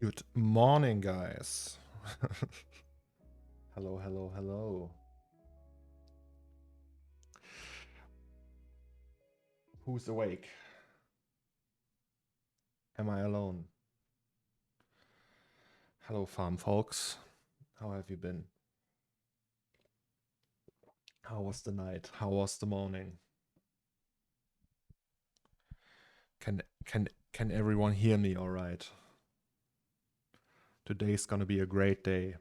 Good morning, guys. Hello, hello, hello. Who's awake? Am I alone? Hello, farm folks. How have you been? How was the night? How was the morning? Can everyone hear me all right? Today's gonna be a great day.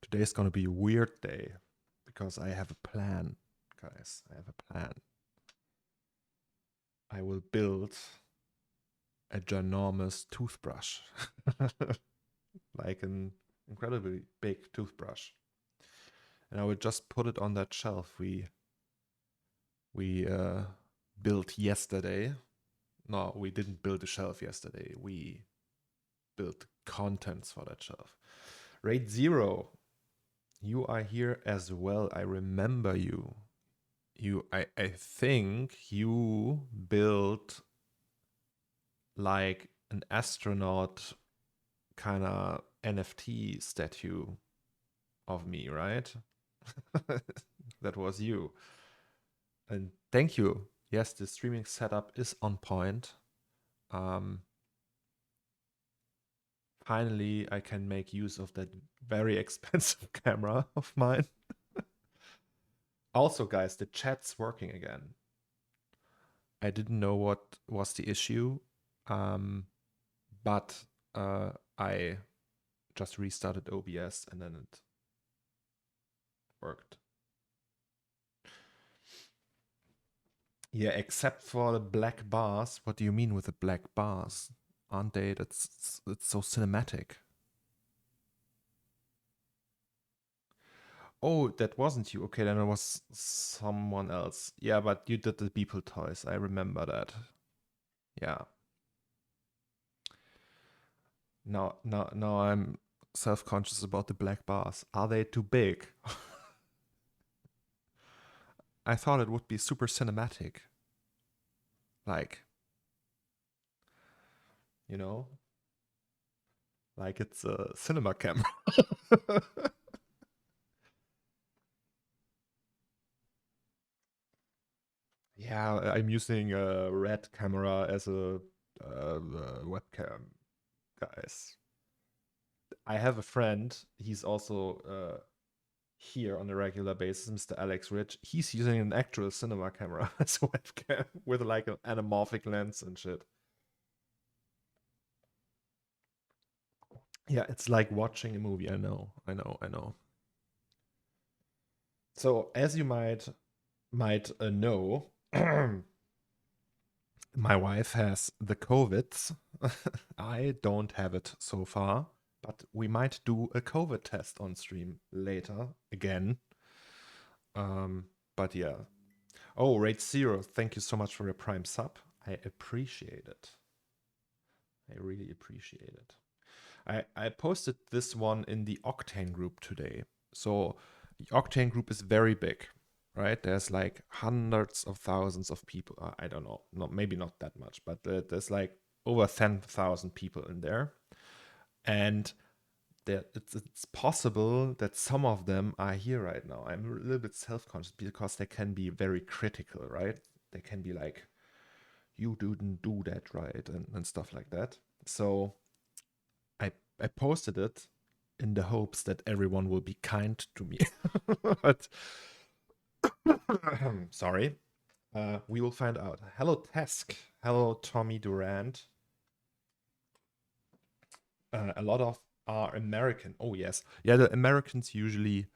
Today's gonna be a weird day because I have a plan, guys. I have a plan. I will build a ginormous toothbrush. Like an incredibly big toothbrush. And I will just put it on that shelf we built yesterday. No, we didn't build a shelf yesterday. We built contents for that shelf. Raid 0, you are here as well. I remember you. I think you built like an astronaut kind of NFT statue of me, right? That was you. And thank you. Yes, the streaming setup is on point. Finally, I can make use of that very expensive camera of mine. Also, guys, the chat's working again. I didn't know what was the issue, but I just restarted OBS and then it worked. Yeah, except for the black bars. What do you mean with the black bars? Aren't they? It's so cinematic. Oh, that wasn't you. Okay, then it was someone else. Yeah, but you did the Beeple toys. I remember that. Yeah. Now I'm self-conscious about the black bars. Are they too big? I thought it would be super cinematic. Like, you know, like it's a cinema camera. Yeah, I'm using a red camera as a webcam, guys. I have a friend. He's also here on a regular basis, Mr. Alex Rich. He's using an actual cinema camera as a webcam with like an anamorphic lens and shit. Yeah, it's like watching a movie. I know. So as you might know, my wife has the COVIDs. I don't have it so far, but we might do a COVID test on stream later again. But yeah. Oh, Raid Zero, thank you so much for your Prime sub. I appreciate it. I really appreciate it. I posted this one in the Octane group today. So the Octane group is very big, right? There's like hundreds of thousands of people. I don't know, maybe not that much, but there's like over 10,000 people in there. And it's possible that some of them are here right now. I'm a little bit self-conscious because they can be very critical, right? They can be like, you didn't do that right, and stuff like that. So I posted it in the hopes that everyone will be kind to me. But sorry. We will find out. Hello, Tesk. Hello, Tommy Durant. A lot of are American. Oh, yes. Yeah, the Americans usually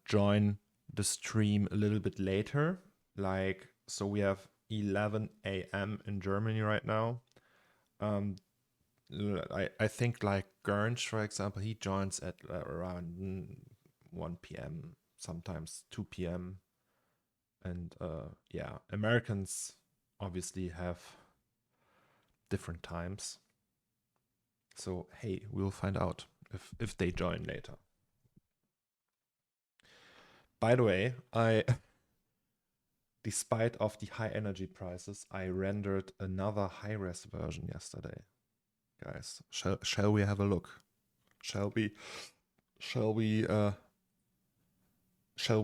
join the stream a little bit later. Like, so we have 11 a.m. in Germany right now. I think like Gernsch, for example, he joins at around 1 p.m., sometimes 2 p.m. And yeah, Americans obviously have different times. So hey, we'll find out if they join later. By the way, despite of the high energy prices, I rendered another high-res version yesterday. guys. Shall we have a look? Shall we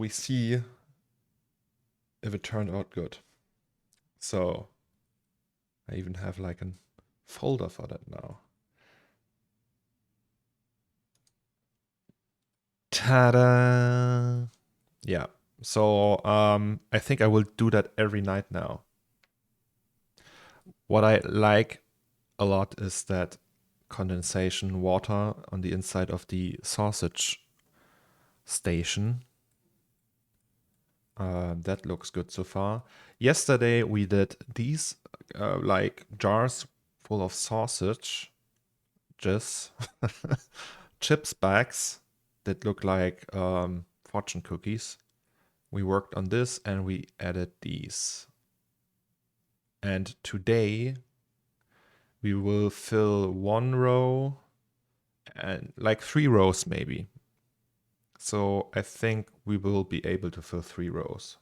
see if it turned out good? So I even have like a folder for that now. Ta-da! Yeah. So I think I will do that every night now. What I like a lot is that condensation water on the inside of the sausage station. That looks good so far. Yesterday we did these like jars full of sausage, just chips bags that look like fortune cookies. We worked on this and we added these. And today we will fill one row and like 3 rows maybe. So I think we will be able to fill 3 rows.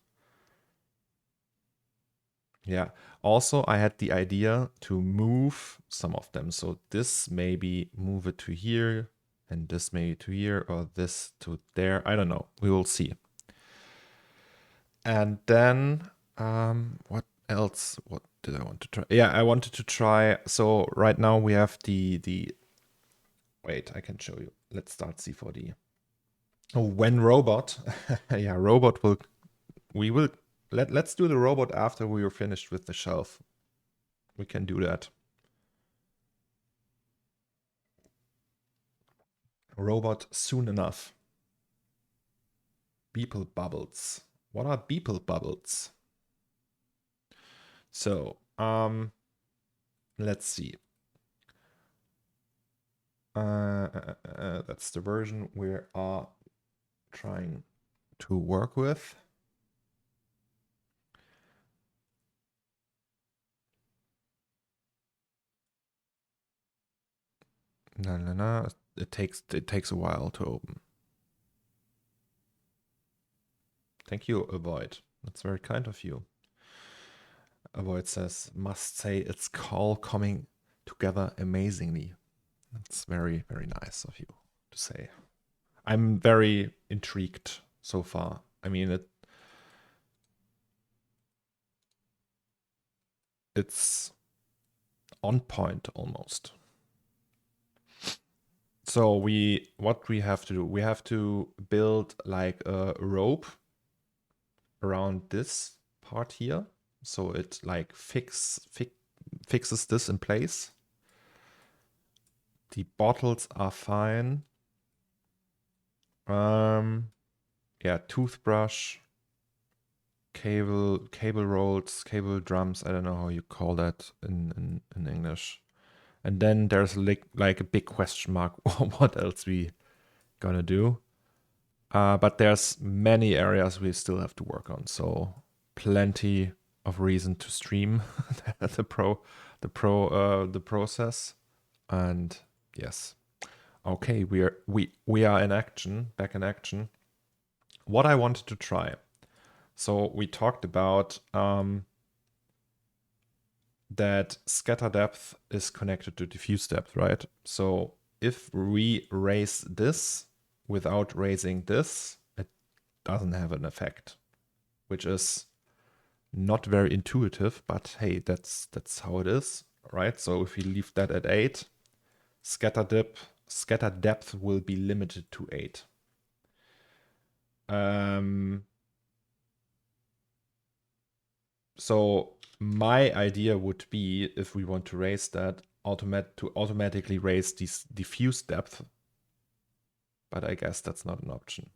Yeah. Also, I had the idea to move some of them. So this maybe move it to here and this maybe to here or this to there. I don't know. We will see. And then what else? What did I want to try? Yeah, I wanted to try. So right now we have the wait, I can show you. Let's start C4D. Oh, when robot. Yeah, robot will let's do the robot after we are finished with the shelf. We can do that. Robot soon enough. Beeple bubbles. What are beeple bubbles? So, let's see. That's the version we are trying to work with. No. It takes a while to open. Thank you, Avoid. That's very kind of you. Avoid says, must say it's all coming together amazingly. That's very, very nice of you to say. I'm very intrigued so far. I mean, it's on point almost. So what we have to do, we have to build like a rope around this part here. So it like fixes this in place. The bottles are fine. Yeah, toothbrush, cable rolls, cable drums. I don't know how you call that in English. And then there's like a big question mark. What else we gonna do? But there's many areas we still have to work on. So plenty of reason to stream the process. And yes, okay, we are in action, back in action. What I wanted to try. So we talked about that scatter depth is connected to diffuse depth, right? So if we raise this without raising this, it doesn't have an effect, which is not very intuitive, but hey, that's how it is, right? So if we leave that at 8, scatter depth will be limited to 8. So my idea would be, if we want to raise that, to automatically raise this diffuse depth, but I guess that's not an option.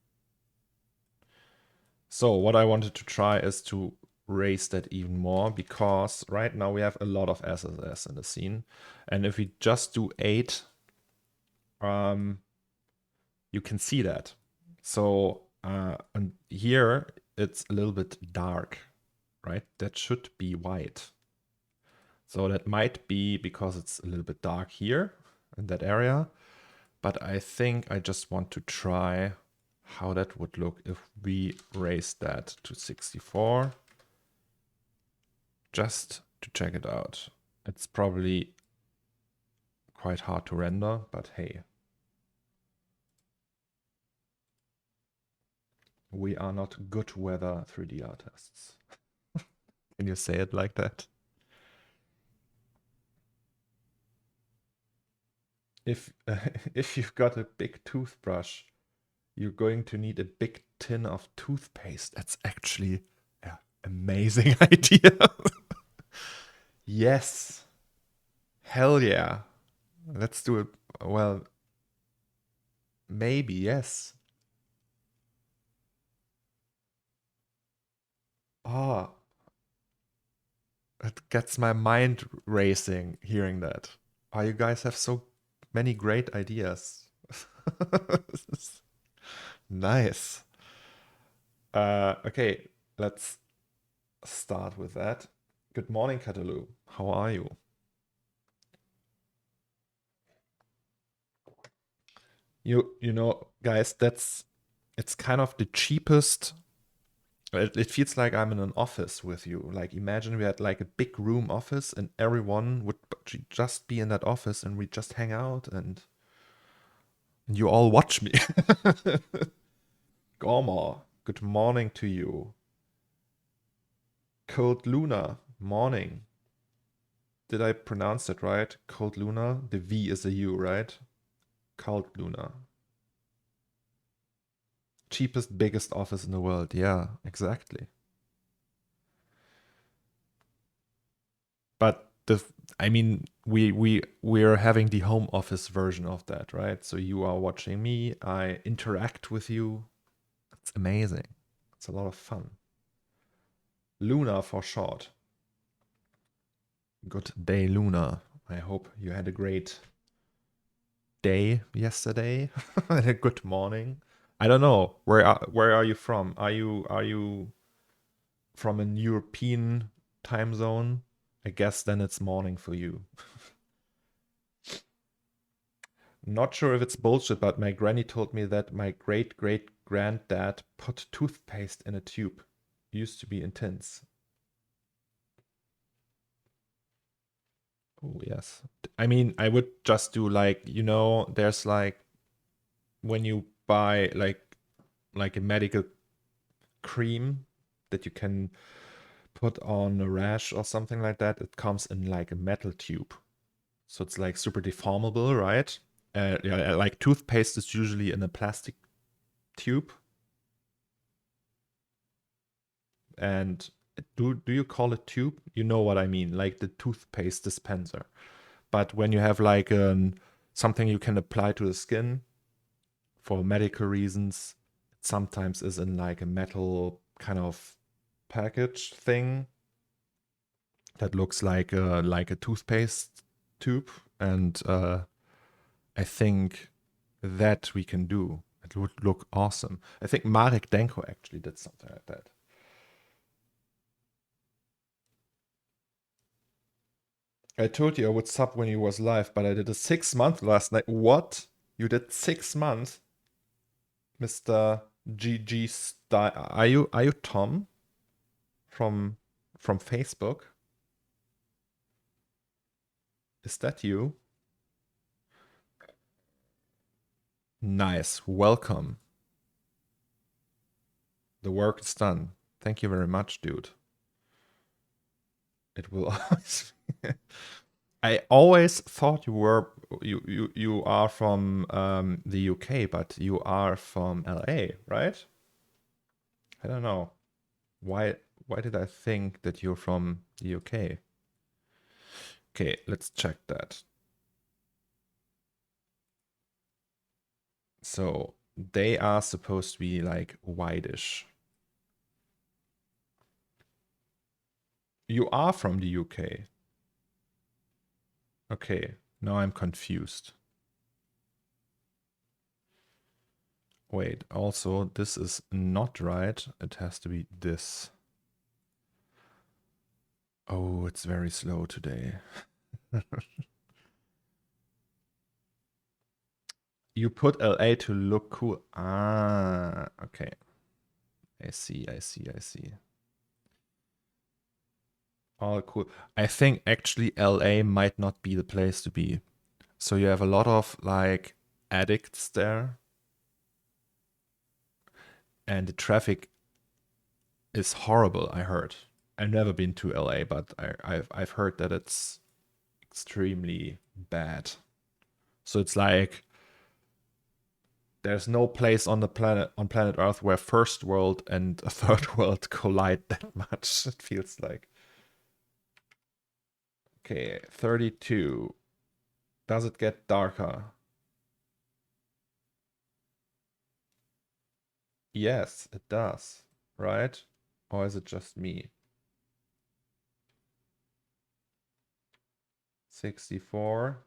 So what I wanted to try is to raise that even more, because right now we have a lot of SSS in the scene, and if we just do 8, you can see that. So and here it's a little bit dark, right? That should be white. So that might be because it's a little bit dark here in that area. But I think I just want to try how that would look if we raise that to 64. Just to check it out. It's probably quite hard to render, but hey. We are not good weather 3D artists. Can you say it like that? If if you've got a big toothbrush, you're going to need a big tin of toothpaste. That's actually an amazing idea. Yes. Hell yeah. Let's do it. Well, maybe, yes. Oh, it gets my mind racing hearing that. Oh, you guys have so many great ideas. Nice. Okay, let's start with that. Good morning, Catalu. How are you? You know, guys, it's kind of the cheapest. It feels like I'm in an office with you. Like imagine we had like a big room office and everyone would just be in that office and we just hang out and you all watch me. Gormor, good morning to you. Cold Luna, morning. Did I pronounce that right? Cold Luna? The V is a U, right? Cold Luna. Cheapest, biggest office in the world. Yeah, exactly. But I mean, we're having the home office version of that, right? So you are watching me, I interact with you. It's amazing. It's a lot of fun. Luna for short. Good day, Luna. I hope you had a great day yesterday and a good morning. I don't know. Where are you from? Are you from an European time zone? I guess then it's morning for you. Not sure if it's bullshit, but my granny told me that my great great granddad put toothpaste in a tube. Used to be intense. Oh, yes. I mean, I would just do like, there's like when you buy like a medical cream that you can put on a rash or something like that, it comes in like a metal tube. So it's like super deformable, right? Yeah, like toothpaste is usually in a plastic tube. And do you call it tube? You know what I mean, like the toothpaste dispenser. But when you have like something you can apply to the skin for medical reasons, it sometimes is in like a metal kind of package thing that looks like a toothpaste tube, and I think that we can do. It would look awesome. I think Marek Denko actually did something like that. I told you I would sub when he was live, but I did a 6 month last night. What? You did 6 months, Mr. GG style? Are you Tom from Facebook? Is that you? Nice. Welcome. The work is done. Thank you very much, dude. It will always. I always thought you are from the UK, but you are from LA, right? I don't know. Why did I think that you're from the UK? Okay, let's check that. So they are supposed to be like whitish. You are from the UK. Okay, now I'm confused. Wait, also this is not right. It has to be this. Oh, it's very slow today. You put LA to look cool. Ah, okay. I see. All cool. I think actually LA might not be the place to be. So you have a lot of like addicts there, and the traffic is horrible. I heard. I've never been to LA, but I've heard that it's extremely bad. So it's like there's no place on planet Earth where first world and a third world collide that much. It feels like. Okay, 32. Does it get darker? Yes, it does. Right? Or is it just me? 64.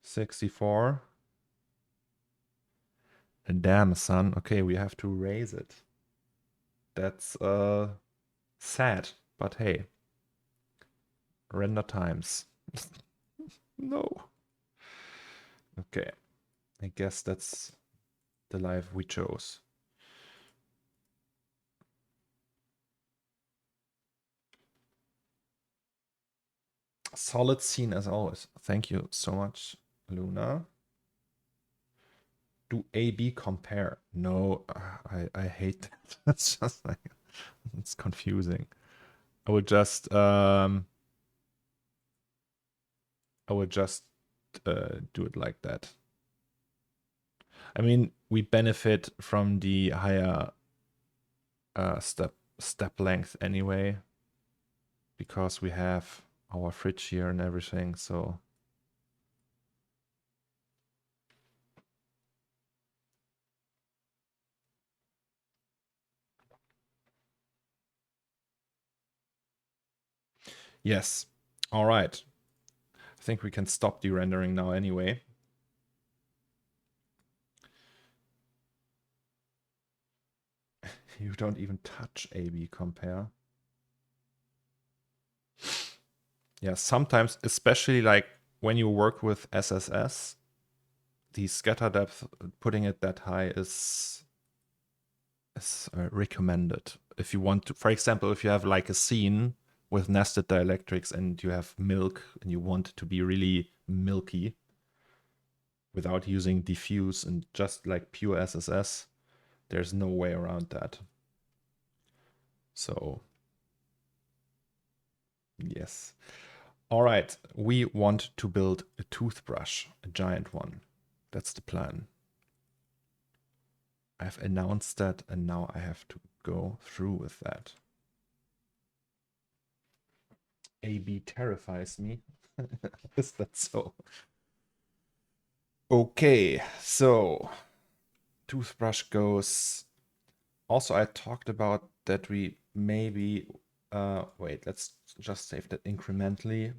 64. And damn, son. Okay, we have to raise it. That's sad, but hey. Render times. No. Okay. I guess that's the life we chose. Solid scene as always. Thank you so much, Luna. Do A/B compare? No, I hate that. It's just like it's confusing. I would just do it like that. I mean, we benefit from the higher step length anyway, because we have our fridge here and everything. So yes, all right. I think we can stop the rendering now anyway. You don't even touch A/B compare. Yeah, sometimes, especially like when you work with SSS, the scatter depth, putting it that high is recommended. If you want to, for example, if you have like a scene with nested dielectrics and you have milk and you want it to be really milky without using diffuse and just like pure SSS, there's no way around that. So yes. All right, we want to build a toothbrush, a giant one. That's the plan. I've announced that and now I have to go through with that. A/B terrifies me. Is that so? Okay, so toothbrush goes. Also, I talked about that we maybe, wait, let's just save that incrementally.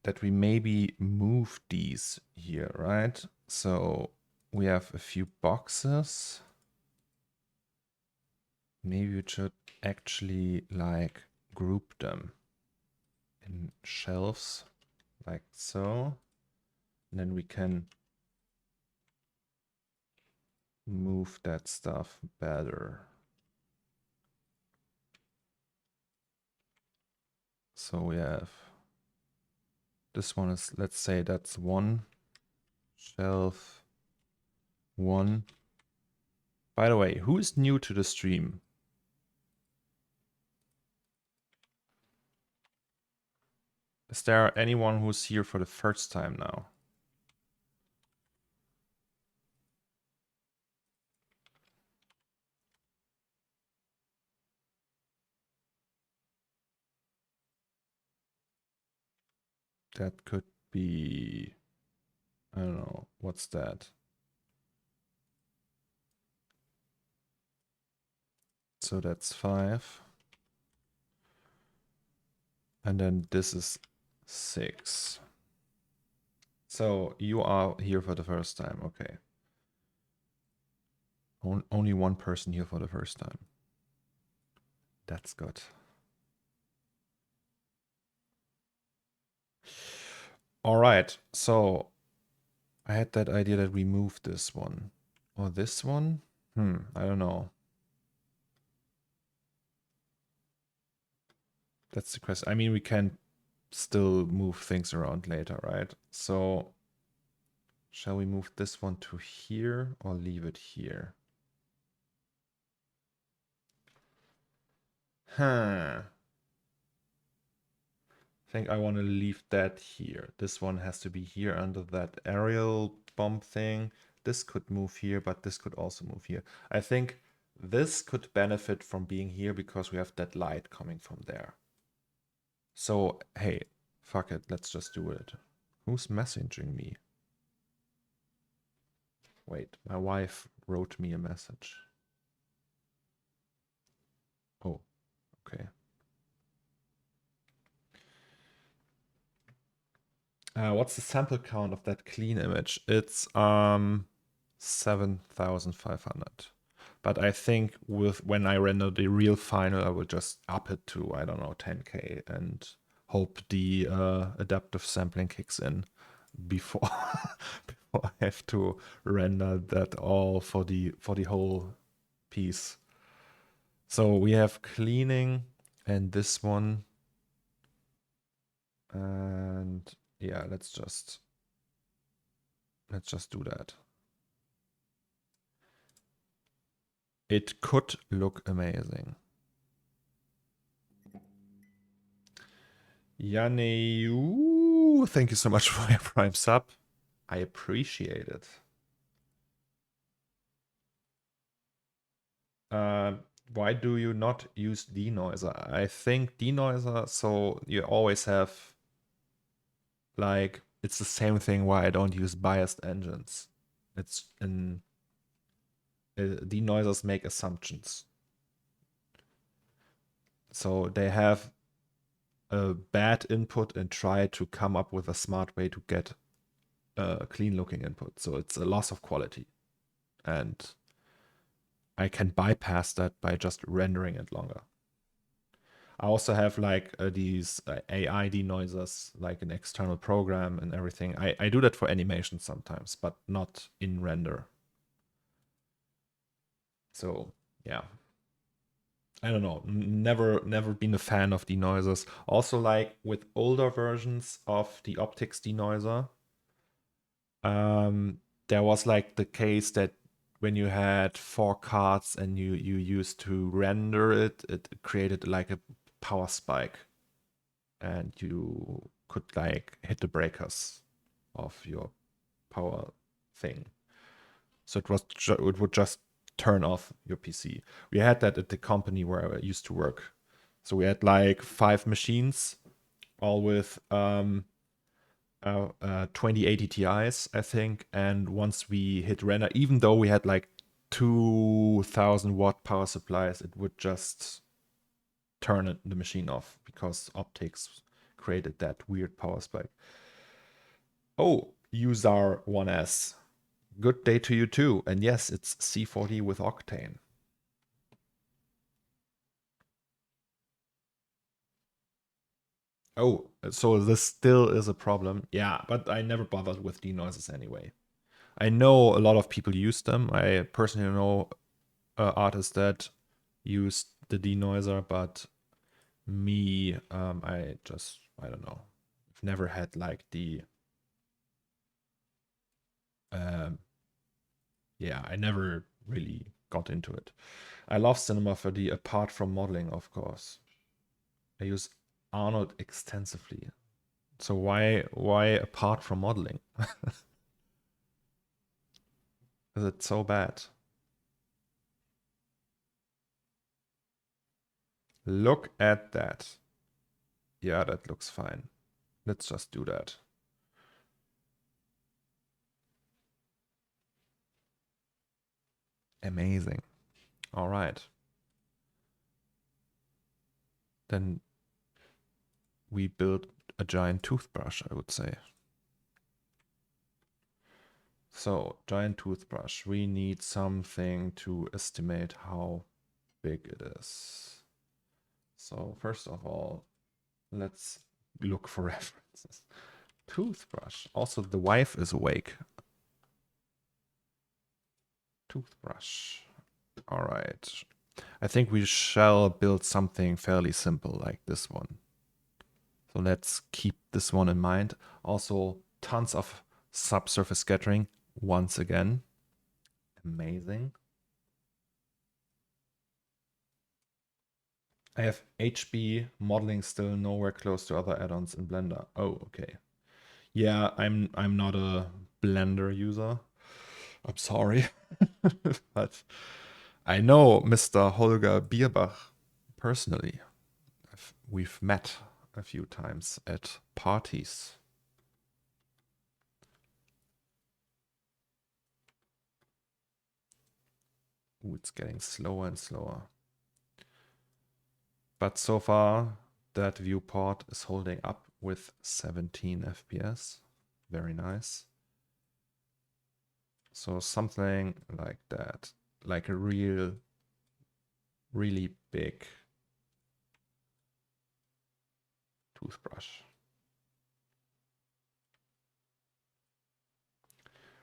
That we maybe move these here, right? So we have a few boxes. Maybe we should actually like group them in shelves like so. And then we can move that stuff better. So we have, this one is, let's say that's one shelf, one. By the way, who is new to the stream? Is there anyone who's here for the first time now? That could be, I don't know, what's that? So that's 5. And then this is 6. So you are here for the first time, okay. Only one person here for the first time. That's good. All right, so I had that idea that we move this one. Or this one? I don't know. That's the question. I mean, we can still move things around later, right? So shall we move this one to here or leave it here? Huh. I think I want to leave that here. This one has to be here under that aerial bomb thing. This could move here, but this could also move here. I think this could benefit from being here because we have that light coming from there. So, hey, fuck it. Let's just do it. Who's messaging me? Wait, my wife wrote me a message. Oh, okay. What's the sample count of that clean image? It's 7,500. But I think when I render the real final, I will just up it to, I don't know, 10K and hope the adaptive sampling kicks in before before I have to render that all for the whole piece. So we have cleaning and this one. And yeah, let's just do that. It could look amazing. Yaneu, thank you so much for your Prime sub. I appreciate it. Why do you not use denoiser? I think denoiser, so you always have, like, it's the same thing why I don't use biased engines. It's in denoisers make assumptions. So they have a bad input and try to come up with a smart way to get a clean looking input. So it's a loss of quality. And I can bypass that by just rendering it longer. I also have like these AI denoisers, like an external program and everything. I do that for animation sometimes, but not in render. So yeah, I don't know. Never been a fan of denoisers. Also, like with older versions of the optics denoiser, there was like the case that when you had 4 cards and you used to render it, it created like a power spike, and you could like hit the breakers of your power thing. So it would just turn off your PC. We had that at the company where I used to work. So we had like 5 machines, all with 2080 Ti's, I think. And once we hit render, even though we had like 2000 watt power supplies, it would just turn the machine off because optics created that weird power spike. Oh, Usar1S. Good day to you too. And yes, it's C40 with Octane. Oh, so this still is a problem. Yeah, but I never bothered with denoisers anyway. I know a lot of people use them. I personally know artists that use the denoiser, but me, I don't know. I've never had like the yeah, I never really got into it. I love Cinema 4D apart from modeling, of course. I use Arnold extensively. So why apart from modeling? Is it so bad? Look at that. Yeah, that looks fine. Let's just do that. Amazing. All right. Then we build a giant toothbrush, I would say. So, giant toothbrush. We need something to estimate how big it is. So, first of all, let's look for references. Toothbrush. Also, the wife is awake. Toothbrush. All right. I think we shall build something fairly simple like this one. So let's keep this one in mind. Also, tons of subsurface scattering once again. Amazing. I have HB modeling still nowhere close to other add-ons in Blender. Oh, okay. Yeah, I'm not a Blender user. I'm sorry. But I know Mr. Holger Bierbach personally. We've met a few times at parties. Ooh, it's getting slower and slower. But so far, that viewport is holding up with 17 FPS. Very nice. So something like that, like a really big toothbrush.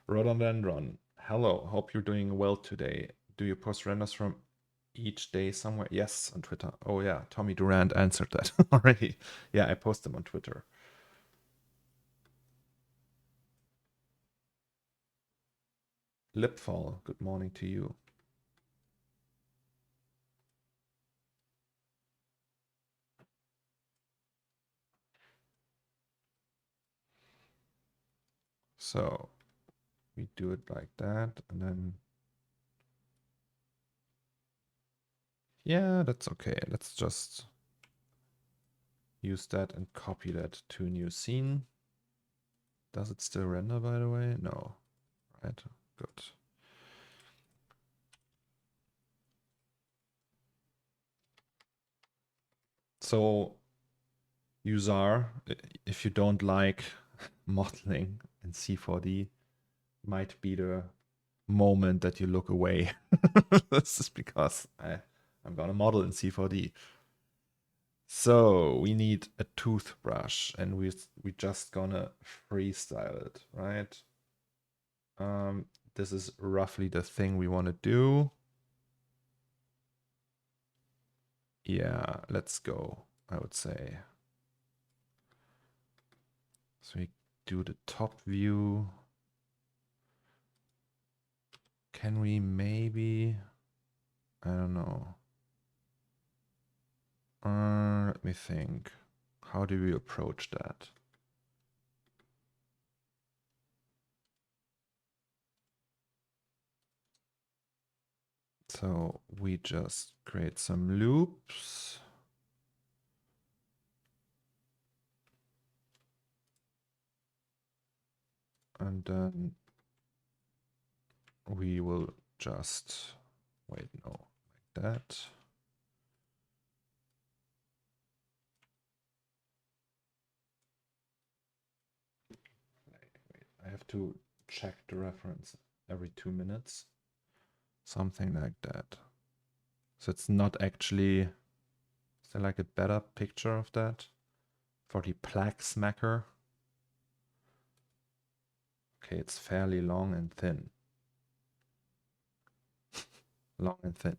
Rhododendron, hello, hope you're doing well today. Do you post renders from each day somewhere? Yes, on Twitter. Oh yeah, Tommy Durant answered that already. Yeah, I post them on Twitter. Lipfall, good morning to you. So we do it like that, and then yeah, that's okay. Let's just use that and copy that to a new scene. Does it still render, by the way? No. Right, good. So, Usar, if you don't like modeling in C4D, might be the moment that you look away. This is because I'm gonna model in C4D. So we need a toothbrush, and we just gonna freestyle it, right? This is roughly the thing we want to do. Yeah, let's go, I would say. So we do the top view. Can we maybe, I don't know. Let me think. How do we approach that? So we just create some loops. And then we will just, wait, no, like that. Wait, I have to check the reference every 2 minutes. Something like that. So it's not actually, is there like a better picture of that? For the plaque smacker. Okay, it's fairly long and thin. Long and thin.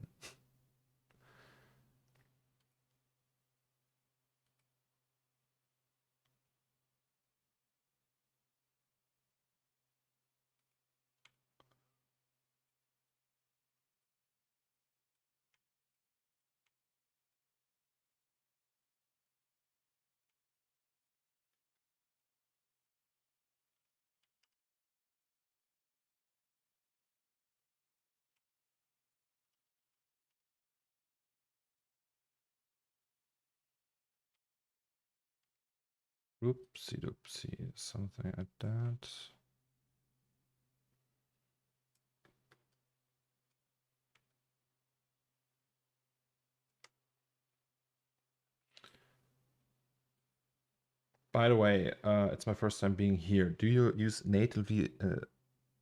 Oopsie doopsie, something like that. By the way, it's my first time being here. Do you use natively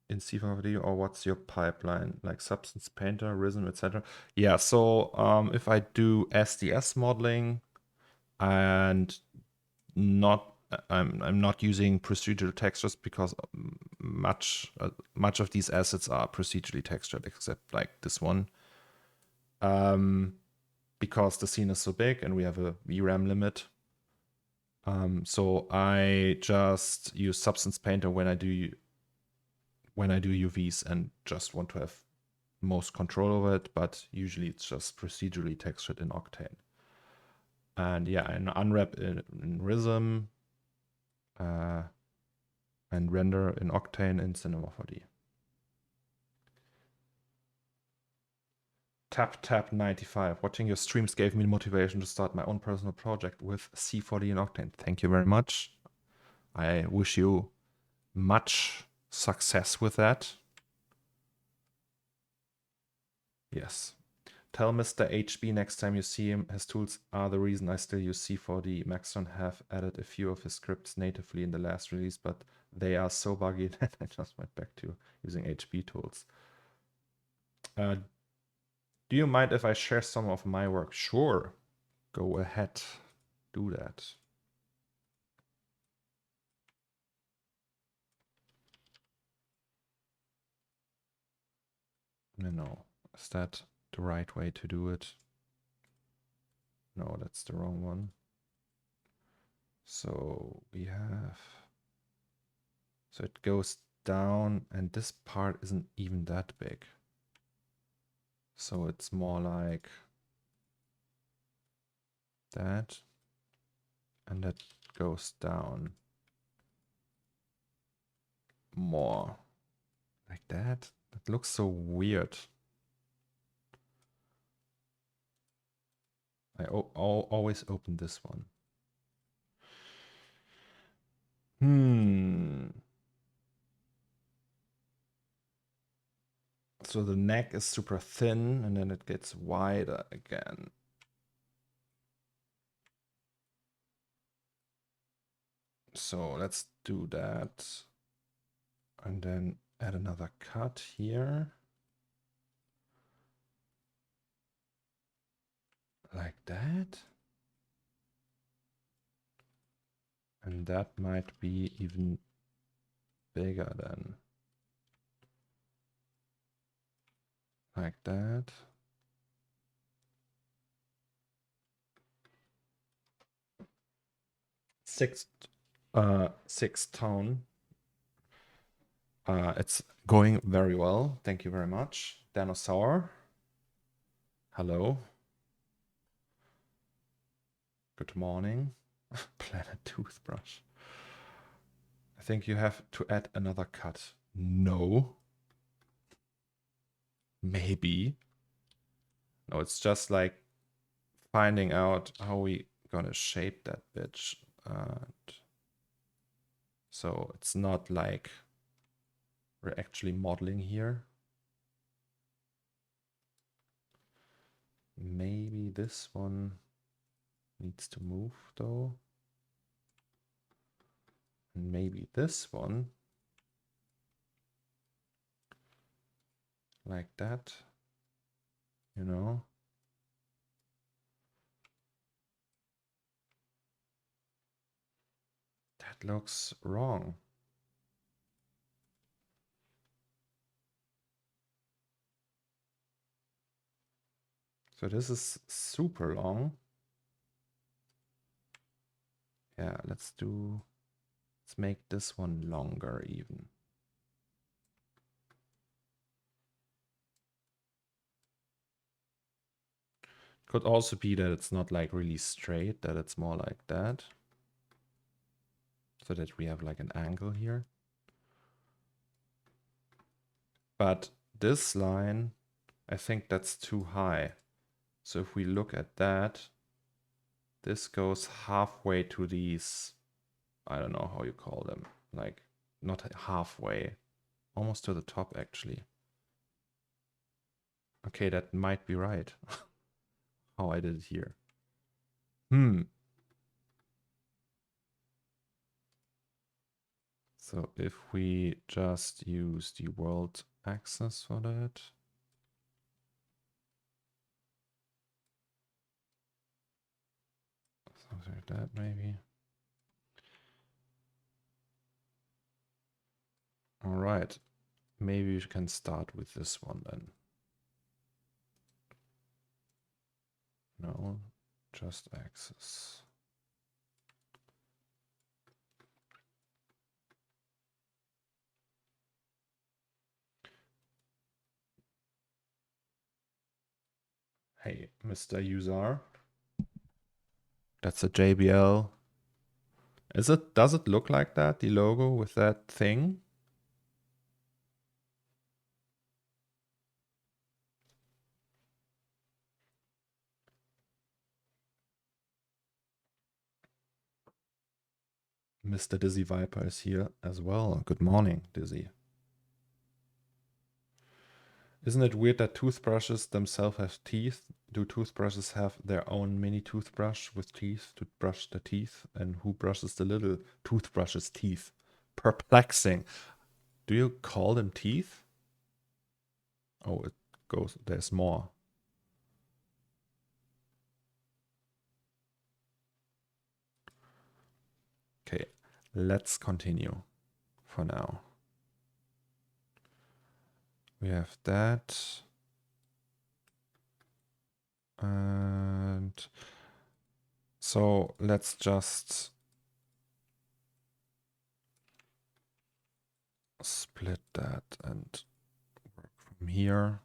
in C4D, or what's your pipeline? Like Substance Painter, Rhythm, etc. Yeah, so if I do SDS modeling and not I'm not using procedural textures because much of these assets are procedurally textured, except like this one. Because the scene is so big and we have a VRAM limit. So I just use Substance Painter when I do UVs and just want to have most control over it, but usually it's just procedurally textured in Octane. And yeah, and unwrap in Rhythm and render in Octane in Cinema 4D. Tap 95. Watching your streams gave me motivation to start my own personal project with C4D and Octane. Thank you very much. I wish you much success with that. Yes. Tell Mr. HB next time you see him, his tools are the reason I still use C4D. Maxon have added a few of his scripts natively in the last release, but they are so buggy that I just went back to using HB tools. Do you mind if I share some of my work? Sure. Go ahead. Do that. No. Is that the right way to do it? No, that's the wrong one. So we have... So it goes down, and this part isn't even that big. So it's more like that. And that goes down more like that. That looks so weird. I always open this one. So the neck is super thin and then it gets wider again. So let's do that. And then add another cut here. Like that. And that might be even bigger then. Like that. Sixth tone. It's going very well. Thank you very much. Dinosaur. Hello. Good morning. Planet Toothbrush. I think you have to add another cut. No. Maybe. No, it's just like finding out how we gonna shape that bitch. So it's not like we're actually modeling here. Maybe this one needs to move though. And maybe this one. Like that. You know. That looks wrong. So this is super long. Yeah, let's make this one longer even. Could also be that it's not like really straight, that it's more like that. So that we have like an angle here. But this line, I think that's too high. So if we look at that, this goes halfway to these, I don't know how you call them, like not halfway, almost to the top actually. Okay, that might be right. How I did it here. So if we just use the world axis for that. Something like that maybe. All right, maybe we can start with this one then. No, just axis. Hey, Mr. User. That's a JBL. Is it? Does it look like that? The logo with that thing? Mr. Dizzy Viper is here as well. Good morning, Dizzy. Isn't it weird that toothbrushes themselves have teeth? Do toothbrushes have their own mini toothbrush with teeth to brush the teeth? And who brushes the little toothbrush's teeth? Perplexing. Do you call them teeth? Oh, it goes, there's more. Okay, let's continue for now. We have that. And so let's just split that and work from here.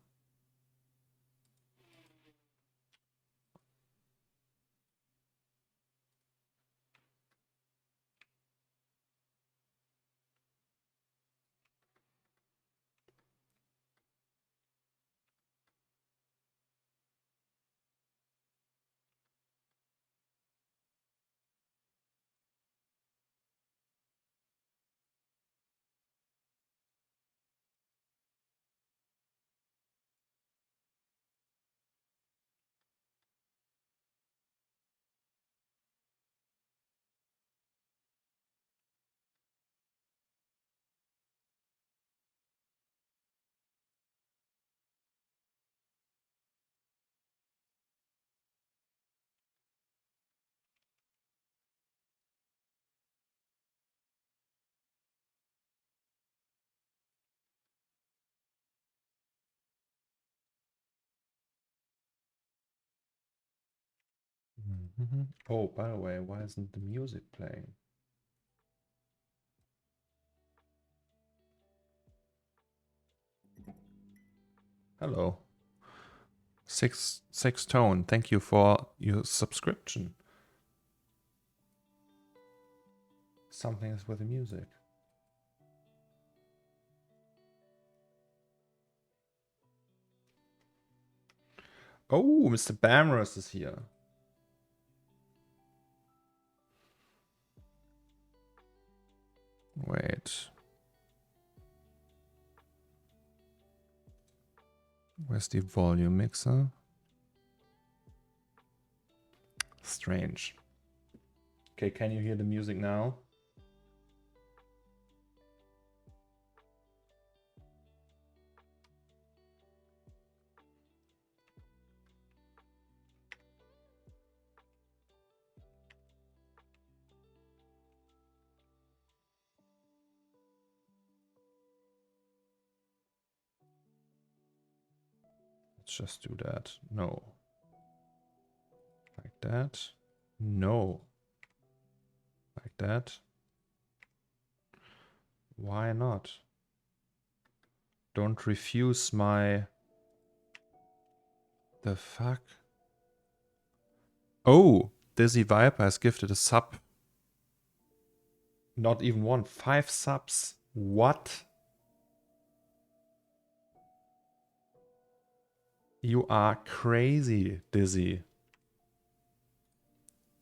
Oh, by the way, why isn't the music playing? Hello. Six Tone, thank you for your subscription. Something is with the music. Oh, Mr. Dammrich is here. Wait. Where's the volume mixer? Strange. Okay, can you hear the music now? Let's just do that. No. Like that. No. Like that. Why not? Don't refuse my... The fuck? Oh, Dizzy Viper has gifted a sub. Not even one. 5 subs. What? You are crazy, Dizzy.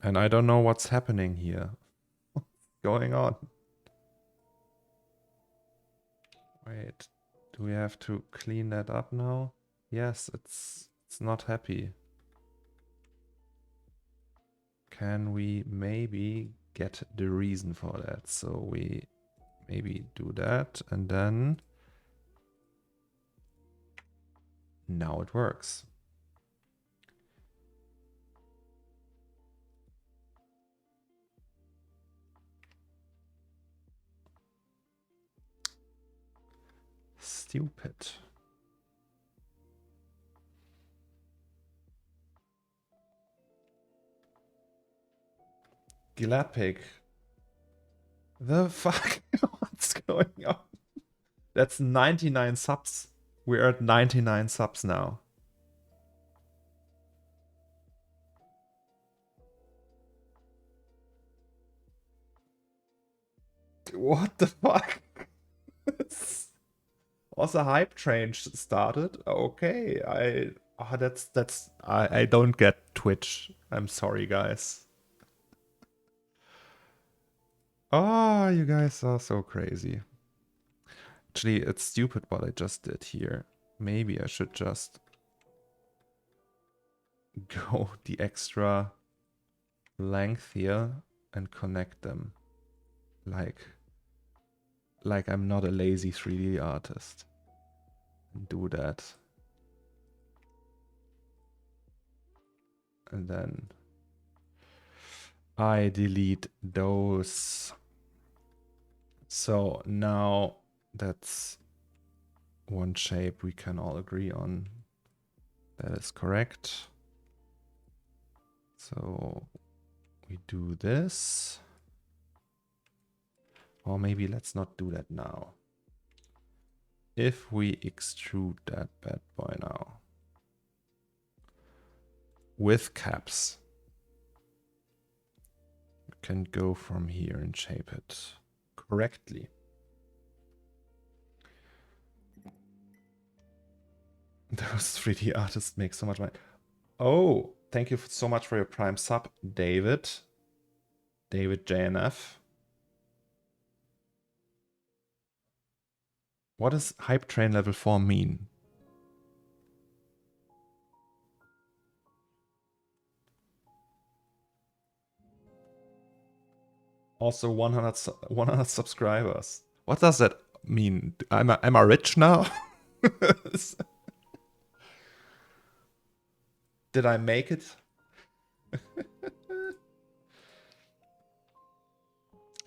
And I don't know what's happening here. What's going on? Wait, do we have to clean that up now? Yes, it's not happy. Can we maybe get the reason for that? So we maybe do that and then now it works. Stupid. Gilapic. The fuck? What's going on? That's 99 subs. We're at 99 subs now. What the fuck? Also, hype train started. Okay, I don't get Twitch. I'm sorry, guys. Oh, you guys are so crazy. Actually, it's stupid what I just did here. Maybe I should just go the extra length here and connect them like I'm not a lazy 3D artist. Do that. And then I delete those. So now that's one shape we can all agree on. That is correct. So we do this. Or maybe let's not do that now. If we extrude that bad boy now with caps, we can go from here and shape it correctly. Those 3D artists make so much money. Oh, thank you so much for your Prime sub, David. David JNF. What does hype train level 4 mean? Also 100 subscribers. What does that mean? Am I rich now? Did I make it?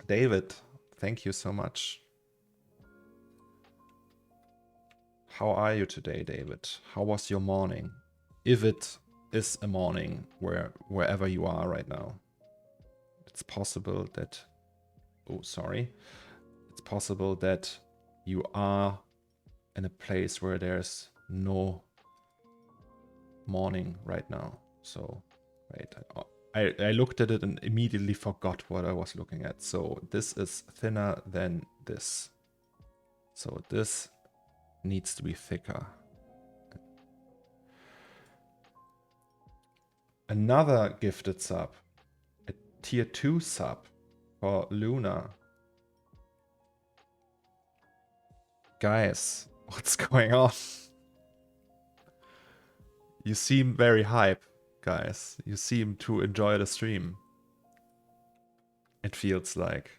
David, thank you so much. How are you today, David? How was your morning? If it is a morning wherever you are right now. It's possible that... Oh, sorry. It's possible that you are in a place where there's no morning right now. So, wait. I looked at it and immediately forgot what I was looking at. So this is thinner than this. So this needs to be thicker. Another gifted sub. A tier 2 sub for Luna. Guys, what's going on? You seem very hype, guys. You seem to enjoy the stream. It feels like.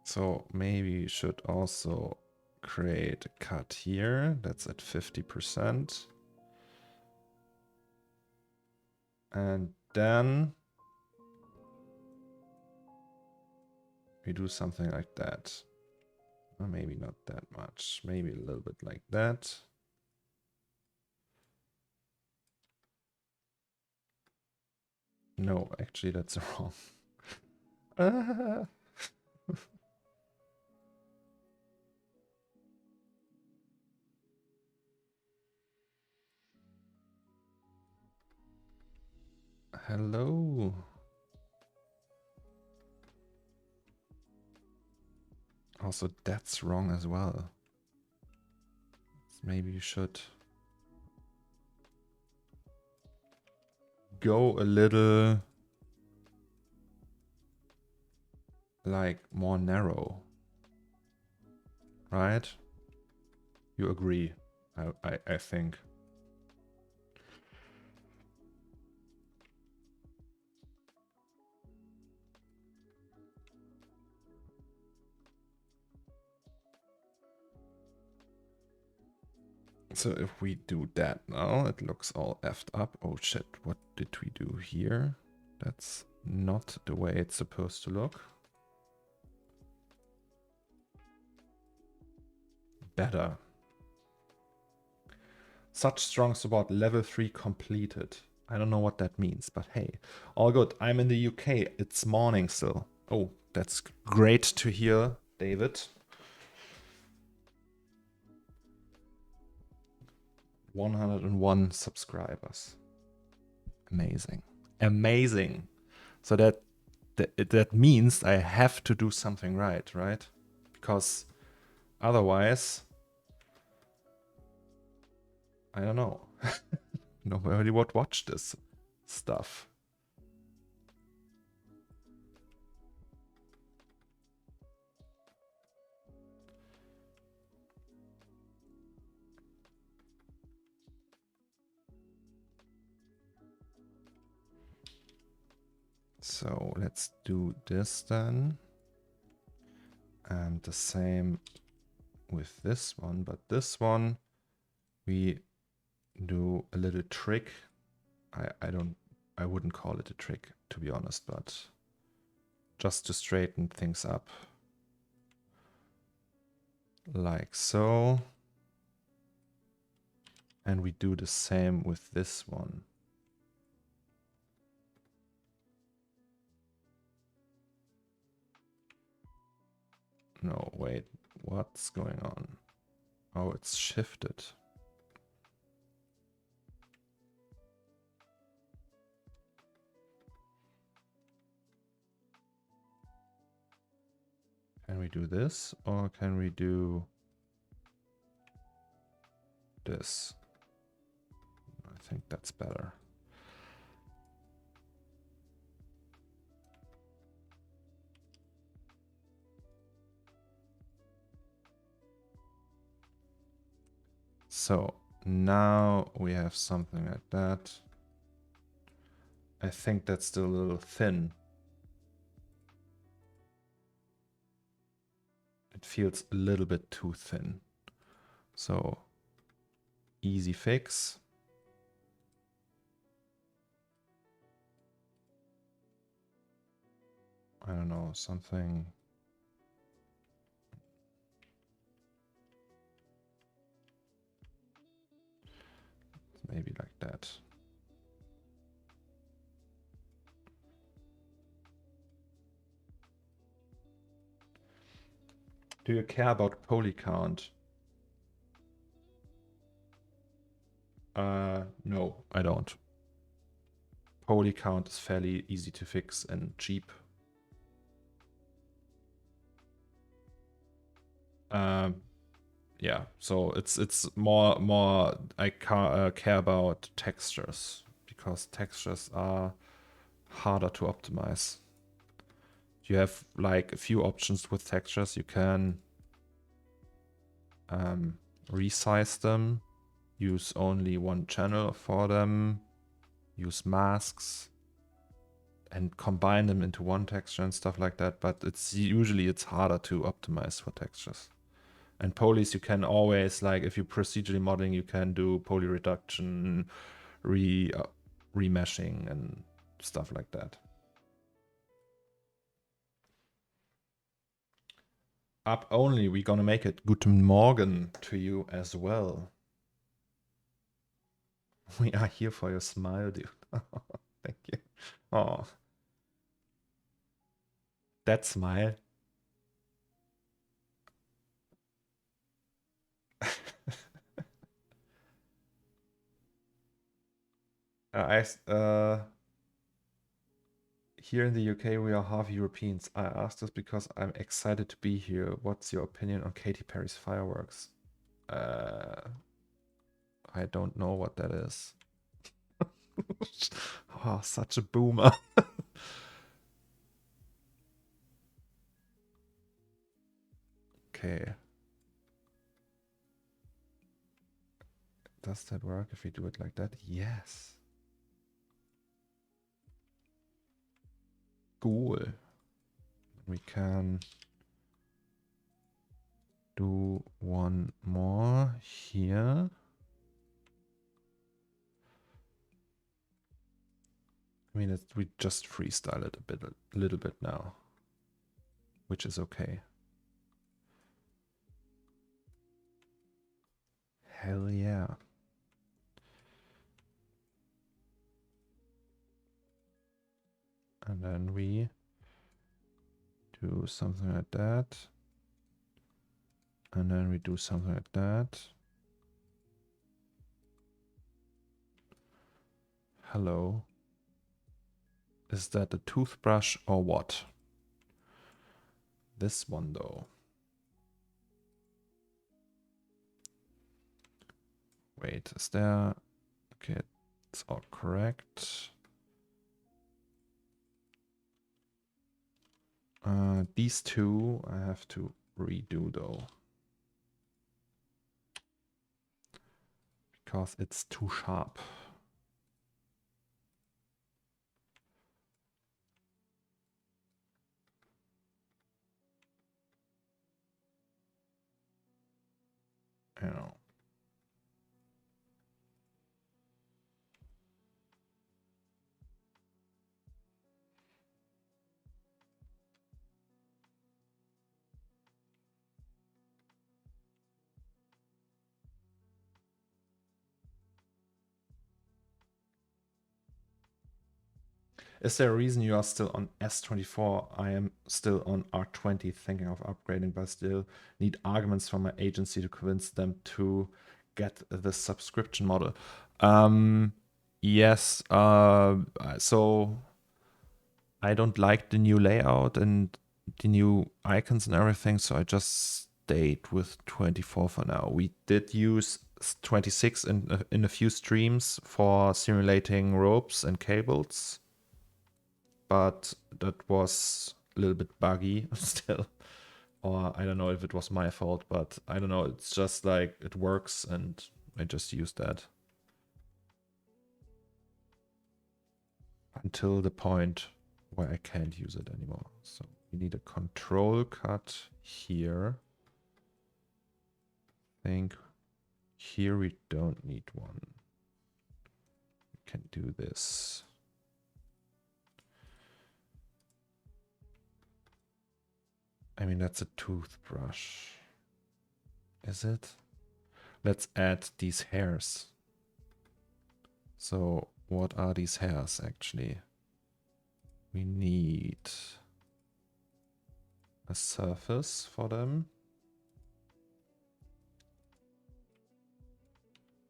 So maybe you should also create a cut here. That's at 50%. And then we do something like that. Or maybe not that much. Maybe a little bit like that. No, actually that's wrong. Hello. Also, that's wrong as well. Maybe you should go a little like more narrow, right? You agree, I think. So if we do that now, it looks all effed up. Oh shit, what did we do here? That's not the way it's supposed to look. Better. Such strong support, level 3 completed. I don't know what that means, but hey, all good. I'm in the UK, it's morning still. Oh, that's great to hear, David. 101 subscribers. Amazing. Amazing. So that means I have to do something right? Because otherwise, I don't know. Nobody would watch this stuff. So let's do this then. And the same with this one, but this one we do a little trick. I wouldn't call it a trick, to be honest, but just to straighten things up. Like so. And we do the same with this one. No, wait, what's going on? Oh, it's shifted. Can we do this, or can we do this? I think that's better. So now we have something like that. I think that's still a little thin. It feels a little bit too thin. So easy fix. I don't know, something. Maybe like that. Do you care about poly count? No, I don't. Poly count is fairly easy to fix and cheap. Yeah, so it's more I care about textures, because textures are harder to optimize. You have like a few options with textures. You can resize them, use only one channel for them, use masks, and combine them into one texture and stuff like that. But it's harder to optimize for textures. And polys, you can always, like, if you're procedurally modeling, you can do poly reduction, remeshing, and stuff like that. Up only, we're gonna make it Guten Morgen to you as well. We are here for your smile, dude. Thank you. Oh, that smile. Here in the UK, we are half Europeans. I asked this because I'm excited to be here. What's your opinion on Katy Perry's fireworks? I don't know what that is. Oh, such a boomer. Okay. Does that work if we do it like that? Yes. Cool. We can do one more here. I mean, we just freestyle it a little bit now, which is okay. Hell yeah. And then we do something like that. And then we do something like that. Hello. Is that a toothbrush or what? This one though. Wait, is there... Okay, it's all correct. These two I have to redo though. Because it's too sharp. You know. Is there a reason you are still on S24? I am still on R20, thinking of upgrading, but still need arguments from my agency to convince them to get the subscription model. Yes, so I don't like the new layout and the new icons and everything, so I just stayed with 24 for now. We did use 26 in a few streams for simulating ropes and cables, but that was a little bit buggy still. Or I don't know if it was my fault, but I don't know. It's just like it works and I just use that. Until the point where I can't use it anymore. So we need a control cut here. I think here we don't need one. We can do this. I mean, that's a toothbrush. Is it? Let's add these hairs. So what are these hairs actually? We need a surface for them.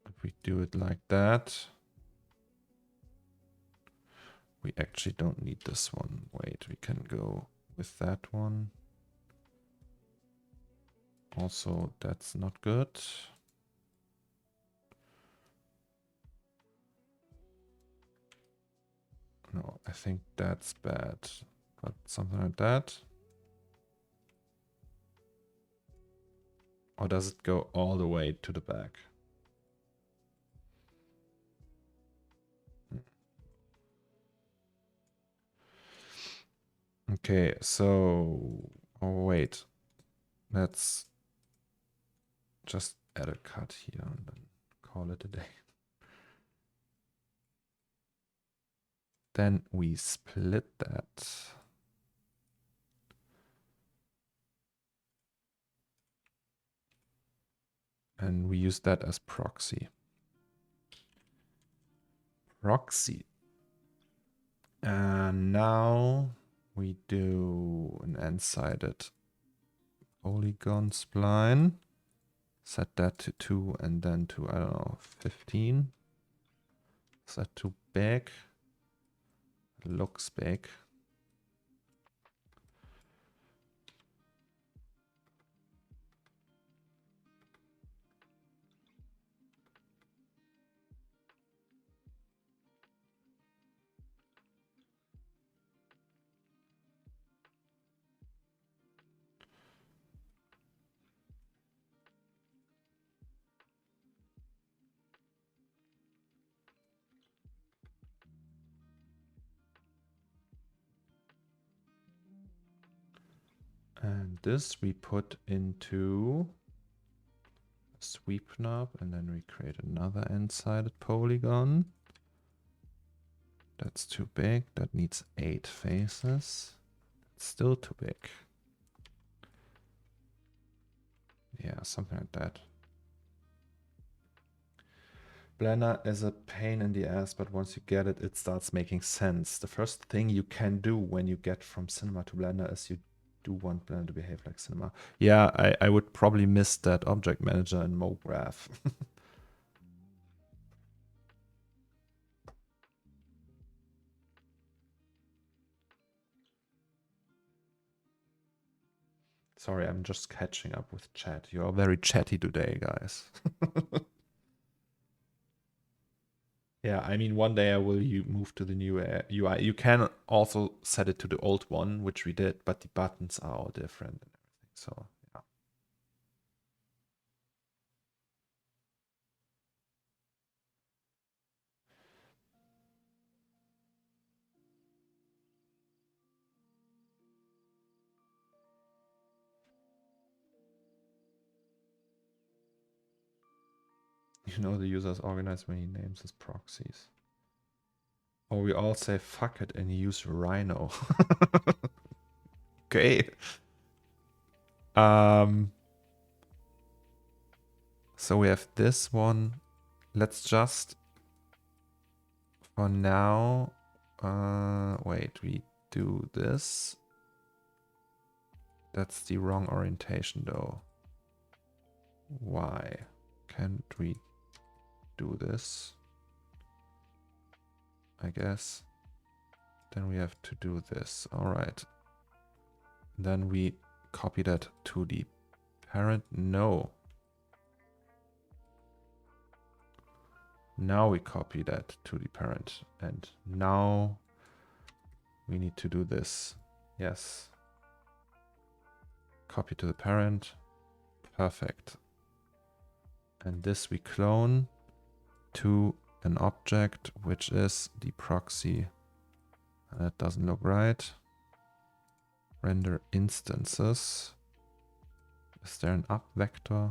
If we do it like that, we actually don't need this one. Wait, we can go with that one. Also, that's not good. No, I think that's bad. But something like that. Or does it go all the way to the back? Okay, so... Oh, wait. Let's just add a cut here and then call it a day. Then we split that. And we use that as proxy. Proxy. And now we do an end-sided polygon spline. Set that to 2 and then to, I don't know, 15. Set to big. Looks big. And this we put into a sweep knob, and then we create another end-sided polygon. That's too big. That needs 8 faces. It's still too big. Yeah, something like that. Blender is a pain in the ass, but once you get it, it starts making sense. The first thing you can do when you get from Cinema to Blender is you do want Blender to behave like Cinema. Yeah, I would probably miss that object manager in MoGraph. Sorry, I'm just catching up with chat. You're very chatty today, guys. Yeah, I mean, one day I will move to the new UI. You can also set it to the old one, which we did, but the buttons are all different and everything. So, yeah. You know, the user is organized when he names his proxies. Or we all say fuck it and use Rhino. Okay. So we have this one. Let's just, for now, wait, we do this. That's the wrong orientation though. Why can't we do this? I guess. Then we have to do this. All right. Then we copy that to the parent. No. Now we copy that to the parent. And now we need to do this. Yes. Copy to the parent. Perfect. And this we clone to an object, which is the proxy. That doesn't look right. Render instances. Is there an up vector?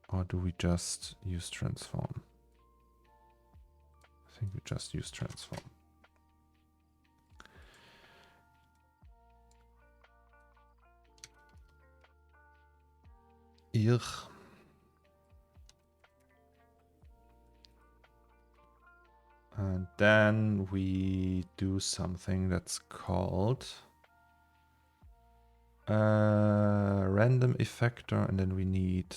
Or do we just use transform? I think we just use transform. And then we do something that's called random effector, and then we need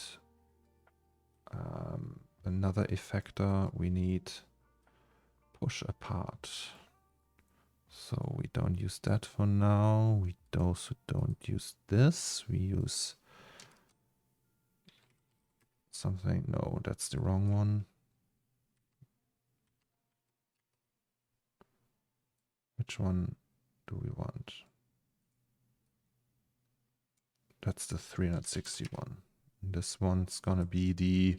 another effector. We need push apart. So we don't use that for now. We also don't use this. We use something. No, that's the wrong one. Which one do we want? That's the 361. This one's gonna be the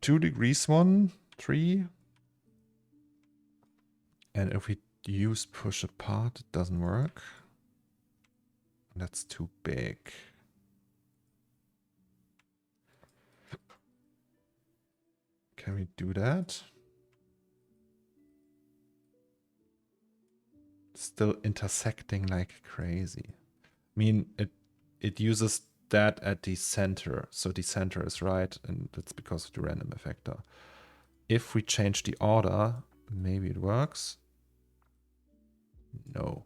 2 degrees one, 3. And if we use push apart, it doesn't work. That's too big. Can we do that? Still intersecting like crazy. I mean, it uses that at the center. So the center is right, and that's because of the random effector. If we change the order, maybe it works. No,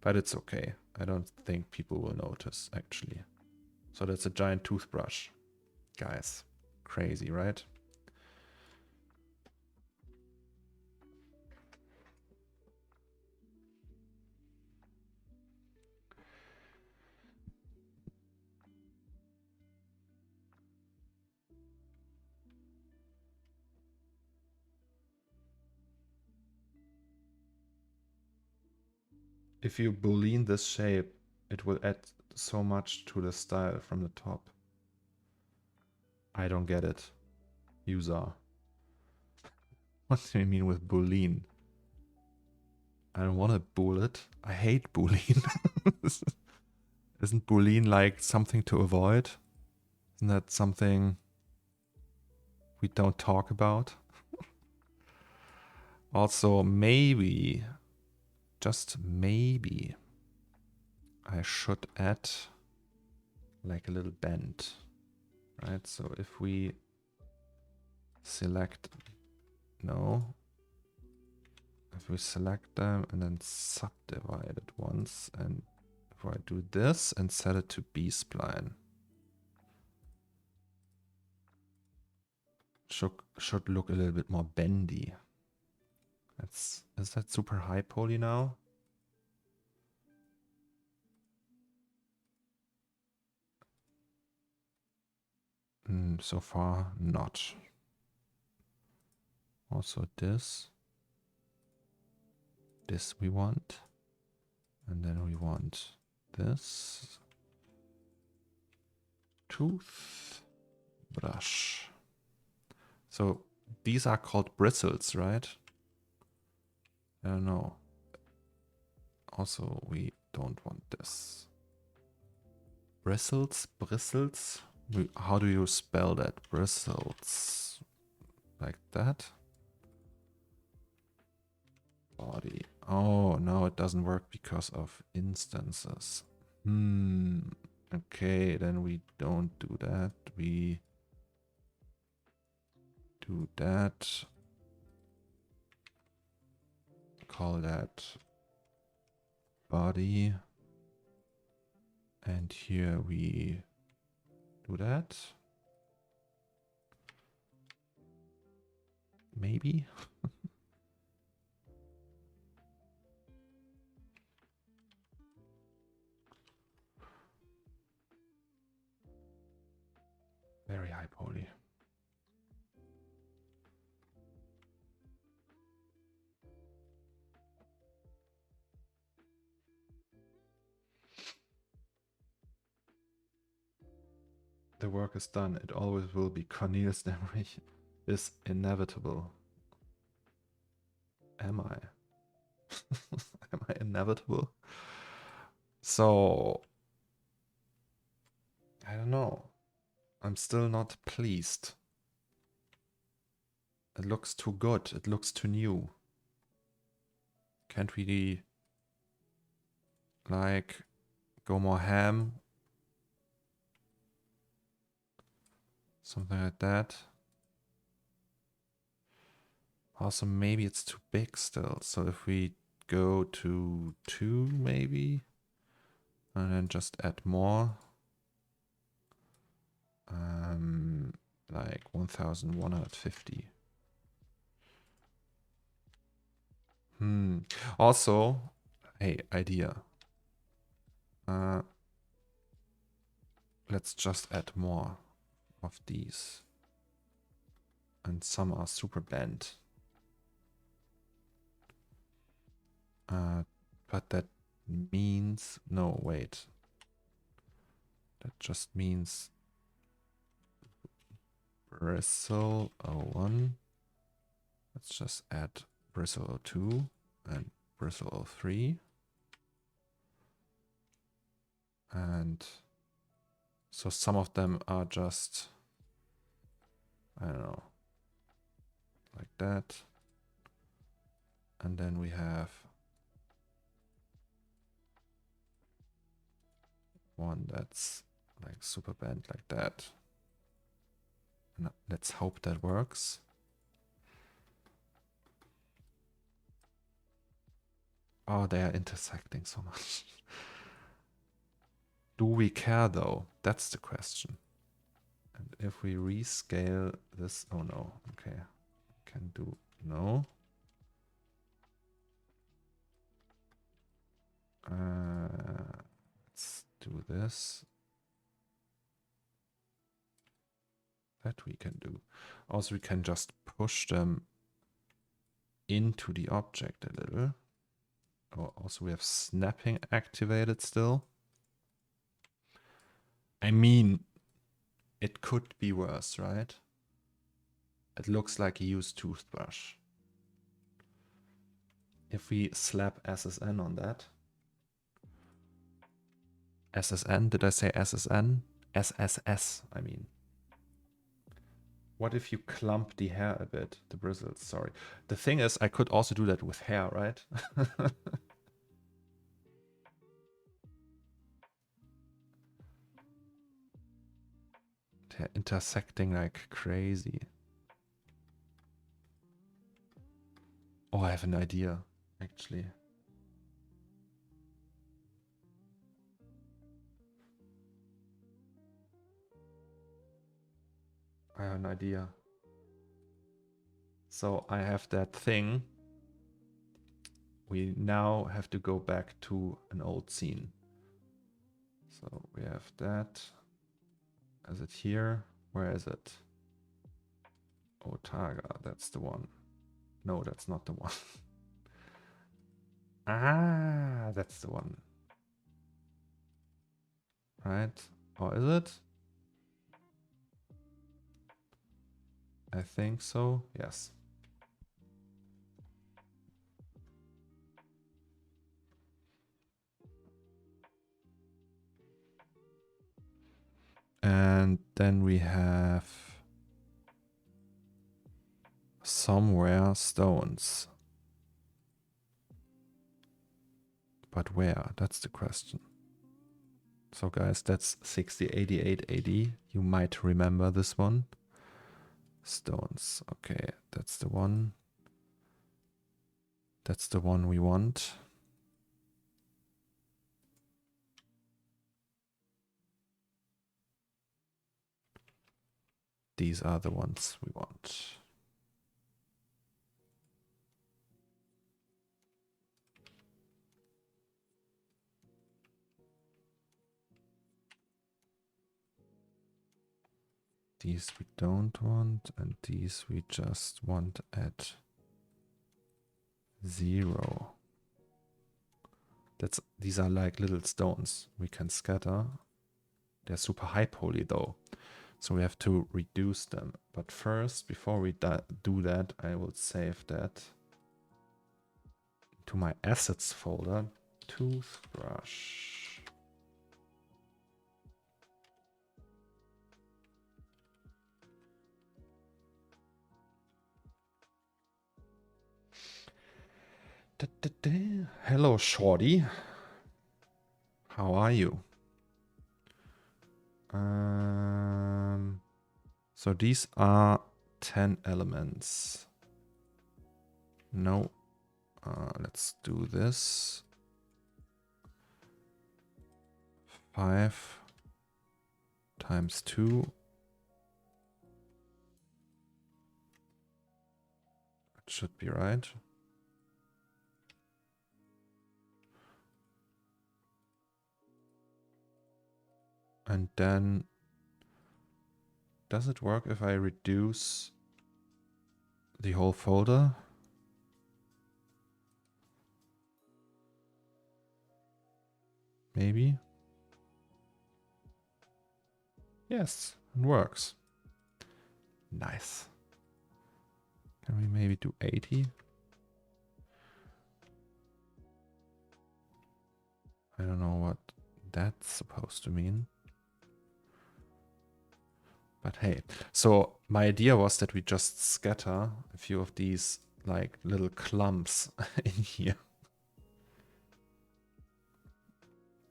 but it's okay. I don't think people will notice, actually. So that's a giant toothbrush. Guys, crazy, right? If you boolean this shape, it will add so much to the style from the top. I don't get it. User. What do you mean with boolean? I don't want to bool it. I hate boolean. Isn't boolean like something to avoid? Isn't that something we don't talk about? Also, maybe, just maybe, I should add like a little bend, right? So if we select, no, if we select them and then subdivide it once, and if I do this and set it to B-spline, should look a little bit more bendy. Is that super high poly now? So far, not. Also this. This we want. And then we want this. Toothbrush. So these are called bristles, right? I don't know. Also, we don't want this. Bristles? Bristles? How do you spell that? Bristles. Like that? Body. Oh, no, it doesn't work because of instances. Okay, then we don't do that. We do that. Call that body. And here we do that. Maybe. Very high poly. The work is done. It always will be. Cornelius Dammrich is inevitable. Am I? Am I inevitable? So, I don't know. I'm still not pleased. It looks too good. It looks too new. Can't we, like, go more ham? Something like that. Also, maybe it's too big still. So if we go to 2, maybe, and then just add more, like 1150. Also, hey, idea. Let's just add more of these. And some are super bland. But that means, no, wait. That just means Bristle 01. Let's just add Bristle 02 and Bristle 03. And so some of them are just, I don't know, like that. And then we have one that's like super bent like that. And let's hope that works. Oh, they are intersecting so much. Do we care though? That's the question. And if we rescale this, oh no, okay. Can do no. Let's do this. That we can do. Also, we can just push them into the object a little. Oh, also, we have snapping activated still. I mean, it could be worse, right? It looks like a used toothbrush. If we slap SSN on that. SSN? Did I say SSN? SSS, I mean. What if you clump the hair a bit? The bristles, sorry. The thing is, I could also do that with hair, right? They're intersecting like crazy. Oh, I have an idea, actually. I have an idea. So I have that thing. We now have to go back to an old scene. So we have that. Is it here? Where is it? Otaga, that's the one. No, that's not the one. Ah, that's the one. Right? Or is it? I think so, yes. And then we have somewhere stones. But where? That's the question. So guys, that's 6088 AD. You might remember this one. Stones. Okay, that's the one. That's the one we want. These are the ones we want. These we don't want, and these we just want at 0. These are like little stones we can scatter. They're super high poly though, so we have to reduce them. But first, before we do that, I will save that to my assets folder. Toothbrush. Hello, shorty. How are you? So these are 10 elements. No. Let's do this. 5 times 2. It should be right. And then, does it work if I reduce the whole folder? Maybe. Yes, it works. Nice. Can we maybe do 80? I don't know what that's supposed to mean. But hey, so my idea was that we just scatter a few of these like little clumps in here.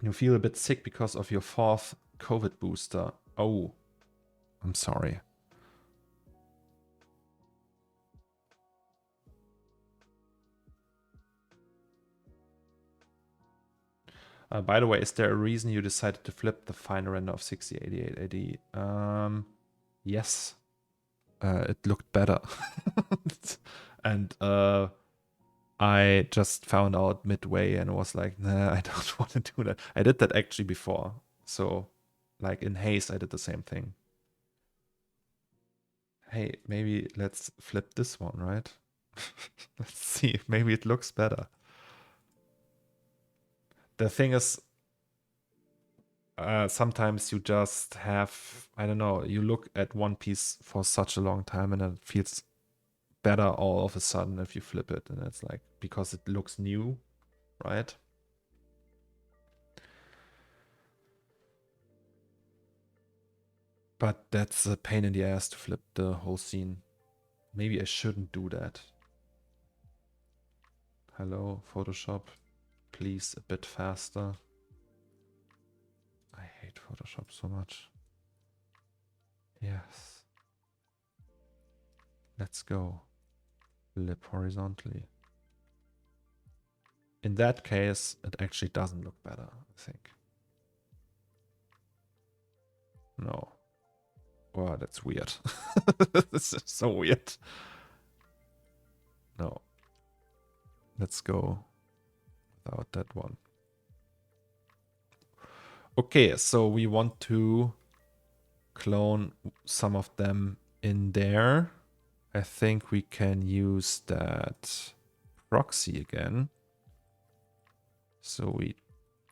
You feel a bit sick because of your 4th COVID booster. Oh, I'm sorry. By the way, is there a reason you decided to flip the final render of 6088 AD? Yes. It looked better. And I just found out midway and was like, nah, I don't want to do that. I did that actually before. So, like in haste, I did the same thing. Hey, maybe let's flip this one, right? Let's see if maybe it looks better. The thing is, sometimes you just have, I don't know, you look at one piece for such a long time and it feels better all of a sudden if you flip it. And it's like, because it looks new, right? But that's a pain in the ass to flip the whole scene. Maybe I shouldn't do that. Hello, Photoshop. Please, a bit faster. I hate Photoshop so much. Yes. Let's go. Lip horizontally. In that case, it actually doesn't look better, I think. No. Wow, that's weird. This is so weird. No. Let's go without that one. Okay, so we want to clone some of them in there. I think we can use that proxy again. So we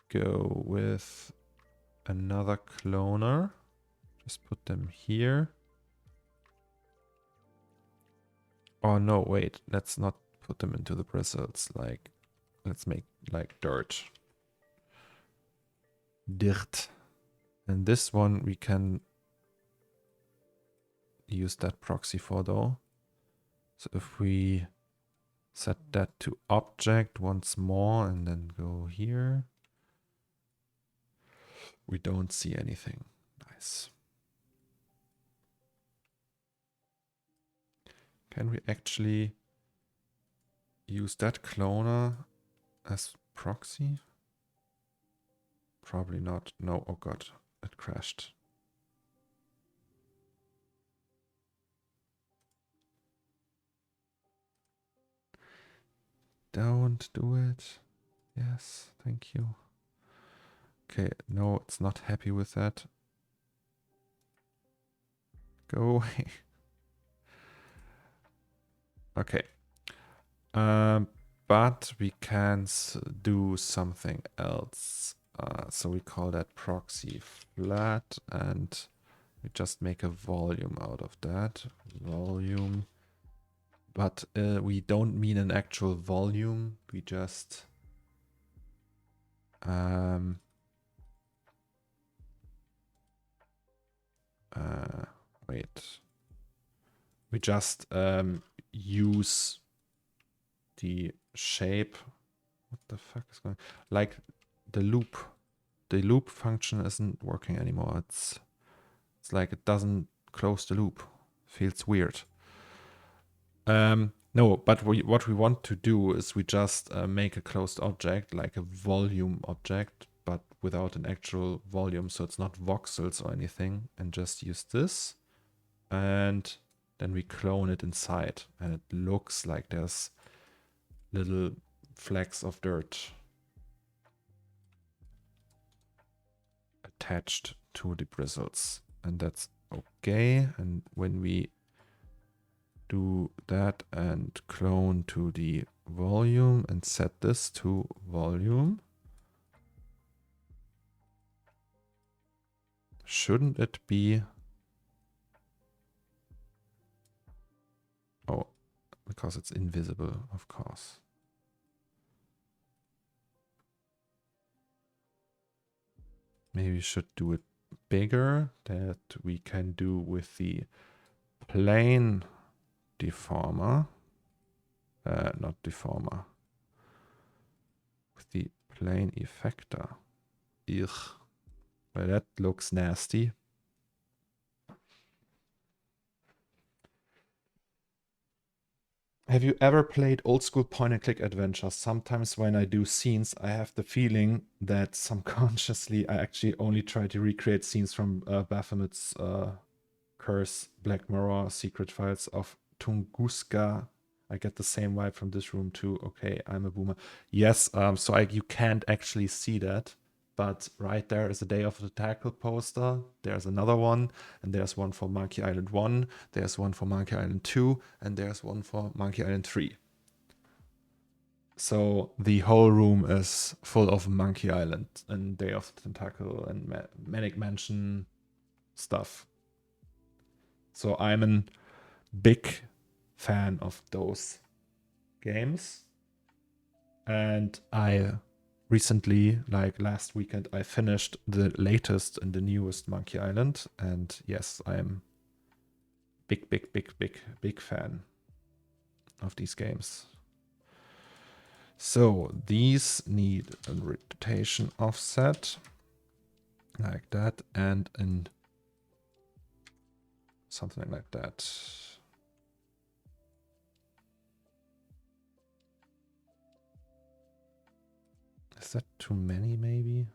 go with another cloner. Just put them here. Oh no, wait, let's not put them into the bristles. Like, let's make like dirt. Dirt. And this one we can use that proxy for though. So if we set that to object once more and then go here, we don't see anything. Nice. Can we actually use that cloner as proxy? Probably not. No, oh god, it crashed. Don't do it. Yes, thank you. Okay, no, it's not happy with that. Go away. Okay. But we can do something else. So we call that proxy flat and we just make a volume out of that. Volume. But we don't mean an actual volume. We just wait. We just use the shape. What the fuck is going on? Like the loop. The loop function isn't working anymore. It's like it doesn't close the loop. Feels weird. No, but what we want to do is we just make a closed object, like a volume object, but without an actual volume. So it's not voxels or anything. And just use this. And then we clone it inside. And it looks like there's little flecks of dirt attached to the bristles. And that's okay. And when we do that and clone to the volume and set this to volume, shouldn't it be... Oh, because it's invisible, of course. Maybe we should do it bigger, that we can do with the plane deformer. Not deformer. With the plane effector. Ugh. Well, that looks nasty. Have you ever played old school point and click adventures? Sometimes when I do scenes, I have the feeling that subconsciously I actually only try to recreate scenes from Baphomet's Curse, Black Mirror, Secret Files of Tunguska. I get the same vibe from this room too. Okay, I'm a boomer. Yes, so you can't actually see that. But right there is a Day of the Tackle poster. There's another one, and there's one for Monkey Island 1, there's one for Monkey Island 2, and there's one for Monkey Island 3. So the whole room is full of Monkey Island and Day of the Tentacle and Manic Mansion stuff. So I'm a big fan of those games. And I recently, like last weekend, I finished the latest and the newest Monkey Island. And yes, I'm big fan of these games. So these need a rotation offset like that and in something like that. Is that too many maybe?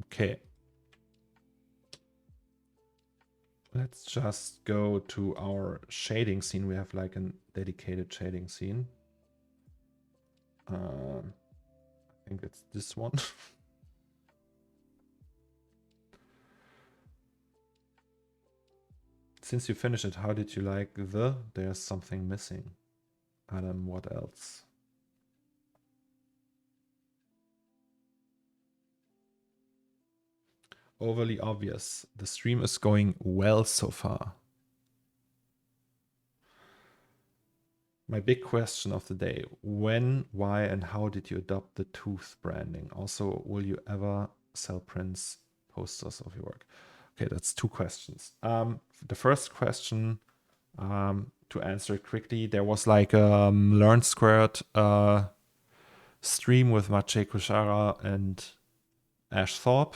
Okay. Let's just go to our shading scene. We have like a dedicated shading scene. I think it's this one. Since you finished it, how did you like the? There's something missing. Adam, what else? Overly obvious. The stream is going well so far. My big question of the day: when, why, and how did you adopt the tooth branding? Also, will you ever sell prints, posters of your work? Okay, that's two questions. The first question, to answer it quickly, there was like a Learn Squared stream with Maciej Kuszara and Ash Thorpe.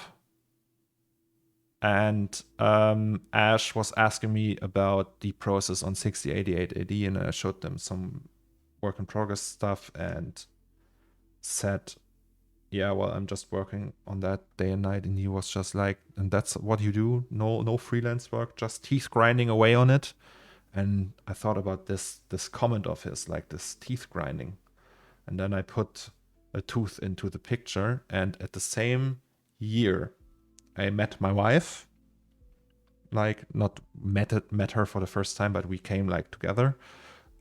And Ash was asking me about the process on 6088 AD, and I showed them some work in progress stuff and said, yeah, well, I'm just working on that day and night. And he was just like, and that's what you do? No freelance work, just teeth grinding away on it. And I thought about this comment of his, like this teeth grinding. And then I put a tooth into the picture, and at the same year, I met my wife, like not met her for the first time, but we came like together,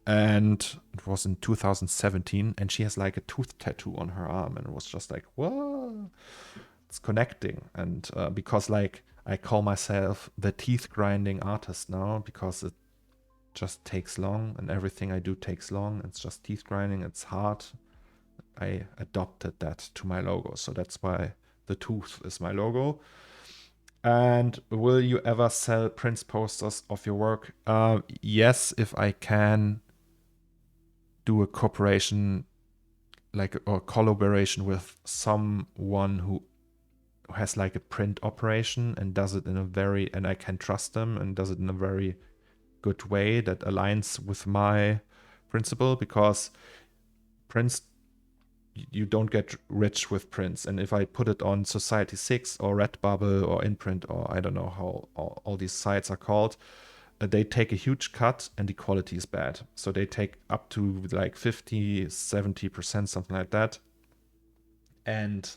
and it was in 2017, and she has like a tooth tattoo on her arm, and it was just like, whoa, it's connecting. And because like I call myself the teeth grinding artist now, because it just takes long, and everything I do takes long. It's just teeth grinding, it's hard. I adopted that to my logo, so that's why the tooth is my logo. And will you ever sell prints, posters of your work? Yes, if I can do a cooperation, like or collaboration with someone who has like a print operation and does it in a very, and I can trust them and does it in a very good way that aligns with my principle, because prints, you don't get rich with prints. And if I put it on Society 6 or Redbubble or Imprint, or I don't know how all these sites are called, they take a huge cut and the quality is bad. So they take up to like 50, 70%, something like that. And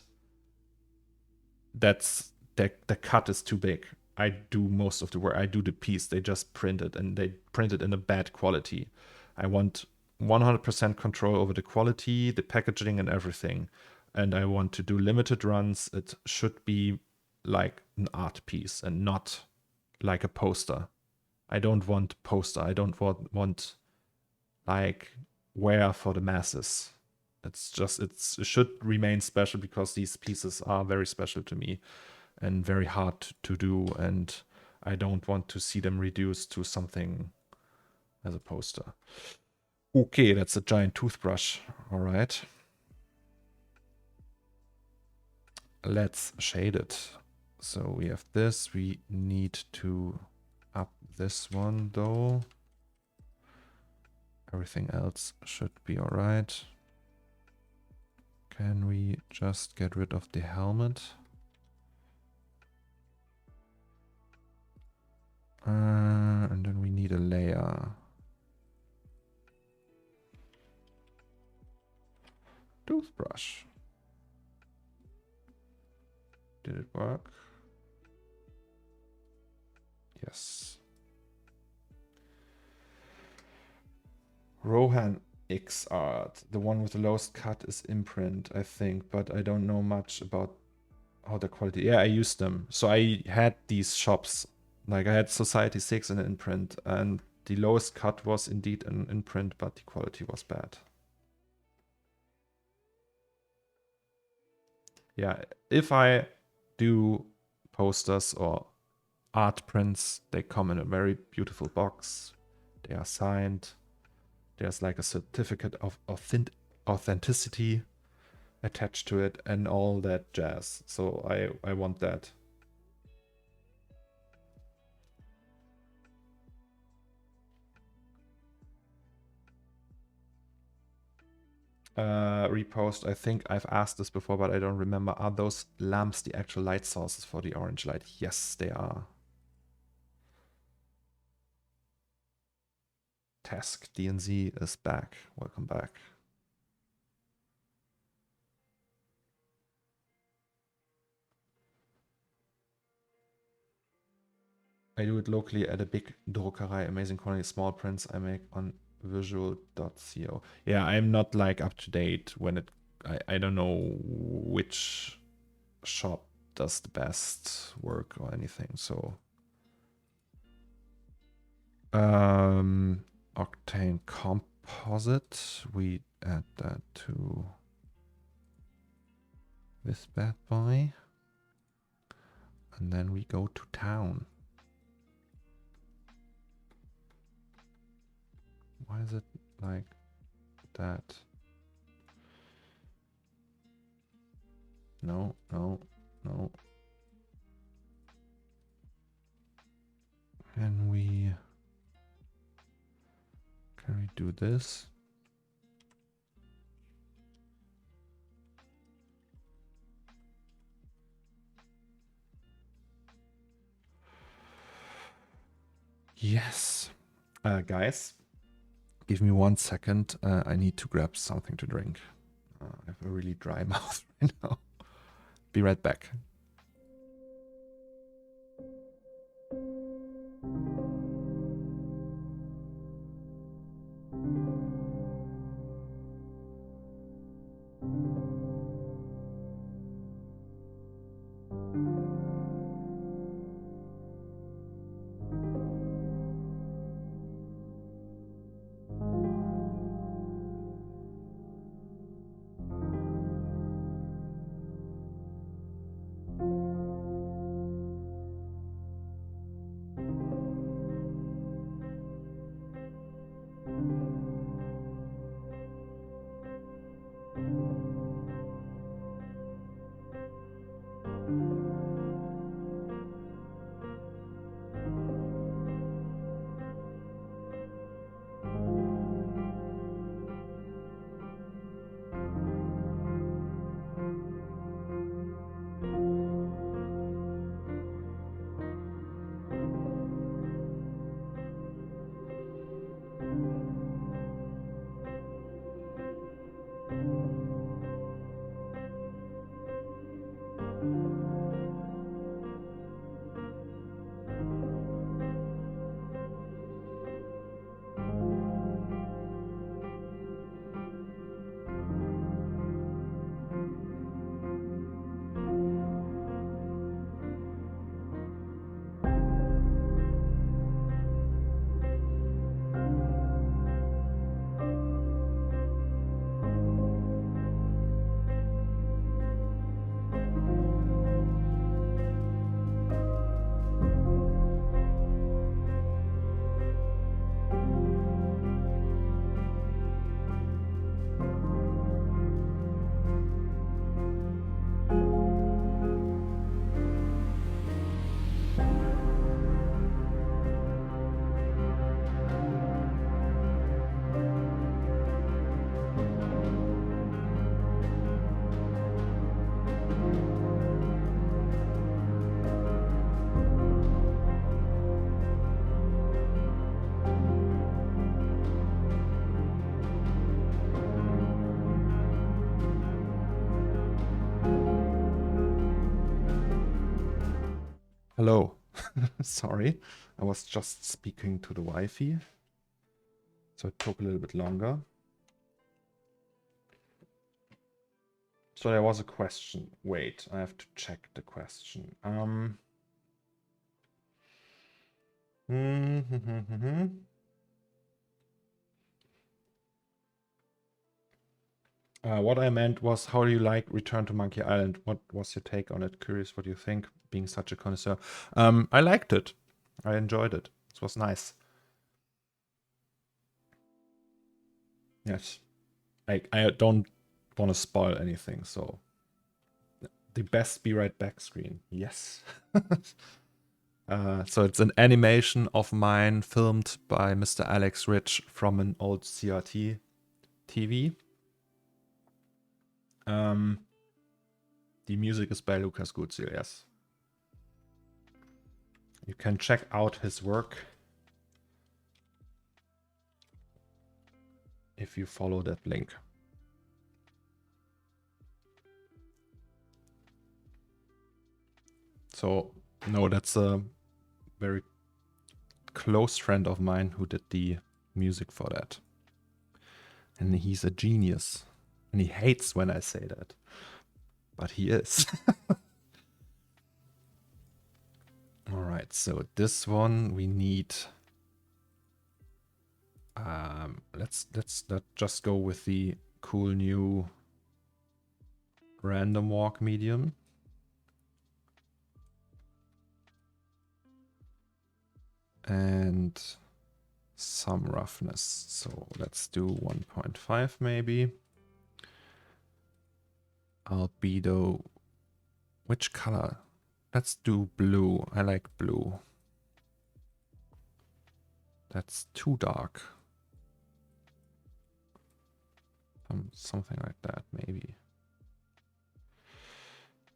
that's the cut is too big. I do most of the work. I do the piece. They just print it, and they print it in a bad quality. I want 100% control over the quality, the packaging, and everything. And I want to do limited runs. It should be like an art piece and not like a poster. I don't want poster. I don't want like wear for the masses. It's just, it should remain special, because these pieces are very special to me and very hard to do. And I don't want to see them reduced to something as a poster. Okay, that's a giant toothbrush. All right. Let's shade it. So we have this. We need to up this one though. Everything else should be all right. Can we just get rid of the helmet? And then we need a layer. Toothbrush. Did it work? Yes. Rohan X Art. The one with the lowest cut is Imprint, I think, but I don't know much about how the quality. Yeah, I used them. So I had these shops. Like I had Society 6 and Imprint, and the lowest cut was indeed an Imprint, but the quality was bad. Yeah, if I do posters or art prints, they come in a very beautiful box. They are signed. There's like a certificate of authenticity attached to it and all that jazz. So I want that. Repost. I think I've asked this before, but I don't remember. Are those lamps the actual light sources for the orange light? Yes, they are. Task DNZ is back. Welcome back. I do it locally at a big Druckerei. Amazing quality, small prints I make on visual.co. Yeah, I'm not like up to date when it. I don't know which shop does the best work or anything. So, Octane Composite. We add that to this bad boy, and then we go to town. Why is it like that? No, no, no. Can we do this? Yes. Guys, give me 1 second. I need to grab something to drink. I have a really dry mouth right now. Be right back. Hello. Sorry, I was just speaking to the Wi-Fi, so it took a little bit longer. So there was a question. Wait, I have to check the question. What I meant was, how do you like Return to Monkey Island? What was your take on it? Curious what you think, being such a connoisseur. I liked it. I enjoyed it. It was nice. Yes. I don't want to spoil anything, so the best Be Right Back screen. Yes. So it's an animation of mine filmed by Mr. Alex Rich from an old CRT TV. The music is by Lukas Guzil, yes. You can check out his work. if you follow that link. So, no, that's a very close friend of mine who did the music for that. And he's a genius. And he hates when I say that. But he is. Alright, so this one we need... let's not just go with the cool new random walk medium. And some roughness. So let's do 1.5 maybe. Albedo. Which color? Let's do blue. I like blue. That's too dark. Something like that, maybe.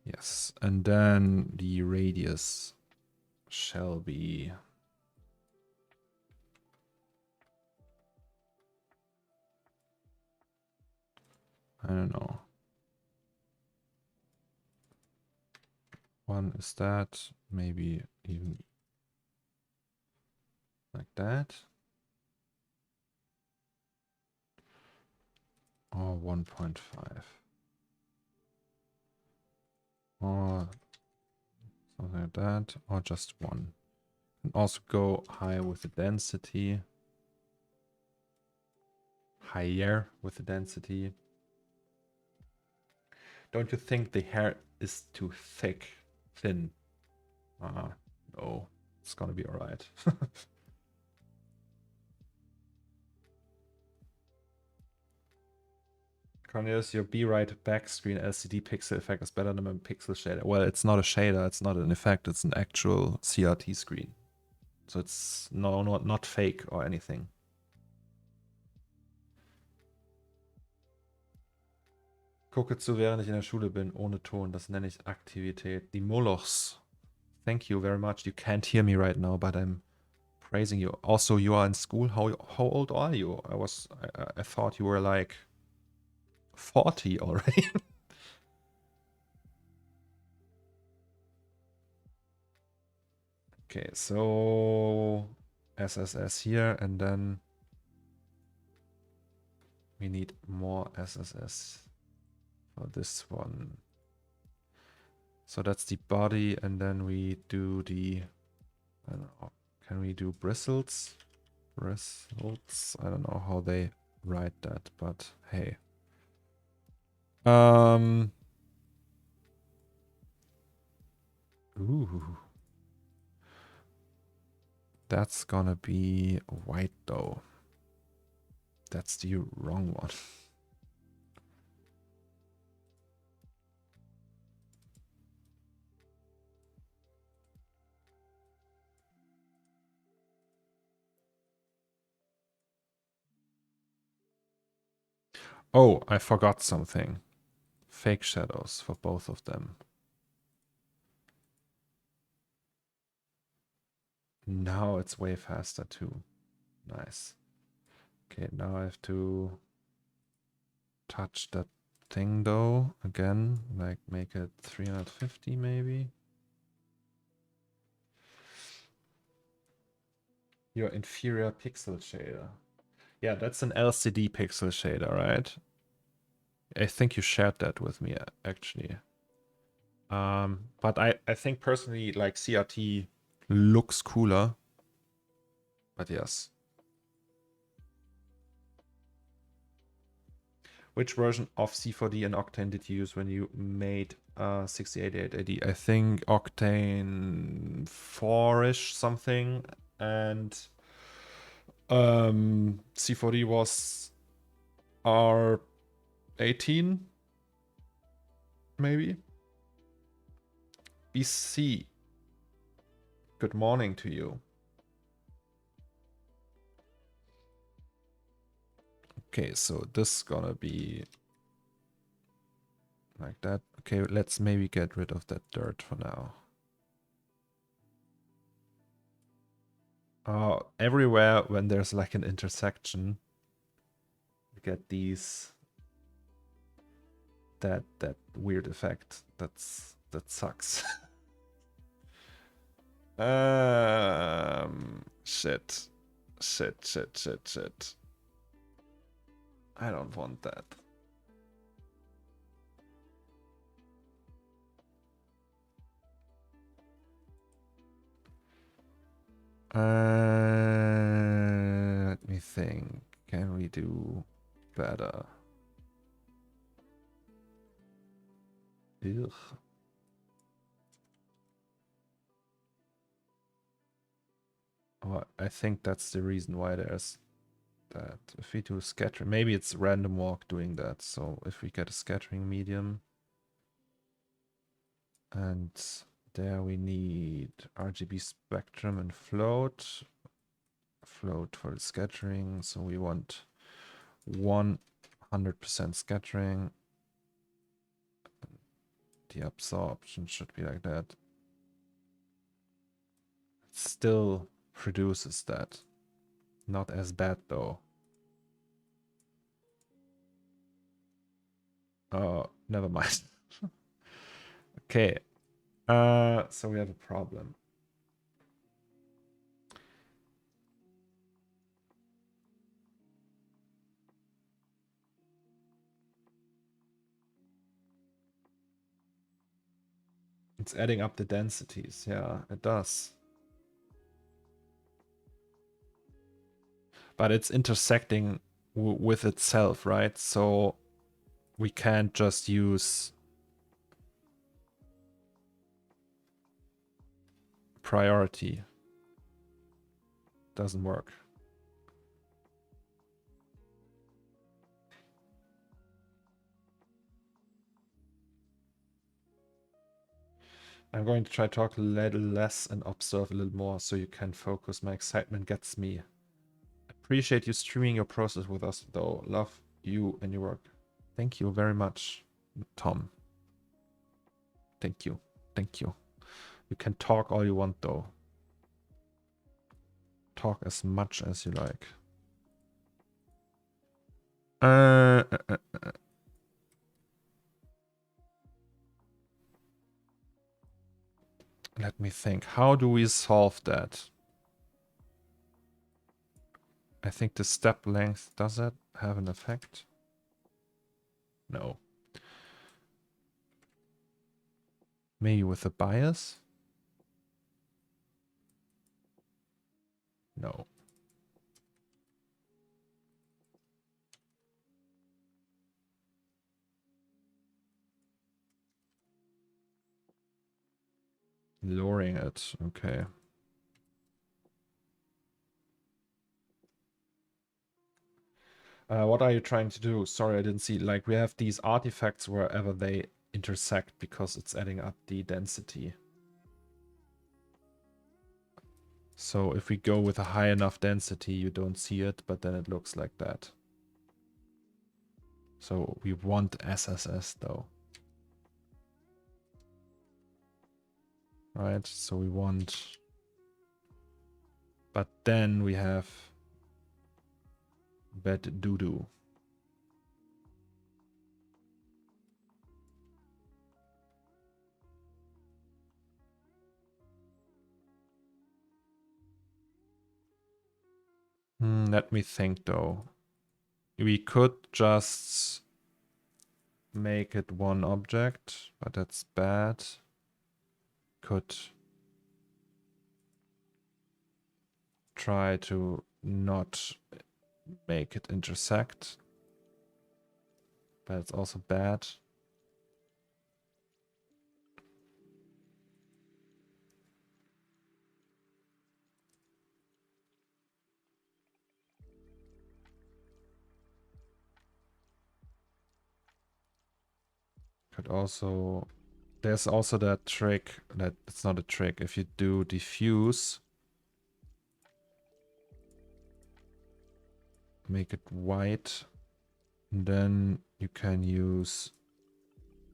Yes, and then the radius shall be... I don't know. One is that, maybe even like that. Or 1.5. Or something like that. Or just one. And also go higher with the density. Higher with the density. Don't you think the hair is too thick? Thin? No. It's gonna be alright. Cornelius, your B-right back screen LCD pixel effect is better than a pixel shader. Well, it's not a shader, it's not an effect, it's an actual CRT screen. So it's not fake or anything. Gucke zu, während ich in der Schule bin, ohne Ton. Das nenne ich Aktivität. Die Molochs. Thank you very much. You can't hear me right now, but I'm praising you. Also, you are in school. How old are you? I thought you were like 40 already. Okay, so SSS here, and then we need more SSS for this one. So that's the body, and then we do the, I don't know, can we do bristles? Bristles? I don't know how they write that, but hey. Ooh. That's gonna be white though. That's the wrong one. Oh, I forgot something. Fake shadows for both of them. Now it's way faster too. Nice. Okay, now I have to touch that thing though again, like make it 350 maybe. Your inferior pixel shader. Yeah, that's an LCD pixel shader, right? I think you shared that with me actually. But I think personally like CRT looks cooler. But yes. Which version of C4D and Octane did you use when you made 68880? I think Octane 4-ish something, and C4D was R18 maybe. BC, good morning to you. Okay, so this is gonna be like that. Okay, let's maybe get rid of that dirt for now. Everywhere when there's like an intersection, get these that weird effect. That sucks. Shit. Shit. I don't want that. Let me think. Can we do better? Ugh. Oh, I think that's the reason why there's that. If we do scattering, maybe it's random walk doing that. So if we get a scattering medium, and there we need RGB spectrum and float. Float for the scattering. So we want 100% scattering. The absorption should be like that. It still produces that. Not as bad though. Oh, never mind. Okay. So we have a problem. It's adding up the densities. Yeah, it does. But it's intersecting with itself, right? So we can't just use priority. Doesn't work. I'm going to try to talk a little less and observe a little more so you can focus. My excitement gets me. Appreciate you streaming your process with us though. Love you and your work. Thank you very much, Tom. Thank you. Thank you. You can talk all you want though. Talk as much as you like. Let me think. How do we solve that? I think the step length, does that have an effect? No. Maybe with a bias? No. Lowering it, okay. What are you trying to do? Sorry, I didn't see. Like, we have these artifacts wherever they intersect because it's adding up the density. So if we go with a high enough density, you don't see it, but then it looks like that. So we want SSS though. Right, so we want... But then we have bad doo-doo. Let me think though. We could just make it one object, but that's bad. Could try to not make it intersect, but it's also bad. Could also... There's also that trick, that it's not a trick. If you do diffuse, make it white, then you can use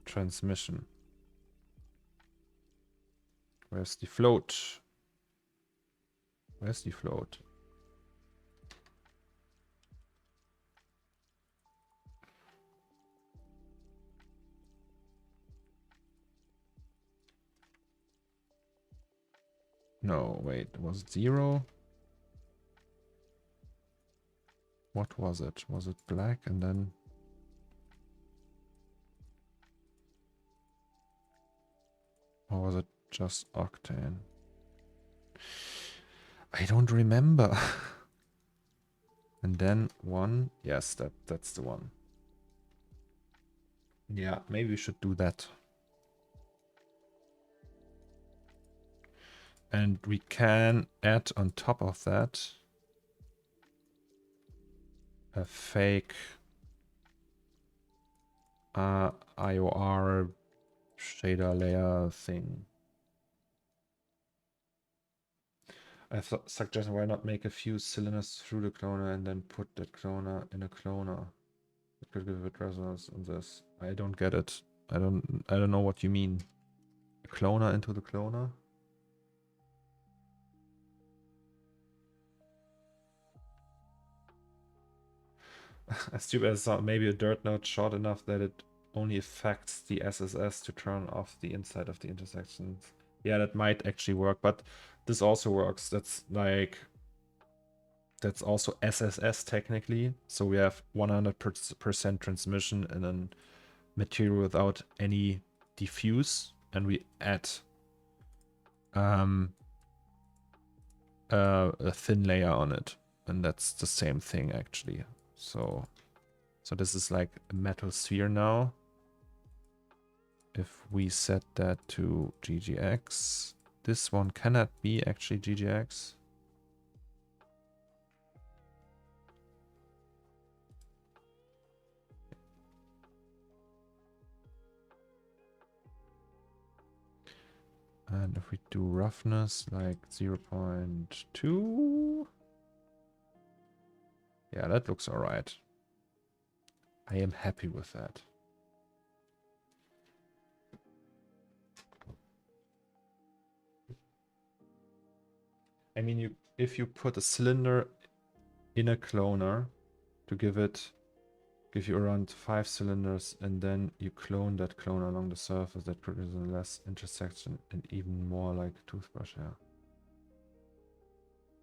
transmission. Where's the float? Where's the float? No, wait, was it 0? What was it? Was it black and then... Or was it just octane? I don't remember. And then 1. Yes, that's the one. Yeah, maybe we should do that. And we can add on top of that a fake IOR shader layer thing. I suggest why not make a few cylinders through the cloner and then put that cloner in a cloner. It could give it resonance on this. I don't get it. I don't know what you mean. A cloner into the cloner? As stupid as maybe a dirt node short enough that it only affects the SSS to turn off the inside of the intersections. Yeah, that might actually work, but this also works. That's like, that's also SSS technically. So we have 100% transmission and then material without any diffuse, and we add a thin layer on it, and that's the same thing actually. So this is like a metal sphere now. If we set that to GGX, this one cannot be actually GGX. And if we do roughness like 0.2, yeah, that looks all right. I am happy with that. I mean, if you put a cylinder in a cloner to give you around 5 cylinders, and then you clone that cloner along the surface, that produces less intersection and even more like a toothbrush hair.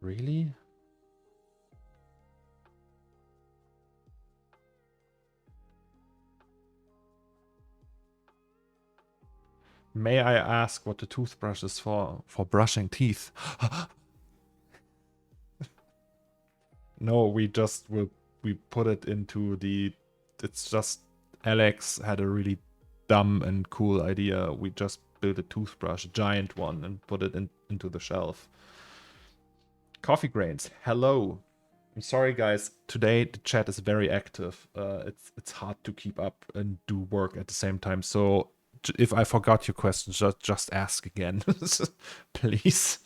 Really? May I ask what the toothbrush is for? For brushing teeth. No, we put it into the... It's just... Alex had a really dumb and cool idea. We just built a toothbrush, a giant one, and put it into the shelf. Coffee grains, hello. I'm sorry, guys. Today the chat is very active. It's hard to keep up and do work at the same time. So if I forgot your question, just ask again, please.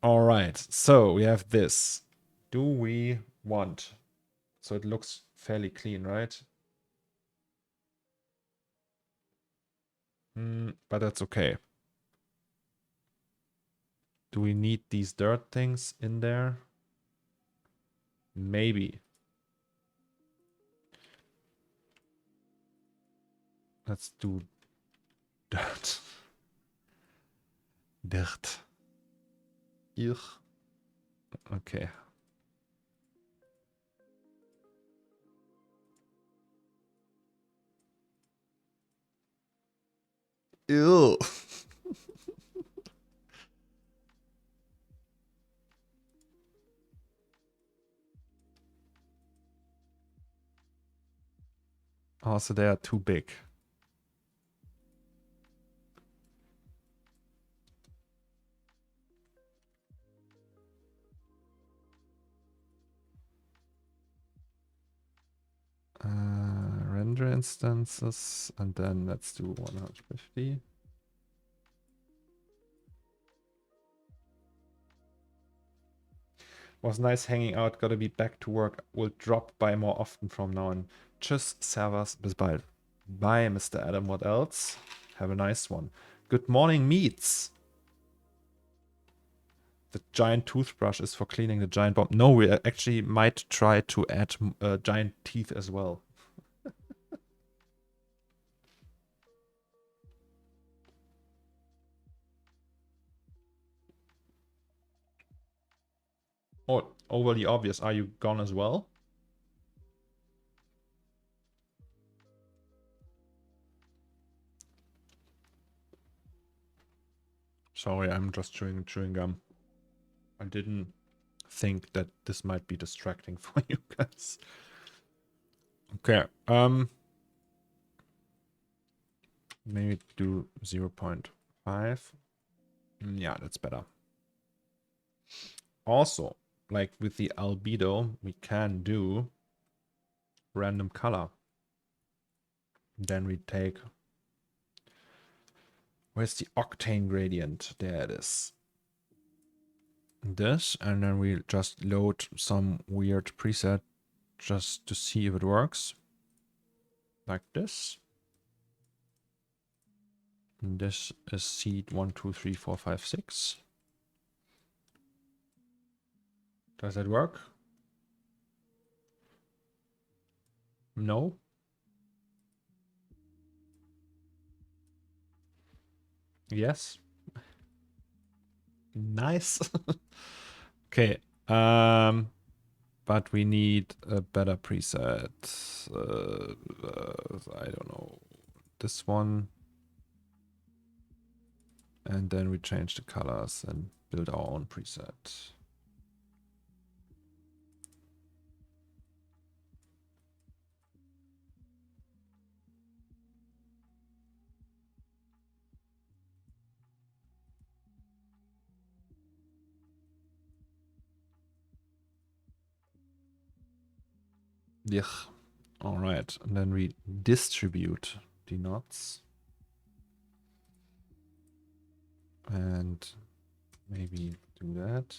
All right. So we have this. Do we want? So it looks fairly clean, right? But that's okay. Do we need these dirt things in there? Maybe. Let's do dirt. Dirt. Ugh. Okay. Ew. Also, they are too big. Render instances, and then let's do 150. Was nice hanging out. Gotta be back to work. Will drop by more often from now on. Tschüss, servus, bis bald. Bye, Mr. Adam. What else? Have a nice one. Good morning, meats. The giant toothbrush is for cleaning the giant bomb. No, we actually might try to add giant teeth as well. Oh, overly obvious. Are you gone as well? Sorry, I'm just chewing gum. I didn't think that this might be distracting for you guys. Okay, maybe do 0.5. Yeah, that's better. Also, like with the albedo, we can do random color. Then we take, where's the octane gradient? There it is. This, and then we just load some weird preset just to see if it works. Like this. And this is seed 1, 2, 3, 4, 5, 6. Does that work? No. Yes. Nice. Okay. But we need a better preset. I don't know. This one. And then we change the colors and build our own preset. Yeah. All right. And then we distribute the knots. And maybe do that.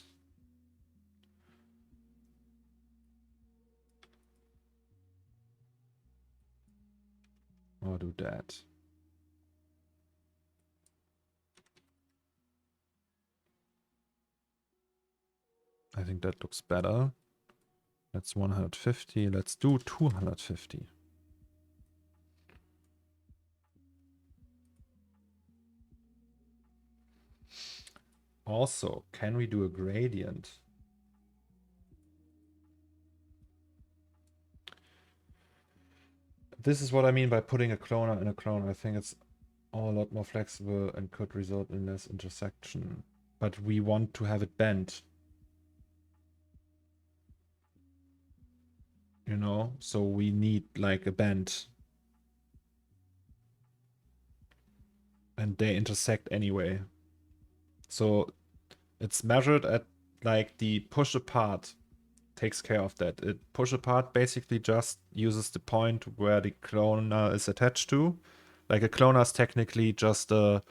Or do that. I think that looks better. That's 150. Let's do 250. Also, can we do a gradient? This is what I mean by putting a cloner in a cloner. I think it's all a lot more flexible and could result in less intersection. But we want to have it bent. You know? So we need like a bend. And they intersect anyway. So it's measured at like the push apart takes care of that. It push apart basically just uses the point where the cloner is attached to. Like a cloner is technically just a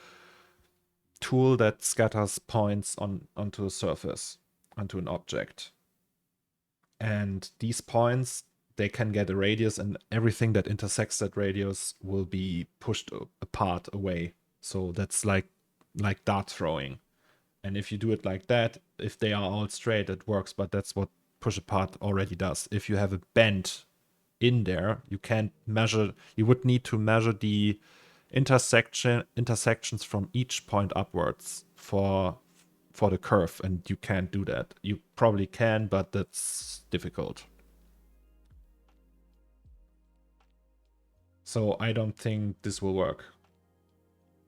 tool that scatters points onto a surface, onto an object. And these points, they can get a radius, and everything that intersects that radius will be pushed apart away. So that's like dart throwing. And if you do it like that, if they are all straight, it works. But that's what push apart already does. If you have a bend in there, you can't measure. You would need to measure the intersections from each point upwards for the curve, and you can't do that. You probably can, but that's difficult. So I don't think this will work.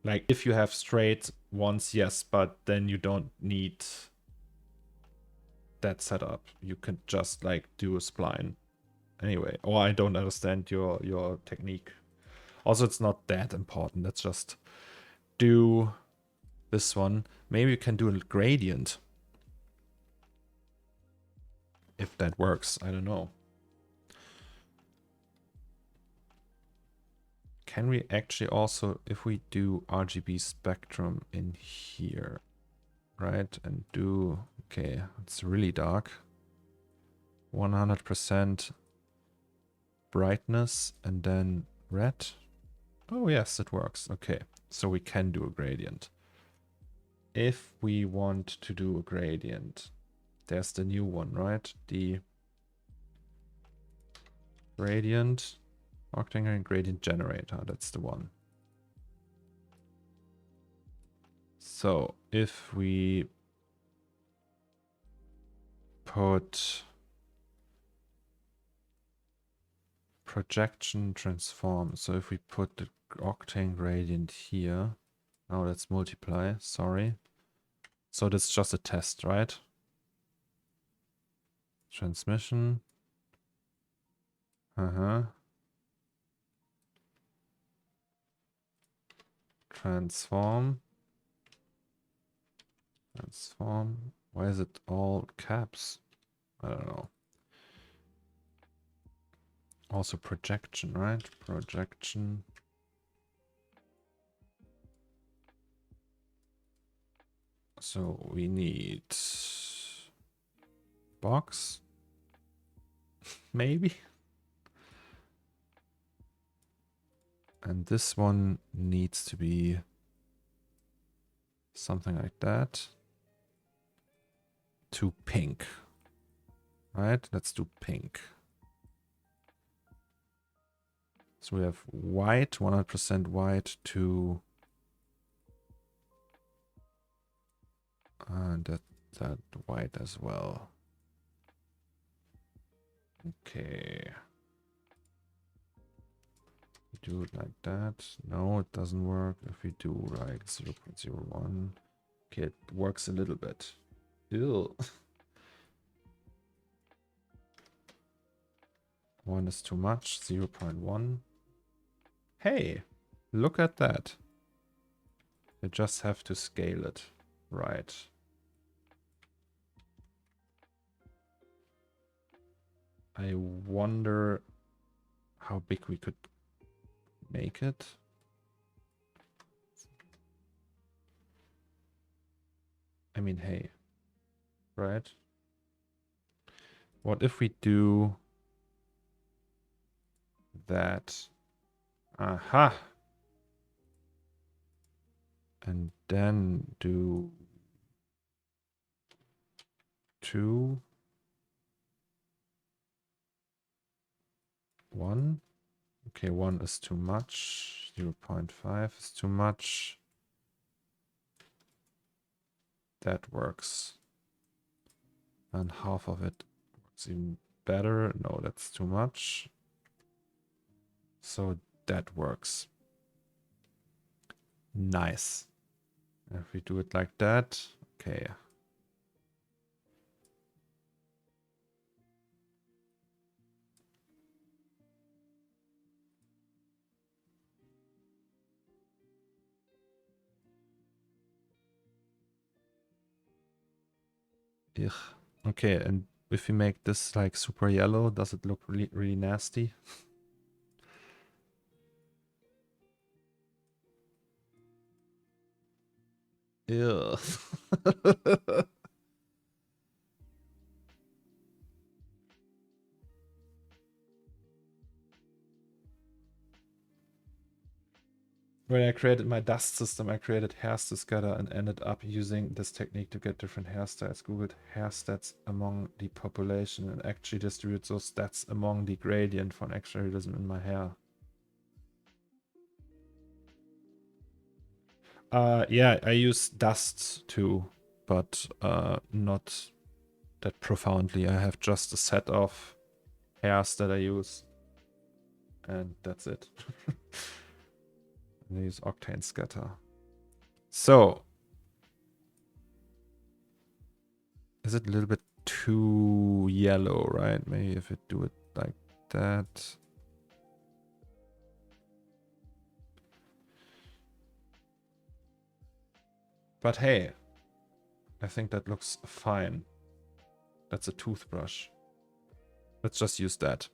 Like if you have straight ones, yes, but then you don't need that setup. You can just like do a spline anyway. Or I don't understand your technique. Also, it's not that important. Let's just do this one. Maybe you can do a gradient. If that works, I don't know. Can we actually also, if we do RGB spectrum in here, right? And do, okay, it's really dark. 100% brightness and then red. Oh yes, it works. Okay, so we can do a gradient. If we want to do a gradient, there's the new one, right? The gradient, octane gradient generator, that's the one. So if we put projection transform. So if we put the octane gradient here, now let's multiply, sorry. So that's just a test, right? Transmission. Transform. Transform. Why is it all caps? I don't know. Also projection, right? Projection. So we need box. Maybe. And this one needs to be something like that. To pink. Right? Let's do pink. So we have white, 100% white to that white as well. Okay. Do it like that. No, it doesn't work. If we do like 0.01. Okay, it works a little bit. Ew. 1 is too much. 0.1. Hey, look at that. You just have to scale it. Right. I wonder how big we could make it. I mean, hey, right? What if we do that? Aha! And then do 2, 1. Okay, 1 is too much. 0.5 is too much. That works. And half of it works even better. No, that's too much. So that works. Nice. If we do it like that, okay. Ugh. Okay, and if we make this like super yellow, does it look really, really nasty? Ew. When I created my dust system, I created hairstyle scatter and ended up using this technique to get different hairstyles. Googled hair stats among the population and actually distribute those stats among the gradient for an extra realism in my hair. Yeah, I use dust too, but not that profoundly. I have just a set of hairs that I use, and that's it. I use octane scatter. So, is it a little bit too yellow, right? Maybe if I do it like that. But hey, I think that looks fine. That's a toothbrush. Let's just use that.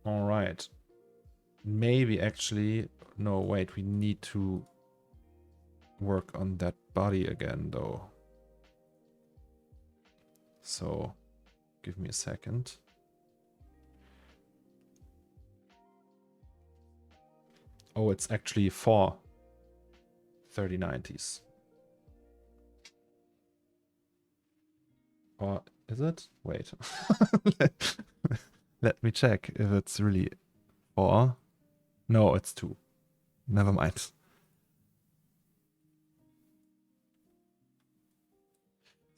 All right. Maybe actually, no, wait, we need to work on that body again though. So give me a second. Oh, it's actually 4 3090s. Or is it? Wait. Let me check if it's really 4. No, it's 2. Never mind.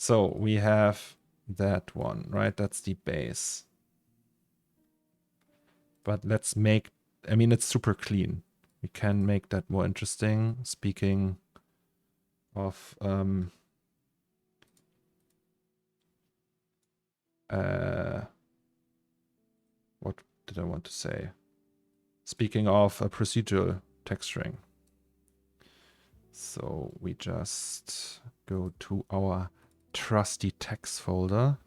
So we have that one, right? That's the base. But let's make, I mean, it's super clean. We can make that more interesting. Speaking of what did I want to say? Speaking of procedural texturing. So we just go to our trusty text folder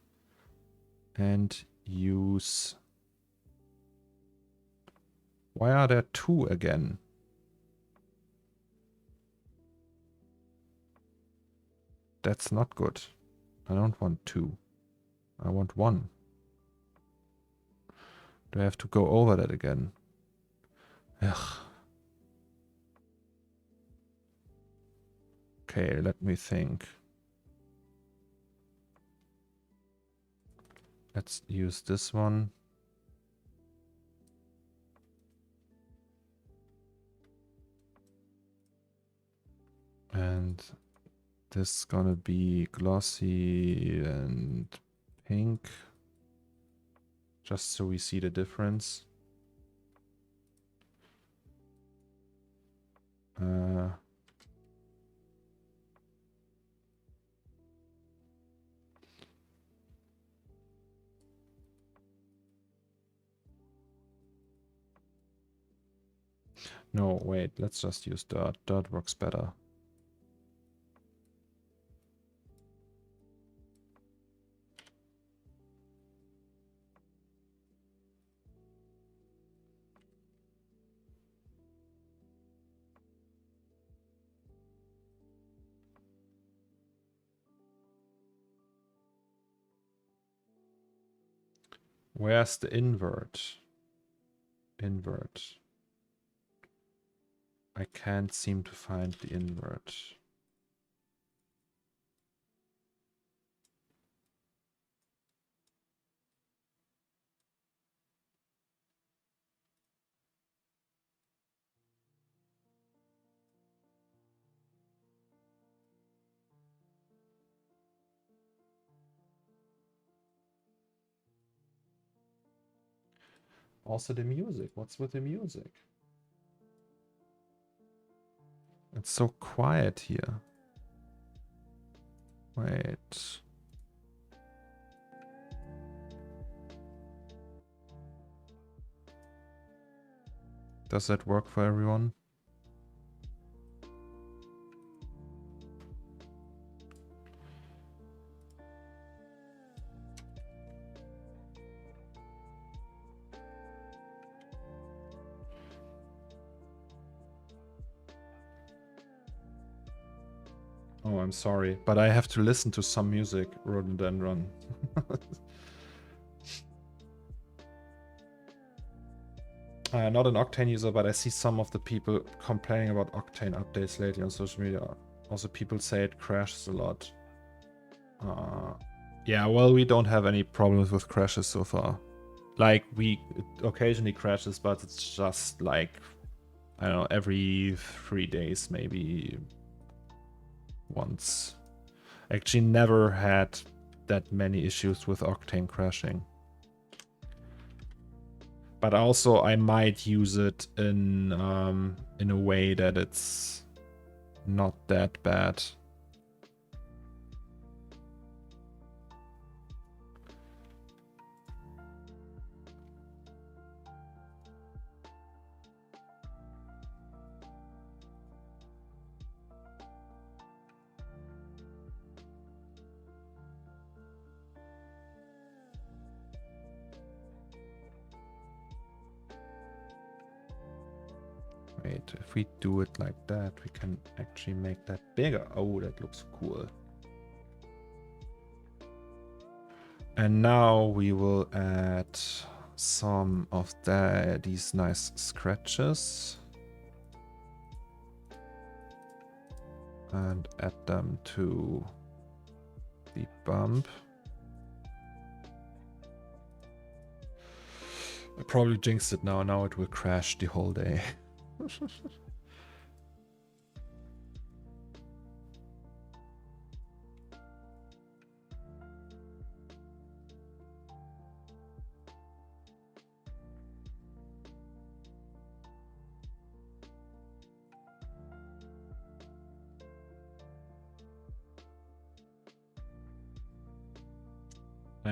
and use... Why are there two again? That's not good. I don't want two. I want one. Do I have to go over that again? Ugh. Okay, let me think. Let's use this one. And this is gonna be glossy and pink. Just so we see the difference. No, wait, let's just use dirt. Dirt works better. Where's the invert? Invert. I can't seem to find the invert. Also the music. What's with the music? It's so quiet here. Wait. Does that work for everyone? Oh, I'm sorry, but I have to listen to some music rather than run. Not an Octane user, but I see some of the people complaining about Octane updates lately on social media. Also, people say it crashes a lot. Yeah, well, we don't have any problems with crashes so far. Like, it occasionally crashes, but it's just like, I don't know, every 3 days, maybe once. Actually, never had that many issues with Octane crashing. But also, I might use it in a way that it's not that bad. Wait, if we do it like that, we can actually make that bigger. Oh, that looks cool. And now we will add some of these nice scratches. And add them to the bump. I probably jinxed it now. Now it will crash the whole day.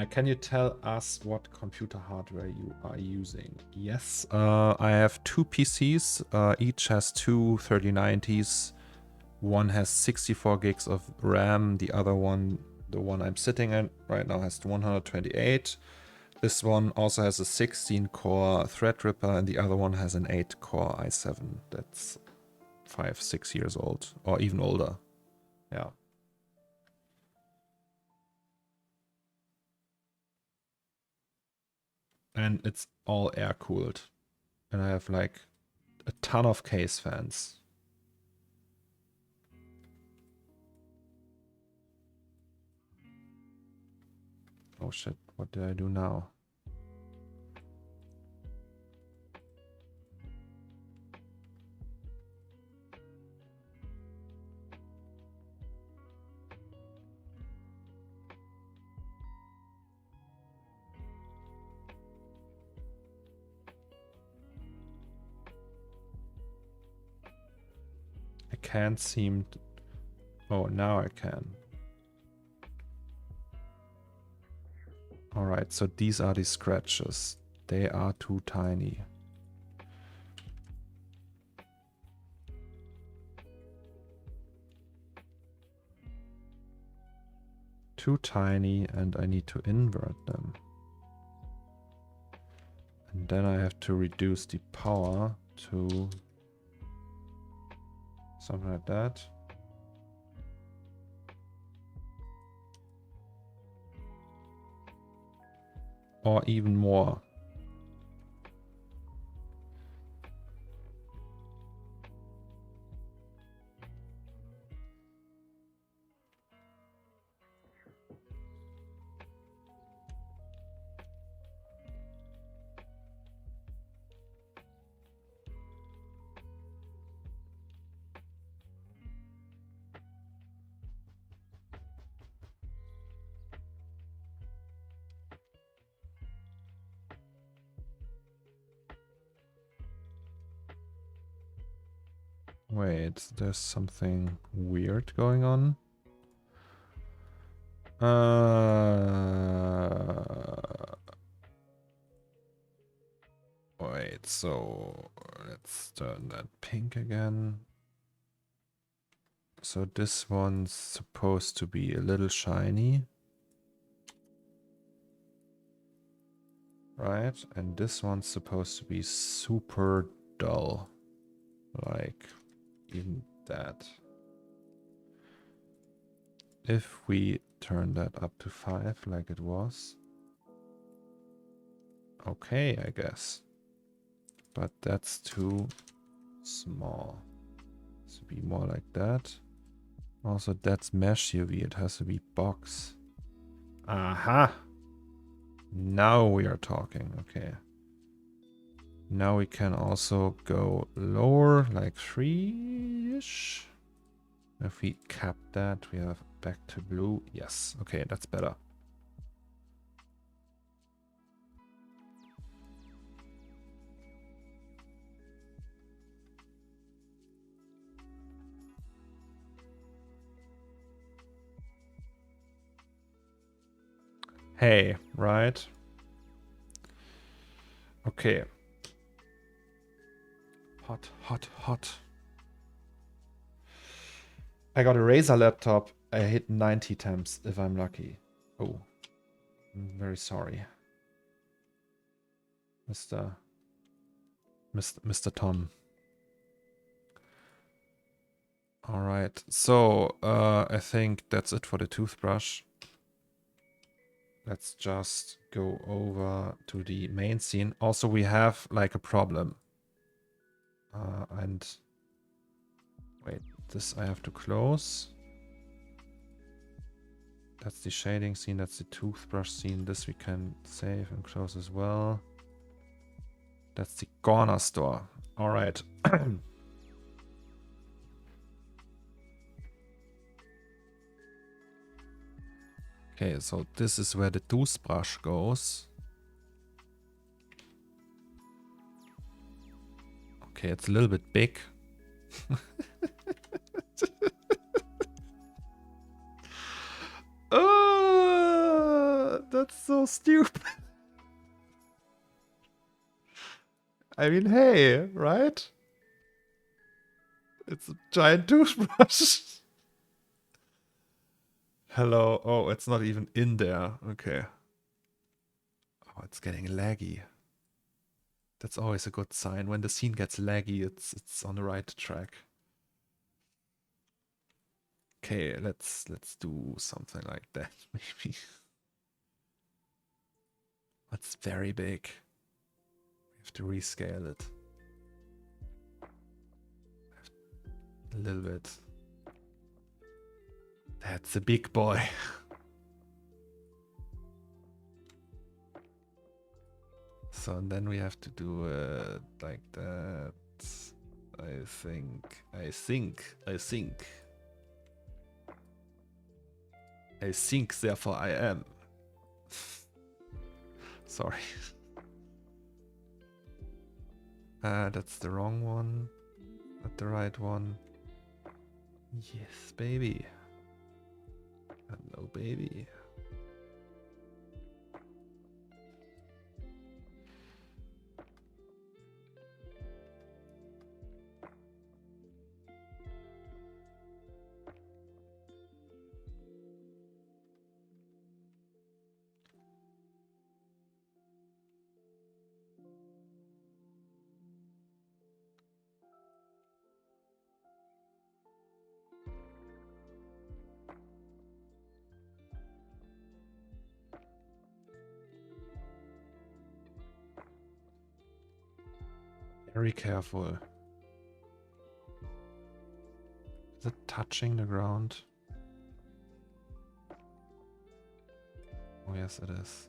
Can you tell us what computer hardware you are using? Yes, I have two PCs. Each has two 3090s. One has 64 gigs of RAM. The other one, the one I'm sitting at right now, has 128. This one also has a 16-core Threadripper, and the other one has an 8-core i7. That's 5-6 years old, or even older. Yeah. And it's all air cooled. And I have like a ton of case fans. Oh shit, what do I do now? I can't seem to... Oh, now I can. Alright, so these are the scratches. They are too tiny. Too tiny, and I need to invert them. And then I have to reduce the power to something like that. Or even more. Wait, there's something weird going on. Wait, so let's turn that pink again. So this one's supposed to be a little shiny. Right? And this one's supposed to be super dull. Like, even that. If we turn that up to 5 like it was. Okay, I guess. But that's too small. It should be more like that. Also, that's mesh UV. It has to be box. Aha! Now we are talking. Okay. Now we can also go lower, like 3-ish. If we cap that, we have back to blue. Yes. Okay, that's better. Hey, right? Okay. Hot, hot, hot. I got a Razer laptop. I hit 90 temps if I'm lucky. Oh, I'm very sorry. Mr. Tom. All right. So, I think that's it for the toothbrush. Let's just go over to the main scene. Also, we have like a problem. And wait, this I have to close. That's the shading scene. That's the toothbrush scene. This we can save and close as well. That's the CORNERSTORE. All right. Okay, so this is where the toothbrush goes. Okay, it's a little bit big. That's so stupid. I mean, hey, right? It's a giant toothbrush. Hello. Oh, it's not even in there. Okay. Oh, it's getting laggy. That's always a good sign. When the scene gets laggy, it's on the right track. Okay, let's do something like that, maybe. That's very big. We have to rescale it. A little bit. That's a big boy. So and then we have to do it like that. I think, therefore I am. Sorry. That's the wrong one. Not the right one. Yes, baby. Hello, baby. Very careful. Is it touching the ground? Oh yes, it is.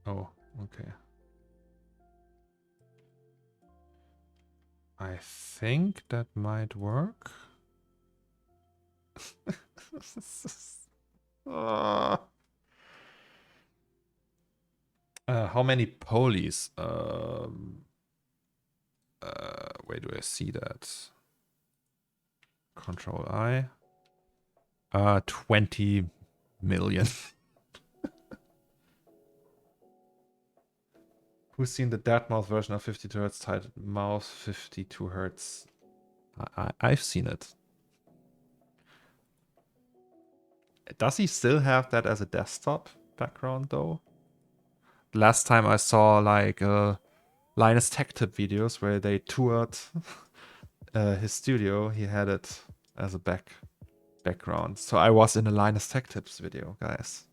Oh, okay. I think that might work. How many polies? Where do I see that? Control I. 20 million. Who's seen the dead mouse version of 52 Hz titled Mouse 52 Hz? I've seen it. Does he still have that as a desktop background though? Last time I saw like Linus Tech Tip videos where they toured his studio, he had it as a background. So I was in a Linus Tech Tips video, guys.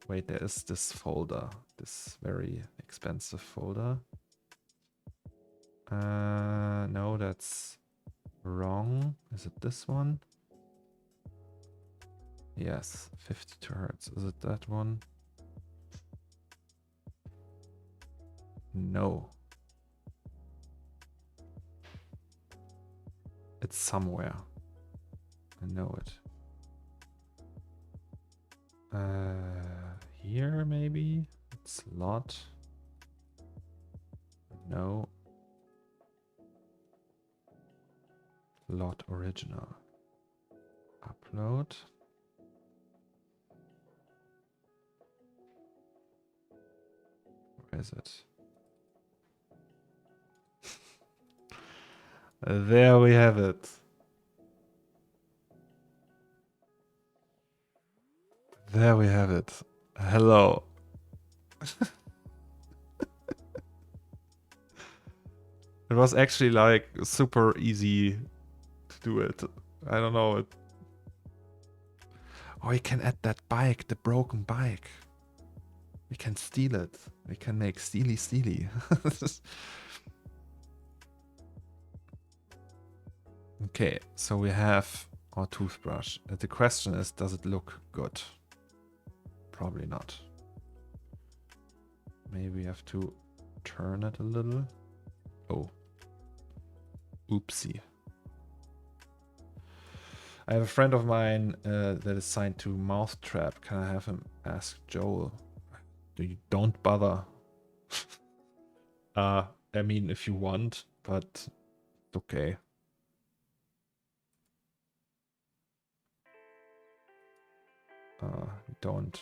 Wait, there is this folder, this very expensive folder. No, that's wrong. Is it this one? Yes, 52 Hz. Is it that one? No. It's somewhere. I know it. Here maybe? Slot. No. Lot original. Upload. Where is it? There we have it. There we have it. Hello. It was actually like super easy to do it. I don't know. Oh, we can add that bike, the broken bike. We can steal it. We can make steely. Okay, so we have our toothbrush. The question is, does it look good? Probably not. Maybe we have to turn it a little. Oh. Oopsie. I have a friend of mine that is signed to Mouthtrap. Can I have him ask Joel? Don't bother. I mean, if you want, but okay. Don't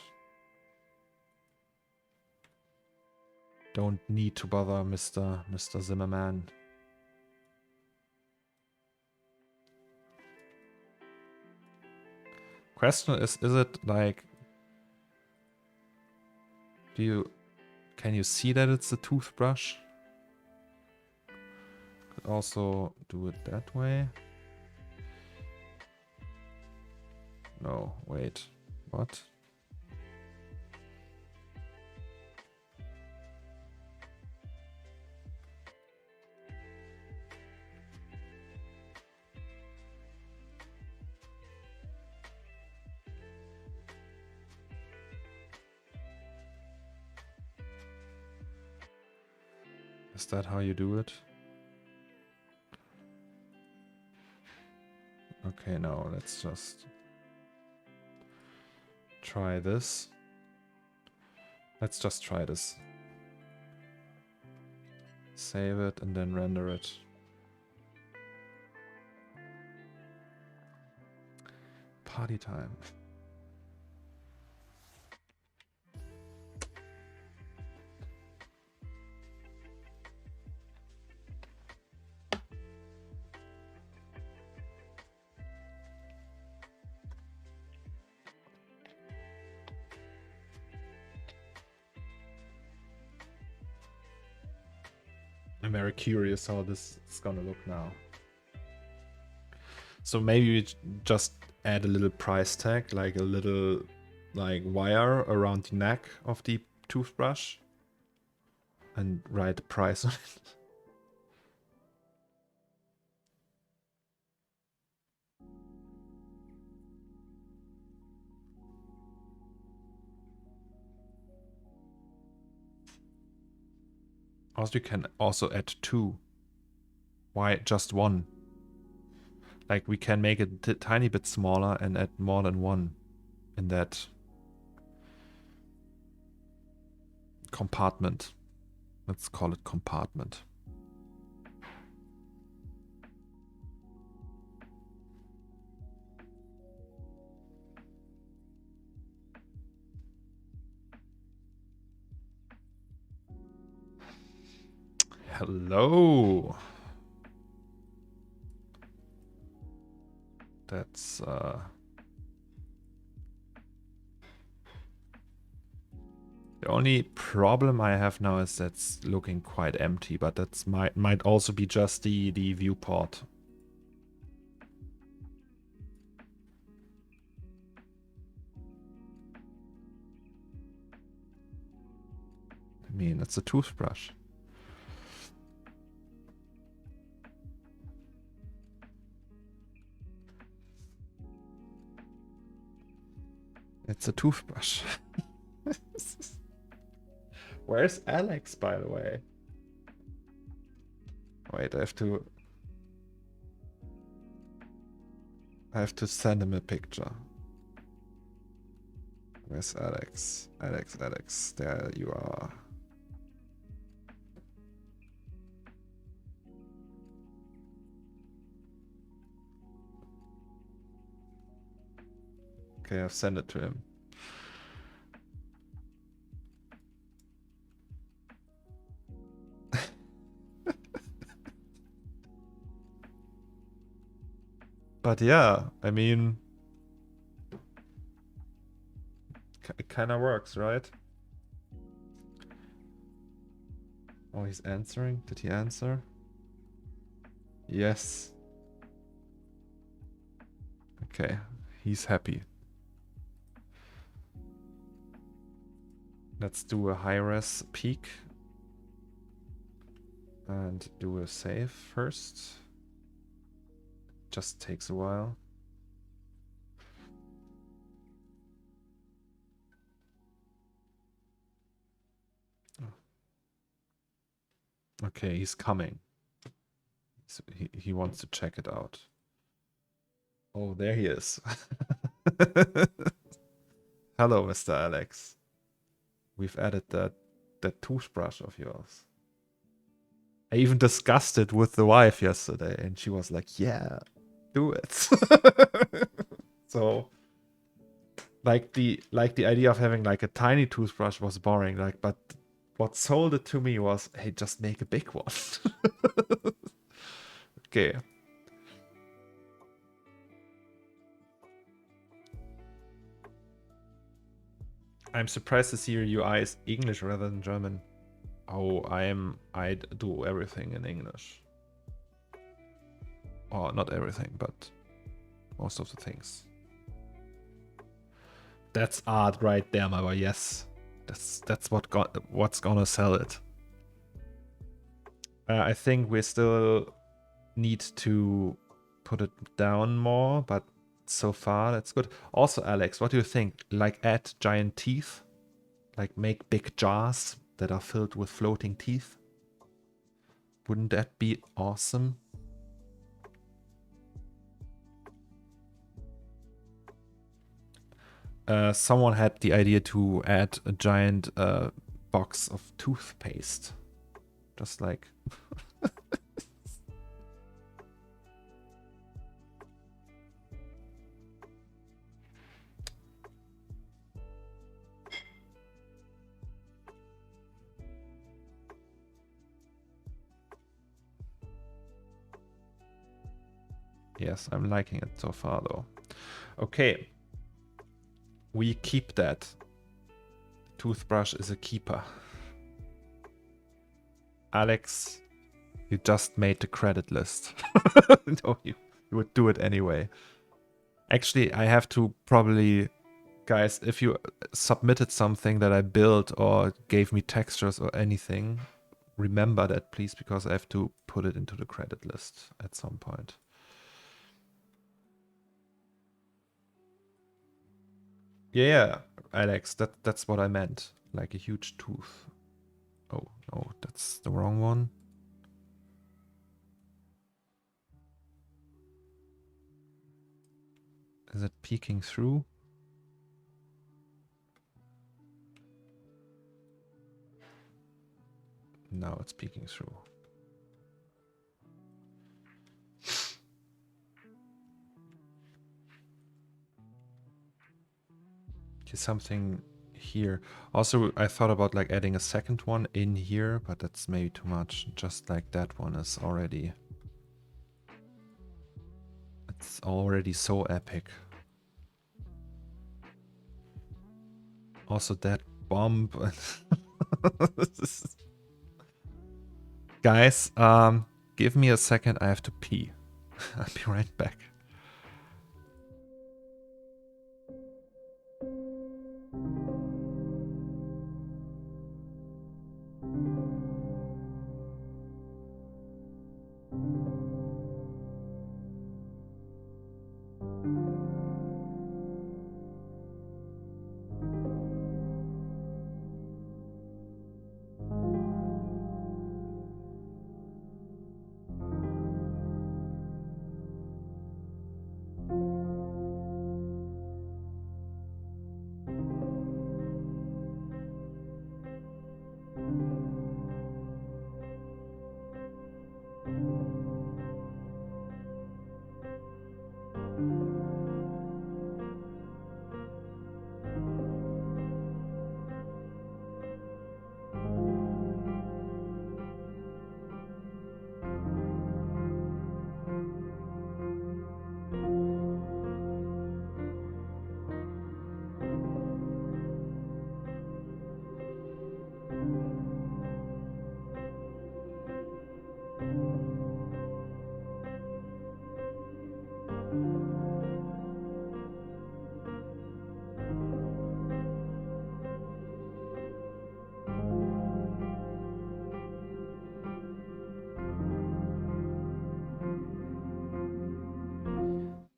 need to bother Mr. Zimmerman. Question is it like, can you see that it's a toothbrush? Could also do it that way. No, wait, what? Is that how you do it? Okay, no, let's just try this. Let's just try this. Save it and then render it. Party time. I'm very curious how this is gonna look now. So maybe we just add a little price tag, like a little wire around the neck of the toothbrush and write the price on it. Also, you can also add 2. Why just 1? Like, we can make it a tiny bit smaller and add more than 1 in that compartment. Let's call it compartment. Hello. That's the only problem I have now is that's looking quite empty, but that's might also be just the viewport. I mean, it's a toothbrush. It's a toothbrush. Where's Alex, by the way? Wait, I have to send him a picture. Where's Alex? Alex, there you are. Okay, I've sent it to him. But yeah, I mean, it kind of works, right? Oh, he's answering. Did he answer? Yes. Okay, he's happy. Let's do a high-res peek and do a save first. Just takes a while. Okay, he's coming. So he wants to check it out. Oh, there he is. Hello, Mr. Alex. We've added that toothbrush of yours. I even discussed it with the wife yesterday, and she was like, "Yeah, do it." So, like the idea of having like a tiny toothbrush was boring. Like, but what sold it to me was, hey, just make a big one. Okay. I'm surprised to see your UI is English rather than German. Oh, I do everything in English. Or not everything, but most of the things. That's art right there, my boy. Yes, that's what's gonna sell it. I think we still need to put it down more, but so far that's good. Also, Alex, what do you think? Like add giant teeth, like make big jars that are filled with floating teeth. Wouldn't that be awesome? Someone had the idea to add a giant box of toothpaste. Just like... Yes, I'm liking it so far though. Okay. We keep that. Toothbrush is a keeper. Alex, you just made the credit list. No, you would do it anyway. Actually, I have to probably... Guys, if you submitted something that I built or gave me textures or anything, remember that please, because I have to put it into the credit list at some point. Yeah, Alex, that's what I meant. Like a huge tooth. Oh, no, that's the wrong one. Is it peeking through? No, it's peeking through. Okay, something here. Also, I thought about like adding a second one in here, but that's maybe too much. Just like that one is already... It's already so epic. Also that bump. Guys, give me a second. I have to pee. I'll be right back.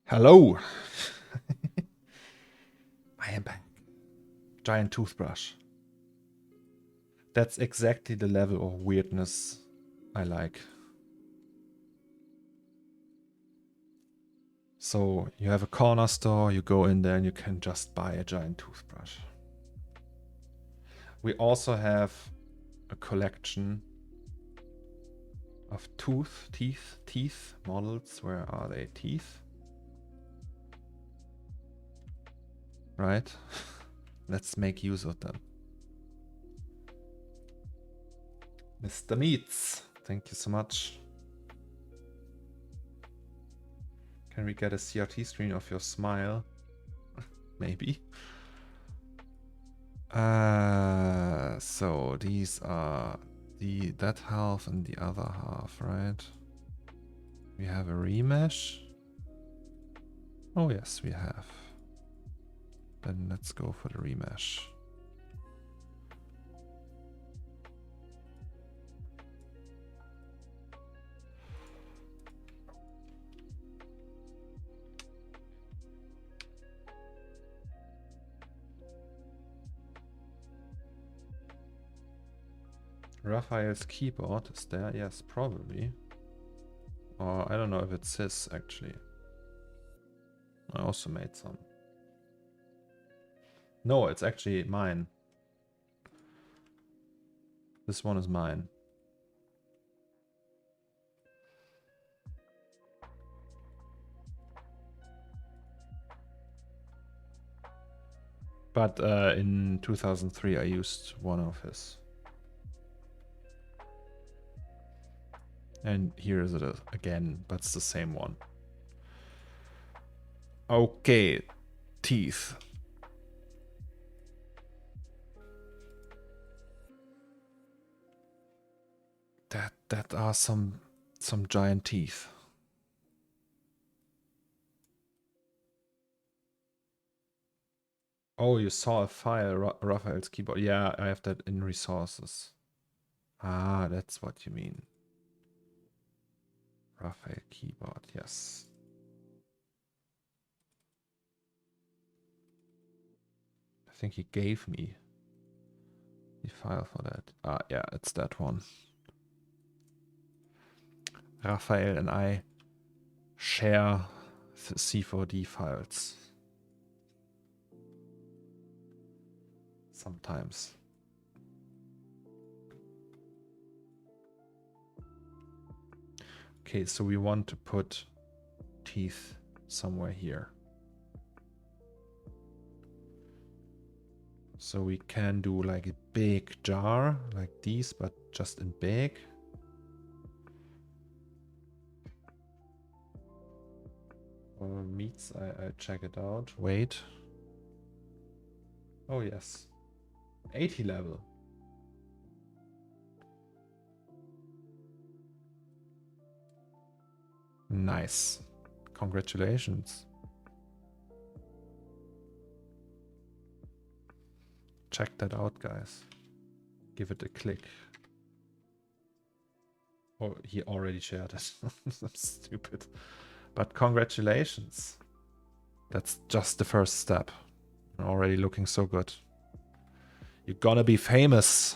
Hello. I am back. Giant toothbrush. That's exactly the level of weirdness I like. So you have a corner store, you go in there and you can just buy a giant toothbrush. We also have a collection of teeth models. Where are they? Teeth. Right. Let's make use of them. Mr. Meats, thank you so much. Can we get a CRT screen of your smile? Maybe. So these are that half and the other half, right? We have a remesh. Oh yes, we have. Then let's go for the remesh. Raphael's keyboard is there? Yes, probably. Or I don't know if it's his actually. I also made some. No, it's actually mine. This one is mine. But in 2003 I used one of his. And here is it again, but it's the same one. Okay, teeth. That are some giant teeth. Oh, you saw a file, Raphael's keyboard. Yeah, I have that in resources. Ah, that's what you mean. Raphael keyboard, yes. I think he gave me the file for that. Ah, yeah, it's that one. Raphael and I share the C4D files. Sometimes. Okay, so we want to put teeth somewhere here. So we can do like a big jar like these, but just in big. Meats, I check it out. Wait. Oh yes. 80 level. Nice. Congratulations. Check that out, guys. Give it a click. Oh, he already shared it. I'm stupid. But congratulations. That's just the first step. You're already looking so good. You're gonna be famous.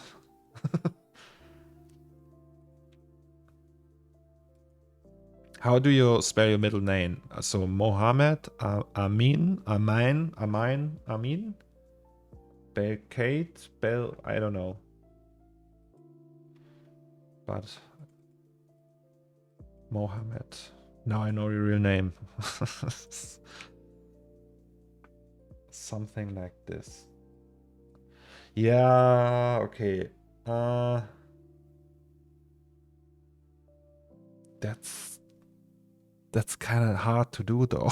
How do you spell your middle name? So Mohammed, Amin, Amin? Kate, Bell, I don't know. But Mohammed. Now I know your real name. Something like this. Yeah, okay. That's kind of hard to do though.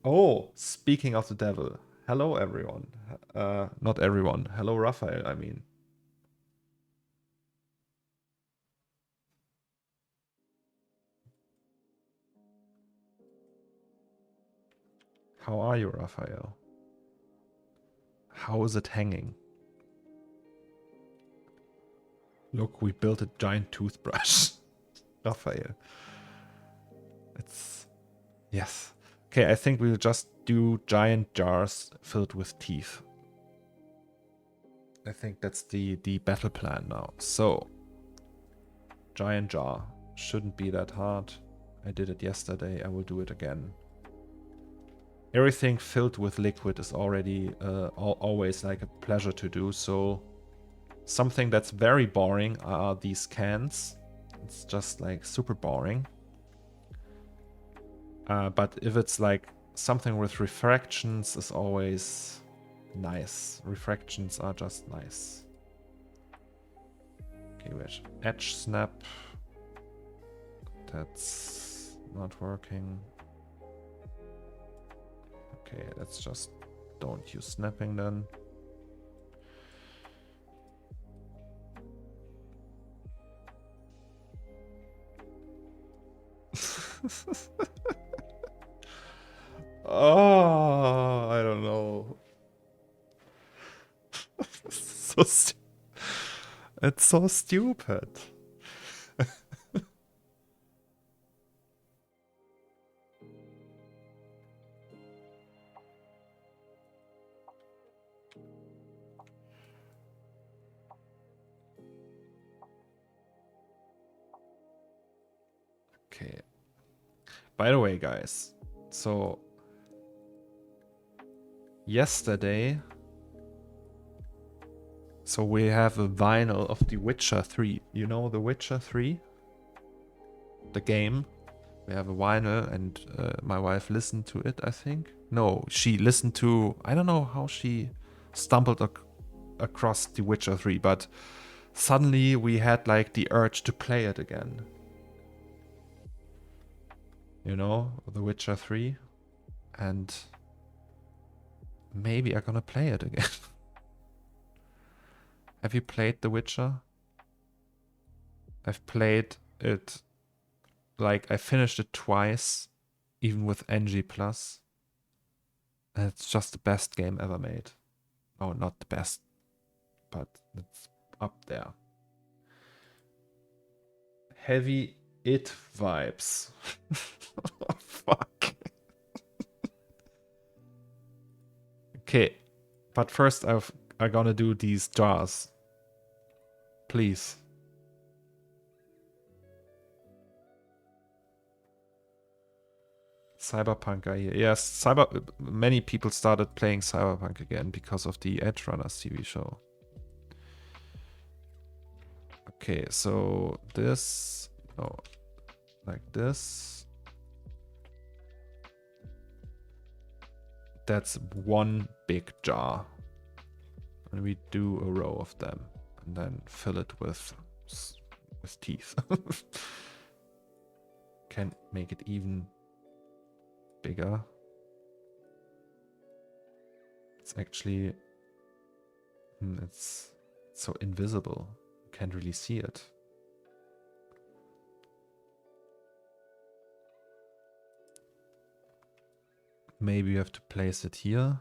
Oh, speaking of the devil. Hello everyone. Not everyone. Hello Raphael, I mean. How are you, Raphael? How is it hanging? Look, we built a giant toothbrush. Raphael. It's... Yes. Okay, I think we'll just do giant jars filled with teeth. I think that's the battle plan now. So, giant jar. Shouldn't be that hard. I did it yesterday. I will do it again. Everything filled with liquid is already always like a pleasure to do. So Something that's very boring are these cans. It's just like super boring. But if it's like something with refractions is always nice. Refractions are just nice. Okay, wait. Edge snap. That's not working. Okay, let's just don't use snapping then. Oh, I don't know. It's so stupid. Okay. By the way, guys, so yesterday, so we have a vinyl of The Witcher 3. You know The Witcher 3? The game. We have a vinyl and my wife listened to it, I think. No, she listened to... I don't know how she stumbled across The Witcher 3, but suddenly we had like the urge to play it again. You know, The Witcher 3. And maybe I'm gonna play it again. Have you played The Witcher? I've played it, like I finished it twice, even with NG+. And it's just the best game ever made. Oh, not the best, but it's up there. Heavy It vibes. Oh, fuck. Okay, but first I'm gonna do these jars. Please. Cyberpunk are here. Yes, many people started playing Cyberpunk again because of the Edge Runners TV show. Okay, so this, oh, like this. That's one big jar. And we do a row of them and then fill it with teeth. Can make it even bigger. It's actually, it's so invisible. You can't really see it. Maybe you have to place it here.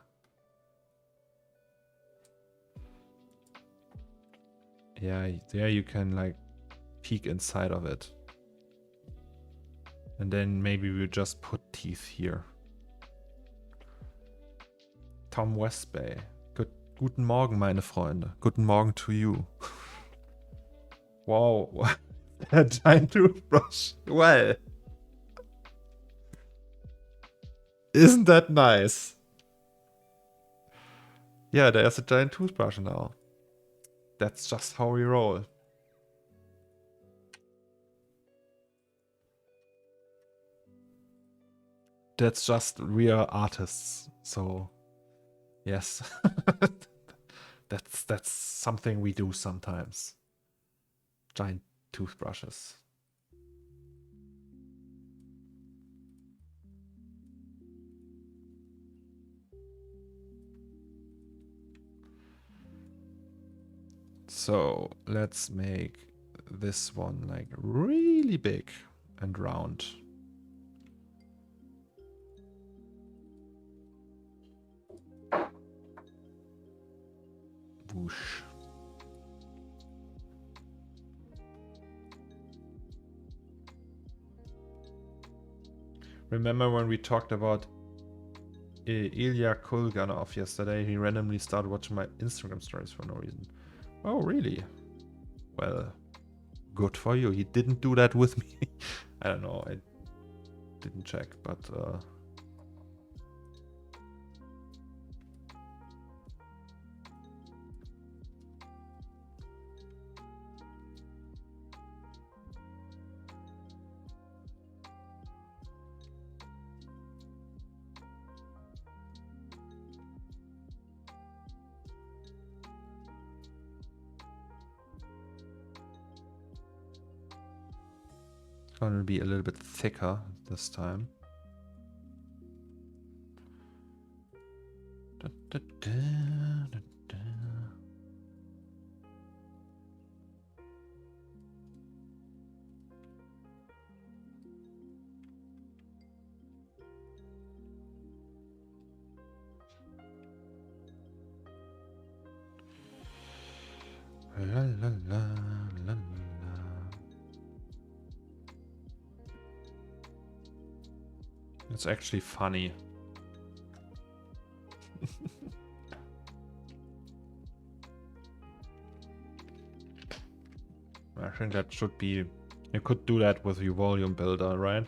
Yeah, there you can like peek inside of it. And then maybe we just put teeth here. Tom Westbay. Guten Morgen, meine Freunde. Guten Morgen to you. Wow. A giant toothbrush. Well. Isn't that nice? Yeah, there's a giant toothbrush now. That's just how we roll. That's just, we are artists, so yes. That's something we do sometimes. Giant toothbrushes. So let's make this one like really big and round. Whoosh. Remember when we talked about Ilya Kulganov yesterday? He randomly started watching my Instagram stories for no reason. Oh, really? Well, good for you. He didn't do that with me. I don't know. I didn't check, but Gonna be a little bit thicker this time. Da, da, da, da, da. La, la, la, la, la. It's actually funny. I think that should be... You could do that with your volume builder, right?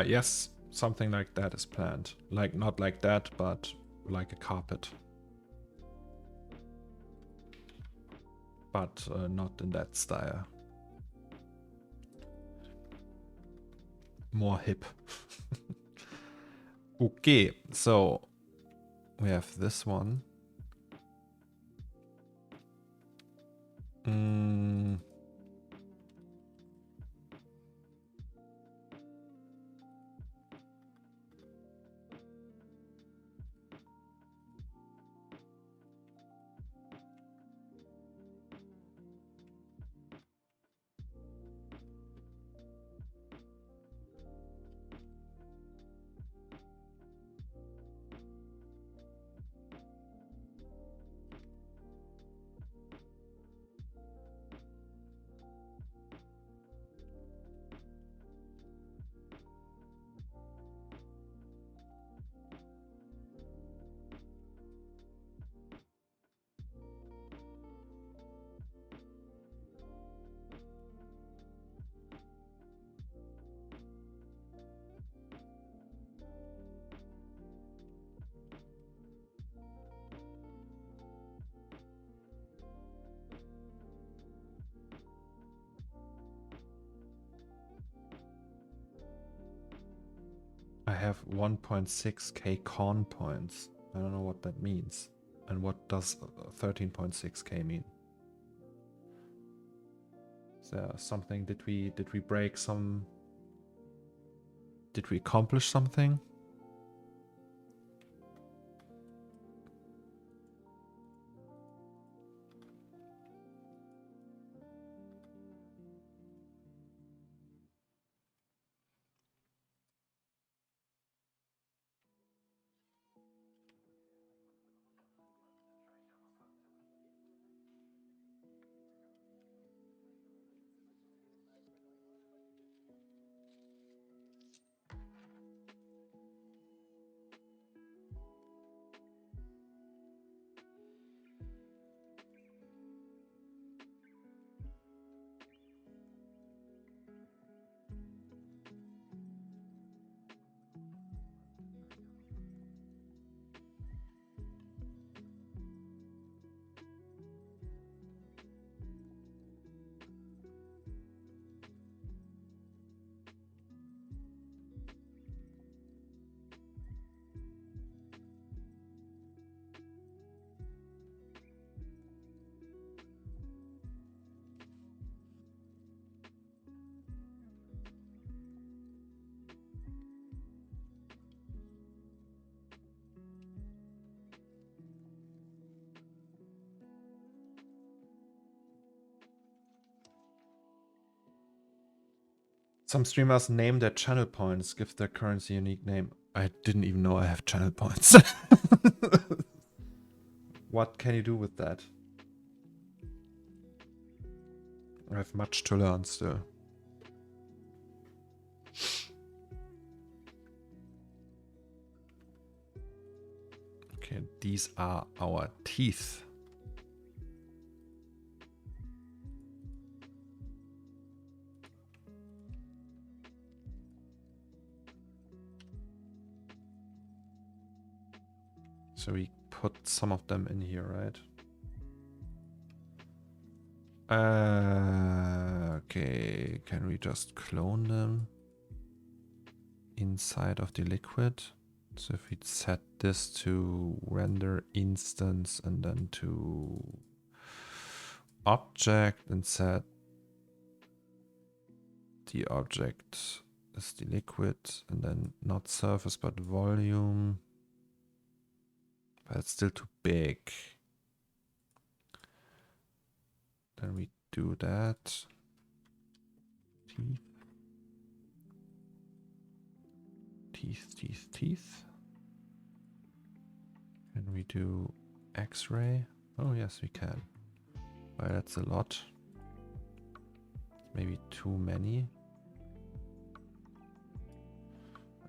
Yes, something like that is planned. Like, not like that, but like a carpet. But not in that style. More hip. Okay, so we have this one. I have 1.6k con points. I don't know what that means. And what does 13.6k mean? Is there something? Did we break some? Did we accomplish something? Some streamers name their channel points, give their currency a unique name. I didn't even know I have channel points. What can you do with that? I have much to learn still. Okay, these are our teeth. So we put some of them in here, right? Okay, can we just clone them inside of the liquid? So if we set this to render instance and then to object and set the object is the liquid and then not surface but volume. But it's still too big. Then we do that. Teeth. Teeth, teeth, teeth. Can we do X-ray? Oh yes, we can. Well, that's a lot. Maybe too many.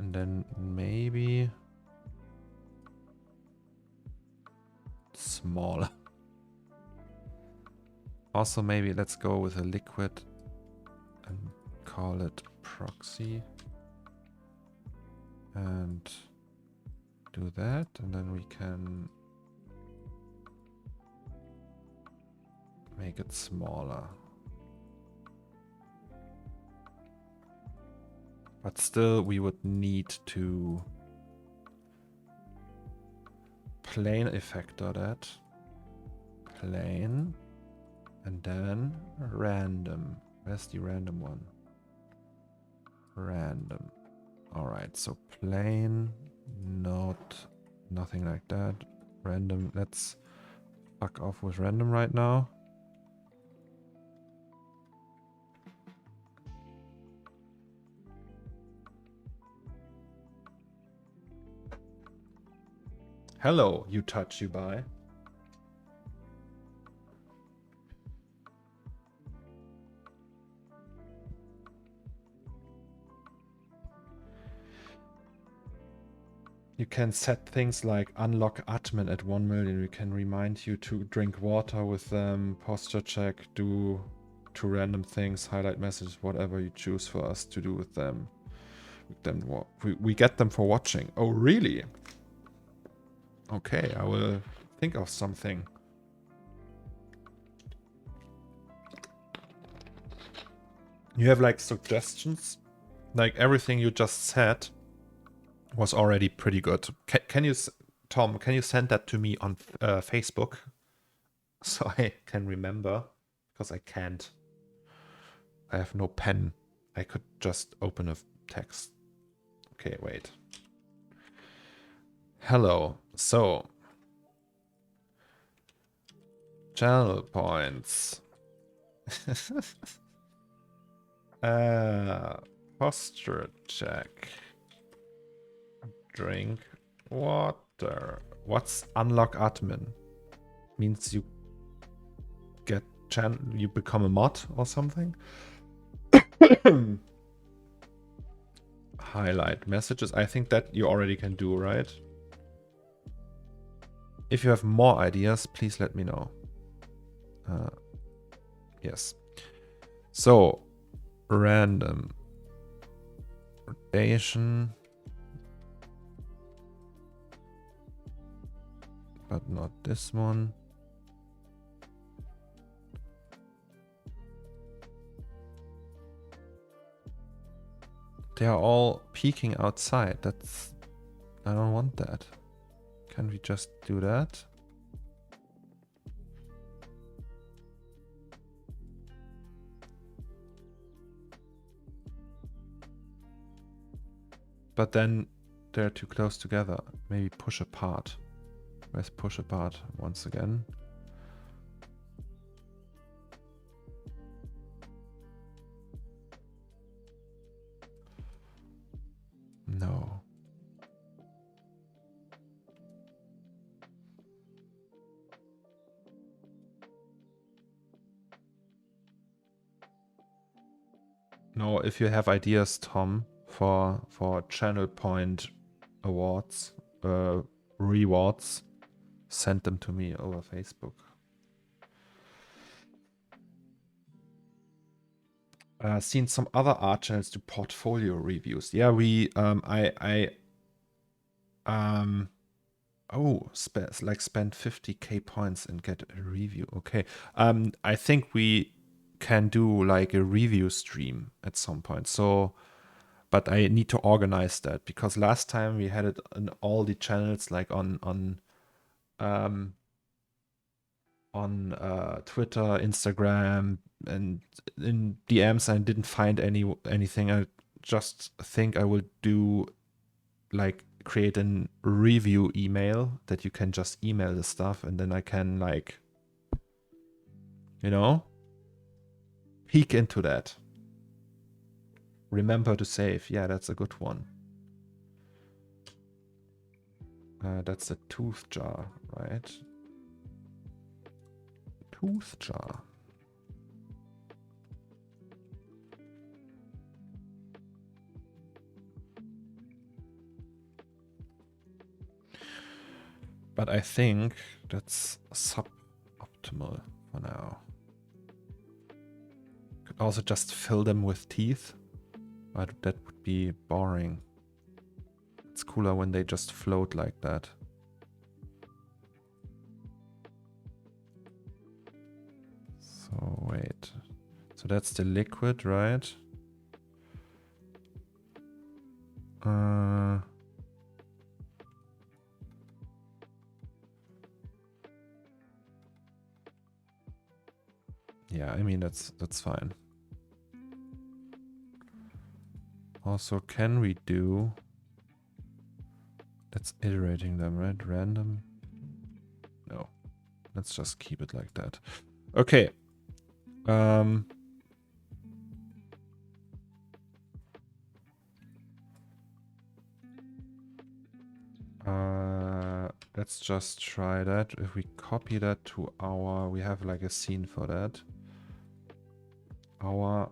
And then maybe smaller. Also, maybe let's go with a liquid and call it proxy. And do that, and then we can make it smaller. But still, we would need to plane effector that. Plane. And then random. Where's the random one? Random. Alright, so plane, nothing like that. Random, let's fuck off with random right now. Hello, you touch, you buy. You can set things like unlock admin at 1 million. We can remind you to drink water with them, posture check, do 2 random things, highlight messages, whatever you choose for us to do with them. We get them for watching. Oh, really? Okay, I will think of something. You have like suggestions? Like everything you just said was already pretty good. Can you, Tom, can you send that to me on Facebook? So I can remember, because I can't. I have no pen. I could just open a text. Okay, wait. Hello. So, channel points. Posture check. Drink water. What's unlock admin? Means you get you become a mod or something? Highlight messages. I think that you already can do, right? If you have more ideas, please let me know. Yes. So, random rotation. But not this one. They are all peeking outside. That's... I don't want that. Can we just do that? But then they're too close together. Maybe push apart. Let's push apart once again. Now, if you have ideas, Tom, for channel point awards, rewards, send them to me over Facebook. Seen some other art channels do portfolio reviews. Yeah, we spend 50k points and get a review. Okay. I think we can do like a review stream at some point. So, but I need to organize that because last time we had it on all the channels, like on Twitter, Instagram, and in DMs. I didn't find anything. I just think I will do like create a review email that you can just email the stuff, and then I can like, you know, peek into that. Remember to save. Yeah, that's a good one. That's a tooth jar, right? Tooth jar. But I think that's suboptimal for now. Could also just fill them with teeth, but that would be boring. It's cooler when they just float like that. So wait. So that's the liquid, right? Yeah, I mean that's fine. Also, can we do... That's iterating them, right? Random? No. Let's just keep it like that. Okay. Let's just try that. If we copy that to our... We have like a scene for that. Our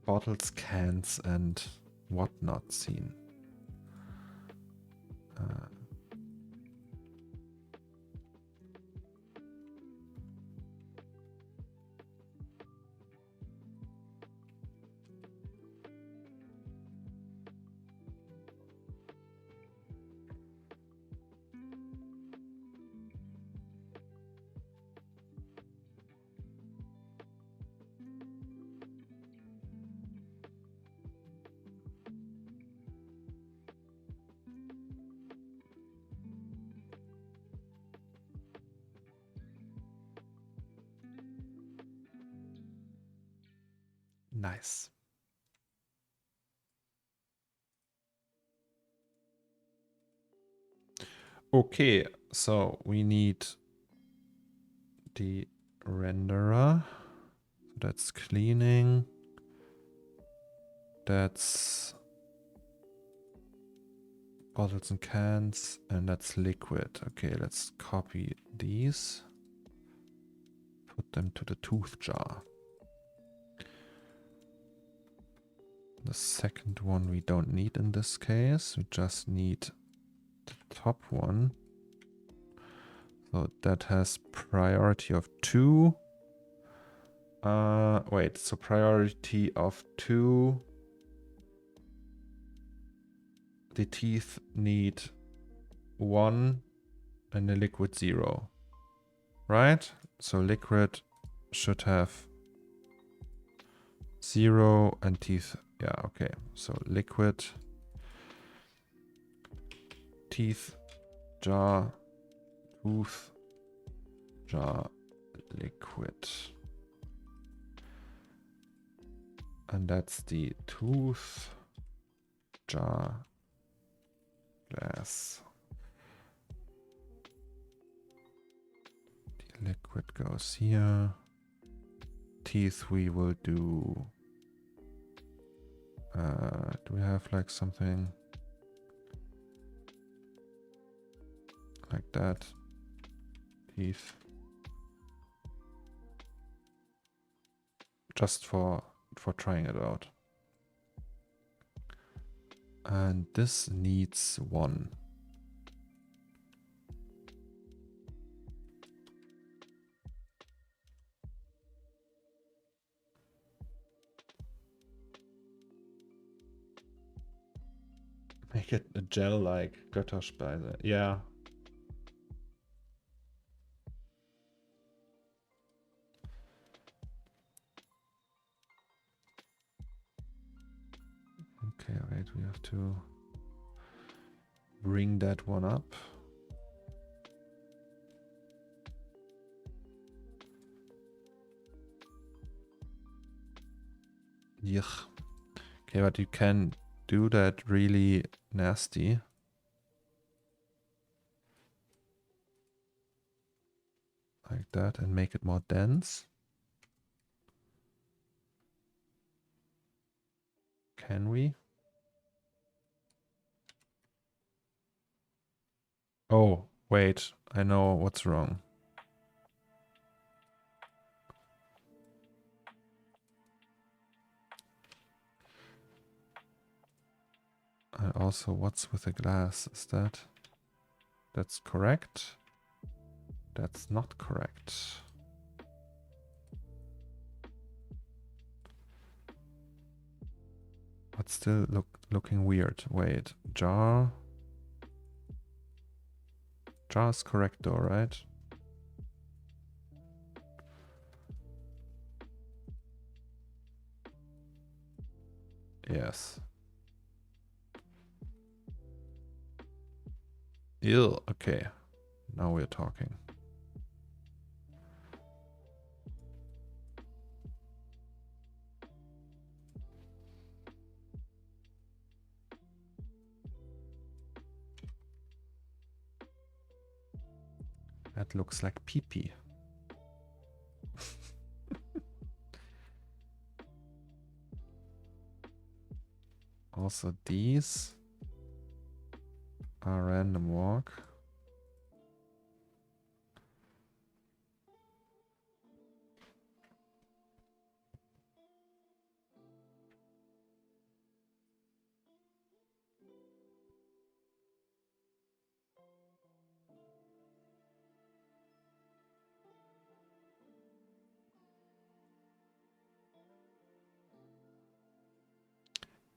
bottles, cans, and whatnot scene. Nice. Okay, so we need the renderer. That's cleaning. That's bottles and cans, and that's liquid. Okay, let's copy these. Put them to the tooth jar. The second one we don't need in this case. We just need the top one. So that has priority of 2. Wait, so priority of 2. The teeth need 1 and the liquid 0. Right? So liquid should have 0 and teeth. Yeah, okay. So liquid, teeth, jar, tooth, jar, liquid. And that's the tooth, jar, glass. The liquid goes here. Teeth we will do... do we have like something like that? Teeth. Just for trying it out. And this needs 1. Make it a gel like Götterspeise. Yeah. Okay, wait, we have to bring that one up. Yuck. Okay, but you can do that really nasty. Like that, and make it more dense. Can we? Oh, wait, I know what's wrong. And also, what's with the glass? Is that's correct? That's not correct. But still looking weird. Wait, jar. Jar is correct though, right? Yes. Ew, okay. Now we're talking. That looks like pee-pee. Also, these are random walk.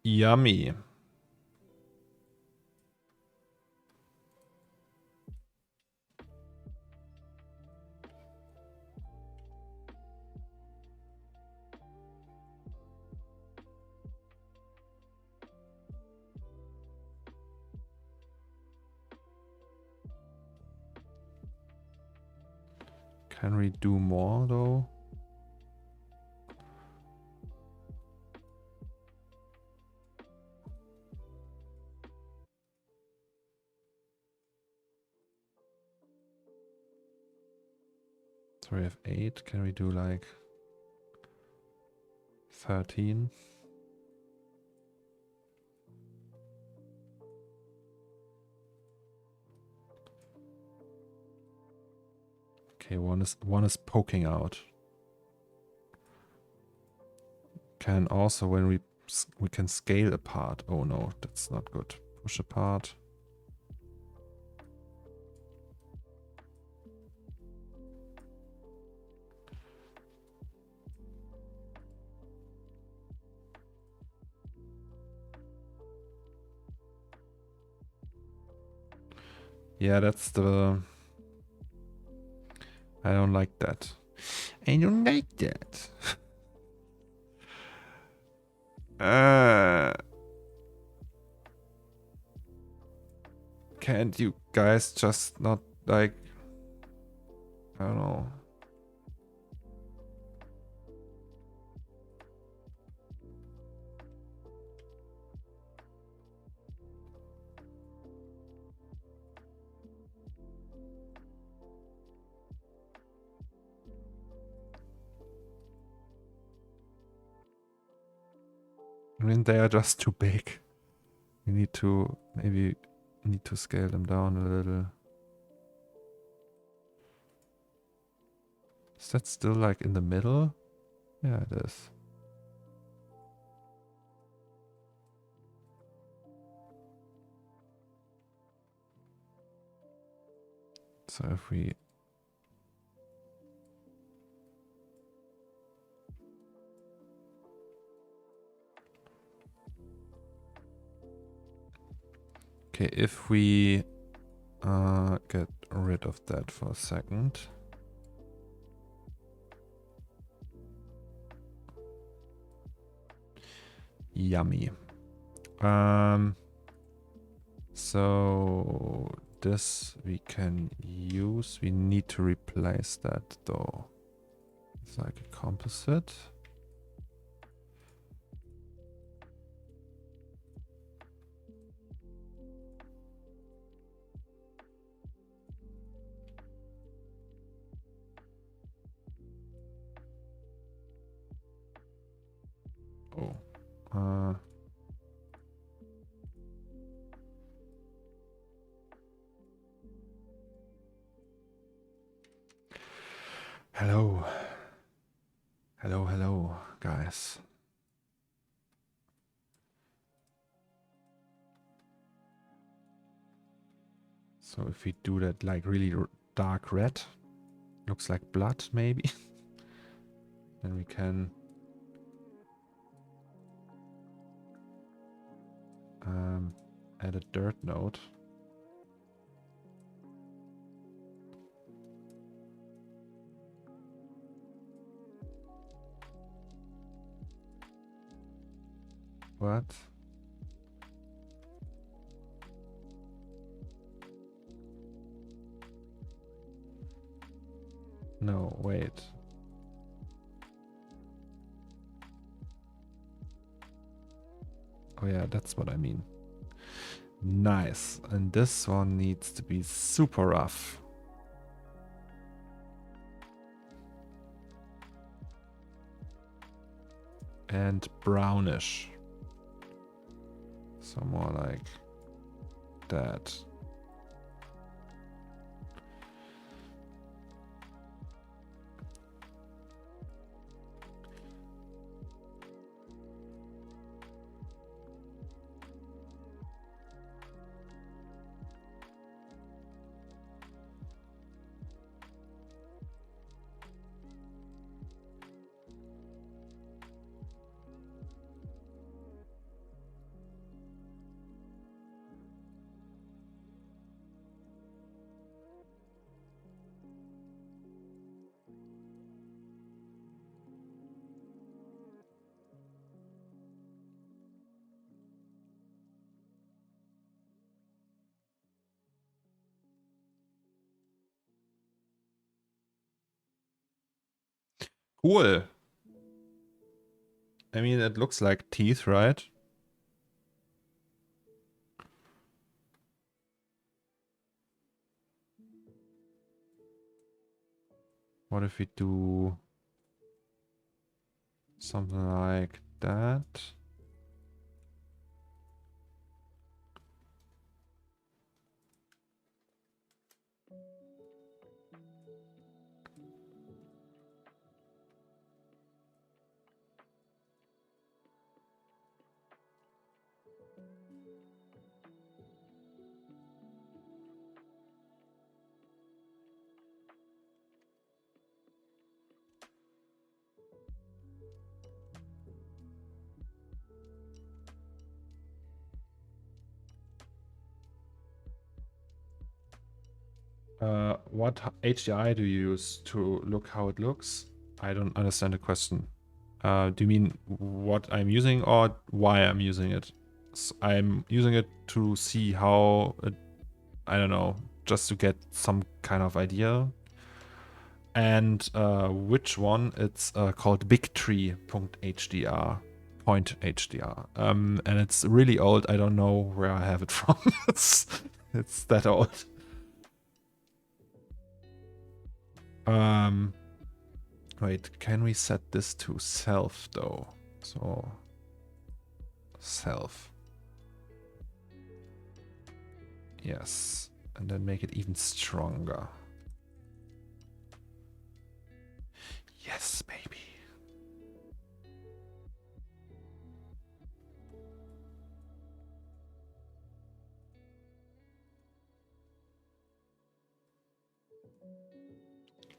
Yummy. Can we do more though? So we have 8. Can we do like 13? Okay, one is poking out. Can also when we can scale apart. Oh no, that's not good. Push apart. Yeah, that's the... I don't like that. I don't like that. Can't you guys just not like... I don't know. I mean, they are just too big. We need to maybe scale them down a little. Is that still like in the middle? Yeah, it is. So if we if we get rid of that for a second. Yummy. So this we can use. We need to replace that though. It's like a composite. Oh. Hello. Hello, guys. So if we do that like really dark red, looks like blood maybe, then we can add a dirt node. What? No, wait. Oh yeah, that's what I mean. Nice. And this one needs to be super rough. And brownish. So more like that. Cool. I mean, it looks like teeth, right? What if we do something like that? What HDI do you use to look how it looks? I don't understand the question. Do you mean what I'm using or why I'm using it? I'm using it to see how it, I don't know, just to get some kind of idea. And which one? It's called bigtree.hdr. .hdr. And it's really old. I don't know where I have it from. it's that old. Wait, can we set this to self though? So self. Yes, and then make it even stronger. Yes, baby.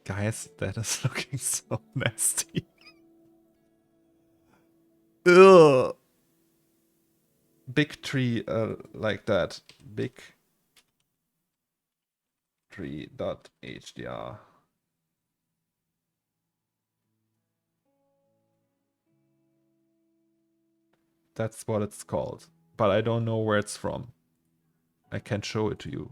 Guys, that is looking so nasty. Ugh. Big tree like that. Big tree.hdr. That's what it's called. But I don't know where it's from. I can't show it to you.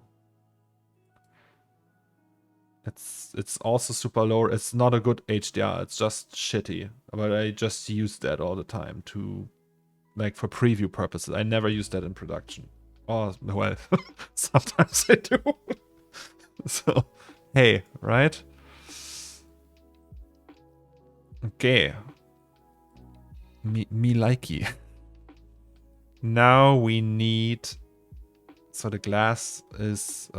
It's also super low. It's not a good HDR. It's just shitty. But I just use that all the time to, like, for preview purposes. I never use that in production. Oh, well, sometimes I do. So, hey, right? Okay. Me likey. Now we need... So the glass is...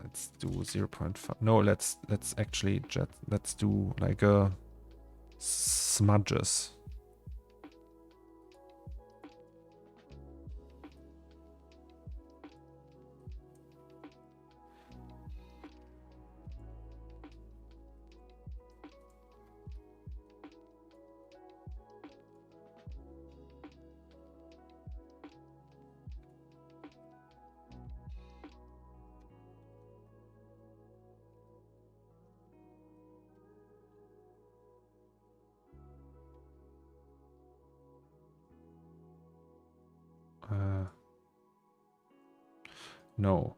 let's do 0.5. No, let's actually just... Let's do like a... smudges. No.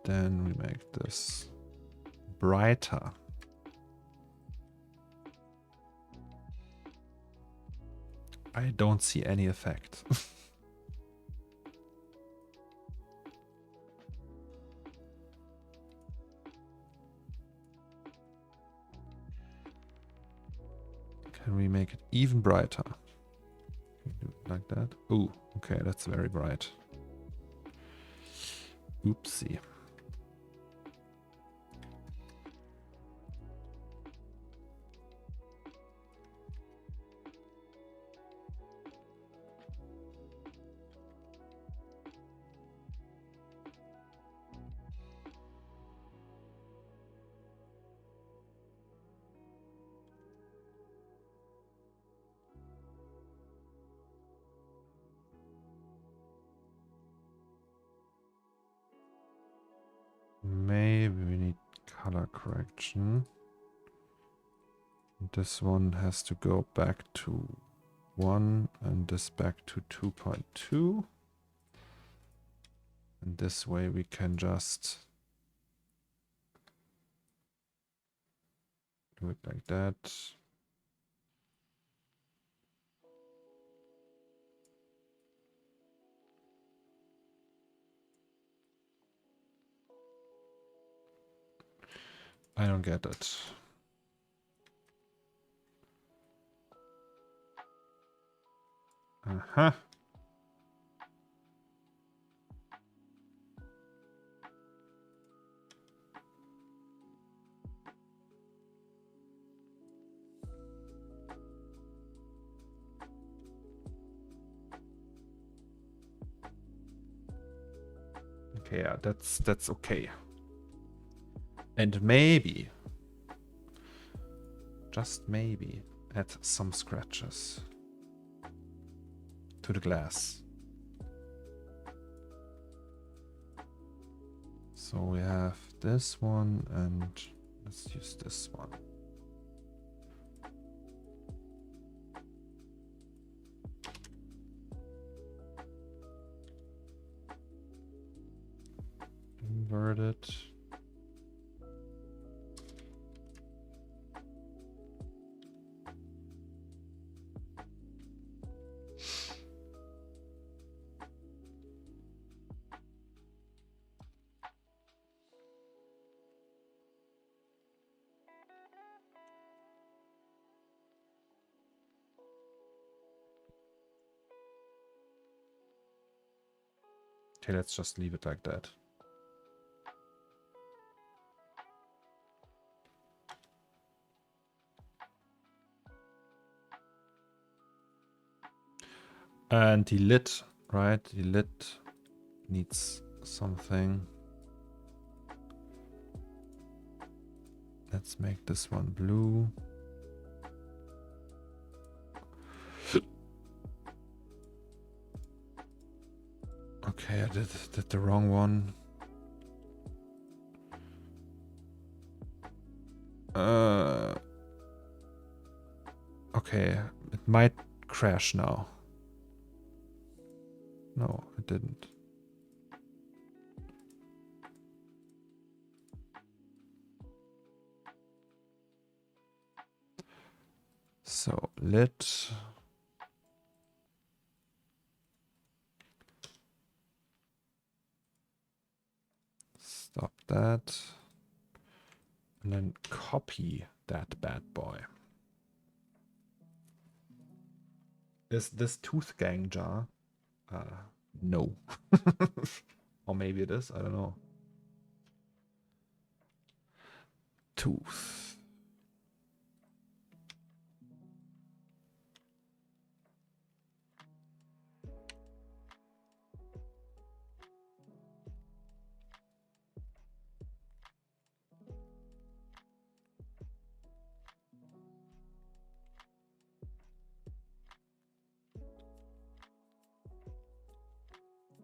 Then we make this brighter. I don't see any effect. Can we make it even brighter? Like that? Ooh, okay, that's very bright. Oopsie. Maybe we need color correction. This one has to go back to 1 and this back to 2.2. And this way we can just do it like that. I don't get it. Uh-huh. Okay, yeah, that's okay. And maybe, just maybe, add some scratches to the glass. So we have this one and let's use this one. Invert it. Okay, let's just leave it like that. And the lid, right? The lid needs something. Let's make this one blue. Okay, I did the wrong one. Okay, it might crash now. No, it didn't. So lid. Stop that. And then copy that bad boy. Is this tooth gang jar? No. Or maybe it is, I don't know. Tooth.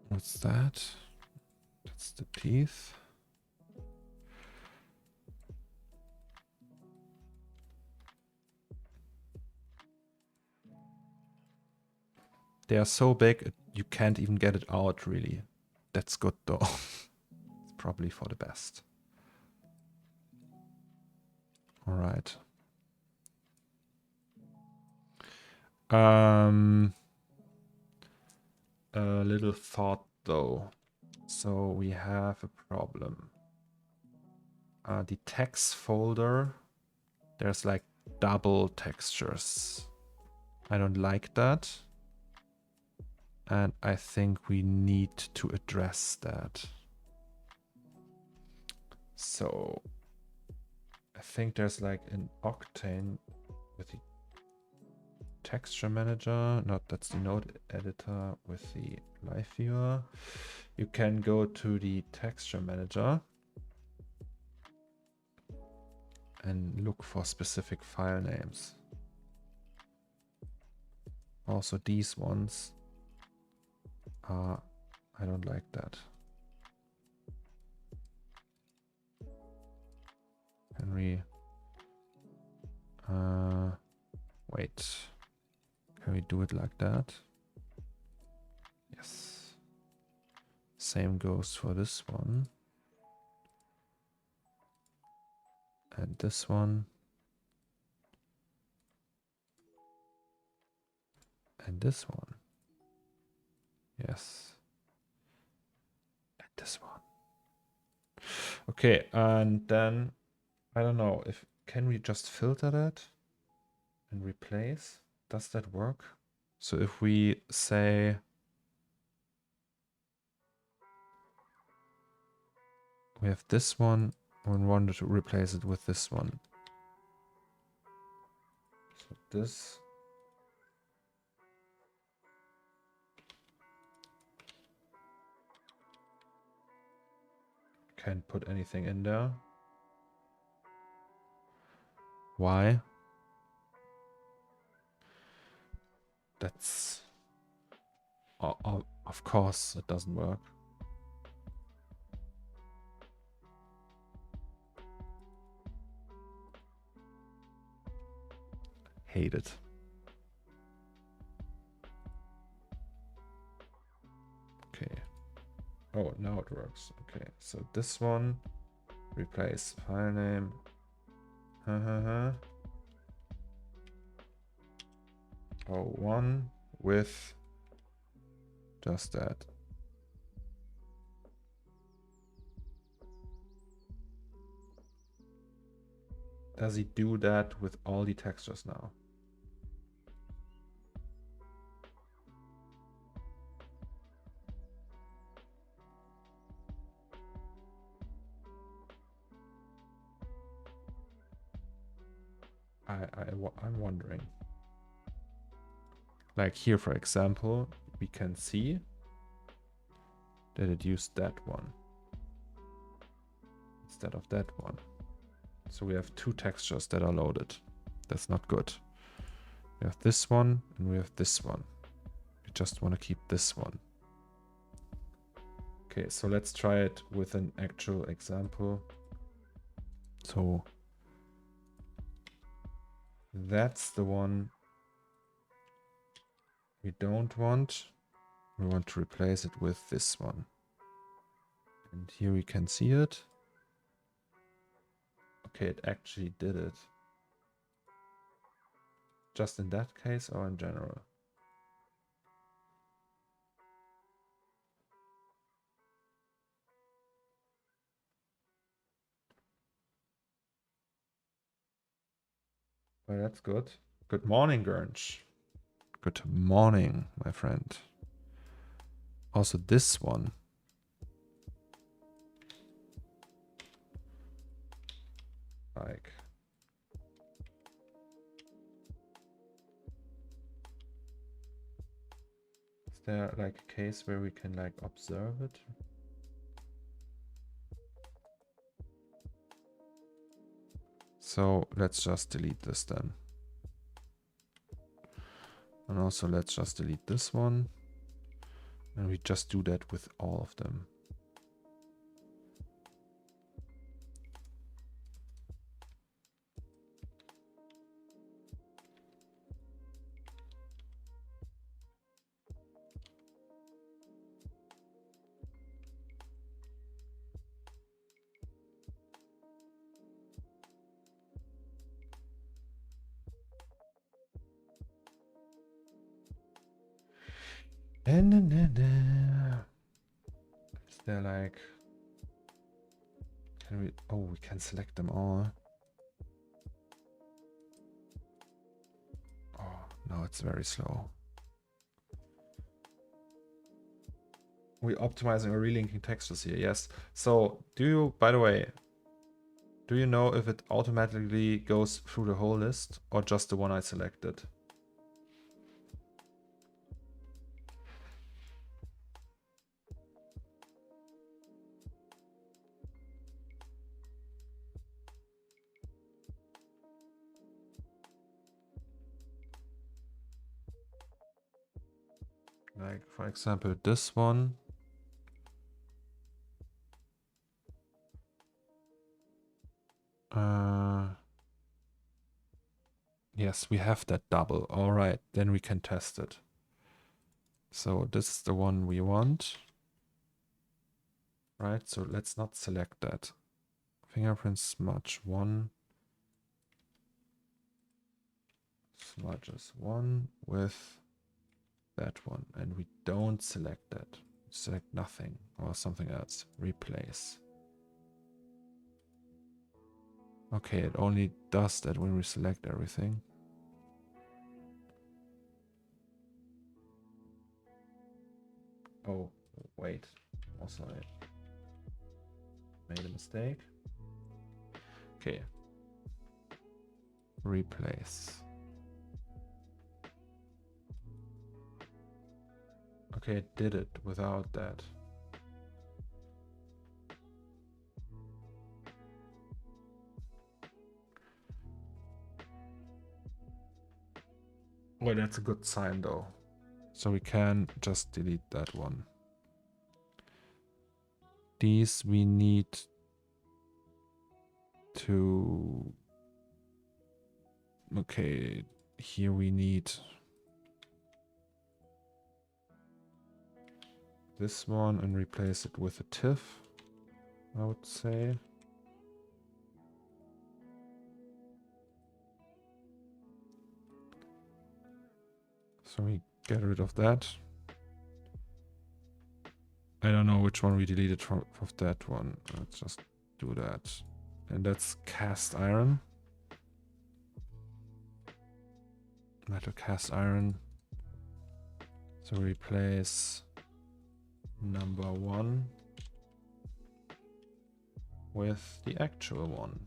What's that? That's the teeth. They are so big, you can't even get it out, really. That's good, though. It's probably for the best. All right. A little thought, though. So we have a problem. The text folder, there's like double textures. I don't like that. And I think we need to address that. So I think there's like an Octane with the texture manager. No, that's the node editor with the live viewer. You can go to the texture manager and look for specific file names. Also these ones are, I don't like that. Henry, wait, can we do it like that? Yes. Same goes for this one. And this one. And this one. Yes. And this one. Okay, and then I don't know if can we just filter that and replace? Does that work? So if we say we have this one and we wanted to replace it with this one. So this can't put anything in there. Why? That's of course it doesn't work. Hate it. Okay. Oh, now it works. Okay, so this one, replace file name. Oh, one with just that. Does he do that with all the textures now? I'm wondering. Like here, for example, we can see that it used that one instead of that one. So we have two textures that are loaded. That's not good. We have this one and we have this one. We just want to keep this one. Okay, so let's try it with an actual example. So that's the one we don't want. We want to replace it with this one. And here we can see it. Okay, it actually did it. Just in that case or in general? Well, that's good. Good morning, Gernch. Good morning, my friend. Also this one. Like, is there like a case where we can like observe it? So let's just delete this then. And also let's just delete this one. And we just do that with all of them. Is there like, can we, oh, we can select them all. Oh, no, it's very slow. We're optimizing or relinking textures here, yes. So do you, by the way, do you know if it automatically goes through the whole list or just the one I selected? Like, for example, this one. Yes, we have that double. All right, then we can test it. So this is the one we want. Right, so let's not select that. Fingerprint smudge 1. Smudges 1 with that one. And we don't select that. Select nothing or something else. Replace. Okay, it only does that when we select everything. Oh, wait. Also, I made a mistake. Okay. Replace. Okay, it did it without that. Well, that's a good sign though. So we can just delete that one. These we need to... Okay, here we need this one and replace it with a TIFF, I would say. So we get rid of that. I don't know which one we deleted from that one. Let's just do that. And that's cast iron. Metal cast iron. So replace number 1 with the actual one.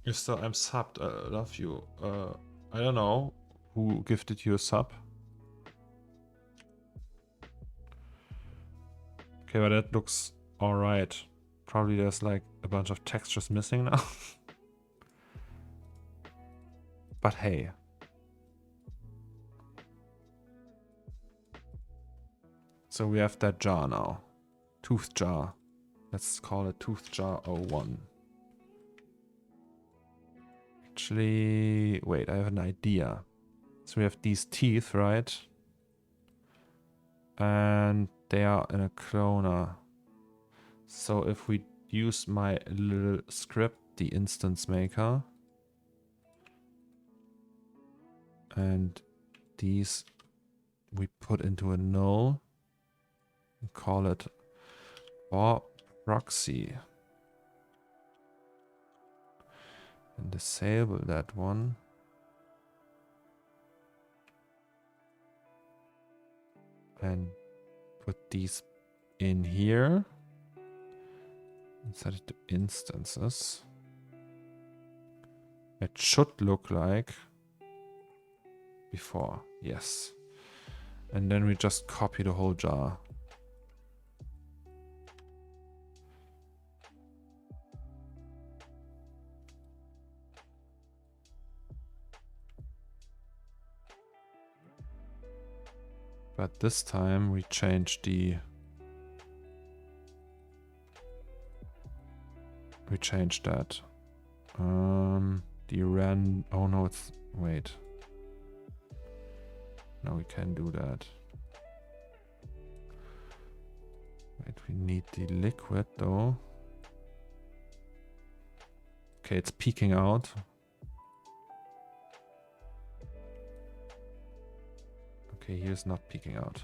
You still, I'm subbed. I love you. I don't know who gifted you a sub. Okay, but that looks alright. Probably there's like a bunch of textures missing now. But hey. So we have that jar now. Tooth jar. Let's call it Tooth Jar 01. Actually, wait, I have an idea. So we have these teeth, right? And they are in a cloner. So if we use my little script, the instance maker, and these we put into a null, and call it for proxy. And disable that one. And put these in here. And set it to instances. It should look like before, yes. And then we just copy the whole jar. But this time we change the... We changed that. The ran... Oh no, it's... Wait. No, we can't do that. Wait, we need the liquid though. Okay, it's peeking out. Okay, here's not peeking out.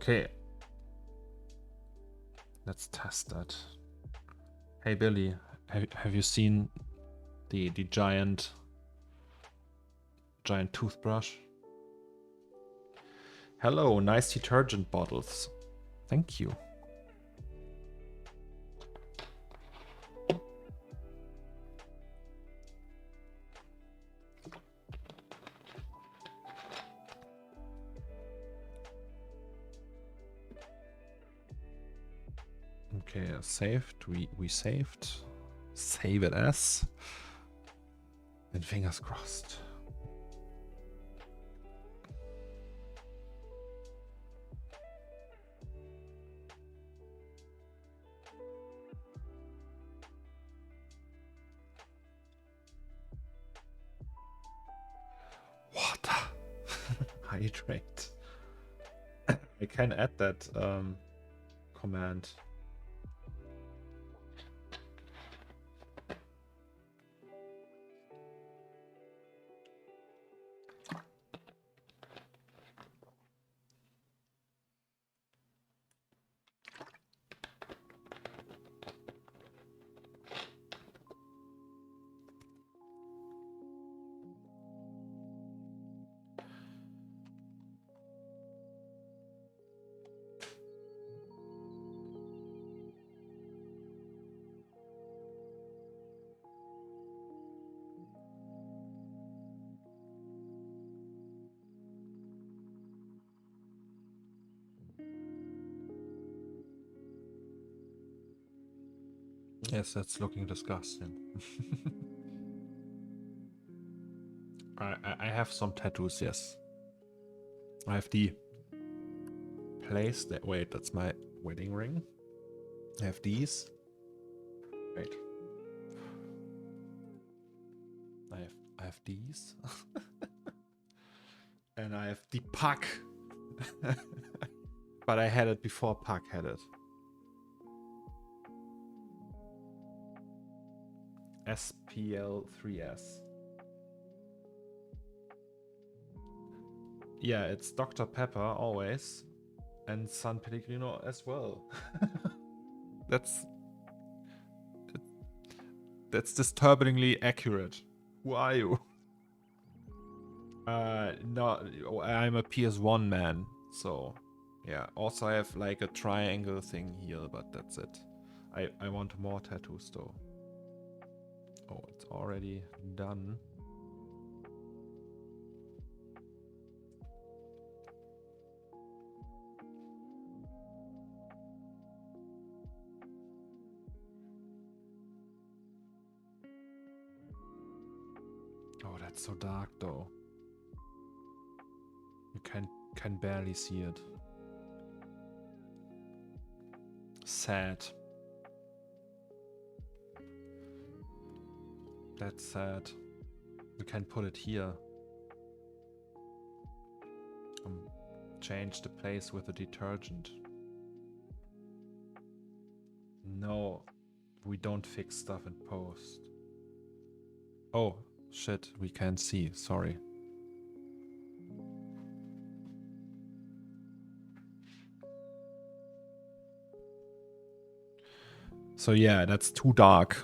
Okay. Let's test that. Hey Billy, have you seen the giant toothbrush? Hello, nice detergent bottles. Thank you. Okay, saved. We saved. Save it as. And fingers crossed. Water. Hydrate. I can add that command. Yes, that's looking disgusting. I have some tattoos, yes. I have the place that... Wait, that's my wedding ring. I have these. Wait. I have these. And I have the puck. But I had it before Puck had it. SPL3S. Yeah, it's Dr. Pepper always, and San Pellegrino as well. That's disturbingly accurate. Who are you? No, I'm a PS1 man, so yeah. Also, I have like a triangle thing here, but that's it. I want more tattoos though. Oh, it's already done. Oh, that's so dark though. You can barely see it. Sad. That's sad. You can put it here. Change the place with the detergent. No, we don't fix stuff in post. Oh, shit, we can't see. Sorry. So yeah, that's too dark.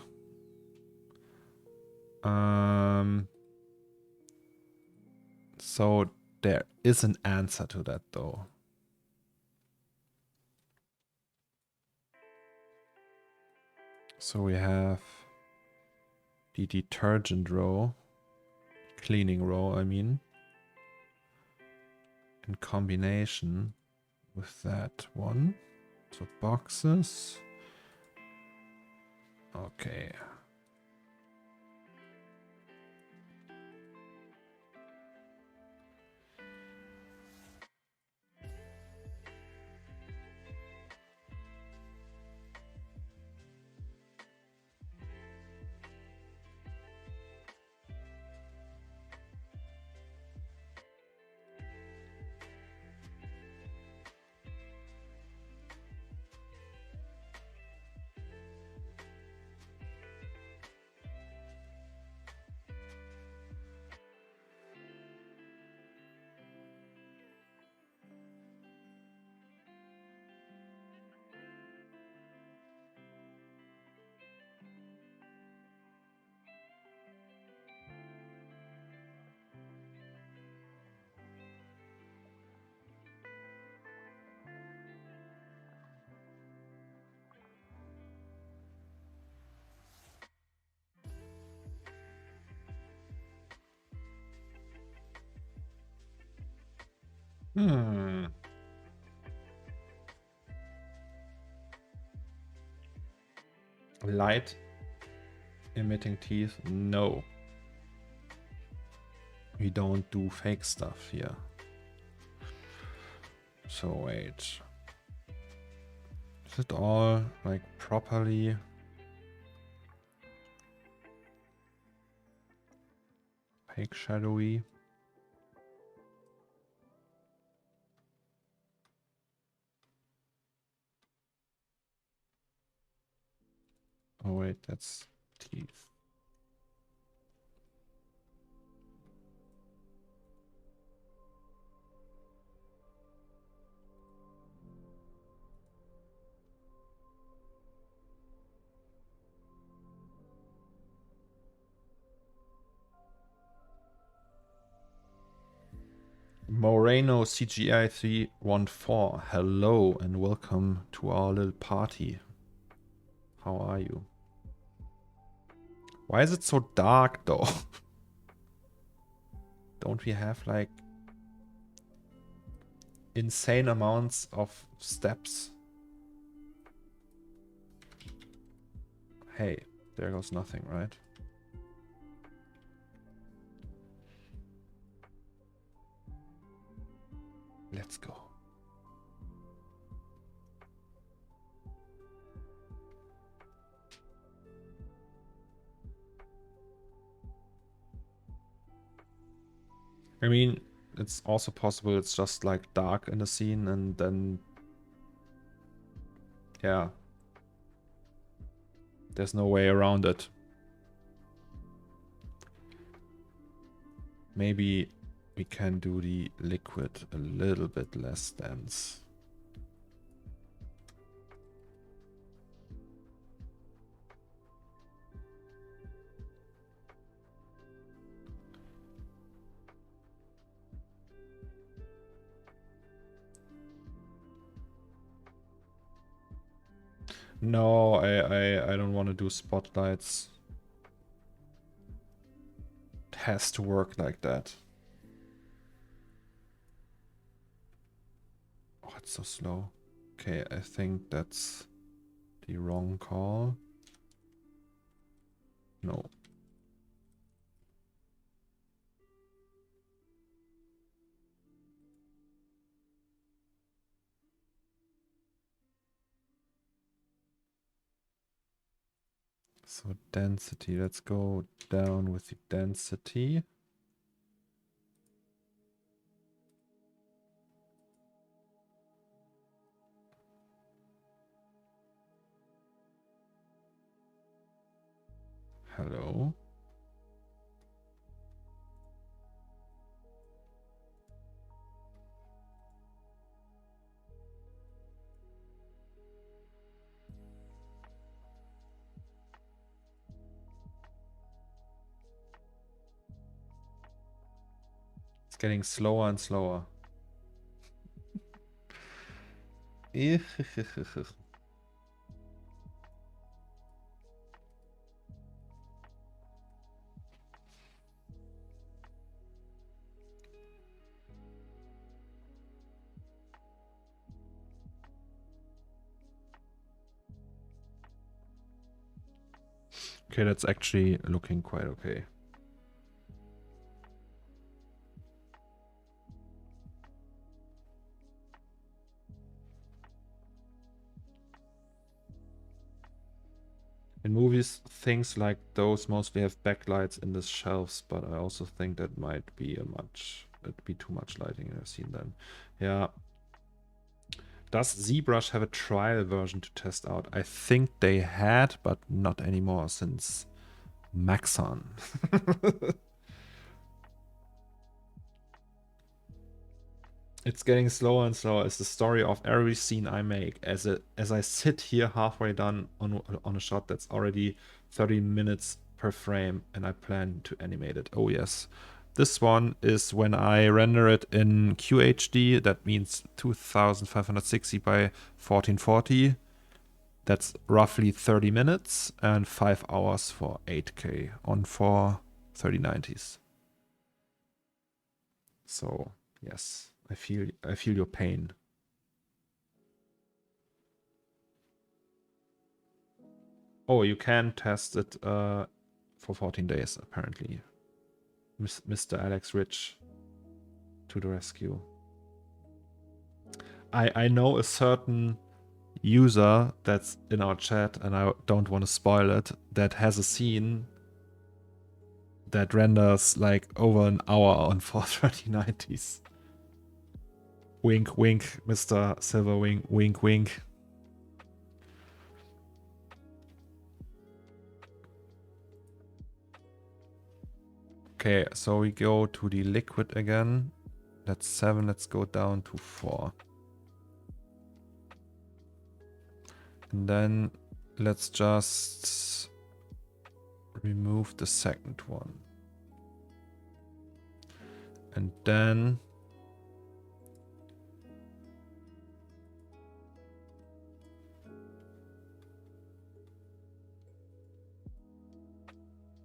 So there is an answer to that though. So we have the detergent row, cleaning row, I mean, in combination with that one. So boxes. Okay. Light emitting teeth? No. We don't do fake stuff here. So wait. Is it all like properly? Fake shadowy? Oh wait, that's teeth. Moreno CGI 314. Hello and welcome to our little party. How are you? Why is it so dark though? Don't we have like insane amounts of steps? Hey, there goes nothing, right? Let's go. I mean, it's also possible it's just like dark in the scene and then, yeah, there's no way around it. Maybe we can do the liquid a little bit less dense. No, I don't want to do spotlights. It has to work like that. Oh, it's so slow. Okay, I think that's the wrong call. No. So density, let's go down with the density. Hello. It's getting slower and slower. Okay, that's actually looking quite okay. In movies, things like those mostly have backlights in the shelves, but I also think that might be it'd be too much lighting. I've seen them. Yeah. Does ZBrush have a trial version to test out? I think they had, but not anymore since Maxon. It's getting slower and slower. It's the story of every scene I make. As I sit here halfway done on a shot that's already 30 minutes per frame, and I plan to animate it. Oh yes, this one is when I render it in QHD. That means 2560 by 1440. That's roughly 30 minutes and 5 hours for 8K on 4 3090s. So yes, I feel your pain. Oh, you can test it for 14 days, apparently. Mr. Alex Rich to the rescue. I know a certain user that's in our chat, and I don't want to spoil it, that has a scene that renders like over an hour on 43090s. Wink, wink, Mr. Silverwing, wink, wink. Okay, so we go to the liquid again. That's 7, let's go down to 4. And then let's just remove the second one. And then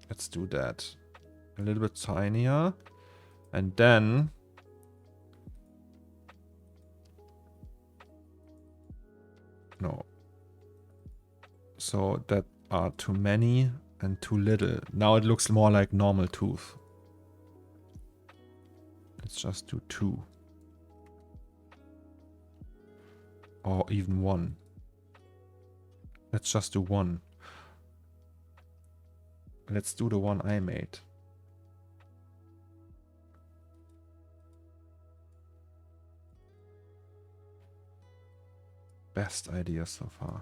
let's do that a little bit tinier. And then no. So that are too many and too little. Now it looks more like normal tooth. Let's just do 2. Or even 1. Let's just do 1. Let's do the one I made. Best idea so far.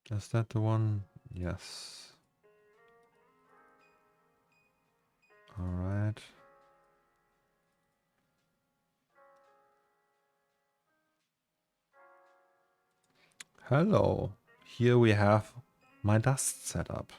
Is that the one? Yes. All right. Hello. Here we have my dust setup.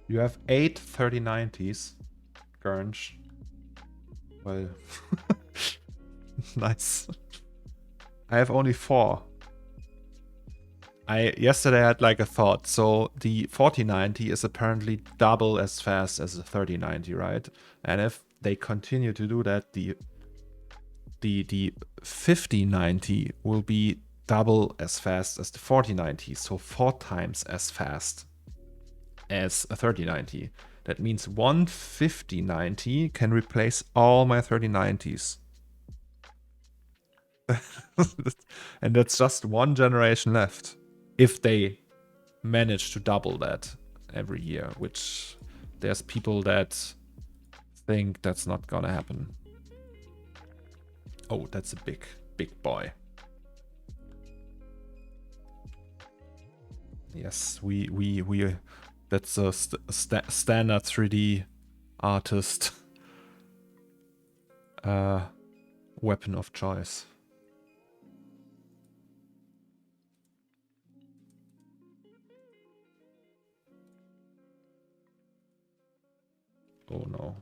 You have 8 3090s, Gurnch. Well, nice. I have only 4. Yesterday I had like a thought. So the 4090 is apparently double as fast as the 3090, right? And if they continue to do that, the 5090 will be double as fast as the 4090, so 4 times as fast as a 3090. That means one 5090 can replace all my 3090s. And that's just one generation left. If they manage to double that every year, which there's people that think that's not gonna happen. Oh, that's a big boy. Yes, we that's a standard 3D artist weapon of choice. Oh no.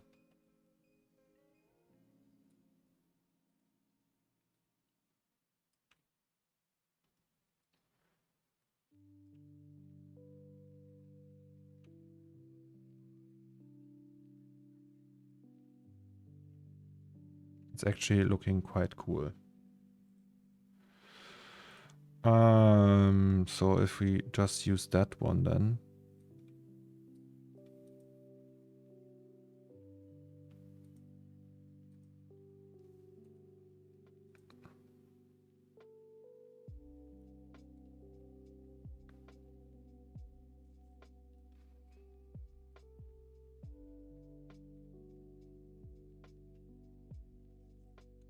It's actually looking quite cool. So if we just use that one then.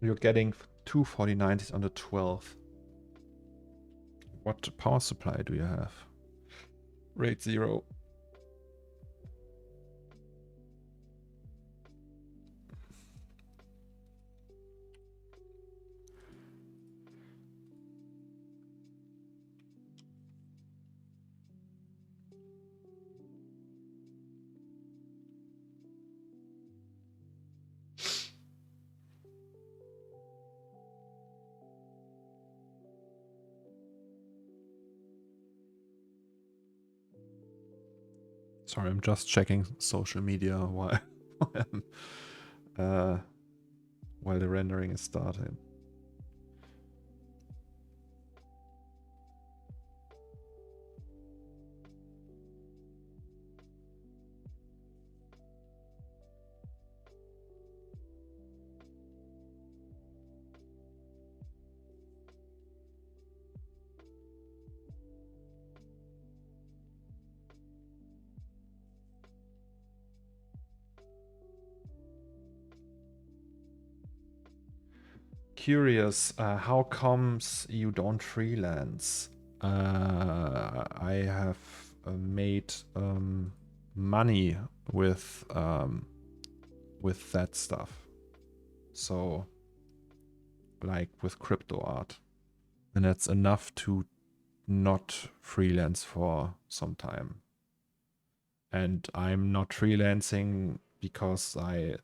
You're getting 2 4090s on the 12th. What power supply do you have? RAID 0. Sorry, I'm just checking social media while while the rendering is starting. Curious, how comes you don't freelance? I have made money with that stuff. So, like with crypto art, and that's enough to not freelance for some time. And I'm not freelancing because I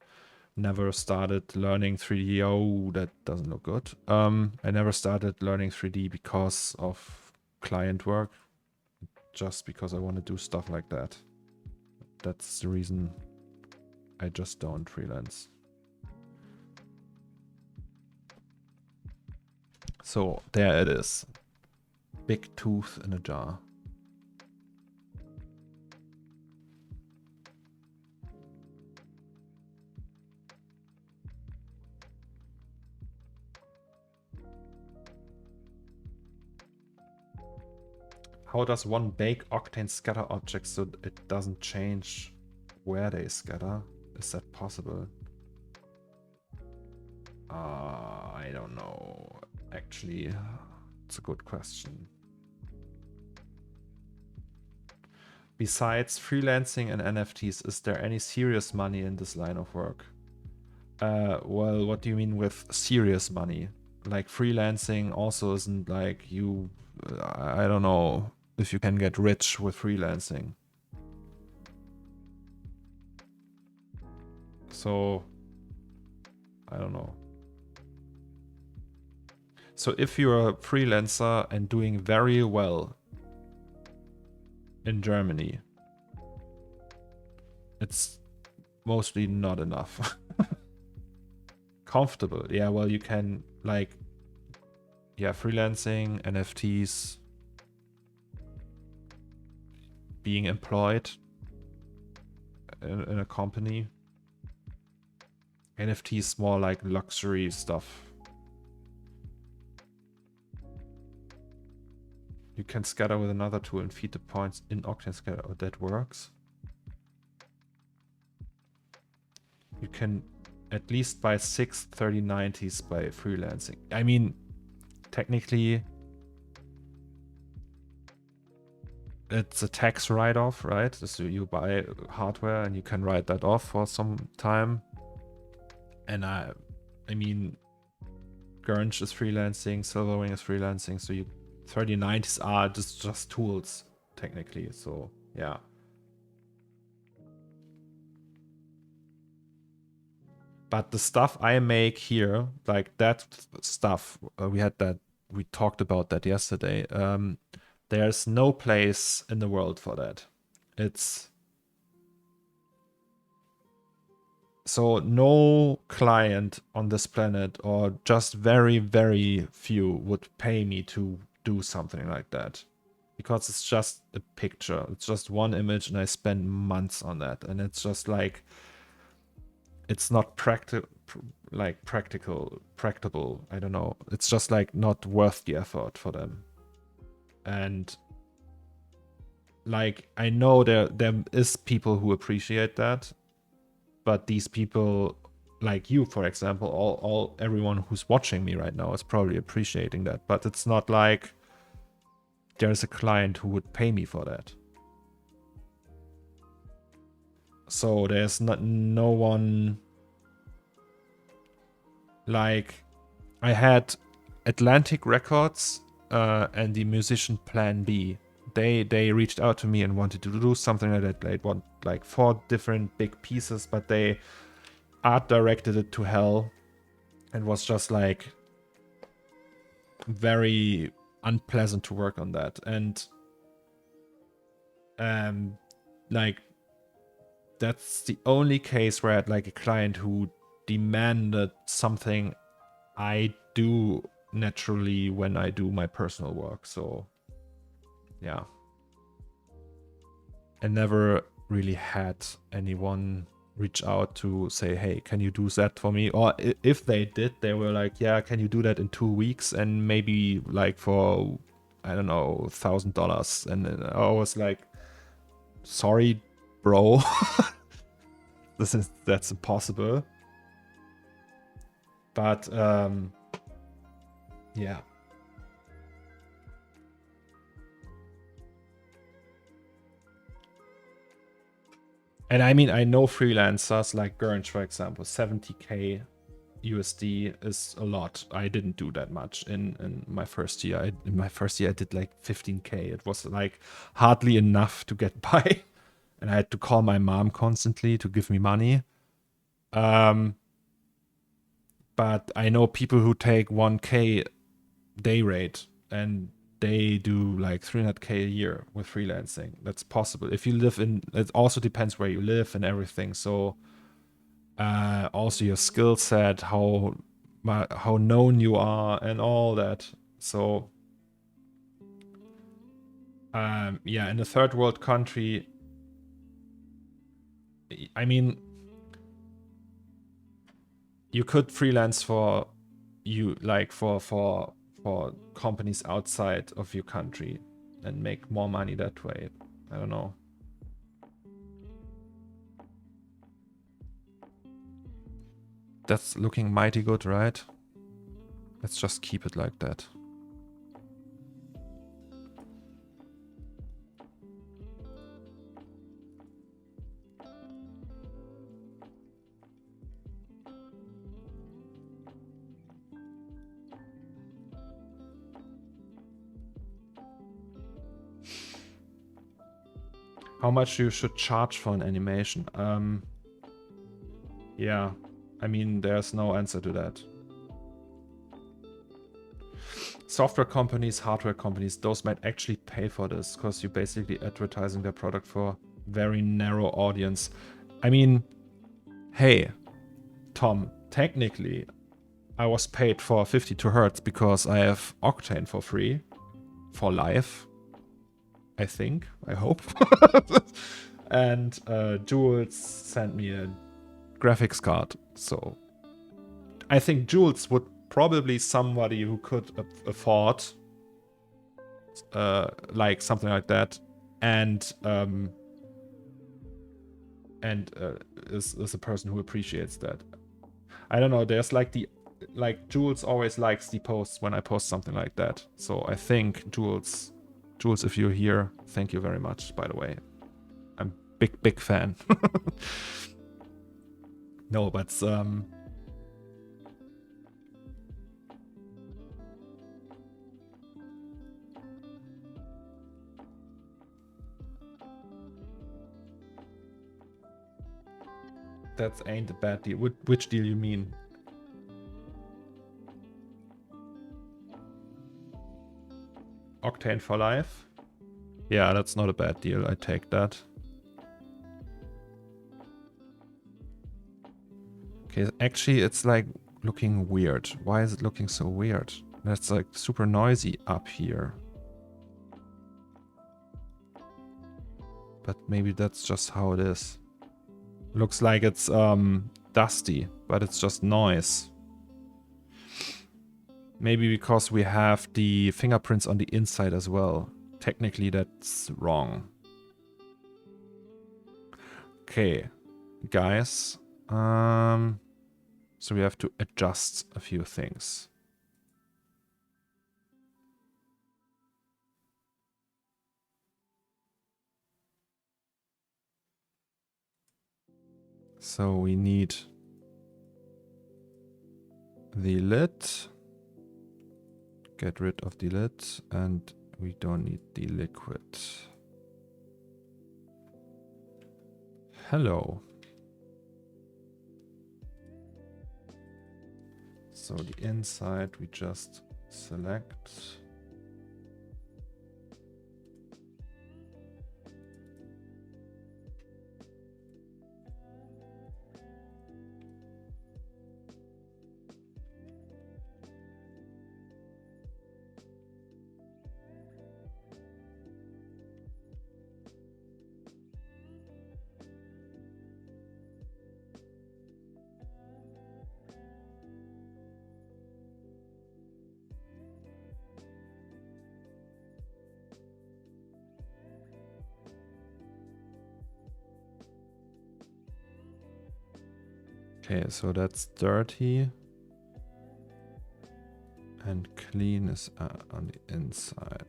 never started learning 3D. Oh, that doesn't look good. I never started learning 3D because of client work, just because I want to do stuff like that. That's the reason I just don't freelance. So there it is. Big tooth in a jar. How does one bake octane scatter objects so it doesn't change where they scatter? Is that possible? I don't know. Actually, it's a good question. Besides freelancing and NFTs, is there any serious money in this line of work? Well, what do you mean with serious money? Like freelancing also isn't like you, I don't know if you can get rich with freelancing. So, I don't know. So if you're a freelancer and doing very well in Germany, it's mostly not enough. Comfortable. Yeah, well, you can like, yeah, freelancing, NFTs, being employed in a company. NFTs more like luxury stuff. You can scatter with another tool and feed the points in Octane Scatter. Oh, that works. You can at least buy 6 3090s by freelancing. I mean, technically, it's a tax write-off, right? So you buy hardware and you can write that off for some time. And I mean, Gurnch is freelancing, Silverwing is freelancing, so you 3090s are just tools, technically. So yeah. But the stuff I make here, like that stuff, we talked about that yesterday. There's no place in the world for that. It's so no client on this planet, or just very, very few, would pay me to do something like that. Because it's just a picture. It's just one image and I spend months on that. And it's just like, it's not practicable. I don't know. It's just like not worth the effort for them. And like, I know there is people who appreciate that, but these people, like you, for example, everyone who's watching me right now is probably appreciating that, but it's not like there's a client who would pay me for that. So there's no one. Like, I had Atlantic Records and the musician Plan B. They reached out to me and wanted to do something like that. They want like 4 different big pieces, but they art directed it to hell and was just like very unpleasant to work on that. And like, that's the only case where I had like a client who demanded something I do naturally when I do my personal work. So yeah, I never really had anyone reach out to say, hey, can you do that for me? Or if they did, they were like, yeah, can you do that in 2 weeks and maybe like for, I don't know, $1,000. And I was like, sorry, bro. That's impossible. But yeah. And I mean, I know freelancers like Gurnch, for example, 70k USD is a lot. I didn't do that much in my first year. In my first year, I did like 15k. It was like hardly enough to get by. And I had to call my mom constantly to give me money. But I know people who take 1k day rate and they do like 300k a year with freelancing. That's possible. If you live in, it also depends where you live and everything. So also your skill set, how how known you are and all that. So yeah, in a third world country, I mean, you could freelance for companies outside of your country and make more money that way. I don't know. That's looking mighty good, right? Let's just keep it like that. How much you should charge for an animation? Yeah, I mean, there's no answer to that. Software companies, hardware companies, those might actually pay for this because you're basically advertising their product for very narrow audience. I mean, hey, Tom, technically, I was paid for 52 Hertz because I have Octane for free for life. I think, I hope. And Jules sent me a graphics card, so I think Jules would probably somebody who could afford like something like that, and is a person who appreciates that. I don't know, there's like Jules always likes the posts when I post something like that. So I think Jules, if you're here, thank you very much, by the way. I'm big fan. No, but that ain't a bad deal. Which deal you mean? Octane for life? Yeah, that's not a bad deal. I take that. Okay, actually, it's like looking weird. Why is it looking so weird? That's like super noisy up here. But maybe that's just how it is. Looks like it's dusty, but it's just noise. Maybe because we have the fingerprints on the inside as well. Technically, that's wrong. Okay, guys. So we have to adjust a few things. So we need the lid. Get rid of the lid, and we don't need the liquid. Hello. So the inside we just select. Okay, so that's dirty. And clean is on the inside.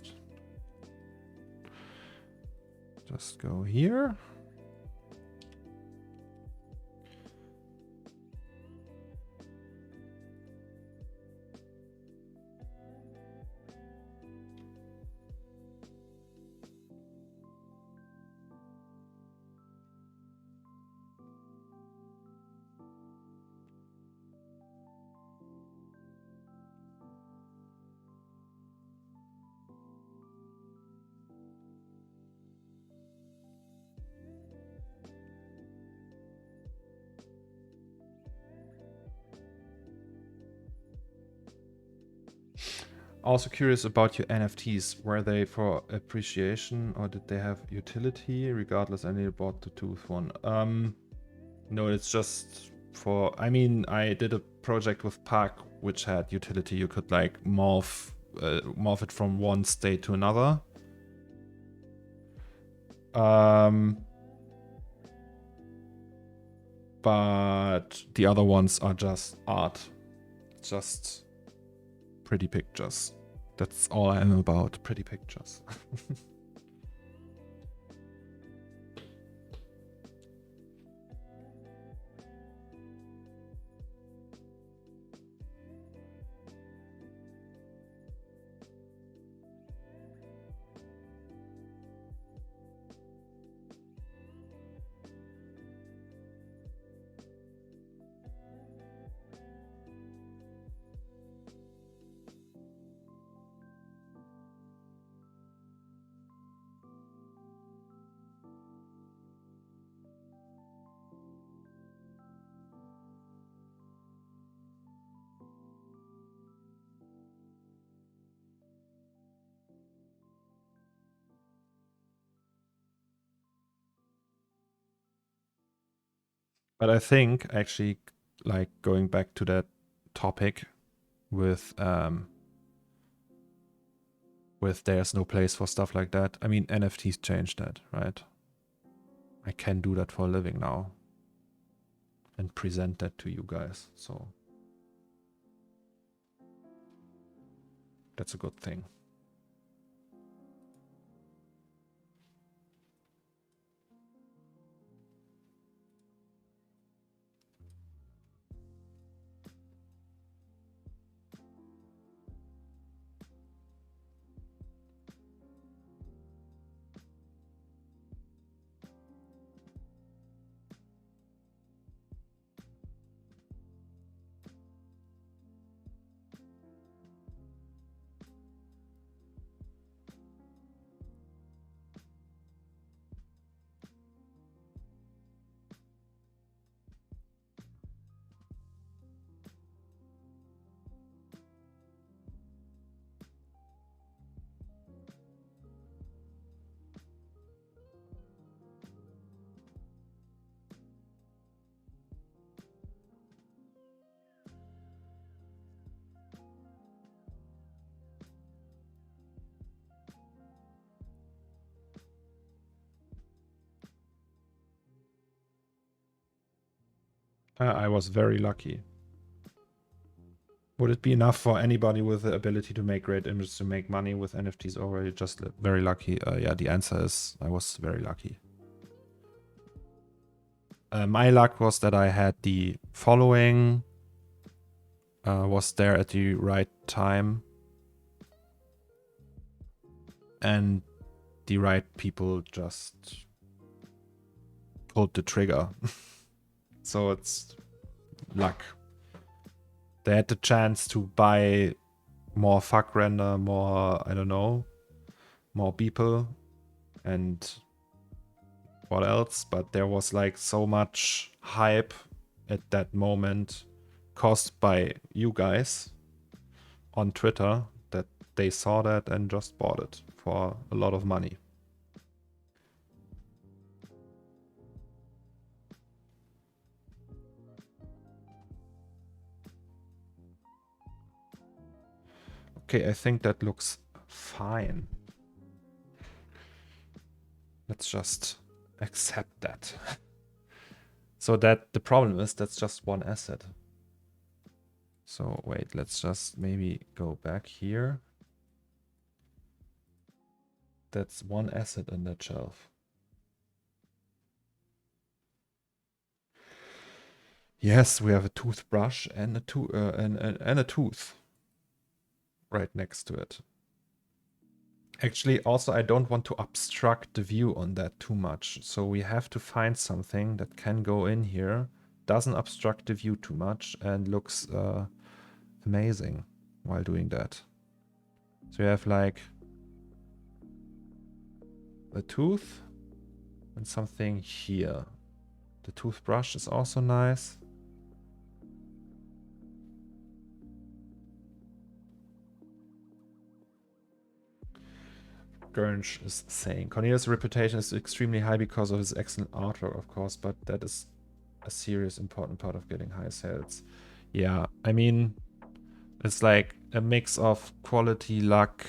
Just go here. also curious about your NFTs. Were they for appreciation or did they have utility? Regardless, I nearly bought the tooth one. No, it's just for, I mean, I did a project with Park which had utility. You could like morph it from one state to another. But the other ones are just art. Just pretty pictures. That's all I am about, pretty pictures. But I think actually, like going back to that topic with there's no place for stuff like that. I mean, NFTs changed that, right? I can do that for a living now and present that to you guys. So that's a good thing. I was very lucky. Would it be enough for anybody with the ability to make great images to make money with NFTs, or were you just very lucky? Yeah, the answer is I was very lucky. My luck was that I had the following, was there at the right time, and the right people just pulled the trigger. So it's luck. They had the chance to buy more fuck render, more, I don't know, more people, and what else, but there was like so much hype at that moment caused by you guys on Twitter that they saw that and just bought it for a lot of money. Okay, I think that looks fine. Let's just accept that. So that the problem is that's just one asset. So wait, let's just maybe go back here. That's one asset in that shelf. Yes, we have a toothbrush and a tooth right next to it. Actually, also, I don't want to obstruct the view on that too much. So we have to find something that can go in here, doesn't obstruct the view too much, and looks amazing while doing that. So you have like a tooth and something here. The toothbrush is also nice. Gernsch is saying. Cornelius' reputation is extremely high because of his excellent artwork, of course, but that is a serious important part of getting high sales. Yeah, I mean, it's like a mix of quality, luck,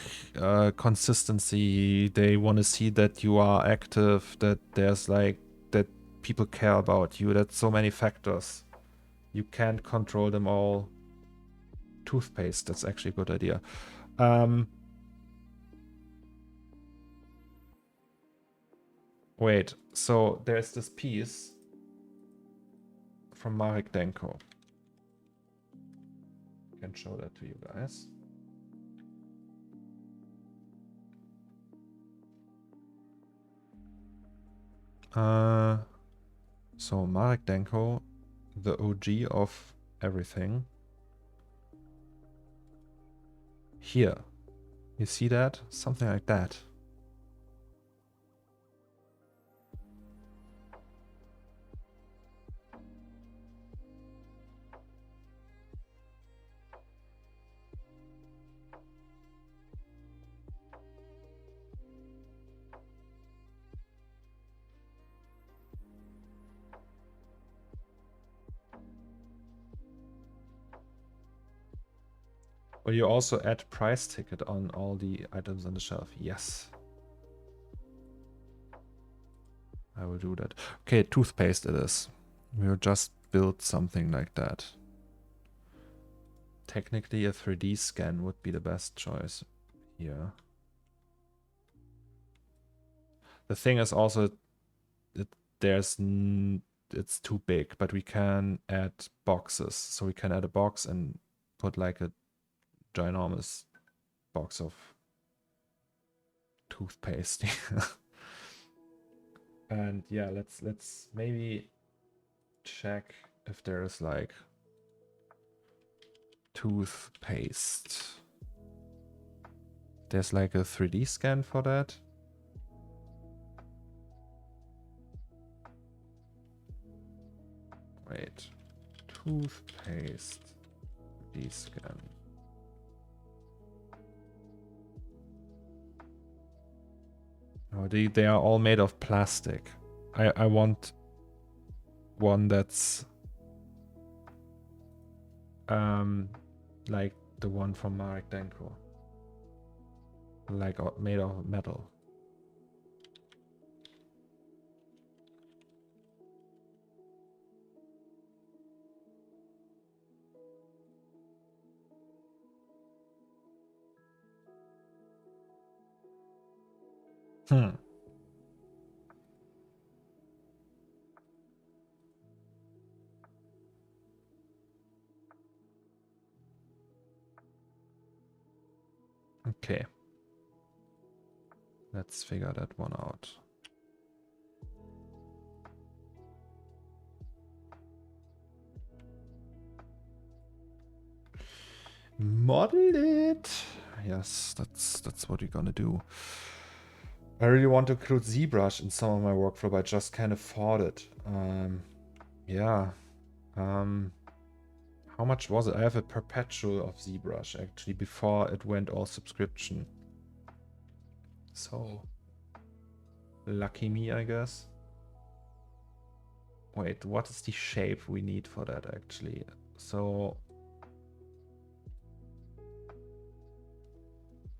consistency. They want to see that you are active, that there's like, that people care about you. That's so many factors. You can't control them all. Toothpaste, that's actually a good idea. Wait, so there's this piece from Marek Denko. I can show that to you guys. So Marek Denko, the OG of everything. Here, you see that? Something like that. Will you also add price ticket on all the items on the shelf? Yes. I will do that. Okay, toothpaste it is. We'll just build something like that. Technically a 3D scan would be the best choice here. The thing is also, it's too big, but we can add boxes. So we can add a box and put like a ginormous box of toothpaste. And yeah, let's maybe check if there is like toothpaste. There's like a 3D scan for that. Wait, toothpaste 3D scan. Oh, they are all made of plastic. I want one that's like the one from Marek Denko. Like made of metal. Okay. Let's figure that one out. Model it. Yes, that's what we're gonna do. I really want to include ZBrush in some of my workflow, but I just can't afford it. Yeah. How much was it? I have a perpetual of ZBrush actually before it went all subscription. So lucky me, I guess. Wait, what is the shape we need for that actually? So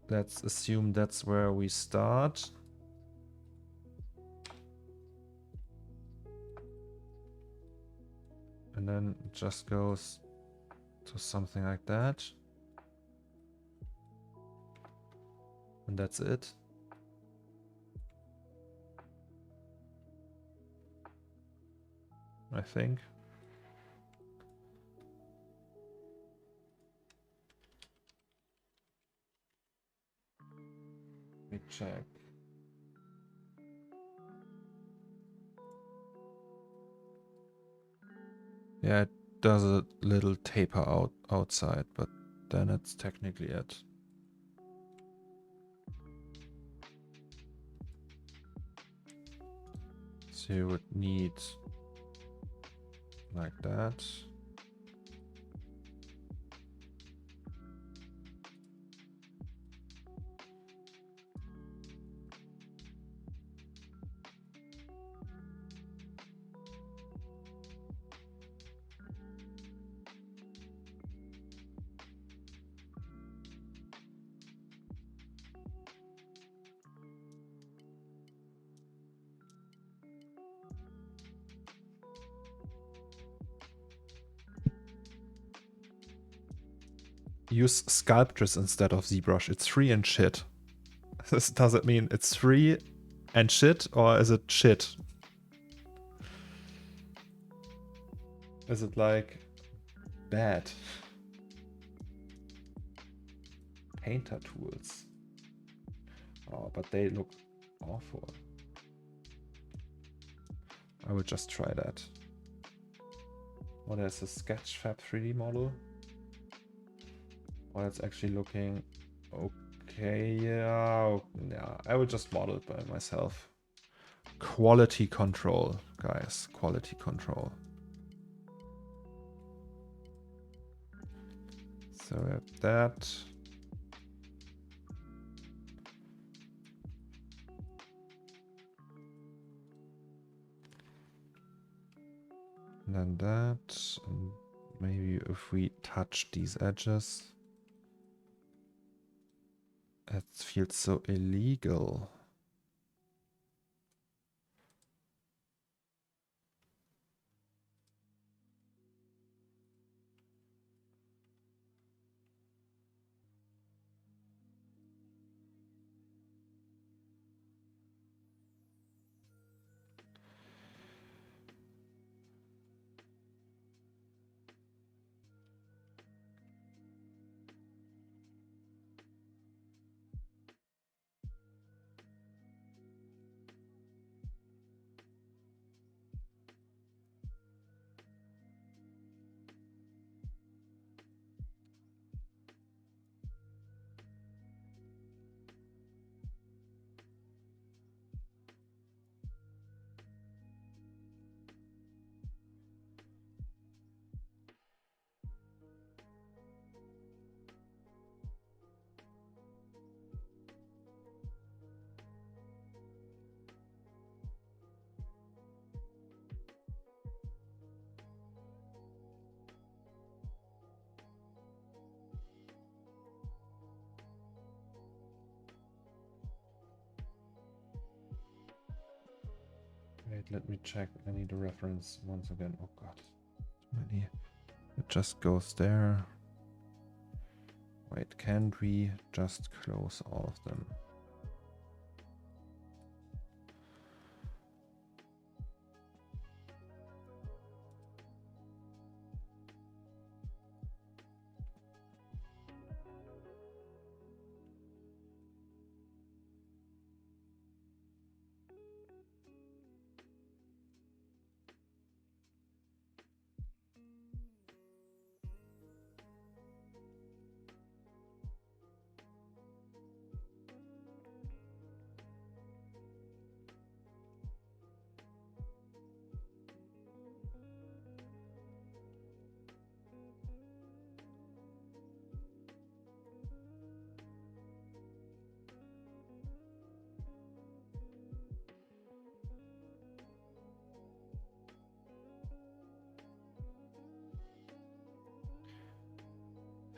let's assume that's where we start. And then it just goes to something like that. And that's it. I think. Let me check. Yeah, it does a little taper outside, but then it's technically it. So you would need like that. Use Sculptress instead of ZBrush. It's free and shit. Does it mean it's free and shit, or is it shit? Is it like bad? Painter tools. Oh, but they look awful. I will just try that. Oh, there's a Sketchfab 3D model. Oh, that's actually looking okay. Yeah, I will just model it by myself. Quality control, guys. Quality control. So we have that. And then that. And maybe if we touch these edges. It feels so illegal. Wait, let me check. I need a reference once again. Oh god, too many. It just goes there. Wait, can't we just close all of them?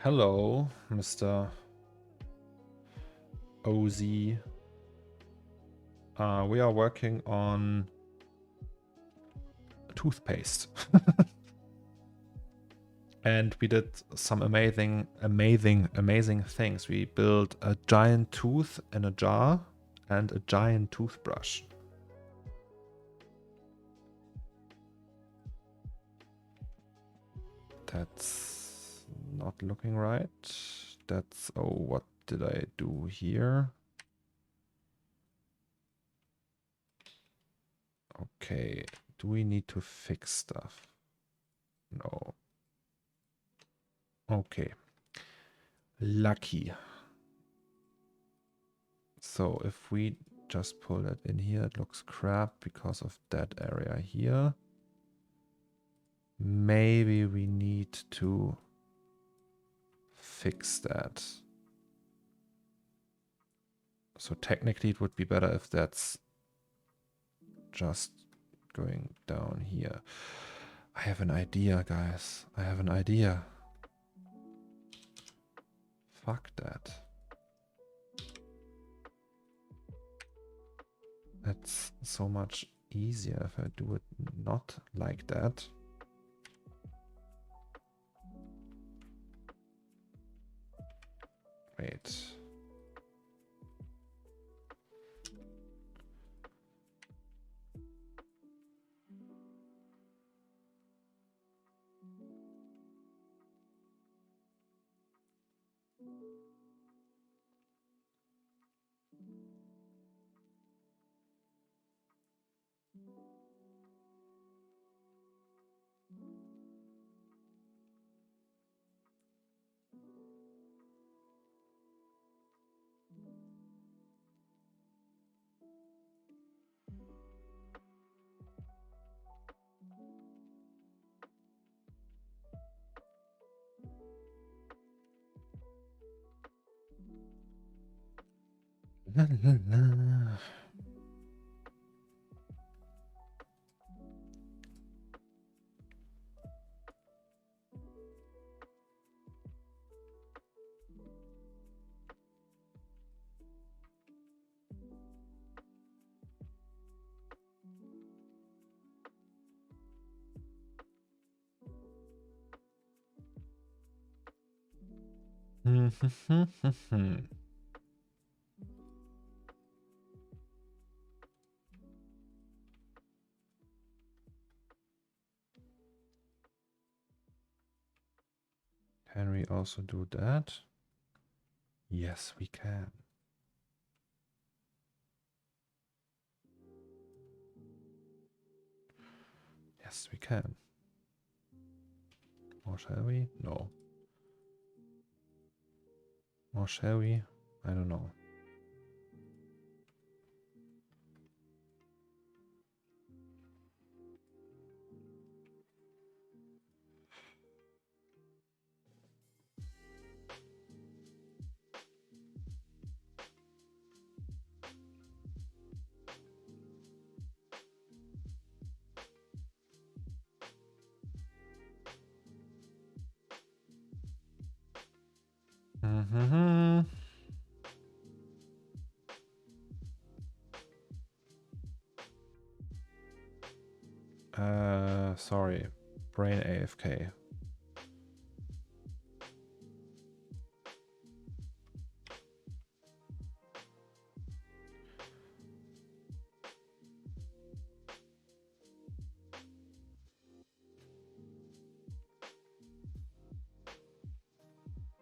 Hello, Mr. OZ. We are working on toothpaste. And we did some amazing things. We built a giant tooth in a jar and a giant toothbrush. That's not looking right. That's, oh, what did I do here? Okay, do we need to fix stuff? No. Okay. Lucky. So if we just pull that in here, it looks crap because of that area here. Maybe we need to fix that. So technically it would be better if that's just going down here. I have an idea, guys. I have an idea. Fuck that. That's so much easier if I do it not like that. Wait. La, la, la. Can we also do that? Yes, we can. Yes, we can. Or shall we? No. Or shall we? I don't know. Mm-hmm. Sorry. Brain AFK.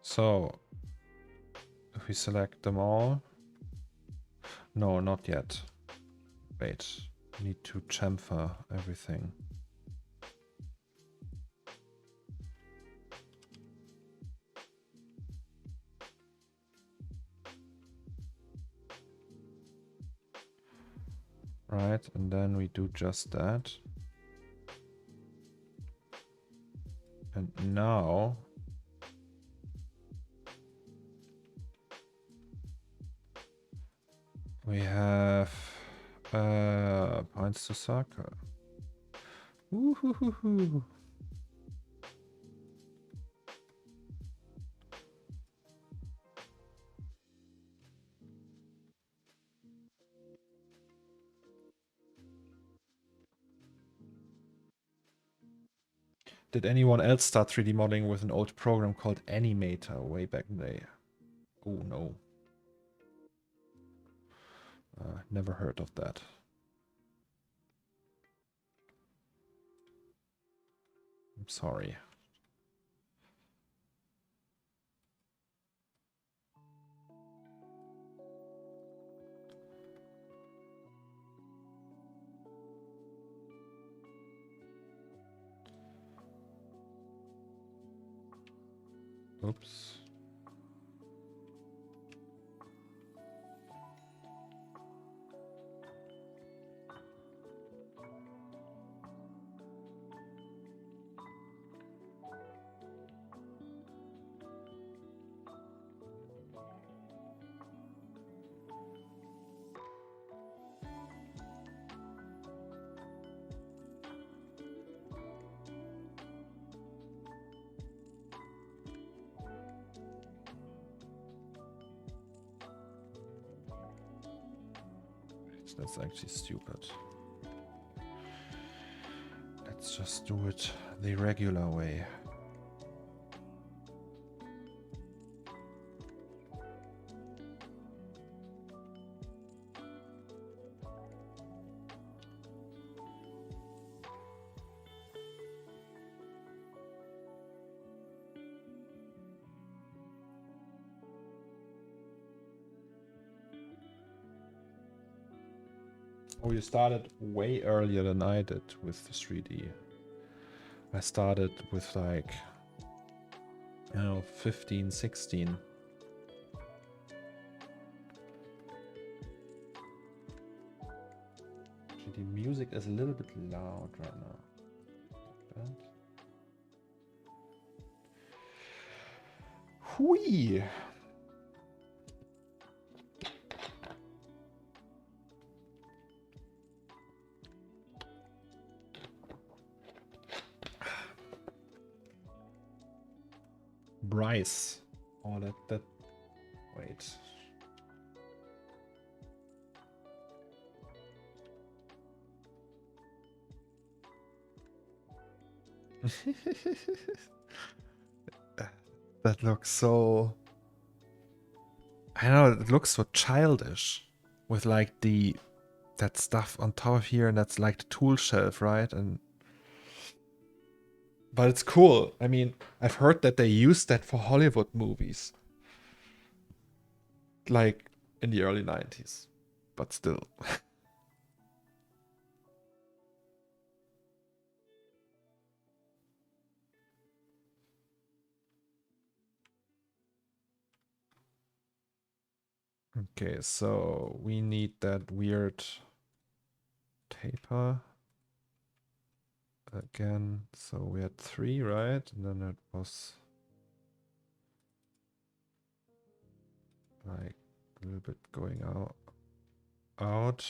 So, if we select them all... No, not yet. Wait, need to chamfer everything. Right, and then we do just that. And now... we have points to circle. Woo-hoo-hoo-hoo. Did anyone else start 3D modeling with an old program called Animator way back in the day? Oh no. Never heard of that. I'm sorry. Oops. That's actually stupid. Let's just do it the regular way. Oh, you started way earlier than I did with the 3D. I started with like, you know, 15, 16. The music is a little bit loud right now. Hui! Bryce. Oh, that. Wait. That looks so... I know, it looks so childish. With like that stuff on top of here, and that's like the tool shelf, right? But it's cool. I mean, I've heard that they use that for Hollywood movies. Like in the early 90s. But still. Okay, so we need that weird taper again. So we had 3, right? And then it was like a little bit going out.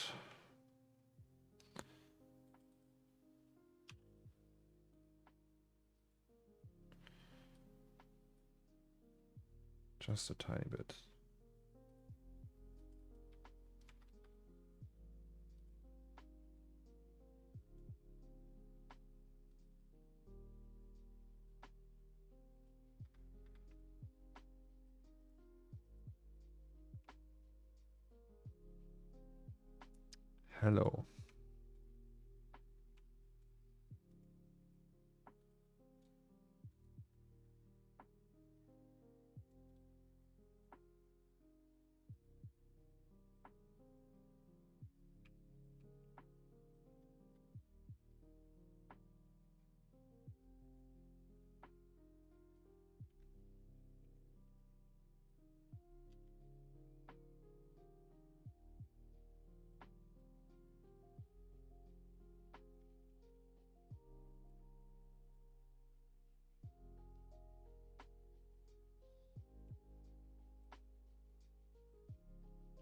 Just a tiny bit. Hello.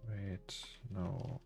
Wait, no.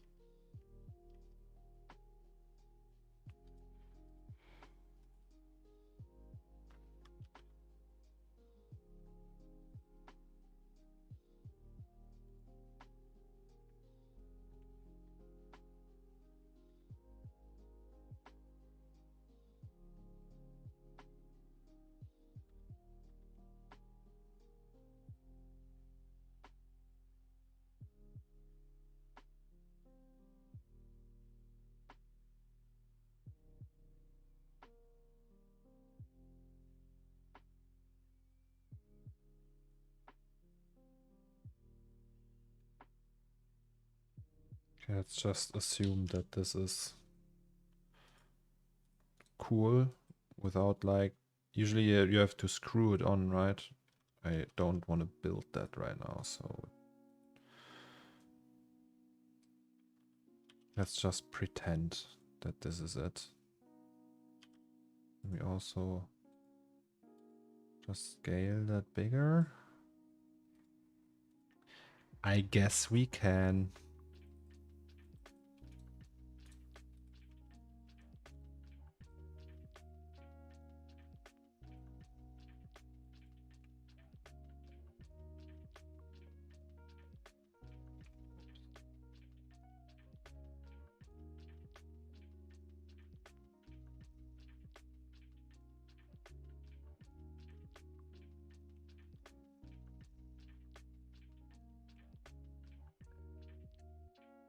Okay, let's just assume that this is cool without like... Usually you have to screw it on, right? I don't want to build that right now, so... Let's just pretend that this is it. We also just scale that bigger. I guess we can.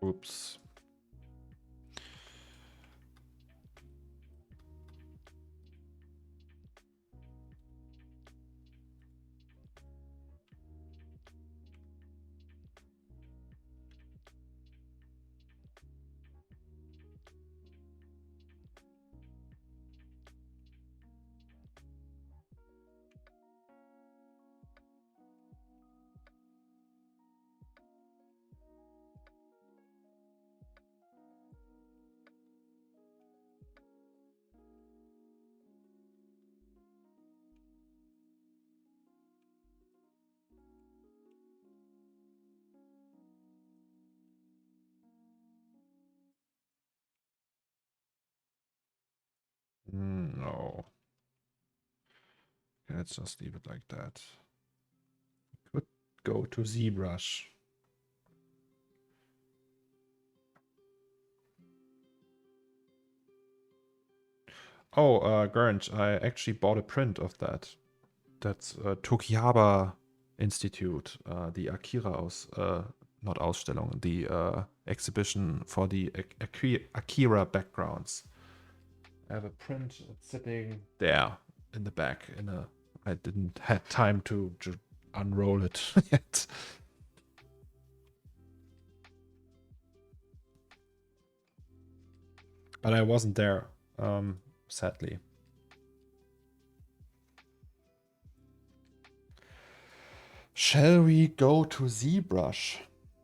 Oops. No. Okay, let's just leave it like that. Could go to ZBrush. Oh, Gernch, I actually bought a print of that. That's Tokihaba Institute, the not Ausstellung, the exhibition for the Akira backgrounds. I have a print sitting there in the back. I didn't have time to unroll it yet. But I wasn't there, sadly. Shall we go to ZBrush,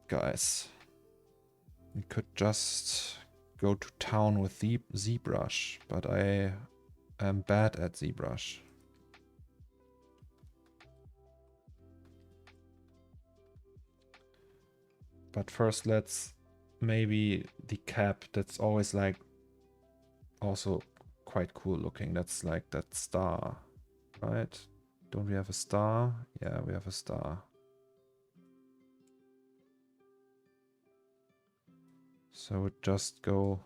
guys? We could just go to town with ZBrush, but I am bad at ZBrush. But first let's maybe the cap, that's always like also quite cool looking. That's like that star, right? Don't we have a star? Yeah, we have a star. So just go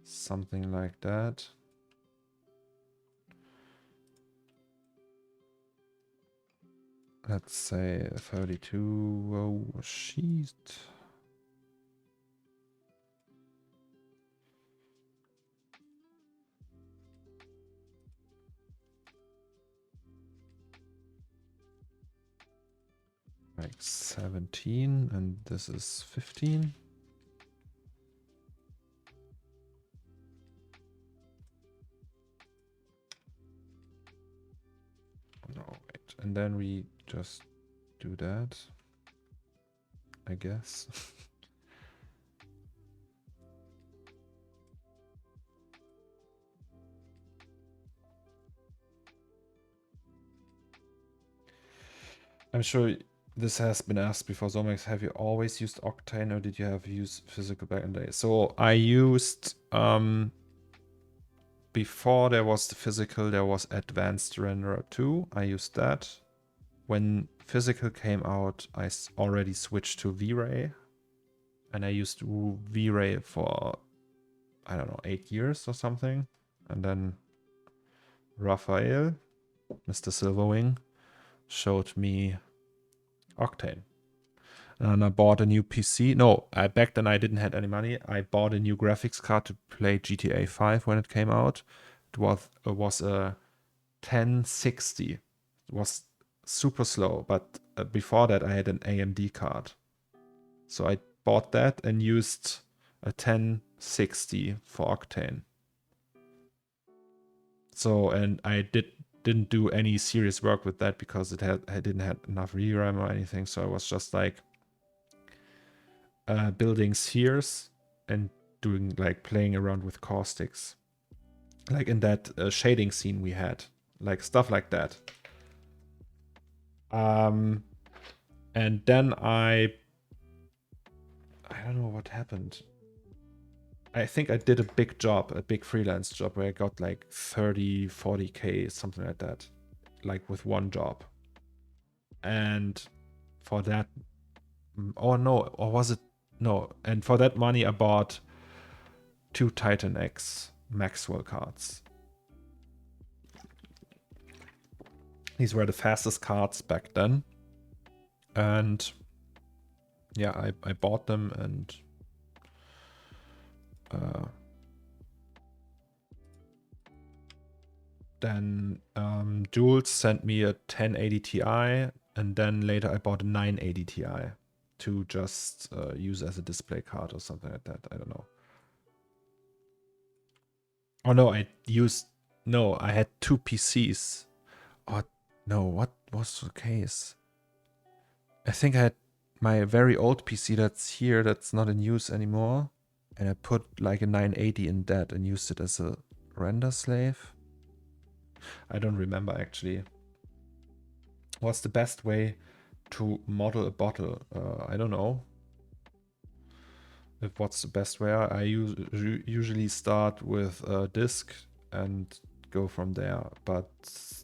something like that. Let's say 32. Oh, sheet. Like 17, and this is 15. No, wait. And then we just do that, I guess. I'm sure this has been asked before. Zomex, have you always used Octane, or did you have used physical back in the day? So I used, before there was the physical, there was Advanced Renderer 2. I used that. When physical came out, I already switched to V-Ray. And I used V-Ray for, I don't know, 8 years or something. And then Raphael, Mr. Silverwing, showed me Octane. And I bought a new PC. No, back then I didn't have any money. I bought a new graphics card to play GTA 5 when it came out. It was a 1060. It was super slow, but before that I had an AMD card. So I bought that and used a 1060 for Octane. So, and I didn't do any serious work with that because I didn't have enough VRAM or anything. So I was just like building spheres and doing like playing around with caustics, like in that shading scene we had, like stuff like that. And then I don't know what happened. I think I did a big job, a big freelance job where I got like 30, 40K, something like that, like with one job. And for that, or no, or was it? No, and for that money I bought 2 Titan X Maxwell cards. These were the fastest cards back then. And yeah, I bought them, and then Jules sent me a 1080 Ti, and then later I bought a 980 Ti to just use as a display card or something like that. I don't know. Oh no, I had 2 PCs. Oh no, what was the case? I think I had my very old PC that's here, that's not in use anymore. And I put like a 980 in that and used it as a render slave. I don't remember actually. What's the best way to model a bottle? I don't know. What's the best way? I usually start with a disk and go from there. But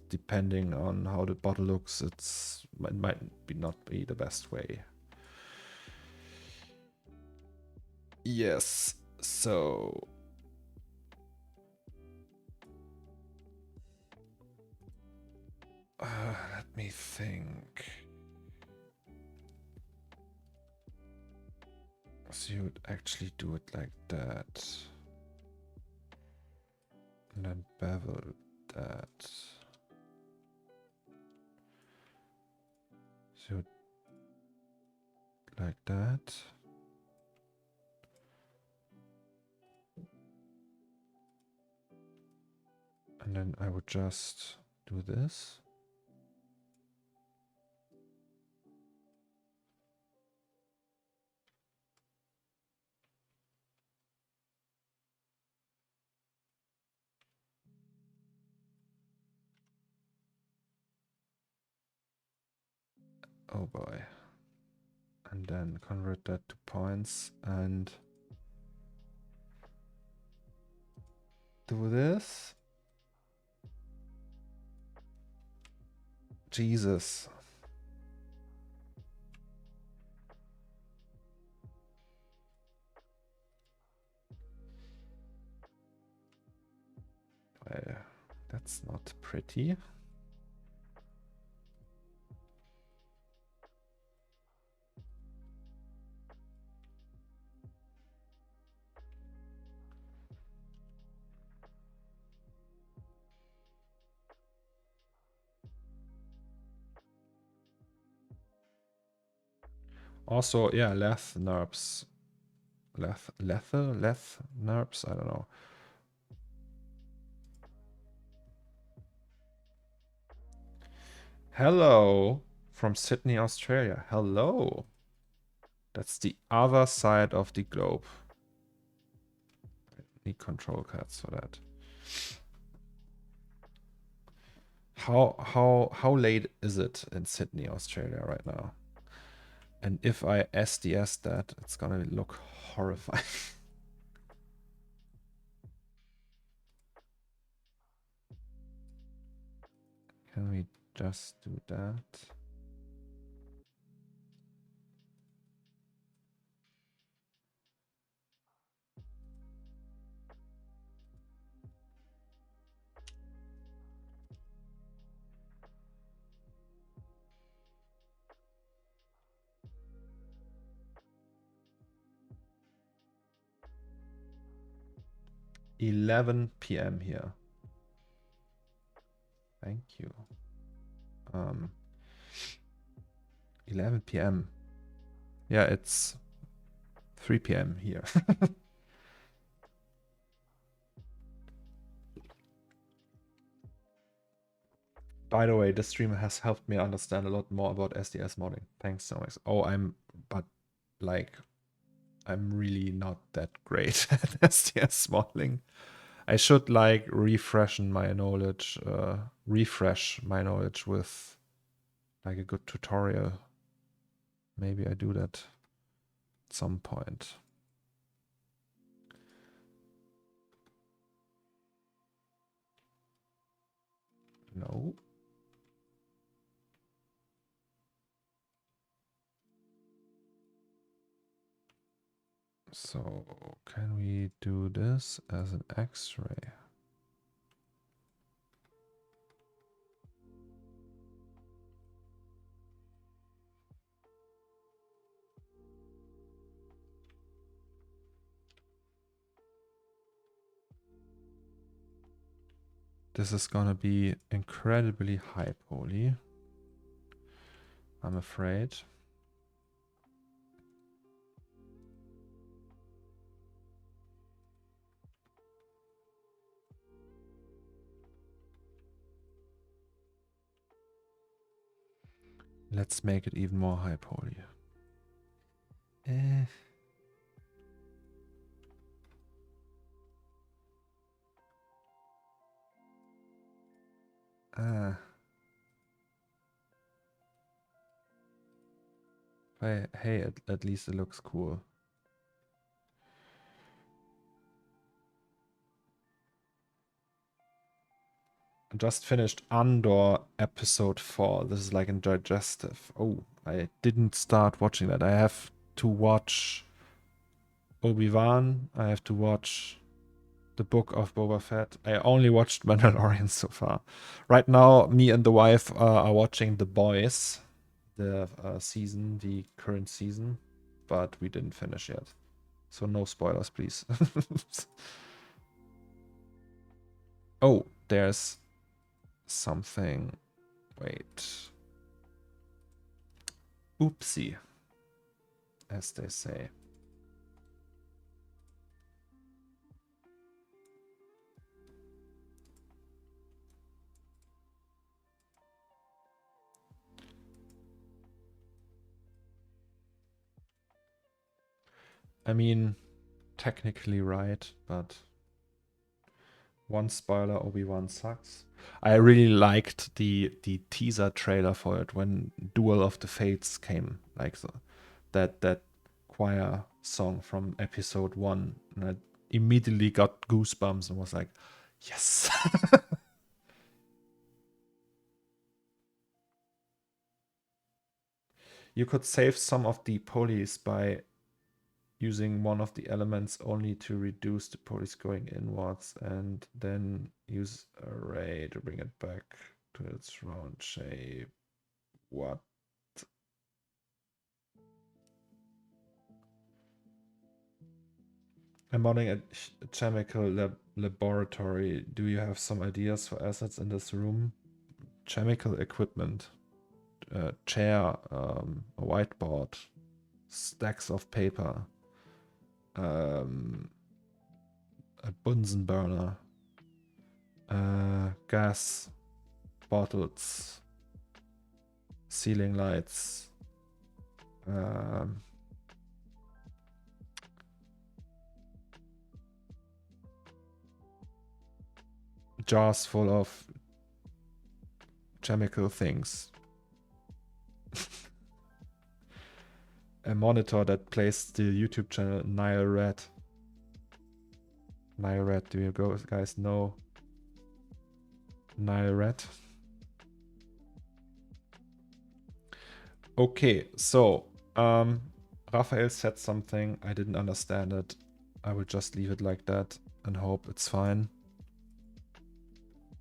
depending on how the bottle looks, it might not be the best way. Yes, so let me think. So you would actually do it like that. And then bevel that. So like that. And then I would just do this. Oh boy. And then convert that to points and do this. Jesus. That's not pretty. Also, yeah, leth NURBS. Leth NURBS, I don't know. Hello from Sydney, Australia. Hello. That's the other side of the globe. Need control cards for that. How late is it in Sydney, Australia right now? And if I SDS that, it's gonna look horrifying. Can we just do that? (11 p.m. here. Thank you. 11 p.m. Yeah, it's 3 p.m. here. By the way, this stream has helped me understand a lot more about SDS modding. Thanks so much. Oh, I'm really not that great at SDS modeling. I should like refresh my knowledge with like a good tutorial. Maybe I do that at some point. No. So can we do this as an X-ray? This is gonna be incredibly high poly, I'm afraid. Let's make it even more high poly. Hey, at least it looks cool. just finished Andor episode 4. This is like a digestive. Oh, I didn't start watching that. I have to watch Obi-Wan. I have to watch the Book of Boba Fett. I only watched Mandalorian so far. Right now, me and the wife are watching The Boys, the season, the current season, but we didn't finish yet. So no spoilers, please. Oh, there's something. Wait. Oopsie, as they say. I mean, technically right, but one spoiler, Obi-Wan sucks. I really liked the teaser trailer for it when Duel of the Fates came, like that choir song from episode 1, and I immediately got goosebumps and was like, yes. You could save some of the polys by using one of the elements only to reduce the polys going inwards, and then use array to bring it back to its round shape. What? I'm modding a chemical laboratory. Do you have some ideas for assets in this room? Chemical equipment, chair, a whiteboard, stacks of paper, a Bunsen burner, gas bottles, ceiling lights, jars full of chemical things. A monitor that plays the YouTube channel Nile Red. Nile Red, do you guys know Nile Red? Okay, so Raphael said something. I didn't understand it. I will just leave it like that and hope it's fine.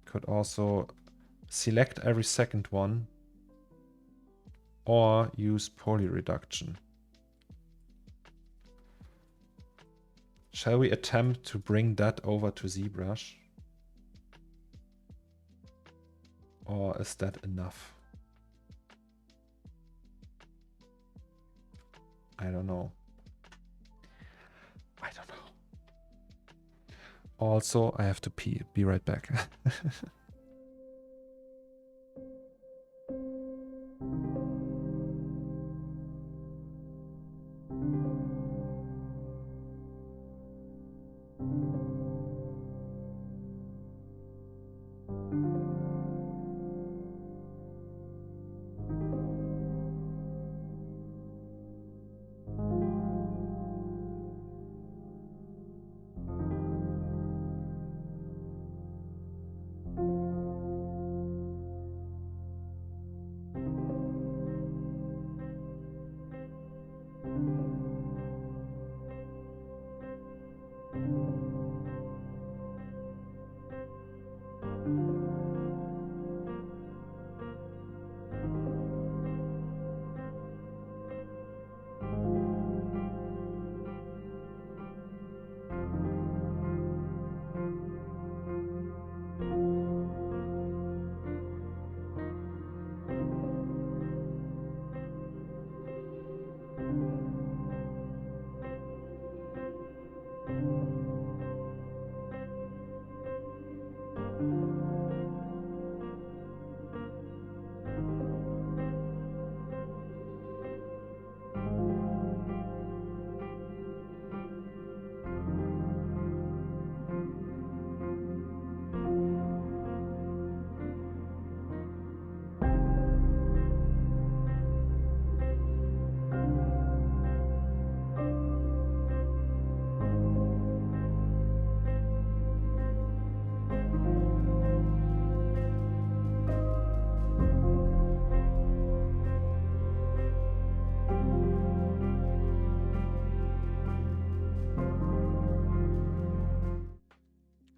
Could also select every second one or use poly reduction. Shall we attempt to bring that over to ZBrush? Or is that enough? I don't know. I don't know. Also, I have to pee. Be right back.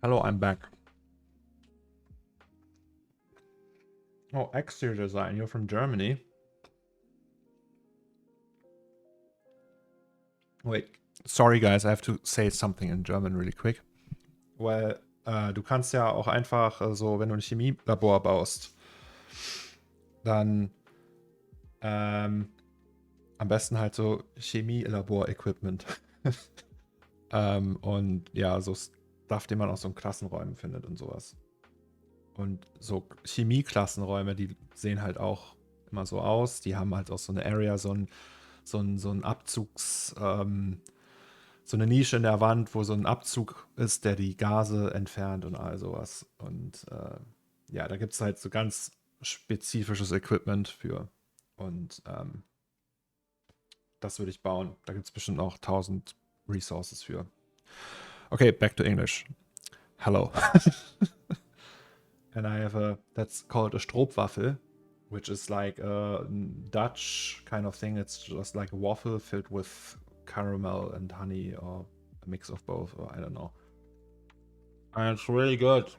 Hello, I'm back. Oh, exterior design. You're from Germany. Wait, sorry guys, I have to say something in German really quick. Well, du kannst ja auch einfach so, wenn du ein Chemielabor baust, dann am besten halt so Chemielabor-Equipment. Und ja, so Stuff, den man auch so in Klassenräumen findet und sowas. Und so Chemieklassenräume, die sehen halt auch immer so aus. Die haben halt auch so eine Area, so ein Abzugs, so eine Nische in der Wand, wo so ein Abzug ist, der die Gase entfernt und all sowas. Und ja, da gibt es halt so ganz spezifisches Equipment für. Und das würde ich bauen. Da gibt es bestimmt auch 1000 Resources für. Okay, back to English. Hello. And I have that's called a Stroopwafel, which is like a Dutch kind of thing. It's just like a waffle filled with caramel and honey, or a mix of both, or I don't know. And it's really good.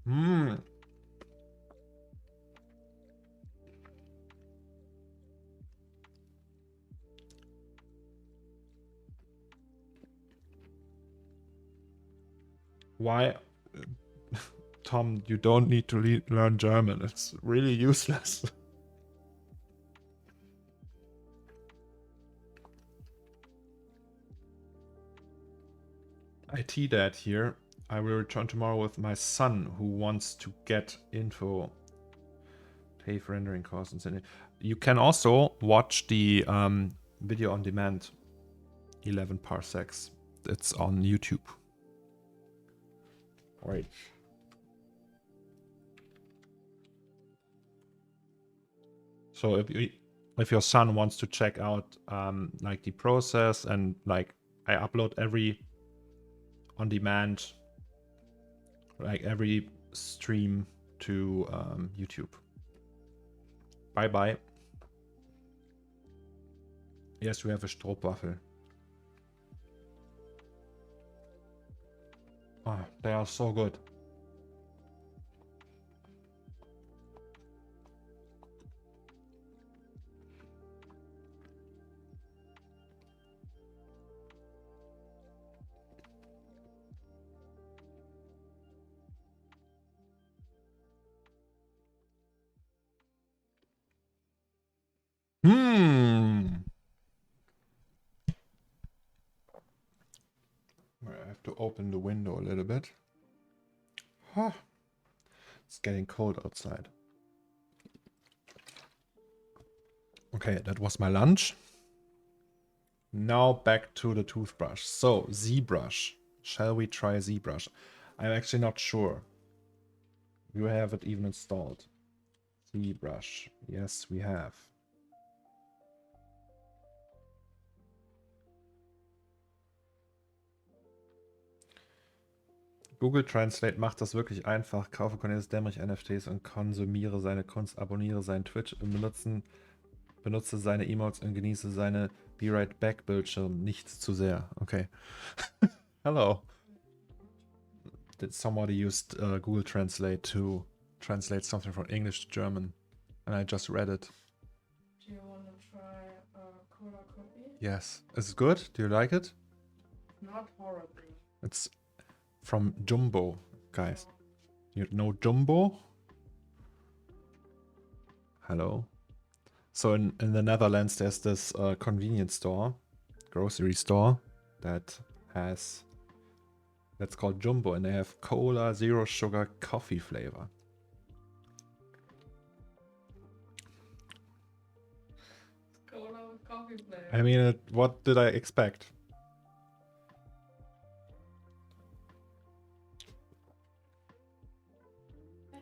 Mmm. Why? Tom, you don't need to learn German. It's really useless. IT dad here. I will return tomorrow with my son who wants to get into TAFE rendering course and send it. You can also watch the video on demand, 11 parsecs. It's on YouTube. Wait. So if your son wants to check out like the process, and like I upload every on demand, like every stream to YouTube. Bye bye. Yes, we have a Stroopwafel. Oh, they are so good. I have to open the window a little bit. Huh. It's getting cold outside. Okay, that was my lunch. Now back to the toothbrush. So, ZBrush. Shall we try ZBrush? I'm actually not sure. You have it even installed. ZBrush. Yes, we have. Google Translate macht das wirklich einfach. Kaufe Cornelius Dammrich NFTs und konsumiere seine Kunst, abonniere seinen Twitch und benutze seine Emotes und genieße seine Be Right Back Bildschirm nicht zu sehr. Okay. Hello. Did somebody used Google Translate to translate something from English to German, and I just read it. Do you want to try a cola coffee? Yes. Is it good? Do you like it? Not horribly. It's from Jumbo, guys. You know Jumbo? Hello. So in the Netherlands, there's this convenience store, grocery store, that's called Jumbo, and they have cola, zero sugar, coffee flavor. Cola with coffee flavor. I mean, what did I expect?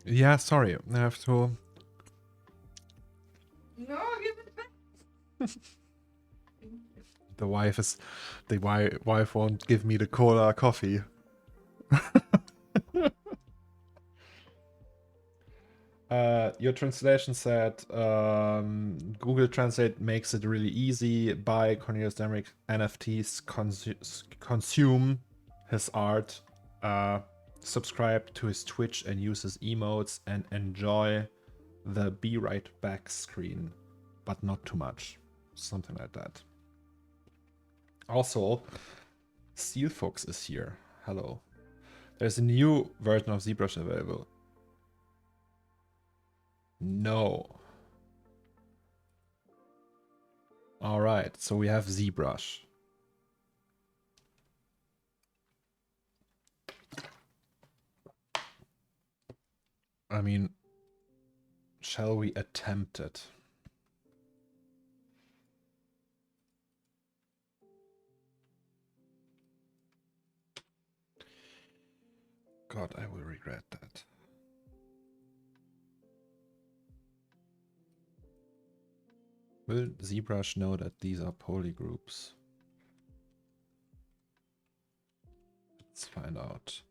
Yeah, sorry, I have to. No, give it back. The wife won't give me the cola coffee. Your translation said Google Translate makes it really easy. Buy Cornelius Dammrich NFTs, consume his art, subscribe to his Twitch and use his emotes, and enjoy the be right back screen, but not too much. Something like that. Also, Steel Fox is here. Hello. There's a new version of ZBrush available. No. Alright, so we have ZBrush. I mean, shall we attempt it? God, I will regret that. Will ZBrush know that these are polygroups? Let's find out.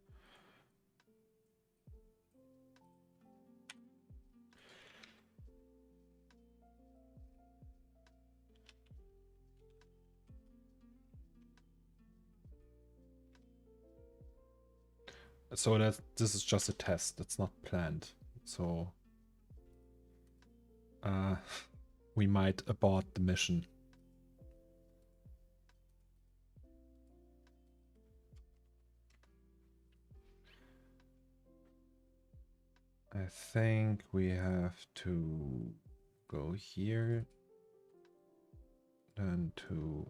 So this is just a test. It's not planned. So we might abort the mission. I think we have to go here, then to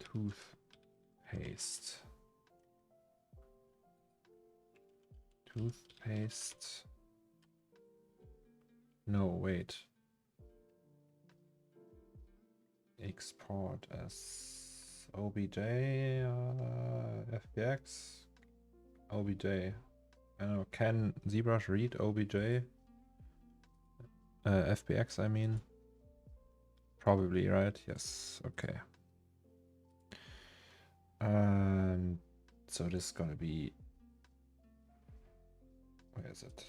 toothpaste. Toothpaste. No, wait. Export as OBJ, FBX, OBJ. I don't know, can ZBrush read OBJ? FBX, I mean. Probably, right? Yes, okay. So this is gonna be, where is it?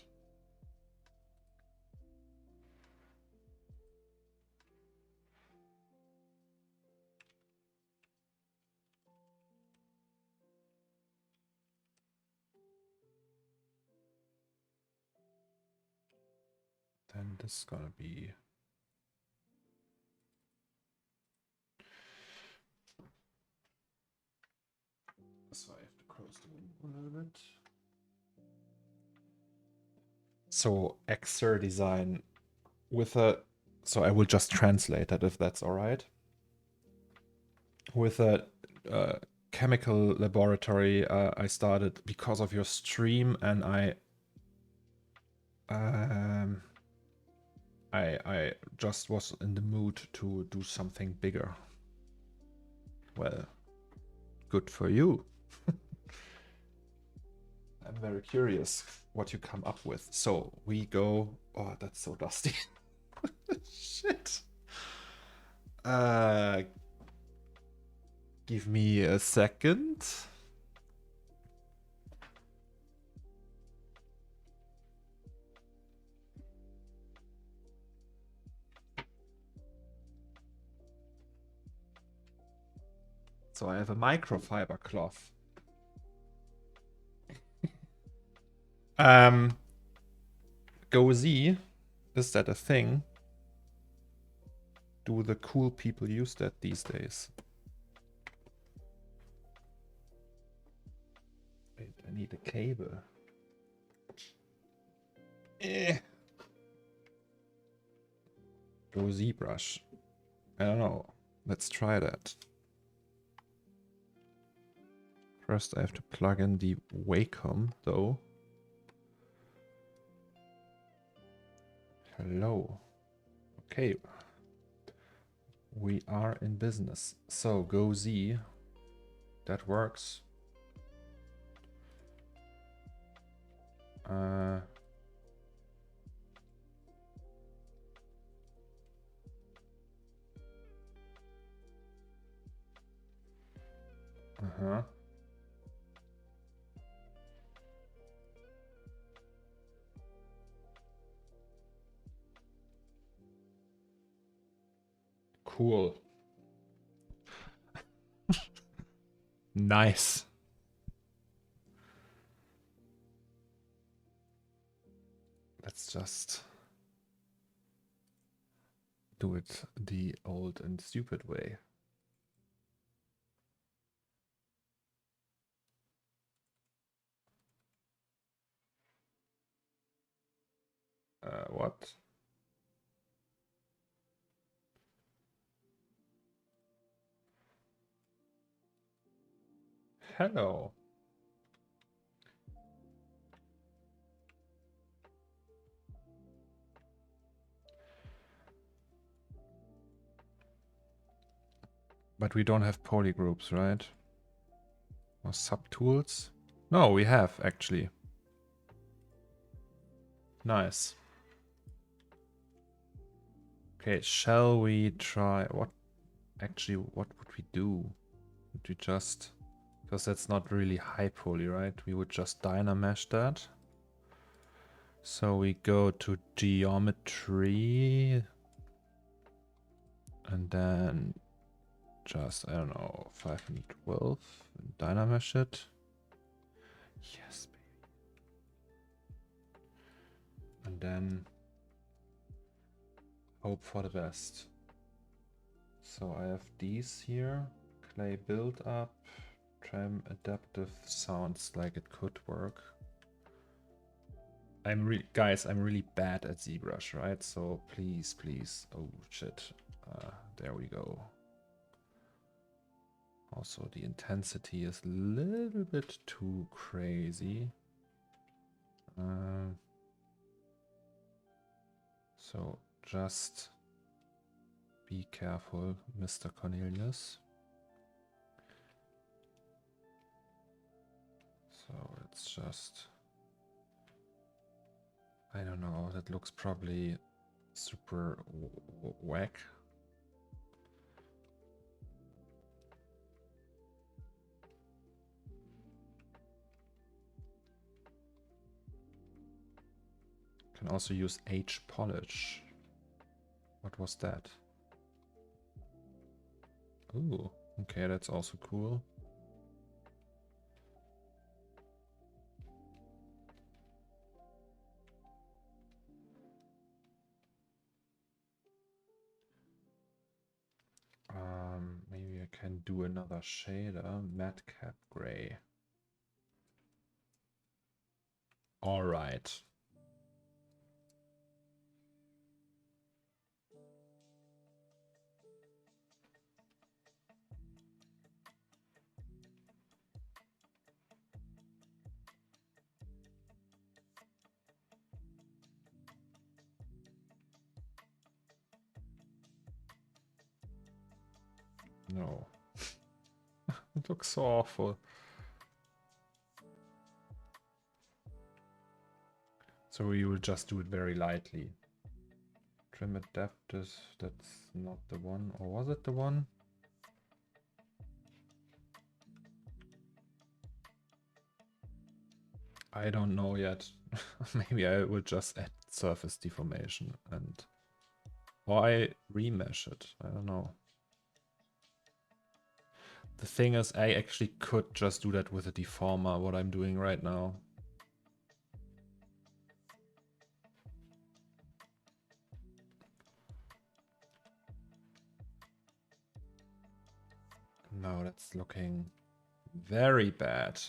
Then this is gonna be, so I have to close the window a little bit. So Xer design with a, so I will just translate that if that's all right. With a chemical laboratory I started because of your stream, and I just was in the mood to do something bigger. Well, good for you. I'm very curious what you come up with. So we go, oh, that's so dusty. Shit. Give me a second. So I have a microfiber cloth. Go Z, is that a thing? Do the cool people use that these days? Wait, I need a cable. Go ZBrush. I don't know. Let's try that. First I have to plug in the Wacom though. Hello. Okay. We are in business. So go Z. That works. Uh-huh. Cool. Nice. Let's just do it the old and stupid way. What? Hello. But we don't have polygroups, right? Or subtools? No, we have actually. Nice. Okay, shall we try what would we do? Would we just, because that's not really high poly, right? We would just dynamesh that. So we go to geometry and then just, I don't know, 512 and dynamesh it. Yes, baby. And then hope for the best. So I have these here. Clay build up. Tram adaptive sounds like it could work. Guys, I'm really bad at ZBrush, right? So please, please. Oh shit. There we go. Also, the intensity is a little bit too crazy. So just be careful, Mr. Cornelius. So it's just, I don't know, that looks probably super whack. Can also use H polish. What was that? Ooh, okay, that's also cool. Maybe I can do another shader, madcap gray. All right. No. It looks so awful. So we will just do it very lightly. Trim adapters, that's not the one. Or was it the one? I don't know yet. Maybe I will just add surface deformation and... Or I remesh it. I don't know. The thing is, I actually could just do that with a deformer, what I'm doing right now. No, that's looking very bad.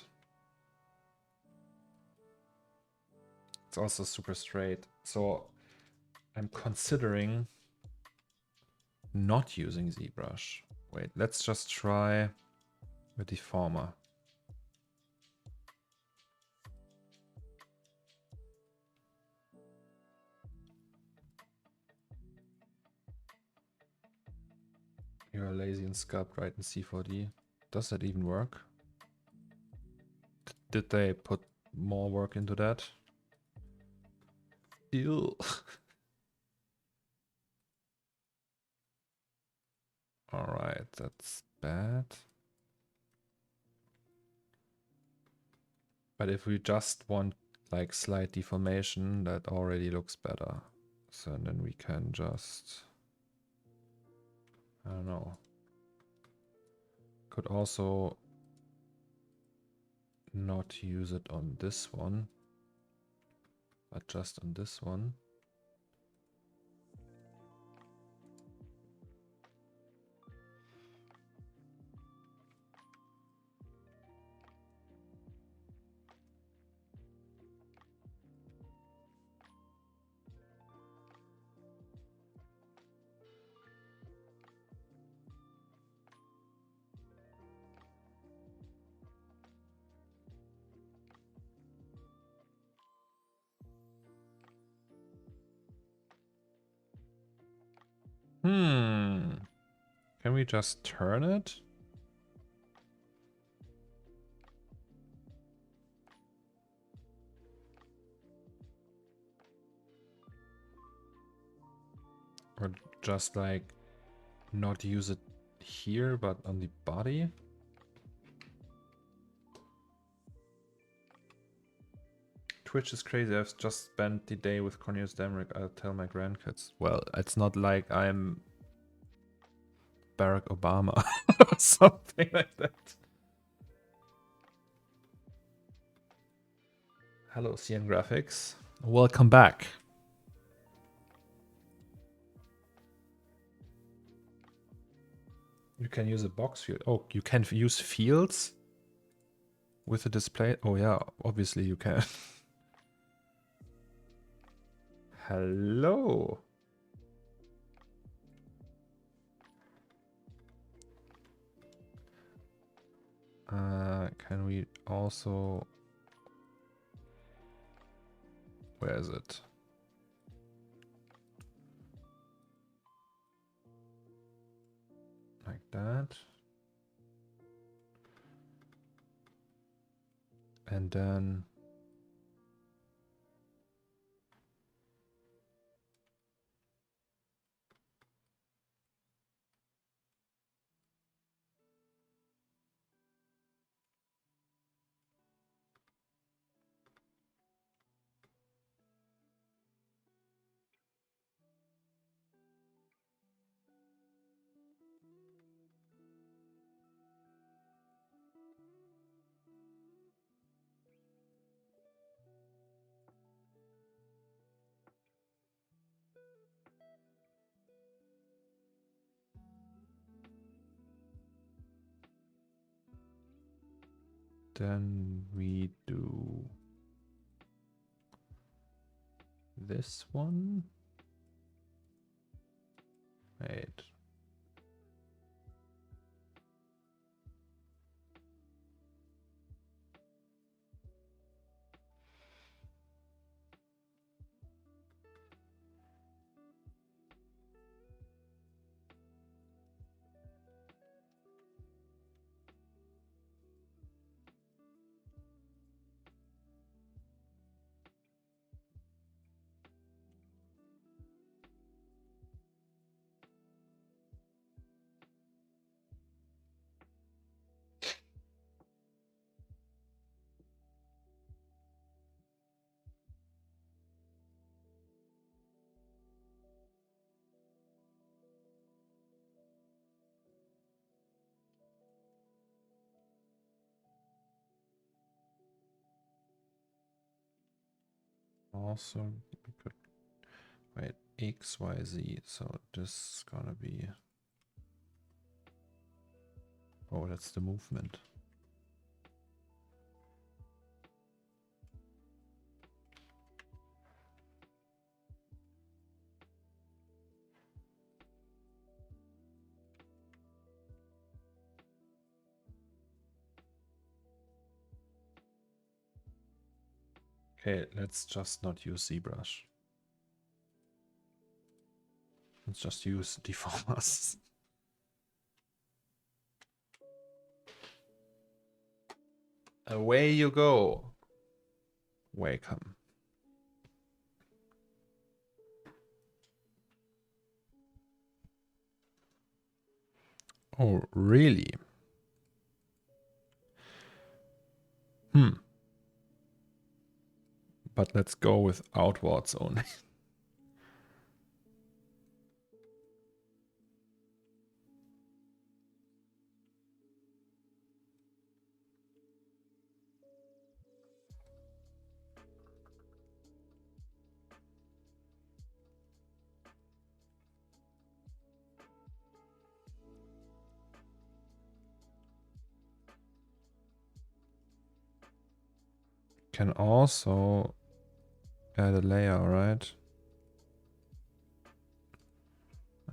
It's also super straight. So I'm considering not using ZBrush. Wait, let's just try a deformer. You're lazy and sculpt right in C4D. Does that even work? Did they put more work into that? Ew. Alright, that's bad. But if we just want like slight deformation, that already looks better. So then we can just... I don't know. Could also not use it on this one, but just on this one. Can we just turn it? Or just like not use it here, but on the body? Twitch is crazy. I've just spent the day with Cornelius Dammrich. I'll tell my grandkids. Well, it's not like I'm Barack Obama or something like that. Hello, CN Graphics. Welcome back. You can use a box field. Oh, you can use fields with a display? Oh yeah, obviously you can. Hello. Can we also... Where is it? Like that. And then... Then we do this one. Wait. Also, we could wait X, Y, Z. So this is gonna be. Oh, that's the movement. Okay, let's just not use ZBrush. Let's just use deformers. Away you go. Welcome. Oh, really? But let's go with outwards only. Can also add a layer, right?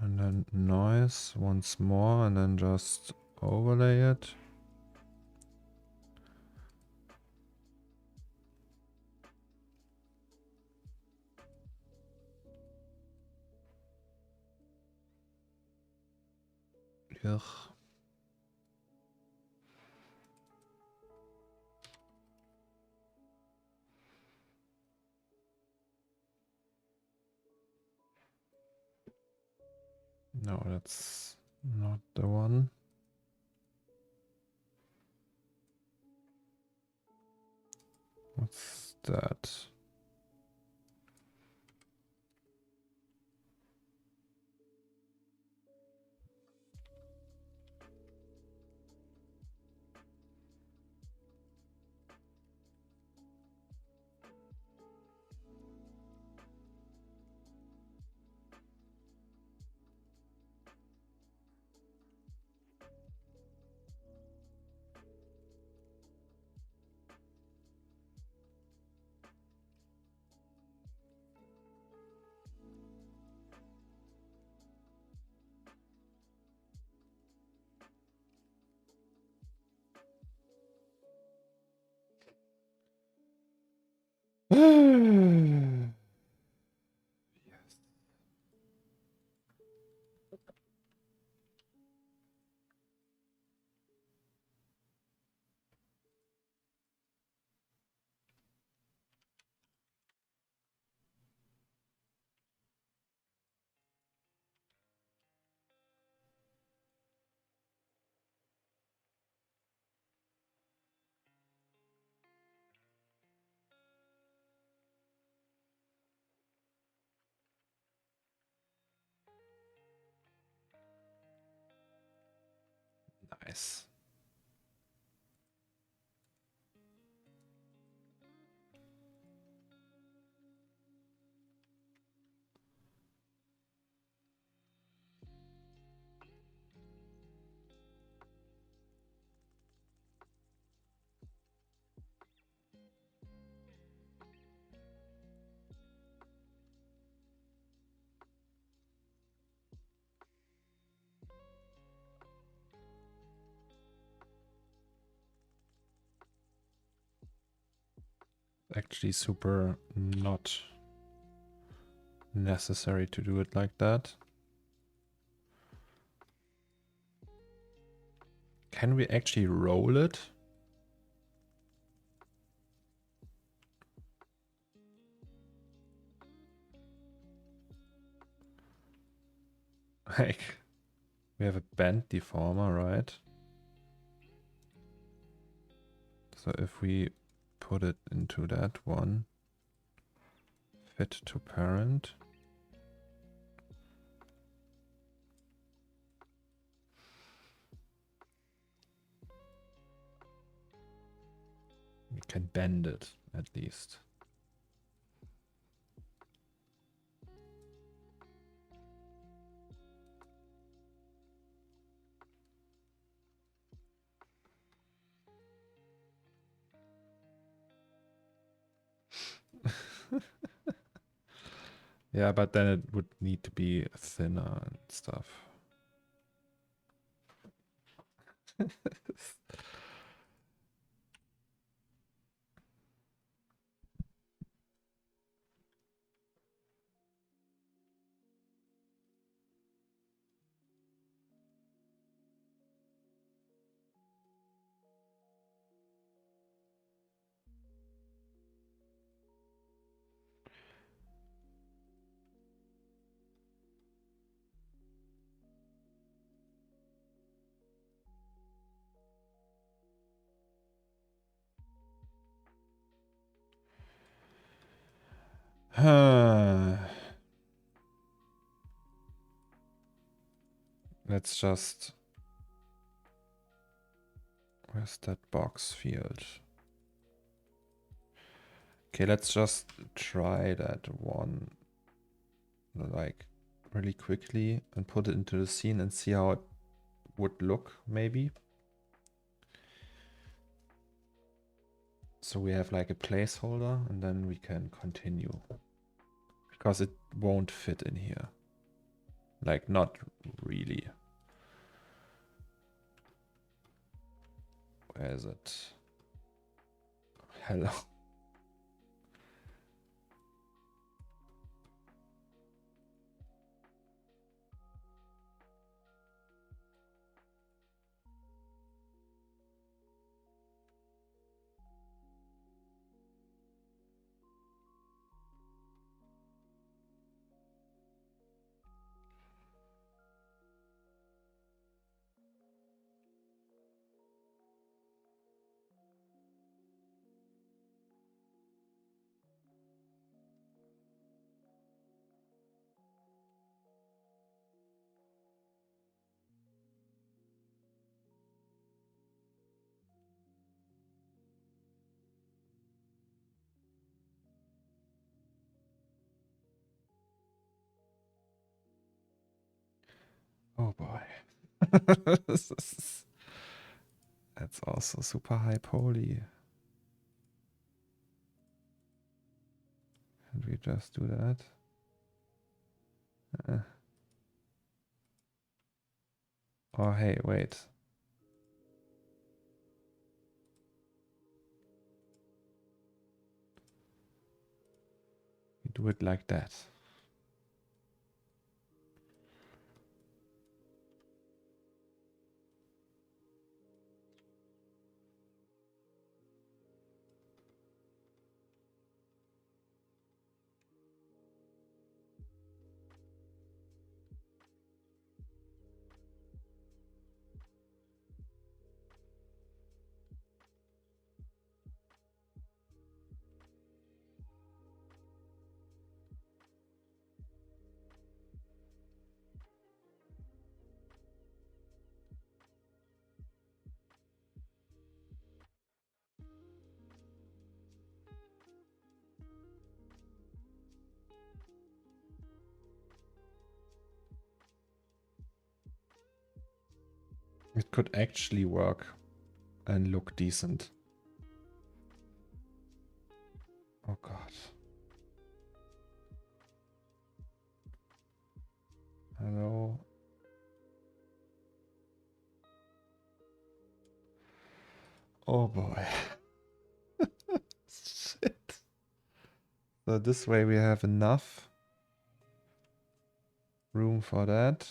And then noise once more, and then just overlay it. Ugh. No, that's not the one. What's that? Nice. Actually super not necessary to do it like that. Can we actually roll it? Like, we have a bend deformer, right? So if we put it into that one, fit to parent. We can bend it at least. Yeah, but then it would need to be thinner and stuff. Let's just... Where's that box field? Okay, let's just try that one, like, really quickly and put it into the scene and see how it would look, maybe. So we have like a placeholder and then we can continue. Because it won't fit in here. Like, not really. Where is it? Hello. Oh boy. That's also super high poly. And we just do that. Oh, hey, wait. We do it like that. It could actually work and look decent. Oh god. Hello. Oh boy. Shit. So this way we have enough room for that.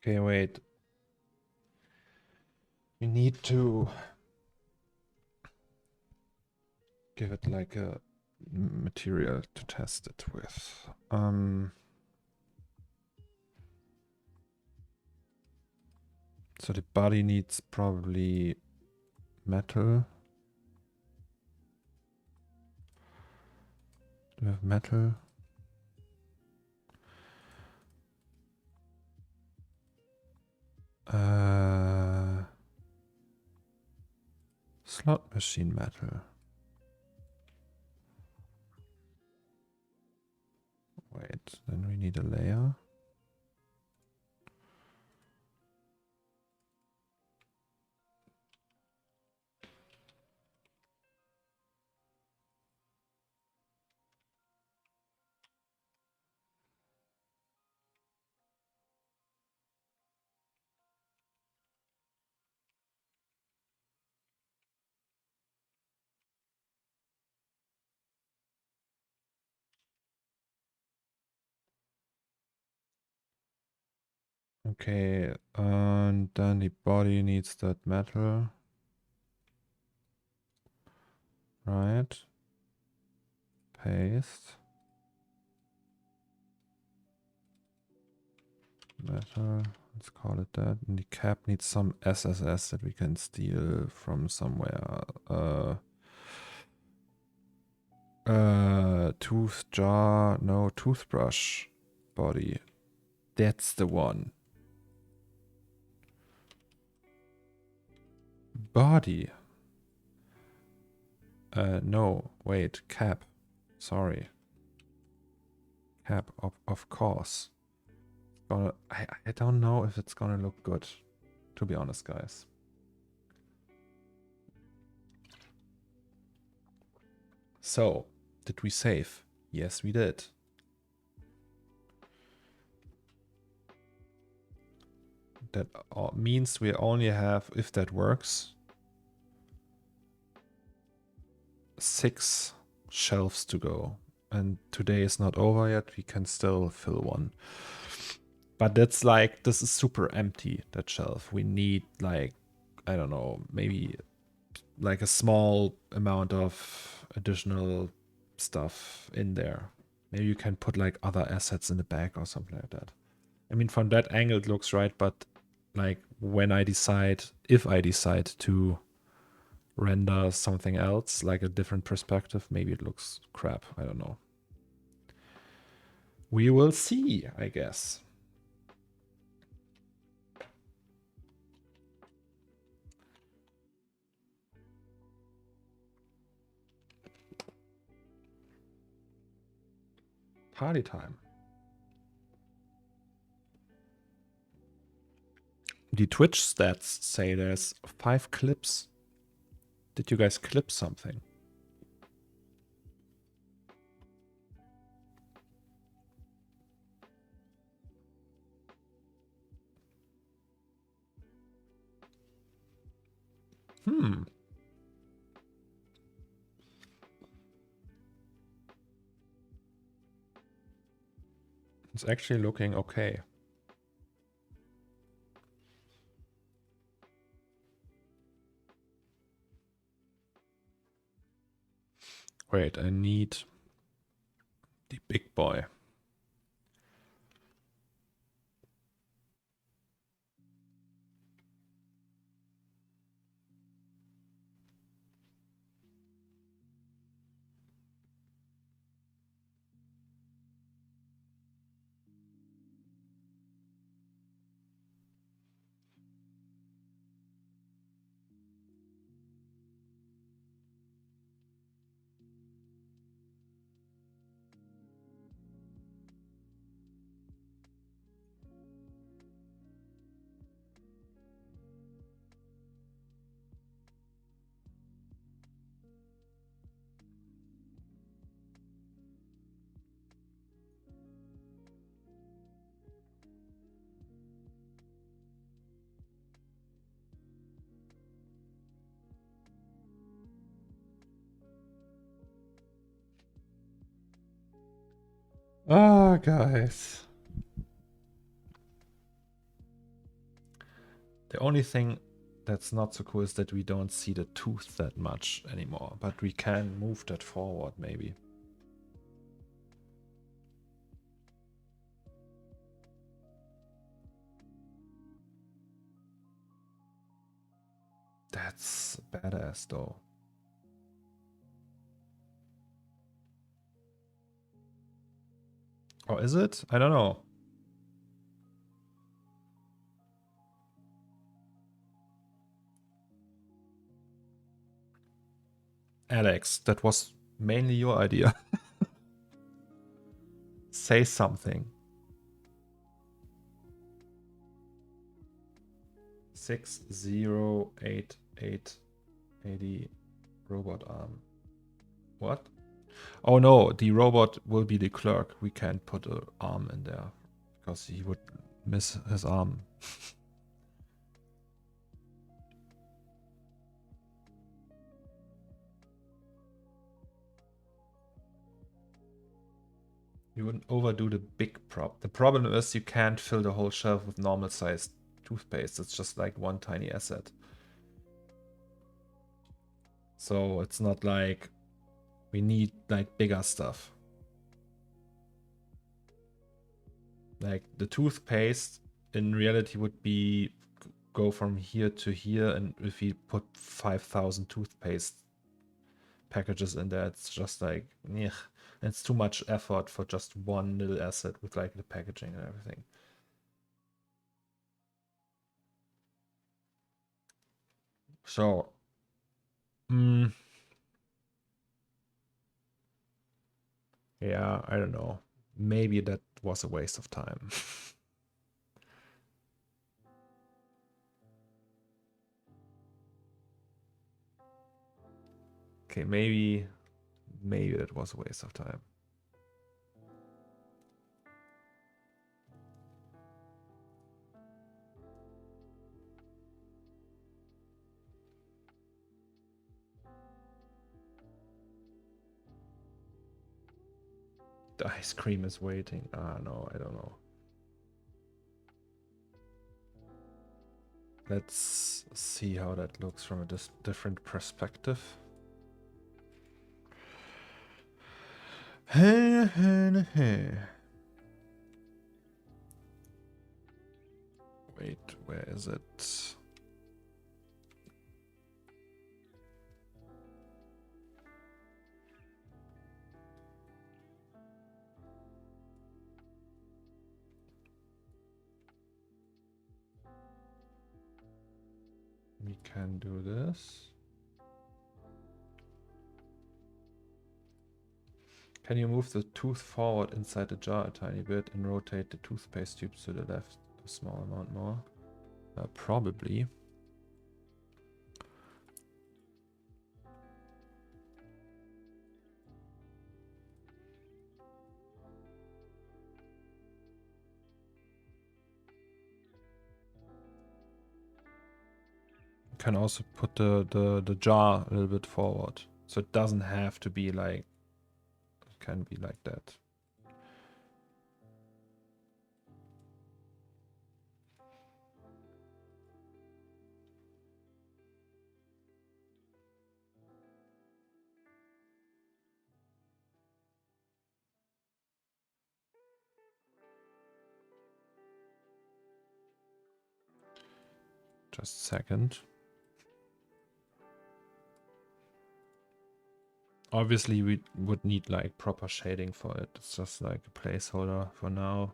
Okay, wait. We need to give it like a material to test it with. So the body needs probably metal. Do we have metal? Slot machine metal. Wait, then we need a layer. Okay, and then the body needs that metal. Right. Paste. Metal. Let's call it that. And the cap needs some SSS that we can steal from somewhere. Tooth jar. No, toothbrush body. That's the one. Body. No, wait, cap. Sorry. Cap, of course. I don't know if it's gonna look good, to be honest, guys. So, did we save? Yes, we did. That means we only have, if that works, 6 shelves to go. And today is not over yet, we can still fill one. But that's like, this is super empty, that shelf. We need like, I don't know, maybe like a small amount of additional stuff in there. Maybe you can put like other assets in the back or something like that. I mean, from that angle it looks right, but like when I decide, if I decide to render something else, like a different perspective, maybe it looks crap. I don't know. We will see, I guess. Party time. The Twitch stats say there's 5 clips. Did you guys clip something? It's actually looking okay. Wait, I need the big boy. Ah, guys. The only thing that's not so cool is that we don't see the tooth that much anymore, but we can move that forward maybe. That's badass though. Oh, is it? I don't know. Alex, that was mainly your idea. Say something. 608880 robot arm. What? Oh no, the robot will be the clerk. We can't put an arm in there because he would miss his arm. You wouldn't overdo the big prop. The problem is you can't fill the whole shelf with normal sized toothpaste. It's just like one tiny asset. So it's not like we need like bigger stuff. Like the toothpaste in reality would be go from here to here, and if we put 5,000 toothpaste packages in there, it's just like, yeah, it's too much effort for just one little asset with like the packaging and everything. So, yeah, I don't know. Maybe that was a waste of time. Okay, maybe that was a waste of time. The ice cream is waiting. Ah, no, I don't know. Let's see how that looks from a different perspective. Wait, where is it? We can do this. Can you move the tooth forward inside the jar a tiny bit and rotate the toothpaste tubes to the left a small amount more? Probably. Can also put the jar a little bit forward, so it doesn't have to be like, it can be like that. Just a second. Obviously we would need like proper shading for it. It's just like a placeholder for now.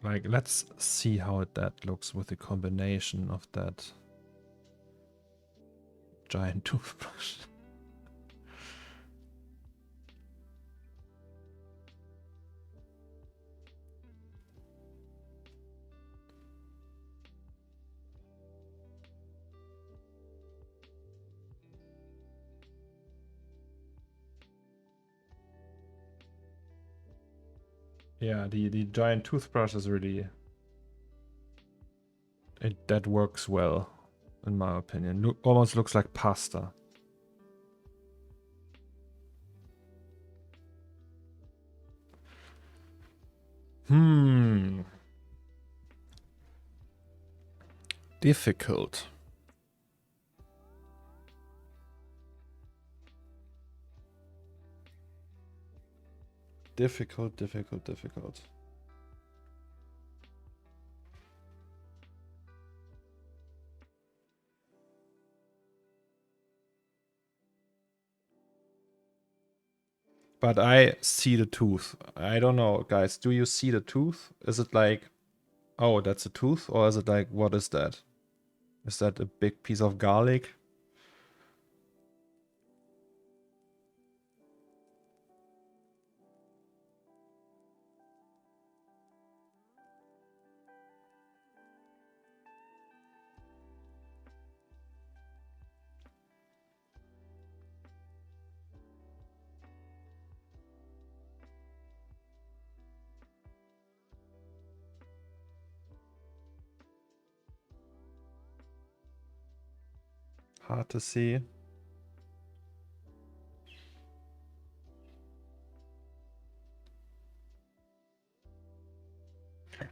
Like, let's see how that looks with the combination of that giant toothbrush. Yeah, the giant toothbrush is really... that works well, in my opinion. Almost looks like pasta. Difficult. Difficult. But I see the tooth. I don't know, guys. Do you see the tooth? Is it like, oh, that's a tooth? Or is it like, what is that? Is that a big piece of garlic? Hard to see.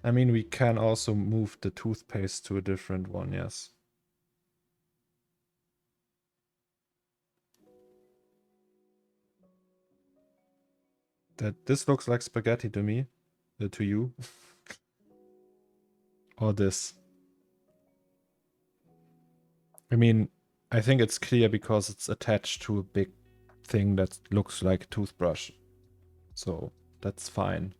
I mean, we can also move the toothpaste to a different one, yes. This looks like spaghetti to me. To you. Or this. I mean, I think it's clear because it's attached to a big thing that looks like a toothbrush. So that's fine.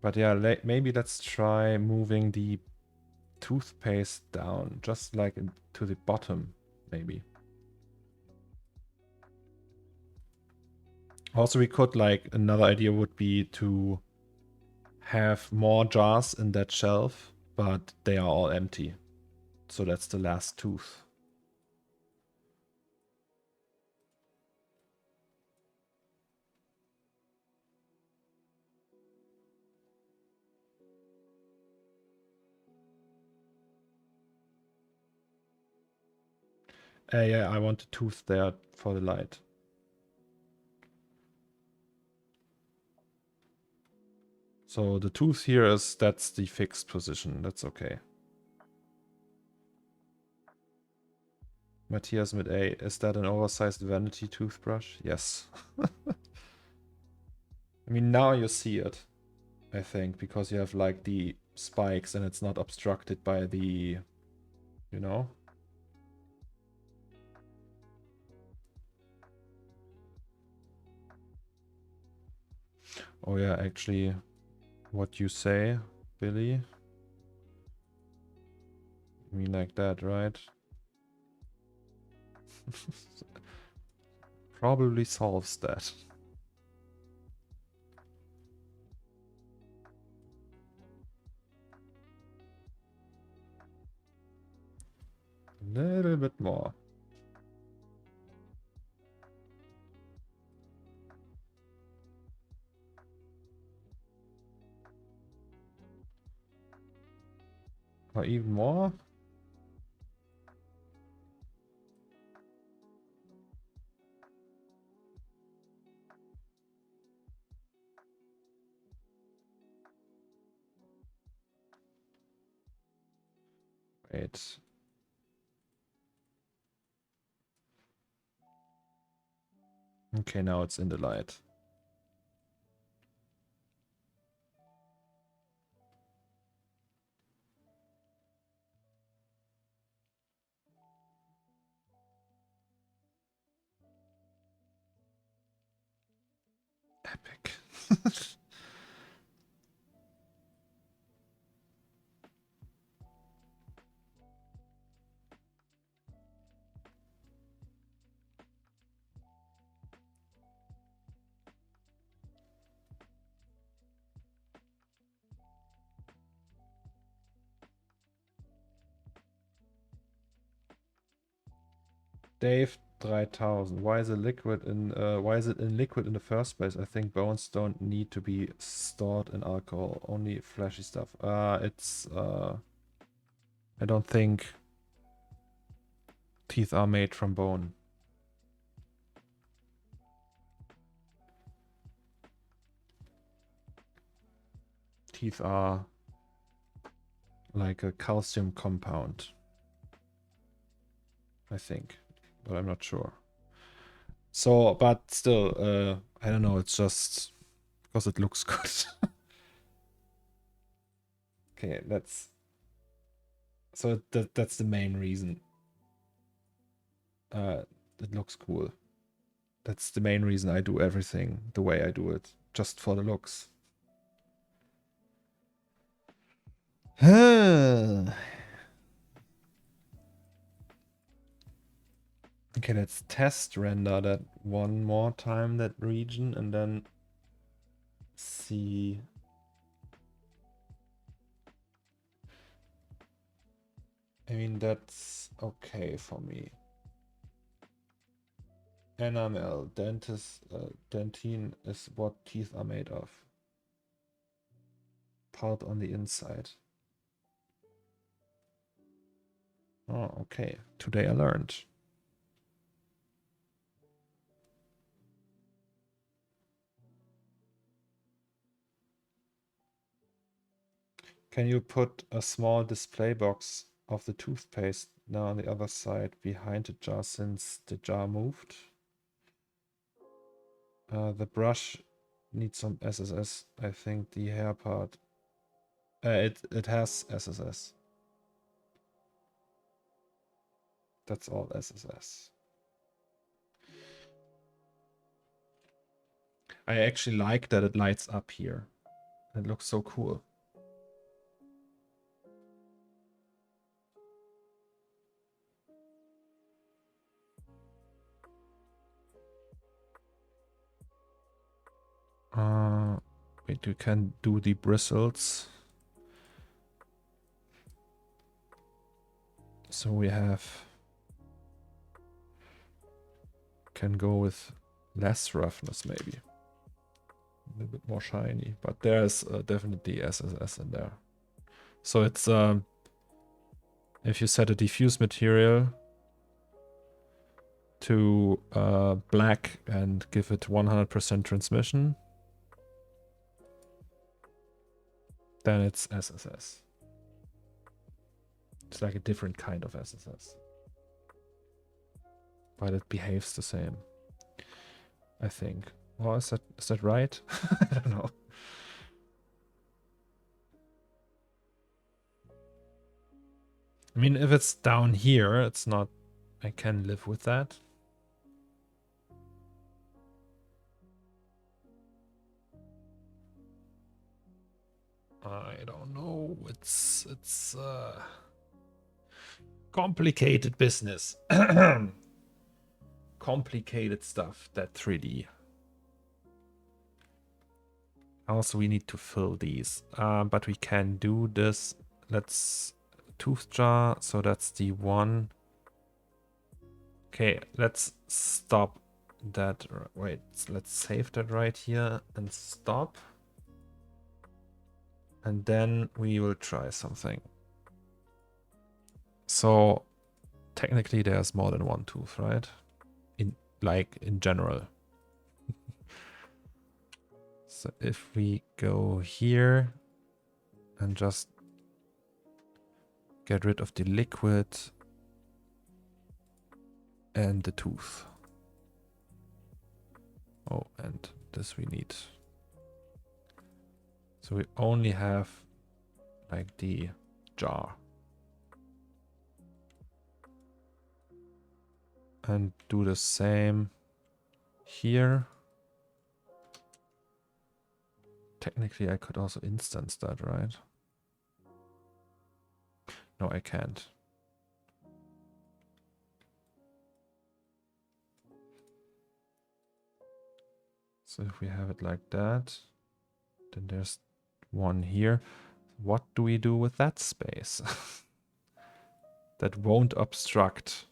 But yeah, maybe let's try moving the toothpaste down, just like to the bottom, maybe. Also, we could, like, another idea would be to have more jars in that shelf, but they are all empty. So that's the last tooth. Yeah, I want a tooth there for the light. So the tooth here that's the fixed position. That's okay. Matthias with A, is that an oversized vanity toothbrush? Yes. I mean, now you see it, I think, because you have like the spikes and it's not obstructed by the, you know? Oh yeah, actually, what you say, Billy? I mean like that, right? Probably solves that. A little bit more. Or even more? Wait. Okay, now it's in the light. Epic. Dave, 3000. Why is it liquid in why is it in liquid in the first place? I think bones don't need to be stored in alcohol, only fleshy stuff. It's I don't think teeth are made from bone. Teeth are like a calcium compound, I think, but I'm not sure. So, but still, I don't know, it's just because it looks good. Okay, so that's the main reason. It looks cool. That's the main reason I do everything the way I do it, just for the looks. Okay, let's test render that one more time, that region, and then see. I mean, that's okay for me. Enamel, dentine is what teeth are made of. Part on the inside. Oh, okay. Today I learned. Can you put a small display box of the toothpaste now on the other side behind the jar since the jar moved? The brush needs some SSS. I think the hair part. It has SSS. That's all SSS. I actually like that it lights up here. It looks so cool. Wait, you can do the bristles. So we have, can go with less roughness maybe. A little bit more shiny, but there's definitely SSS in there. So it's, if you set a diffuse material to black and give it 100% transmission, then it's SSS. It's like a different kind of SSS. But it behaves the same, I think. Or is that right? I don't know. I mean, if it's down here, it's not... I can live with that. I don't know. It's complicated business. Complicated stuff, that 3D. Also, we need to fill these. But we can do this. Let's... Tooth jar. So that's the one. Okay, let's stop that. Wait, let's save that right here and stop. And then we will try something. So technically there's more than one tooth, right? In general. So if we go here and just get rid of the liquid and the tooth. Oh, and this we need. So we only have like the jar. And do the same here. Technically, I could also instance that, right? No, I can't. So if we have it like that, then there's one here. What do we do with that space? That won't obstruct.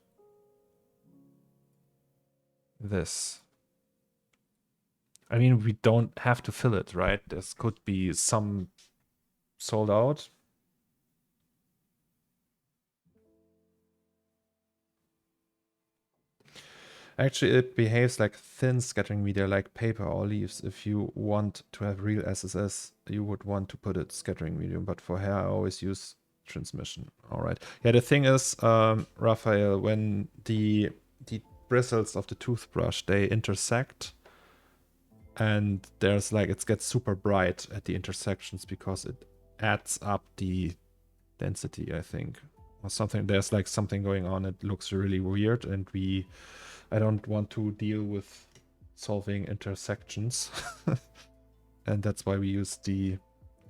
this. I mean, we don't have to fill it, right? This could be some sold out. Actually, it behaves like thin scattering media, like paper or leaves. If you want to have real SSS, you would want to put it scattering medium. But for hair, I always use transmission. All right. Yeah, the thing is, Raphael, when the bristles of the toothbrush, they intersect, and there's like, it gets super bright at the intersections because it adds up the density, I think, or something. There's like something going on. It looks really weird, and I don't want to deal with solving intersections. And that's why we use the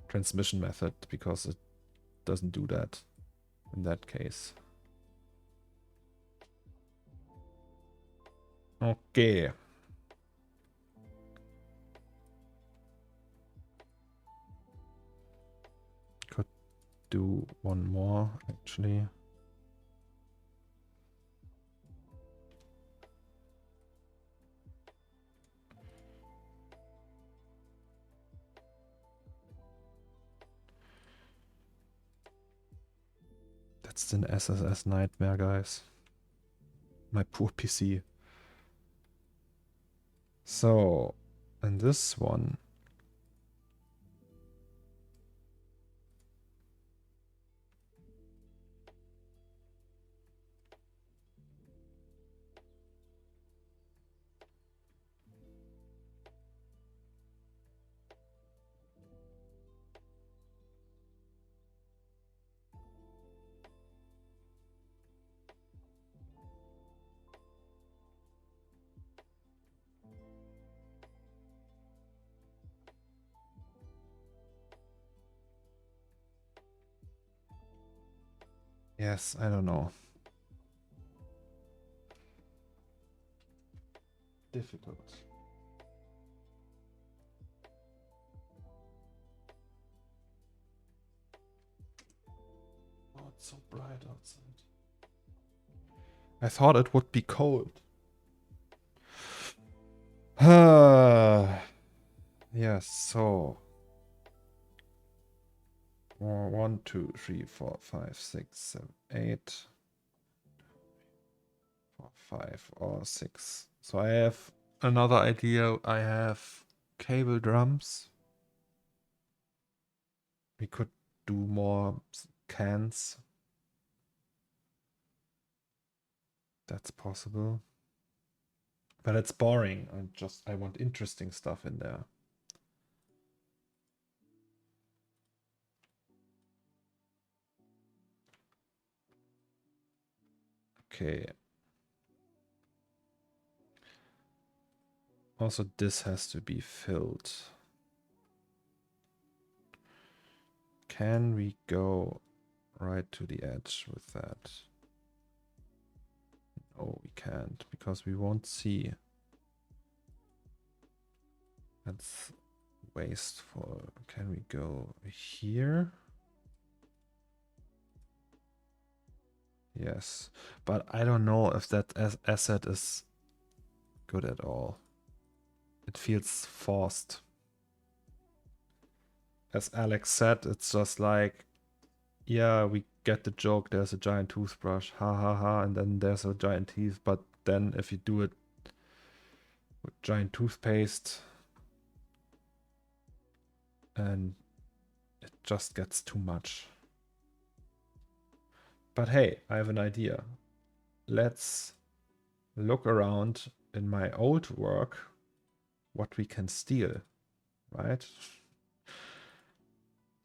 transmission method, because it doesn't do that in that case. Okay. Could do one more, actually. That's an SSS nightmare, guys. My poor PC. So, and this one. Yes, I don't know. Difficult. Oh, it's so bright outside. I thought it would be cold. Yes, so 1, 2, 3, 4, 5, 6, 7, 8, 4, 5 or 6. So I have another idea. I have cable drums. We could do more cans. That's possible. But it's boring. I want interesting stuff in there. Okay. Also, this has to be filled. Can we go right to the edge with that? No, we can't, because we won't see. That's wasteful. Can we go here? Yes, but I don't know if that asset is good at all. It feels forced. As Alex said, it's just like, yeah, we get the joke, there's a giant toothbrush, ha ha ha, and then there's a giant teeth, but then if you do it with giant toothpaste, and it just gets too much. But hey, I have an idea. Let's look around in my old work what we can steal, right?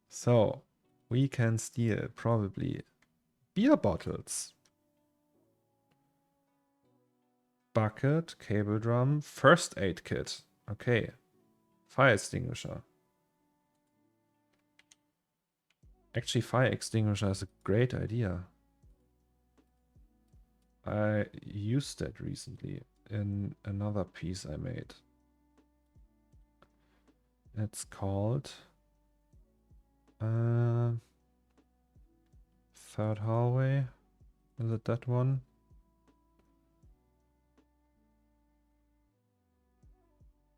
So we can steal probably beer bottles, bucket, cable drum, first aid kit. Okay, fire extinguisher. Actually, fire extinguisher is a great idea. I used that recently in another piece I made. It's called Third Hallway. Is it that one?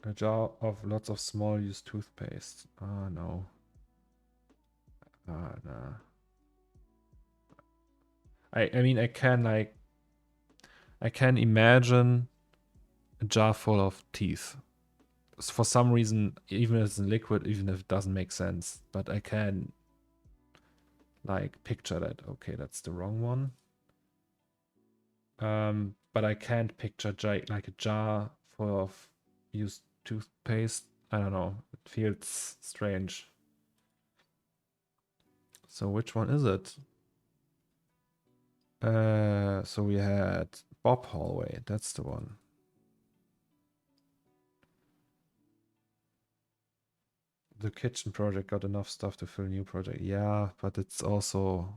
A jar of lots of small used toothpaste. Ah, no. Ah, nah. I mean, I can imagine a jar full of teeth. For some reason, even if it's in liquid, even if it doesn't make sense, but I can like picture that. Okay, that's the wrong one. But I can't picture like a jar full of used toothpaste. I don't know. It feels strange. So which one is it? So we had Bob Hallway. That's the one. The kitchen project got enough stuff to fill a new project. Yeah, but it's also...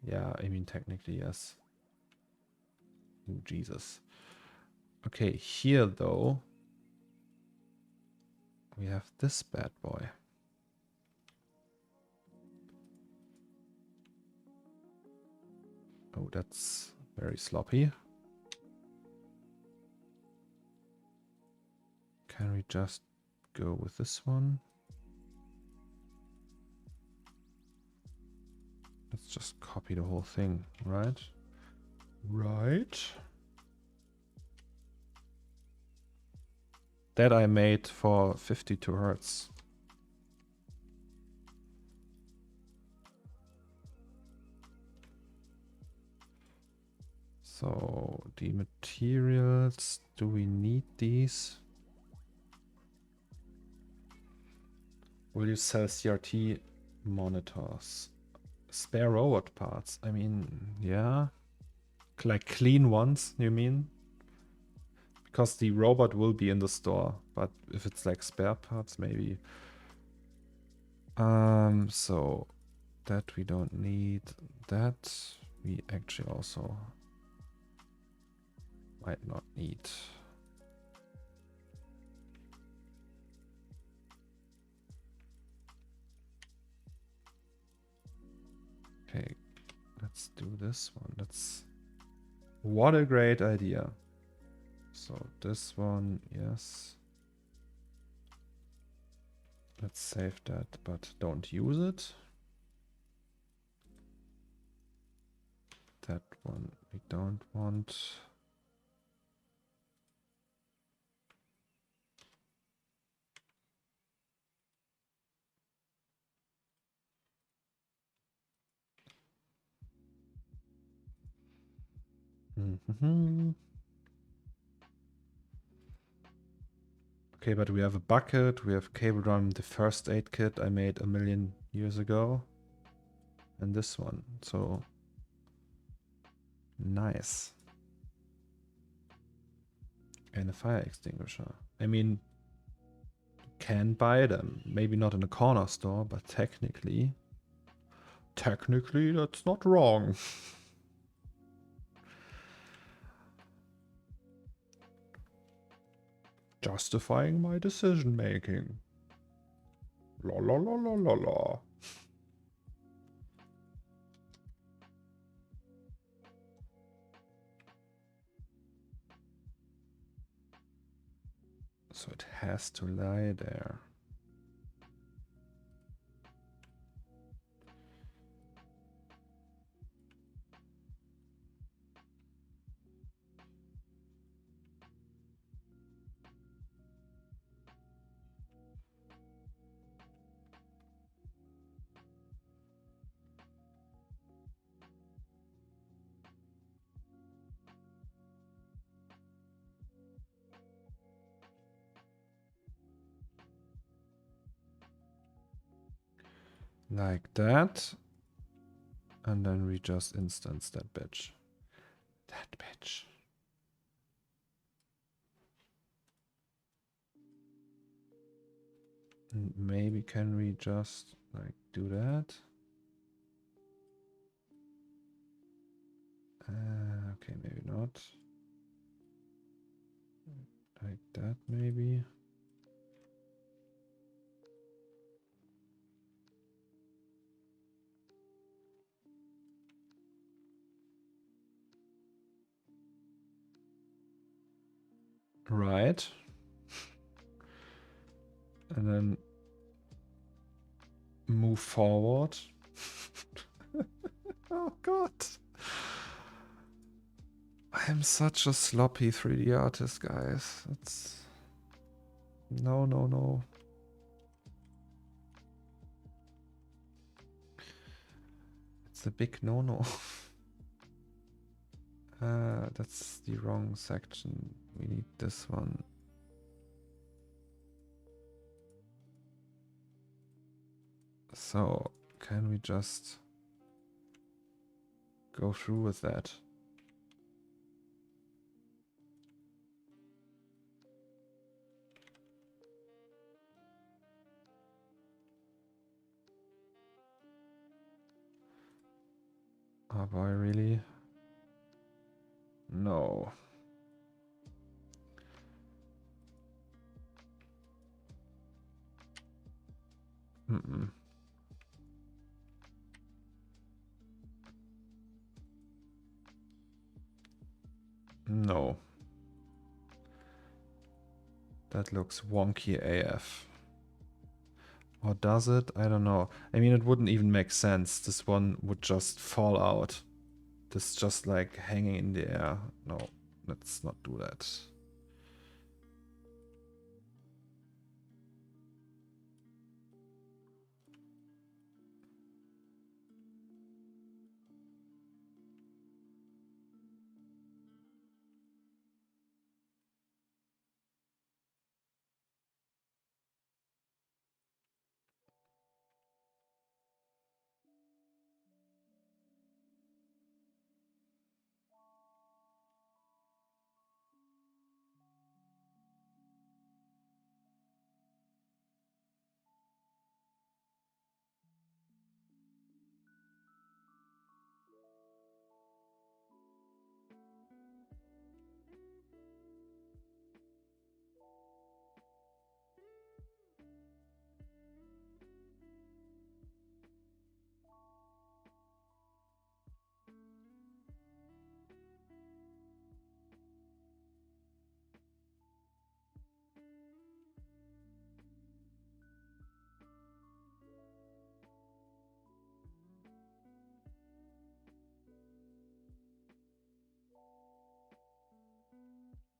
Yeah, I mean, technically, yes. Ooh, Jesus. Okay, here, though, we have this bad boy. Oh, that's very sloppy. Can we just go with this one? Let's just copy the whole thing, right? Right. That I made for 52 Hertz. So the materials, do we need these? Will you sell CRT monitors? Spare robot parts? I mean, yeah. Like clean ones, you mean? Because the robot will be in the store, but if it's like spare parts, maybe. So that we don't need. That we actually also might not need. Okay, let's do this one. What a great idea. So this one, yes. Let's save that, but don't use it. That one we don't want. Okay, but we have a bucket, we have cable drum, the first aid kit I made 1,000,000 years ago. And this one, so nice. And a fire extinguisher. I mean, can buy them. Maybe not in a corner store, but technically that's not wrong. Justifying my decision making. La la la la la la. So it has to lie there. Like that. And then we just instance that bitch. That bitch. And maybe can we just like do that? Okay, maybe not. Like that maybe. Right. And then move forward. Oh god. I am such a sloppy 3D artist, guys. It's... No, no, no. It's a big no-no. That's the wrong section. We need this one. So, can we just go through with that? Oh boy, really? No. Mm-mm. No. That looks wonky AF. Or does it? I don't know. I mean, it wouldn't even make sense. This one would just fall out. This just like hanging in the air. No, let's not do that.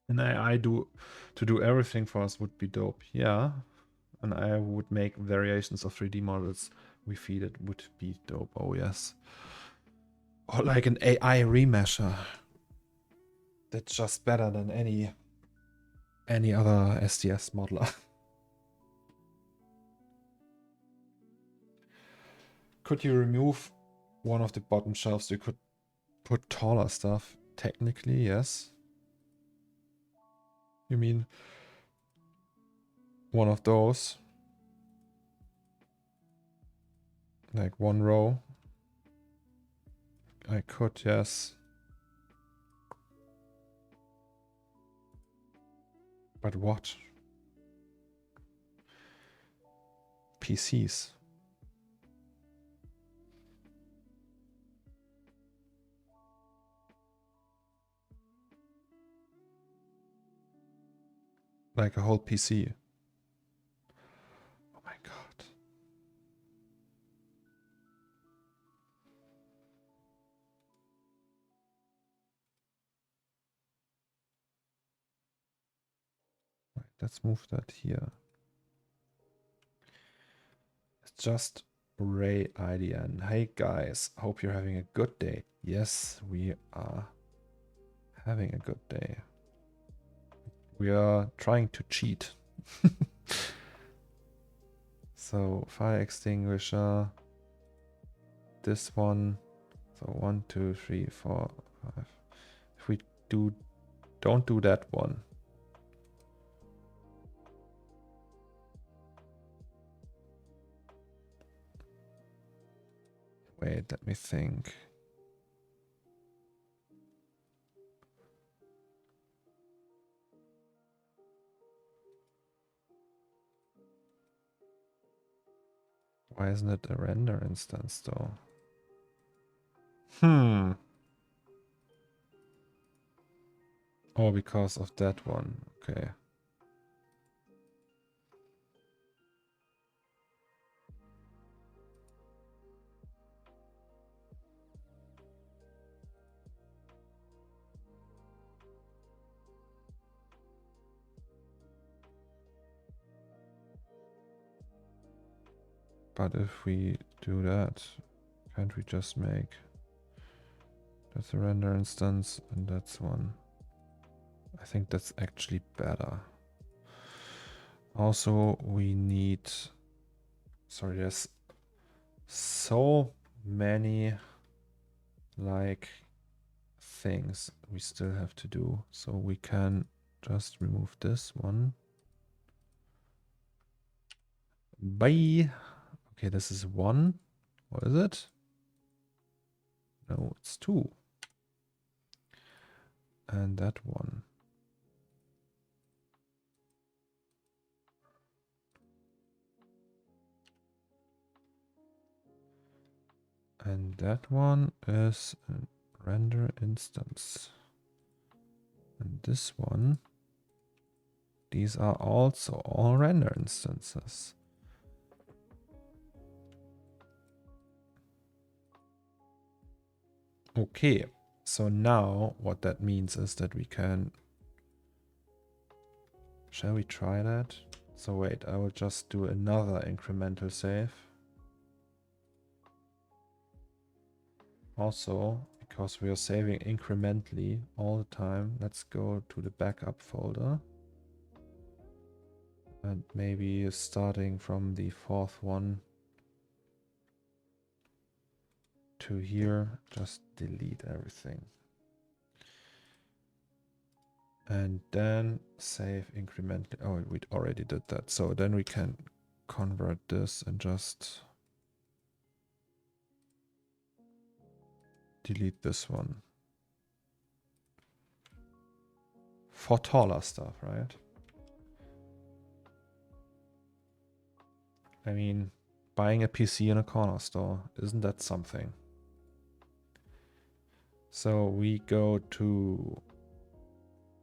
And I do to do everything for us would be dope. Yeah. And I would make variations of 3D models we feed it would be dope. Oh yes. Or like an AI remesher. That's just better than any other SDS modeler. Could you remove one of the bottom shelves? You could put taller stuff. Technically, yes. You mean one of those? Like one row? I could, yes. But what? PCs. Like a whole PC. Oh my god. Right, let's move that here. It's just Ray IDN. Hey guys, hope you're having a good day. Yes, we are having a good day. We are trying to cheat. So fire extinguisher, this one. So 1, 2, 3, 4, 5. If we don't do that one. Wait, let me think. Why isn't it a render instance though? Oh, because of that one. Okay. But if we do that, can't we just make that's a render instance and that's one? I think that's actually better. Also, we need, sorry, there's so many like things we still have to do. So we can just remove this one. Bye. Okay, this is one. What is it? No, it's two. And that one. And that one is a render instance. And this one, these are also all render instances. Okay, so now what that means is that we can, shall we try that? So wait, I will just do another incremental save. Also, because we are saving incrementally all the time, let's go to the backup folder. And maybe starting from the fourth one to here, just delete everything. And then save incrementally. Oh, we already did that. So then we can convert this and just delete this one. For taller stuff, right? I mean, buying a PC in a corner store, isn't that something? So we go to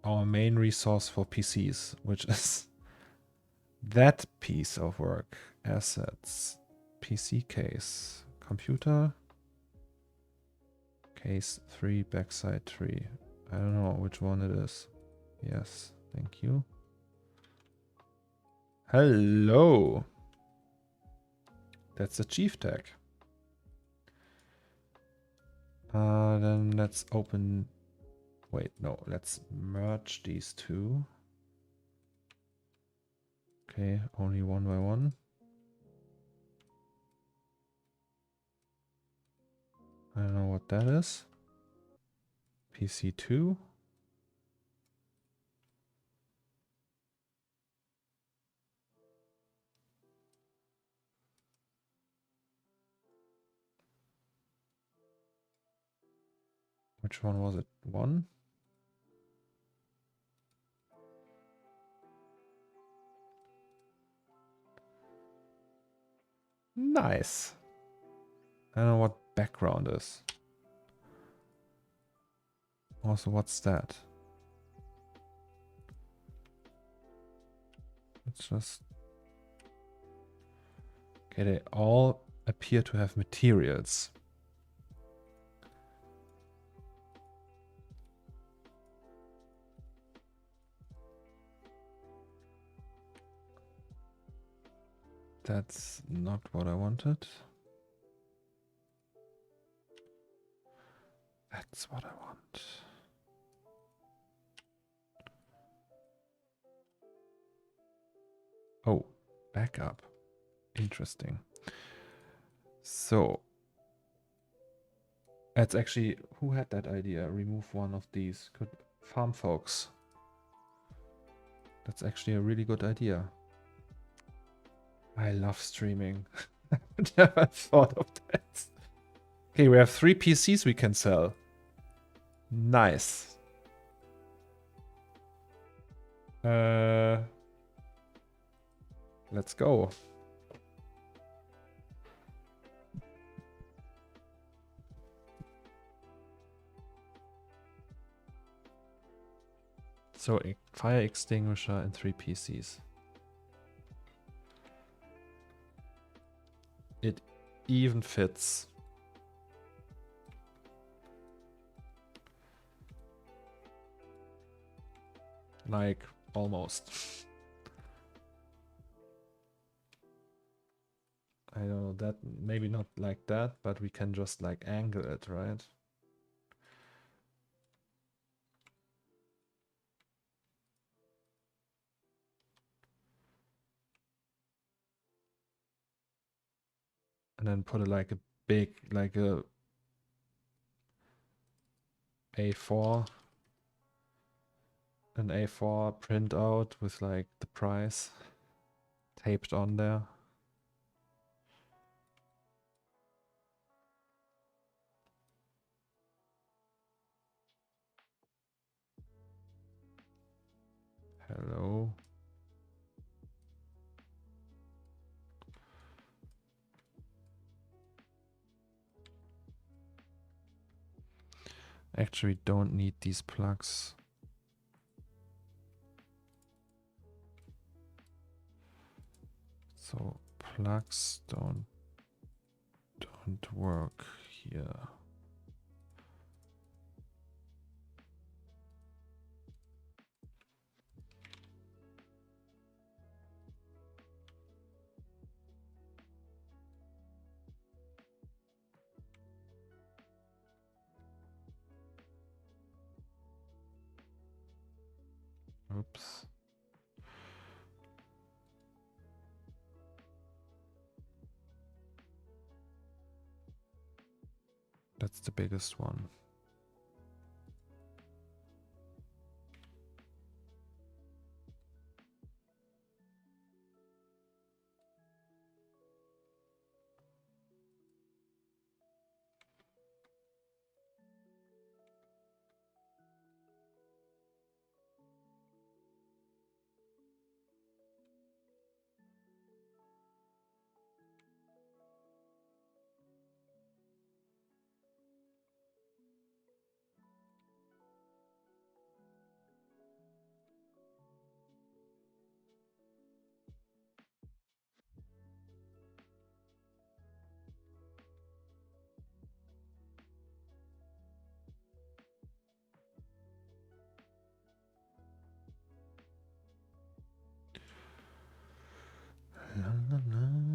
our main resource for PCs, which is that piece of work. Assets, PC case, computer, case 3, backside 3. I don't know which one it is. Yes, thank you. Hello. That's the chief tag. Then let's open. Wait, no, let's merge these two. Okay, only one by one. I don't know what that is. PC2. Which one was it? One? Nice. I don't know what background is. Also, what's that? It's just... Okay, they all appear to have materials. That's not what I wanted. That's what I want. Oh, backup. Interesting. So, that's actually, who had that idea? Remove one of these. Could farm folks. That's actually a really good idea. I love streaming. I never thought of that. Okay, we have 3 PCs we can sell. Nice. Let's go. So, a fire extinguisher and 3 PCs. It even fits. Like, almost. I know that maybe not like that, but we can just like angle it, right? And then put it like a big, like a A4, an A4 printout with like the price taped on there. Hello. Actually, don't need these plugs. So plugs don't work here. Oops. That's the biggest one. La, la, la, la.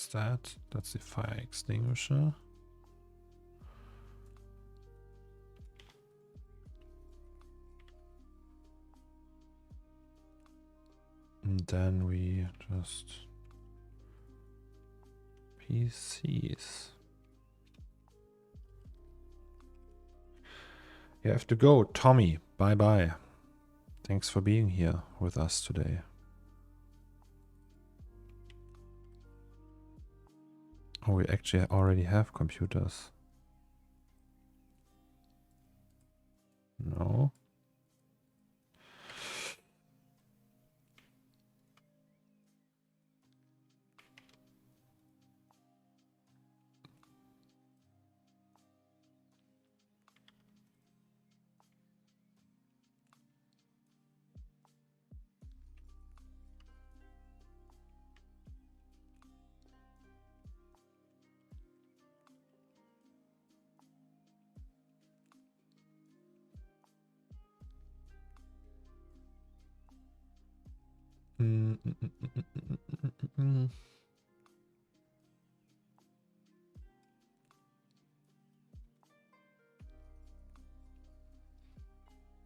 What's that? That's the fire extinguisher. And then we just PCs. You have to go, Tommy. Bye bye. Thanks for being here with us today. Oh, we actually already have computers. No.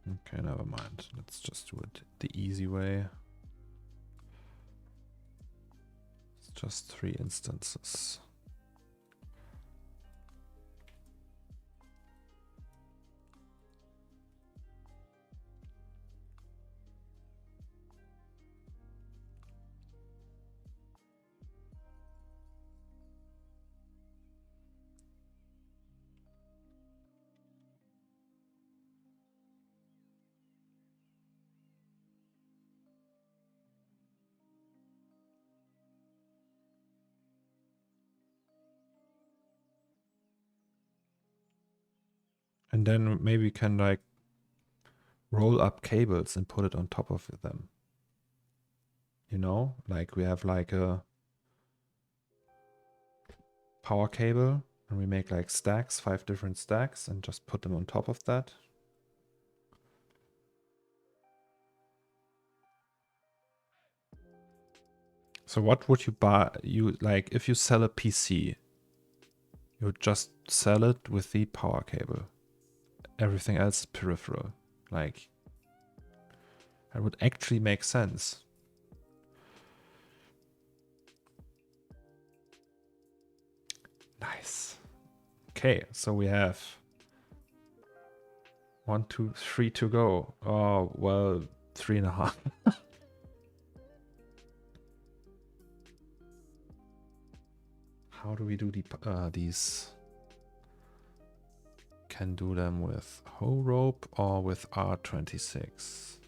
Okay, never mind. Let's just do it the easy way. It's just 3 instances. And then maybe we can like roll up cables and put it on top of them. You know, like we have like a power cable and we make like stacks, 5 different stacks, and just put them on top of that. So what would you buy? You like if you sell a PC, you would just sell it with the power cable. Everything else is peripheral. Like that would actually make sense. Nice. Okay, so we have 1, 2, 3 to go. Oh, well, 3.5. How do we do these? Can do them with whole rope or with R26.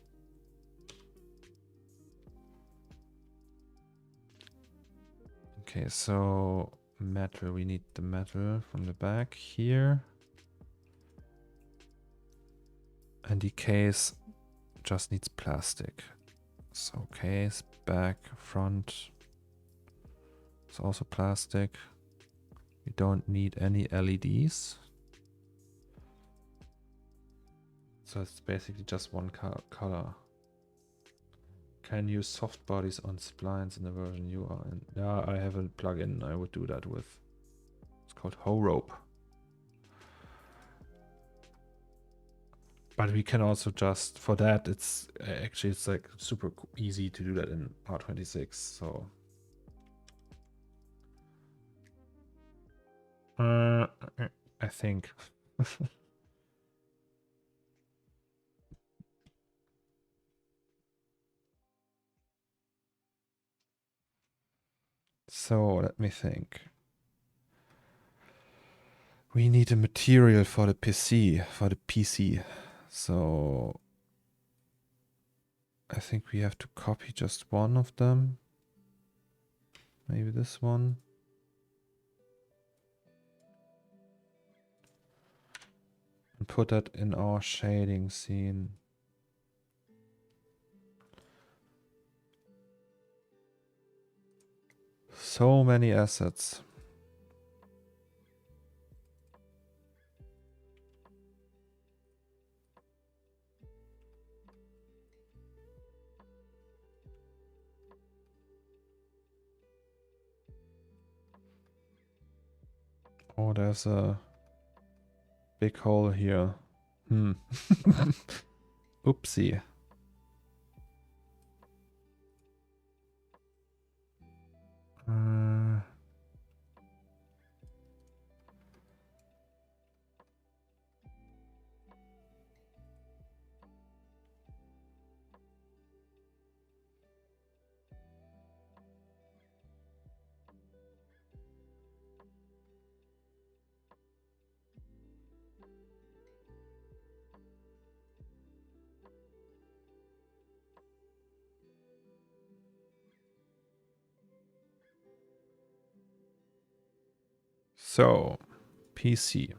Okay, so metal. We need the metal from the back here. And the case just needs plastic. So case, back, front. It's also plastic. We don't need any LEDs. So it's basically just one color. Can use soft bodies on splines in the version you are in. Yeah, I have a plugin I would do that with. It's called Hoe Rope. But we can also just, for that, it's actually, it's like super easy to do that in R26. So I think. So let me think. We need a material for the PC, So I think we have to copy just one of them. Maybe this one. And put that in our shading scene. So many assets. Oh, there's a big hole here. Oopsie. So, PC.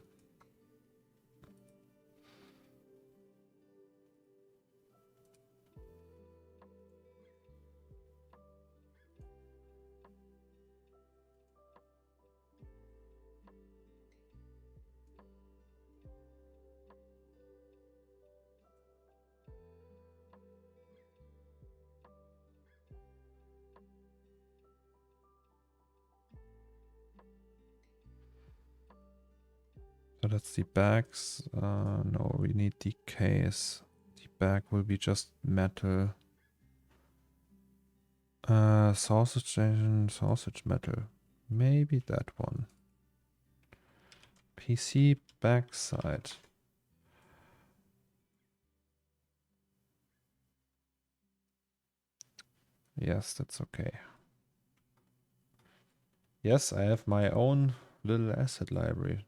So that's the backs. No, we need the case. The back will be just metal. Sausage engine, sausage metal. Maybe that one. PC backside. Yes, that's okay. Yes, I have my own little asset library.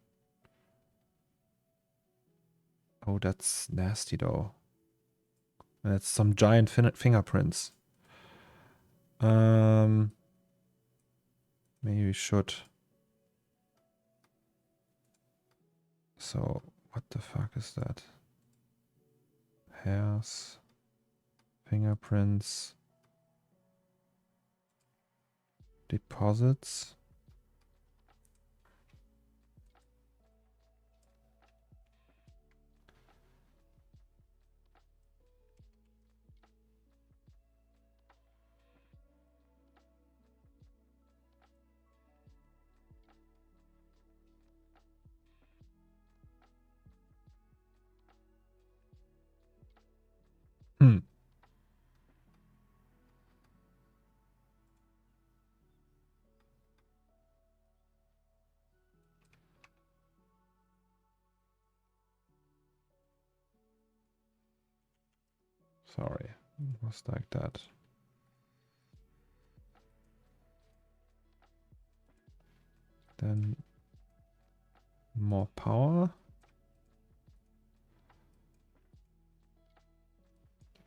Oh, that's nasty though. That's some giant fingerprints. Maybe we should. So, what the fuck is that? Hairs, fingerprints, deposits. Hmm. Sorry, it was like that. Then more power.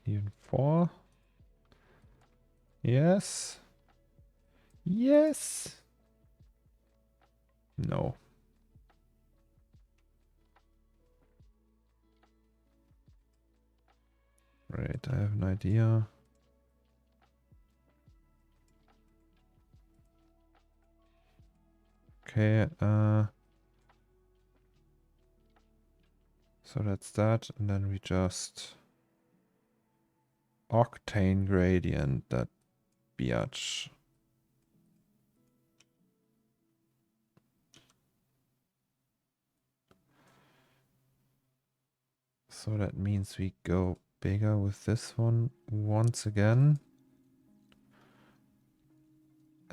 Even 4. Yes. Yes. No. Great, I have an idea. Okay, so that's that, and then we just octane gradient that biatch. So that means we go bigger with this one once again.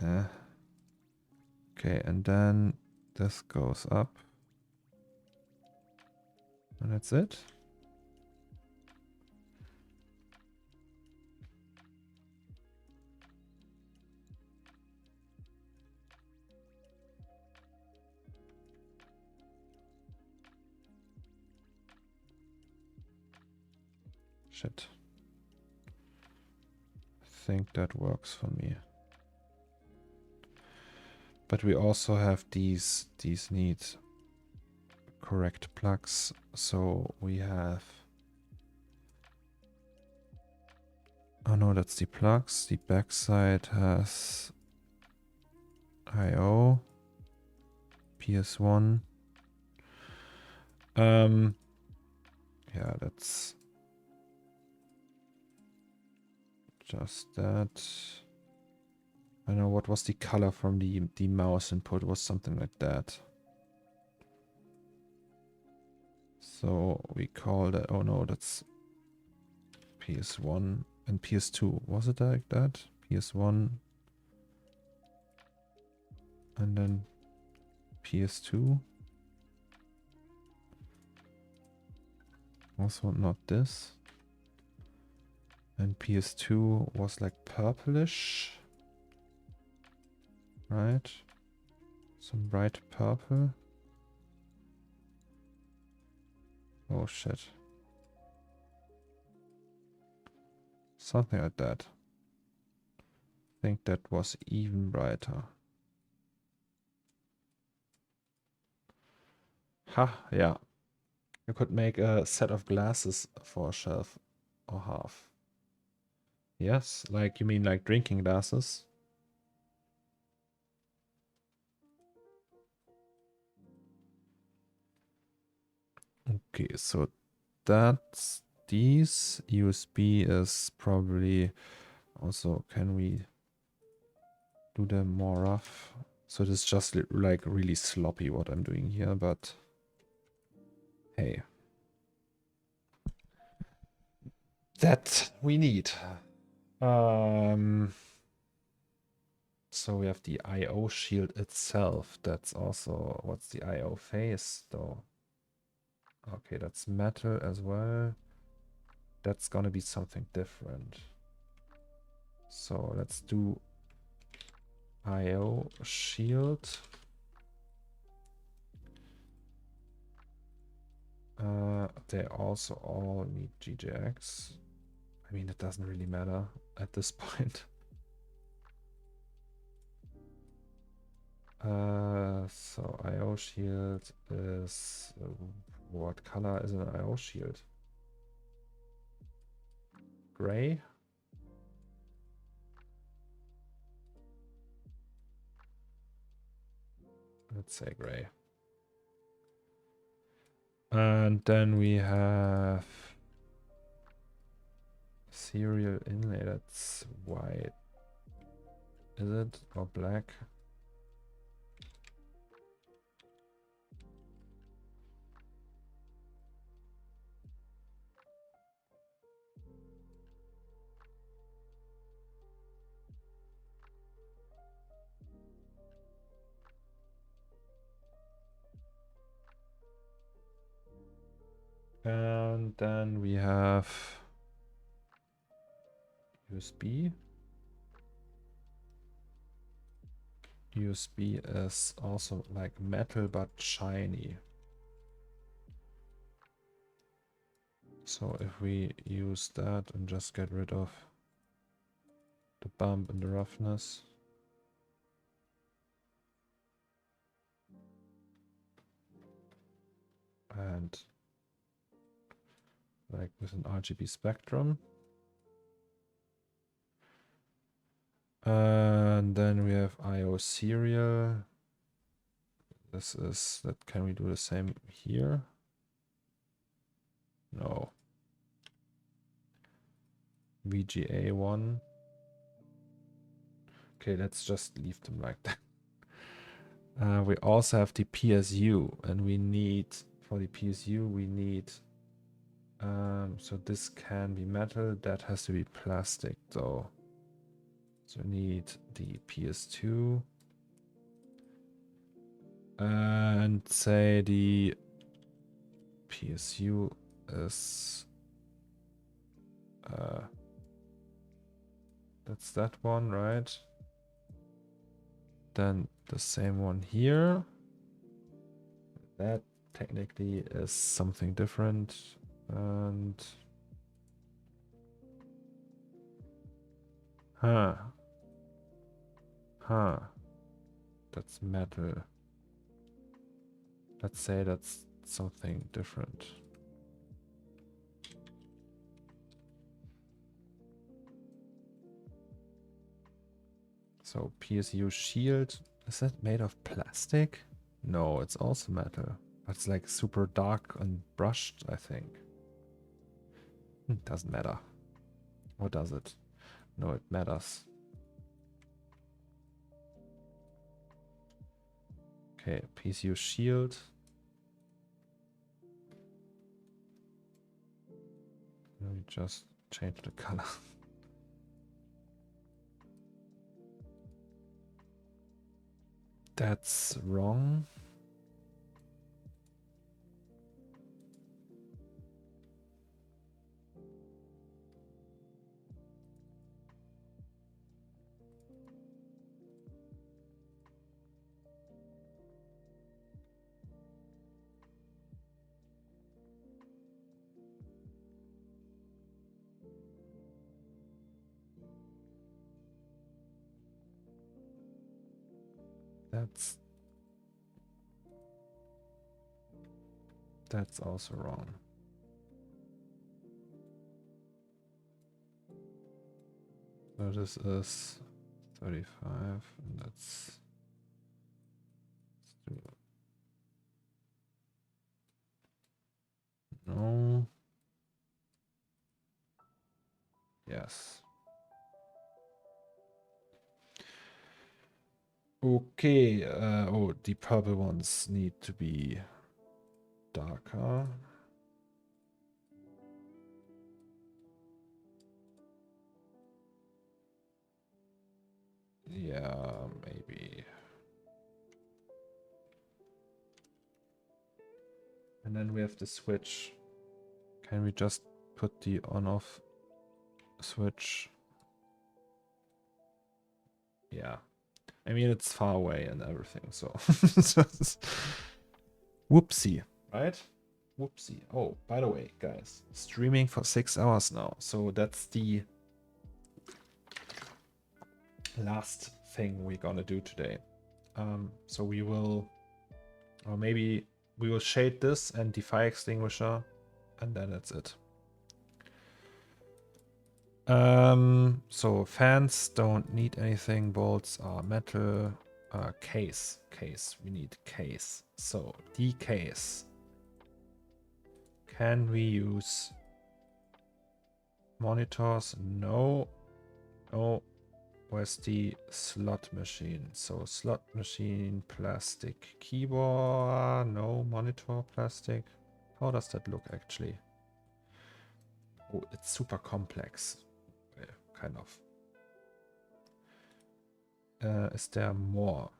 Okay, and then this goes up. And that's it. Shit. I think that works for me. But we also have these need correct plugs. So we have... Oh no, that's the plugs. The backside has I/O, PS1. Yeah, that's just that. I don't know what was the color from the mouse input. It was something like that. So we call that. Oh no, that's PS1 and PS2. Was it like that? PS1 and then PS2. Also not this. And PS2 was like purplish. Right? Some bright purple. Oh shit. Something like that. I think that was even brighter. Ha, yeah. You could make a set of glasses for a shelf or half. Yes, like you mean like drinking glasses? Okay, so that's these. USB is probably also, can we do them more rough? So this is just like really sloppy what I'm doing here, but Okay. That we need. So we have the I/O shield itself. That's also, what's the I/O face though? Okay, that's metal as well. That's gonna be something different. So let's do I/O shield. They also all need GJX. I mean, it doesn't really matter at this point. So I/O shield is what color is an I/O shield? Gray. Let's say gray. And then we have serial inlay. That's white. Is it? Or black? And then we have USB. USB is also like metal but shiny. So if we use that and just get rid of the bump and the roughness. And like with an RGB spectrum. And then we have I/O serial. This is, that, can we do the same here? No. VGA 1. Okay, let's just leave them like that. We also have the PSU, and we need, for the PSU, we need, so this can be metal, that has to be plastic though. So we need the PS2. And say the PSU is, that's that one, right? Then the same one here. That technically is something different. And that's metal. Let's say that's something different. So PSU shield, is that made of plastic? No, it's also metal. But it's like super dark and brushed, I think. Doesn't matter. Or does it? No, it matters. Okay, PSU shield. Let me just change the color. That's wrong. That's also wrong. So this is 35, and let's do it. No. Yes. Okay. Oh, the purple ones need to be darker. Yeah, maybe. And then we have the switch. Can we just put the on-off switch? Yeah. I mean, it's far away and everything, so... Whoopsie, right? Whoopsie. Oh, by the way, guys, streaming for 6 hours now. So that's the last thing we're gonna do today. So we will, or maybe we will shade this and the fire extinguisher, and then that's it. So fans don't need anything. Bolts are metal. Case. We need case. So the case. Can we use monitors? No. Oh, where's the slot machine? So slot machine, plastic keyboard. No, monitor, plastic. How does that look actually? Oh, it's super complex. Kind of. Is there more?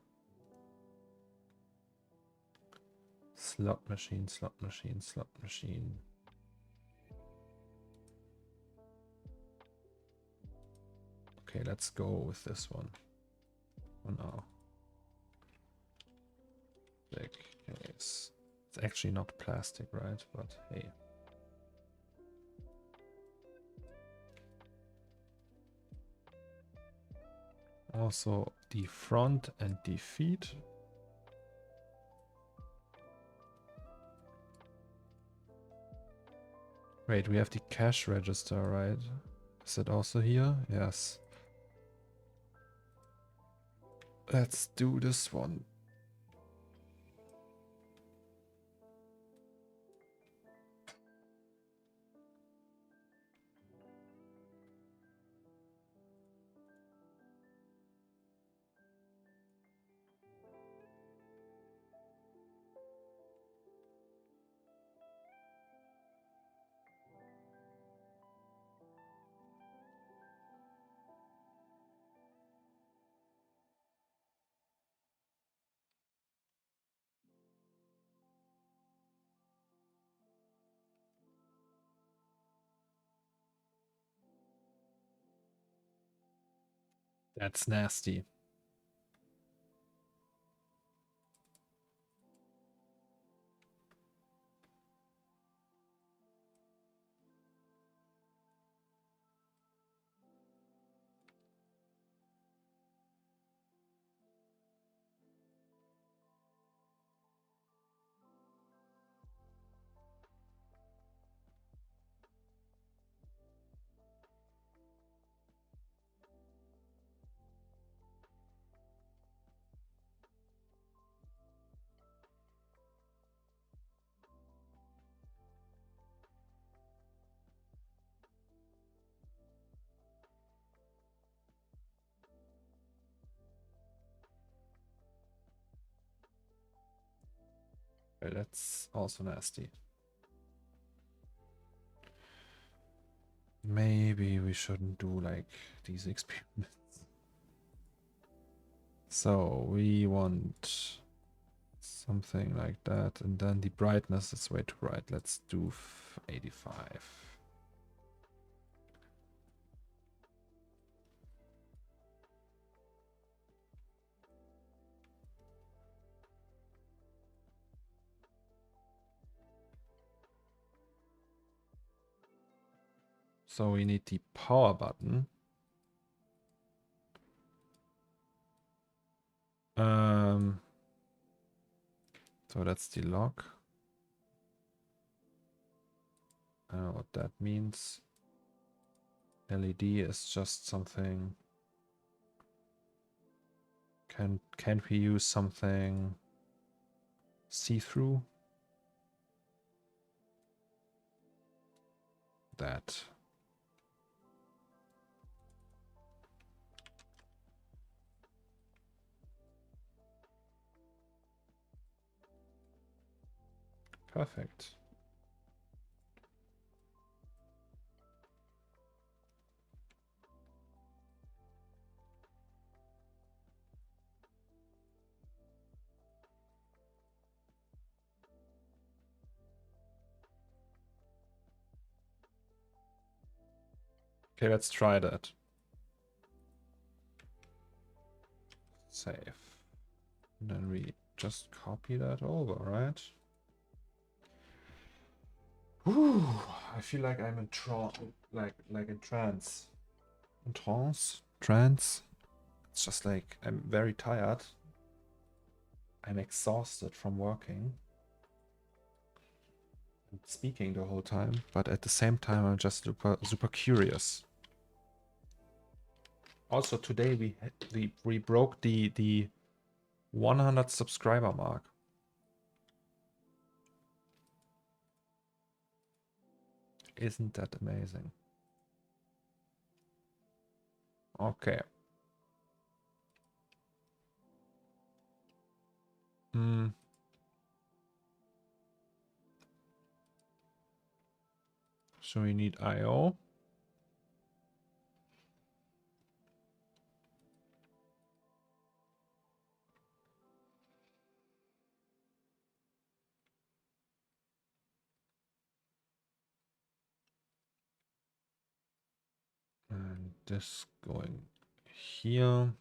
Slot machine, slot machine, slot machine. Okay, let's go with this one for now. Big case. It's actually not plastic, right? But hey. Also the front and the feet. Wait, we have the cash register, right? Is it also here? Yes. Let's do this one. That's nasty. Okay, that's also nasty. Maybe we shouldn't do like these experiments. So we want something like that, and then the brightness is way too bright. Let's do 85. So we need the power button. So that's the lock. I don't know what that means. LED is just something. Can't we use something see-through? That. Perfect. Okay, let's try that. Save. And then we just copy that over, right? Whew, I feel like I'm in like in trance. In trance? Trance? It's just like I'm very tired. I'm exhausted from working and speaking the whole time, but at the same time I'm just super curious. Also today we broke the 100 subscriber mark. Isn't that amazing? Okay. So we need IO. And this going here.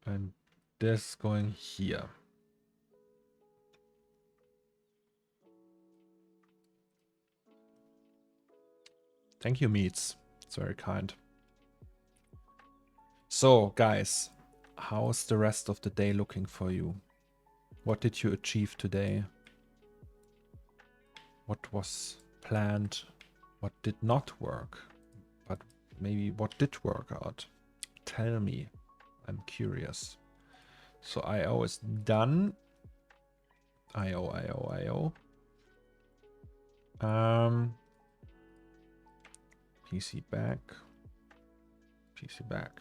And this going here. Thank you, Meats. It's very kind. So, guys, how's the rest of the day looking for you? What did you achieve today? What was planned? What did not work? But maybe what did work out? Tell me. I'm curious. So IO is done. IO. PC back. PC back.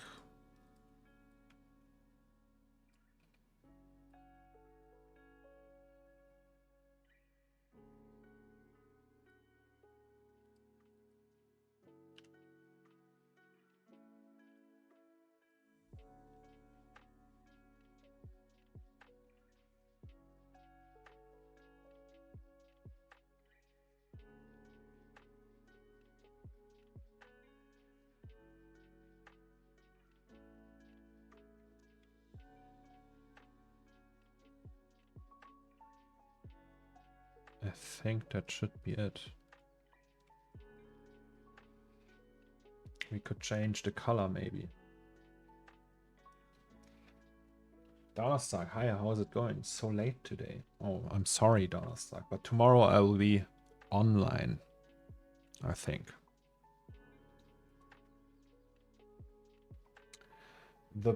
I think that should be it. We could change the color maybe. Donnerstag, hi, how's it going? It's so late today. Oh, I'm sorry, Donnerstag, but tomorrow I will be online, I think. The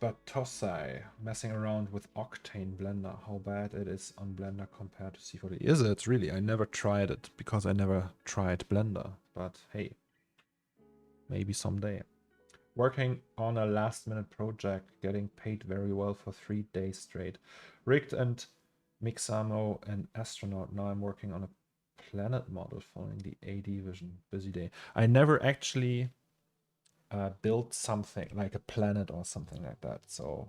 Batosai messing around with Octane Blender. How bad it is on Blender compared to C40. Is it really? I never tried it because I never tried Blender. But hey, maybe someday. Working on a last minute project, getting paid very well for 3 days straight. Rigged and Mixamo and Astronaut. Now I'm working on a planet model following the AD vision. Busy day. I never actually built something like a planet or something like that. So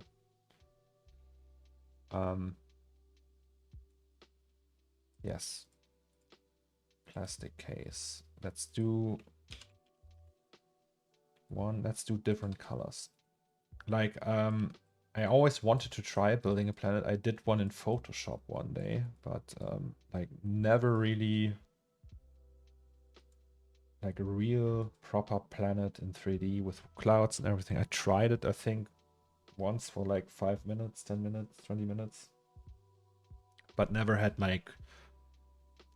yes. Plastic case. Let's do one. Let's do different colors. Like I always wanted to try building a planet. I did one in Photoshop one day, but like never really like a real proper planet in 3D with clouds and everything. I tried it, I think, once for like 5 minutes, 10 minutes, 20 minutes, but never had like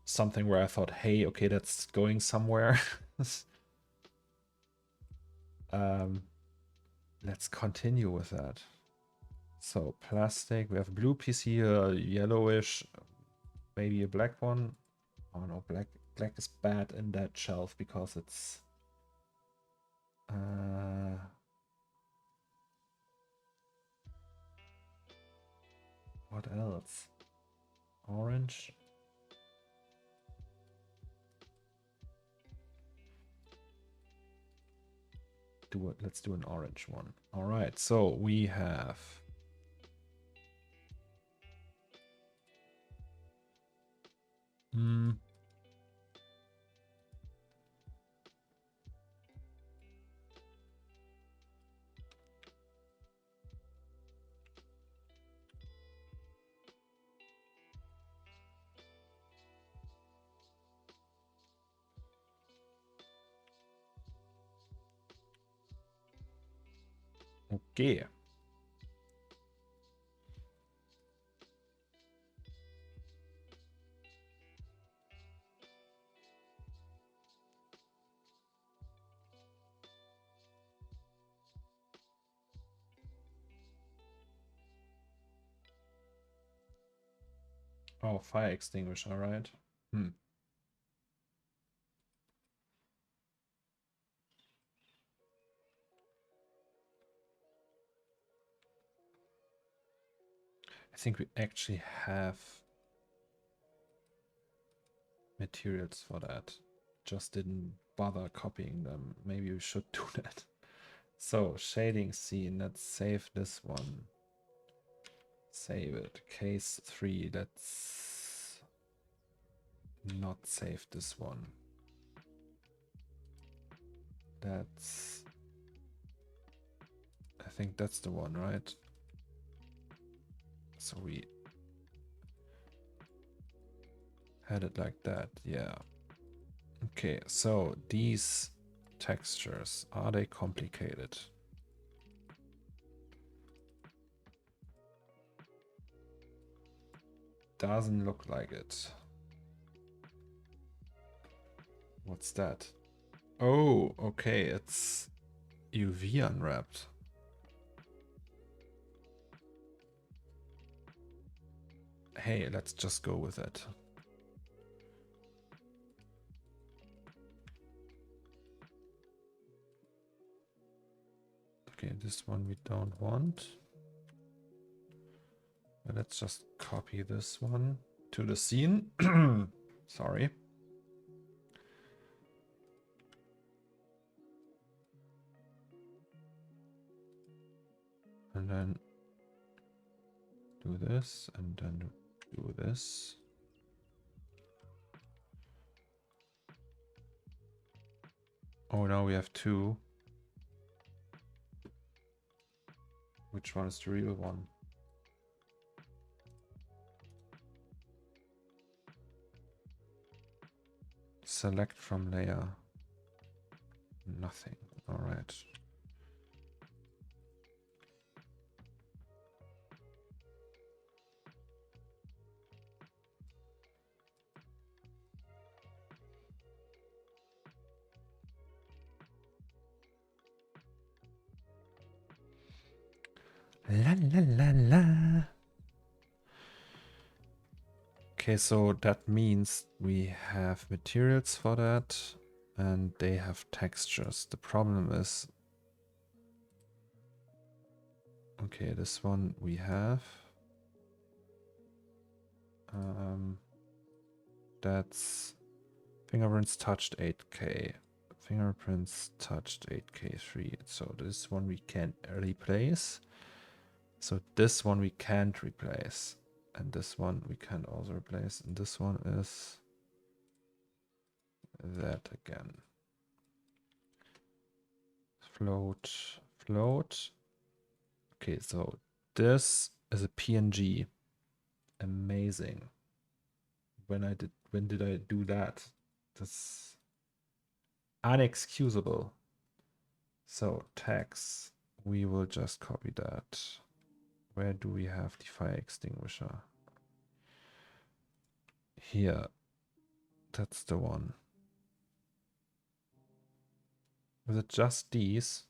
something where I thought, hey, okay, that's going somewhere. Let's continue with that. So plastic, we have a blue PC, a yellowish, maybe a black one. Oh no, black is bad in that shelf because it's what else? Orange. Let's do an orange one. All right, so we have Okay. Oh, fire extinguisher, right? Hmm. I think we actually have materials for that. Just didn't bother copying them. Maybe we should do that. So, shading scene. Let's save this one. Save it. Case 3. Let's not save this one. That's... I think that's the one, right? So we had it like that, yeah. Okay, so these textures, are they complicated? Doesn't look like it. What's that? Oh, okay, it's UV unwrapped. Hey, let's just go with it. Okay, this one we don't want. Let's just copy this one to the scene. Sorry. And then do this, and then do this. Oh, now we have two. Which one is the real one? Select from layer. Nothing. All right. La la la la. Okay, so that means we have materials for that and they have textures. The problem is, okay, this one we have. That's fingerprints touched 8K. Fingerprints touched 8K3. So this one we can't replace. So this one we can't replace. And this one we can't also replace. And this one is that again. Float, float. Okay, so this is a PNG. Amazing. When did I do that? That's unexcusable. So tags, we will just copy that. Where do we have the fire extinguisher? Here. That's the one. Was it just these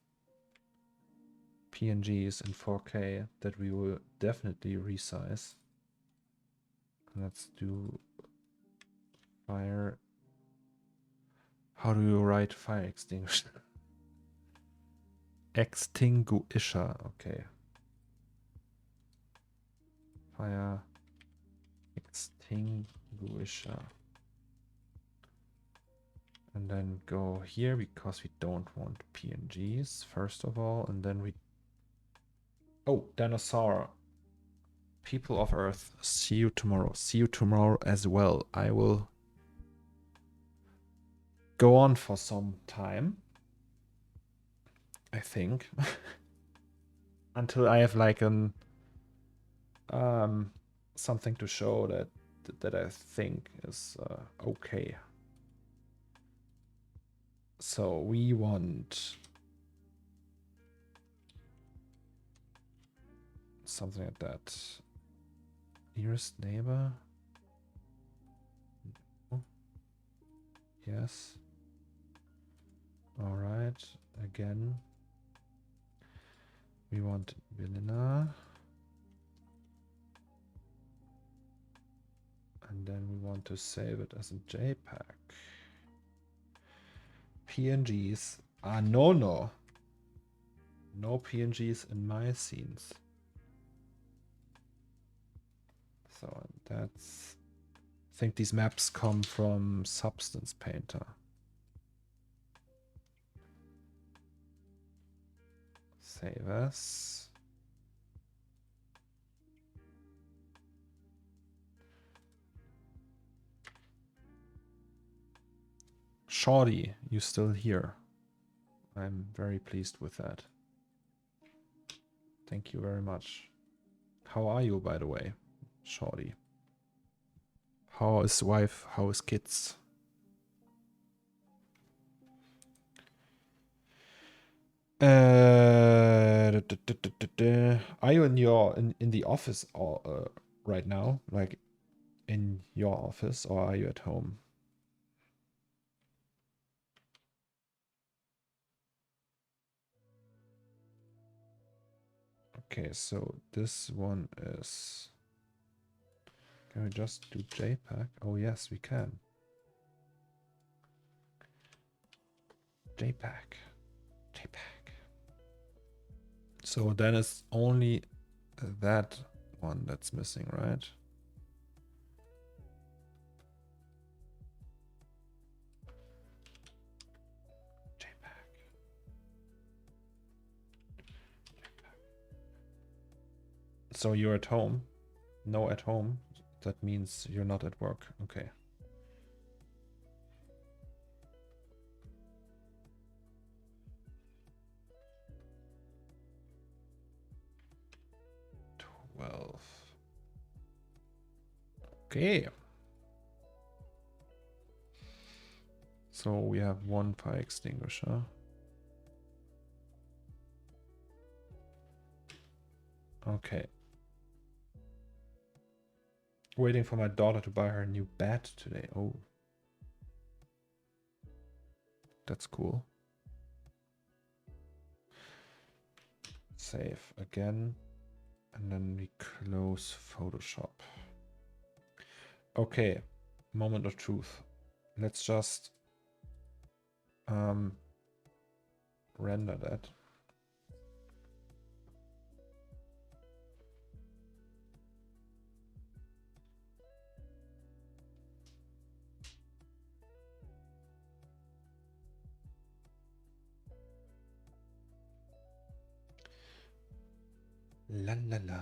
PNGs in 4K that we will definitely resize? Let's do fire. How do you write fire extinguisher? Extinguisher. Okay. Fire extinguisher. And then go here because we don't want PNGs, first of all. And then we... Oh, dinosaur. People of Earth, see you tomorrow. See you tomorrow as well. I will go on for some time, I think. Until I have like an... something to show that I think is okay. So we want Something like that. Nearest neighbor? No. Yes. Alright, again. We want vanilla. And then we want to save it as a JPEG. PNGs. Ah, no, no. No PNGs in my scenes. So that's... I think these maps come from Substance Painter. Save as. Shorty, you still here? I'm very pleased with that. Thank you very much. How are you, by the way, Shorty? How is wife? How is kids? Are you in your in the office or right now? Like in your office, or are you at home? Okay, so this one is... Can we just do JPEG? Oh yes, we can. JPEG. JPEG. So then it's only that one that's missing, right? JPEG. So you're at home? No, at home. That means you're not at work. Okay. Okay. So we have one fire extinguisher. Okay. Waiting for my daughter to buy her a new bed today. Oh. That's cool. Save again. And then we close Photoshop. Okay. Moment of truth. Let's just render that. La la la.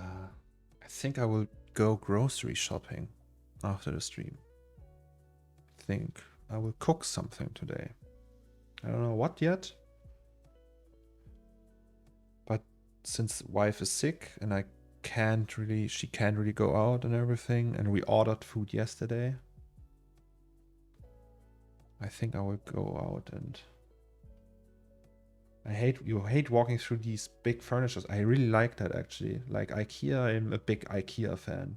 I think I will go grocery shopping after the stream. I think I will cook something today. I don't know what yet. But since wife is sick and she can't really go out and everything, and we ordered food yesterday, I think I will go out. And you hate walking through these big furnitures. I really like that, actually. Like IKEA, I'm a big IKEA fan.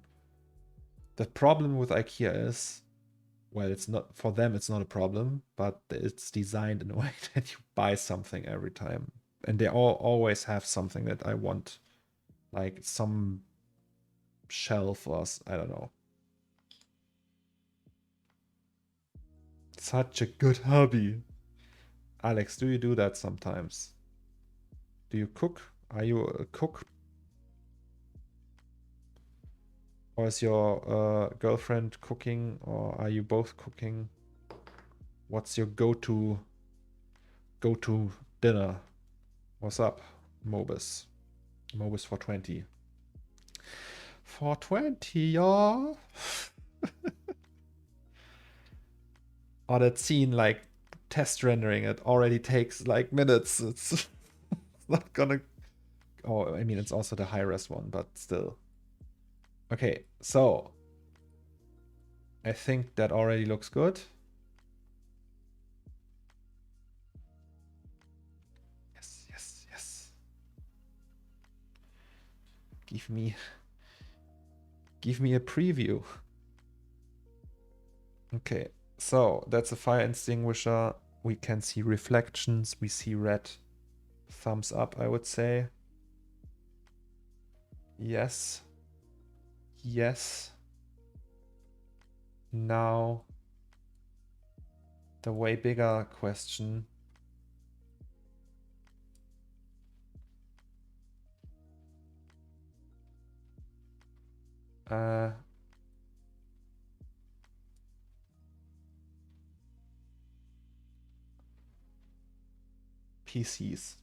The problem with IKEA is, well, it's not, for them it's not a problem, but it's designed in a way that you buy something every time. And they always have something that I want. Like some shelf or I don't know. Such a good hobby. Alex, do you do that sometimes? Do you cook? Are you a cook? Or is your girlfriend cooking? Or are you both cooking? What's your go-to dinner? What's up, Mobus? Mobus 420. 420, y'all. Oh, that scene, like, test rendering, it already takes, like, minutes. It's not gonna... Oh, I mean, it's also the high-res one, but still. Okay, so... I think that already looks good. Yes, yes, yes. Give me a preview. Okay, so that's a fire extinguisher. We can see reflections. We see red. Thumbs up, I would say. Yes. Yes. Now, the way bigger question. PCs.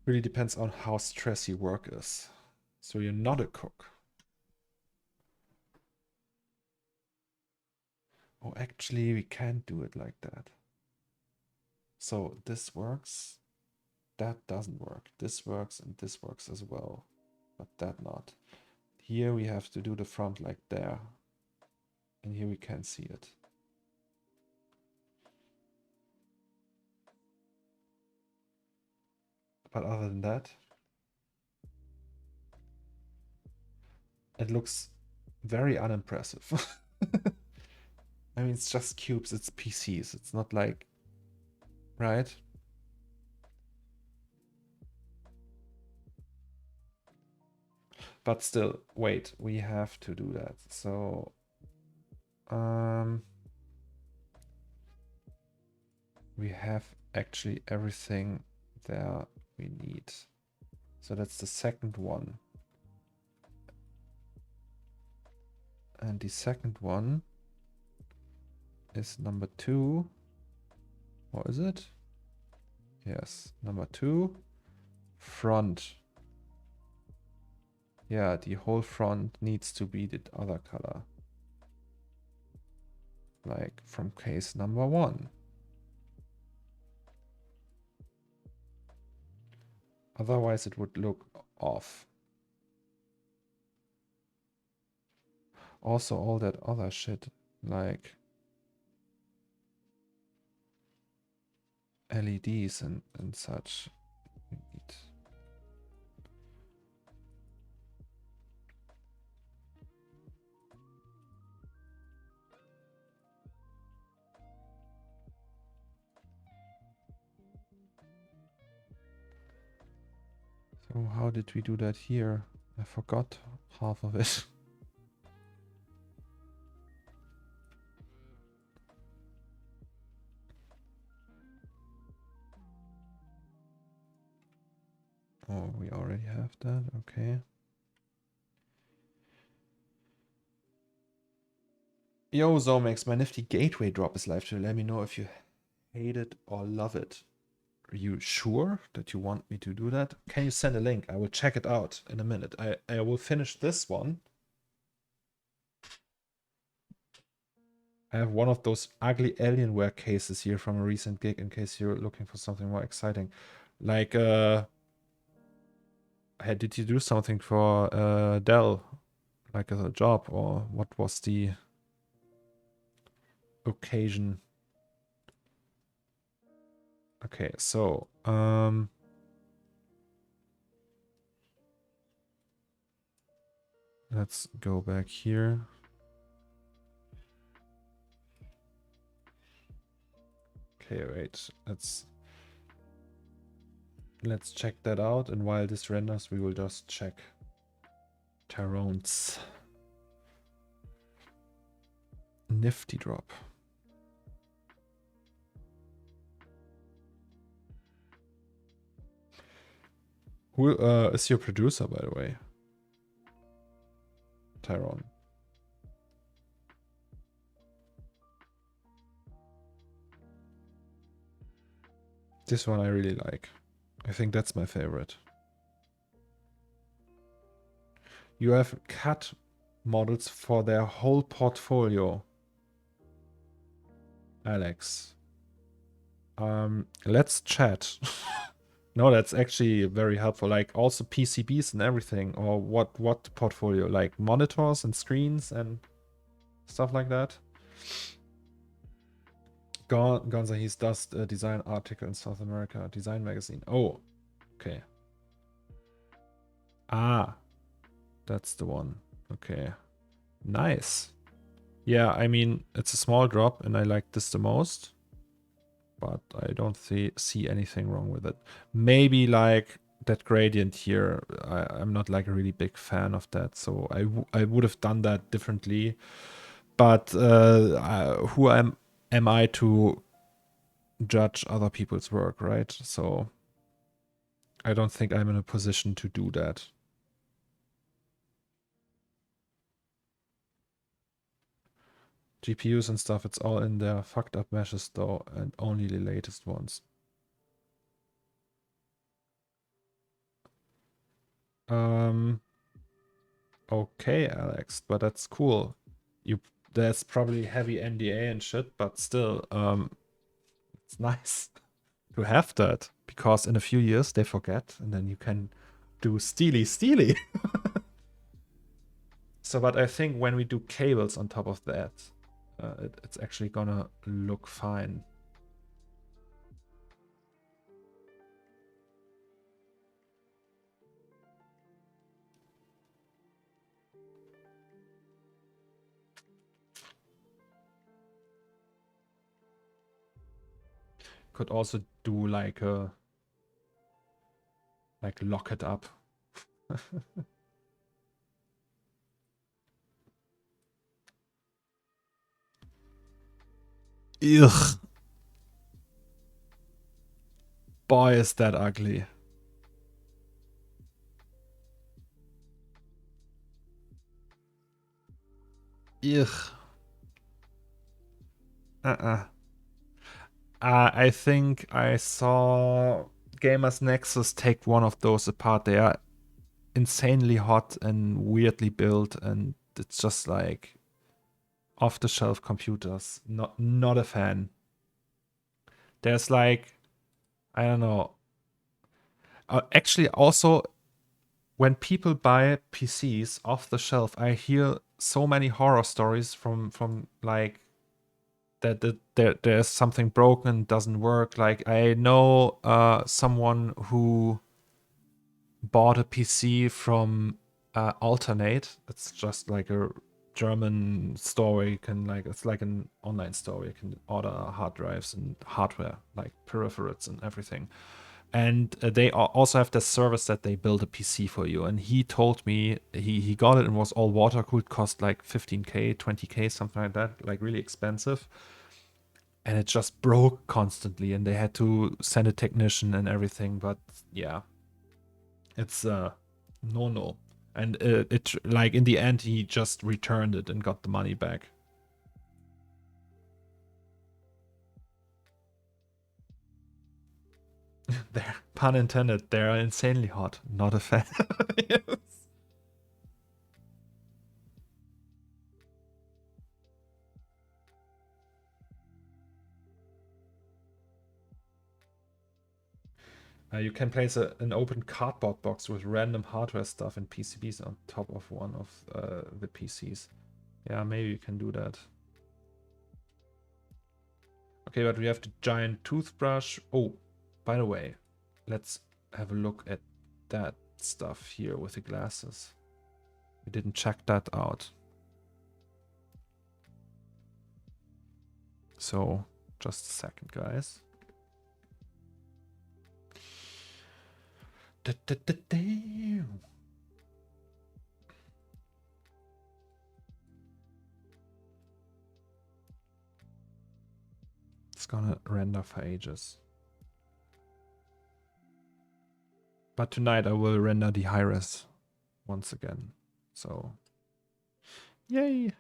Really depends on how stressy work is. So you're not a cook. Oh, actually, we can't do it like that. So this works. That doesn't work. This works and this works as well. But that not. Here we have to do the front like there. And here we can see it. But other than that, it looks very unimpressive. I mean, it's just cubes, it's PCs. It's not like, right? But still, wait, we have to do that. So, we have actually everything there we need. So that's the second one. And the second one is number 2. Or is it? Yes, number 2. Front. Yeah, the whole front needs to be the other color. Like from case number 1. Otherwise it would look off. Also all that other shit, like LEDs and such. We need. So how did we do that here? I forgot half of it. Oh, we already have that. Okay. Yo, Zomex, my nifty gateway drop is live today. Let me know if you hate it or love it. Are you sure that you want me to do that? Can you send a link? I will check it out in a minute. I will finish this one. I have one of those ugly Alienware cases here from a recent gig in case you're looking for something more exciting. Like, did you do something for Dell? Like a job, or what was the occasion? Okay, so let's go back here. Okay, wait. Let's check that out, and while this renders, we will just check Tyrone's nifty drop. Who is your producer, by the way? Tyrone. This one I really like. I think that's my favorite. You have cut models for their whole portfolio, Alex. Let's chat. No, that's actually very helpful. Like also PCBs and everything, or what portfolio? Like monitors and screens and stuff like that. Gonza, he does a design article in South America, design magazine. Oh, okay. Ah, that's the one. Okay. Nice. Yeah, I mean, it's a small drop and I like this the most. But I don't see anything wrong with it. Maybe like that gradient here, I'm not like a really big fan of that. So I would have done that differently. But who am I to judge other people's work, right? So I don't think I'm in a position to do that. GPUs and stuff, it's all in their fucked up meshes though, and only the latest ones. Okay, Alex, but that's cool. There's probably heavy NDA and shit, but still, it's nice to have that because in a few years they forget, and then you can do steely. So, but I think when we do cables on top of that, it's actually gonna look fine. Could also do like lock it up. Ugh. Boy, is that ugly. Ugh. I think I saw Gamers Nexus take one of those apart. They are insanely hot and weirdly built, and it's just like off-the-shelf computers. Not a fan. There's like, I don't know. Actually, also when people buy PCs off the shelf, I hear so many horror stories from like that there's something broken, doesn't work. Like I know someone who bought a PC from Alternate. It's just like a German store where you can like, it's like an online store where you can order hard drives and hardware, like peripherals and everything. And they also have this service that they build a PC for you. And he told me he got it and was all water cooled, cost like 15K, 20K, something like that, like really expensive. And it just broke constantly, and they had to send a technician and everything. But yeah, it's no. And it like in the end he just returned it and got the money back. They're, pun intended, they're insanely hot. Not a fan. Yes. You can place an open cardboard box with random hardware stuff and PCBs on top of one of the PCs. Yeah, maybe you can do that. Okay, but we have the giant toothbrush. Oh, by the way, let's have a look at that stuff here with the glasses. We didn't check that out. So, just a second, guys. Damn. It's gonna render for ages. But tonight I will render the high-res once again. So, yay!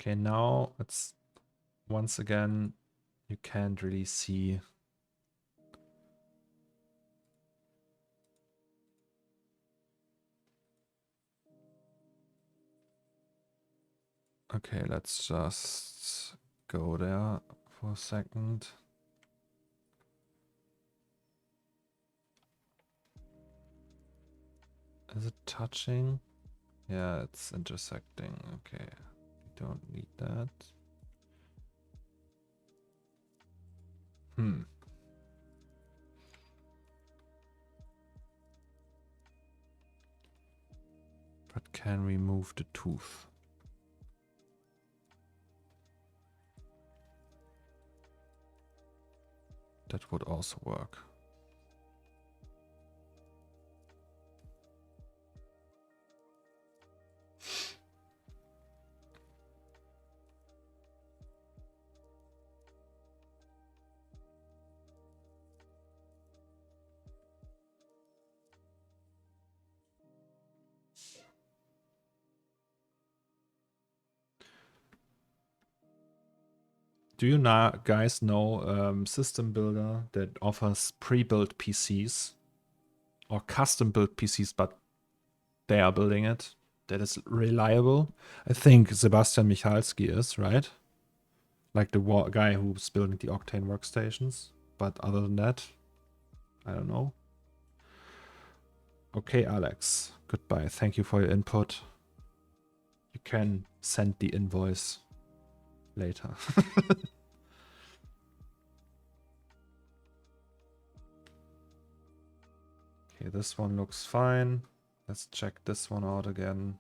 Okay, now it's once again, you can't really see. Okay, let's just go there for a second. Is it touching? Yeah, it's intersecting. Okay, we don't need that. But can we move the tooth? That would also work. Do you guys know System Builder that offers pre-built PCs or custom-built PCs, but they are building it? That is reliable. I think Sebastian Michalski is, right? Like the guy who's building the Octane workstations. But other than that, I don't know. Okay, Alex. Goodbye. Thank you for your input. You can send the invoice later. Okay, this one looks fine. Let's check this one out again.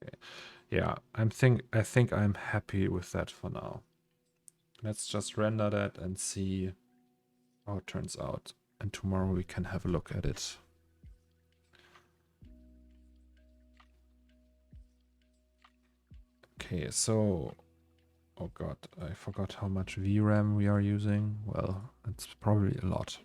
Okay. Yeah, I think I'm happy with that for now. Let's just render that and see how it turns out. And tomorrow we can have a look at it. Okay, so, oh god, I forgot how much VRAM we are using. Well, it's probably a lot.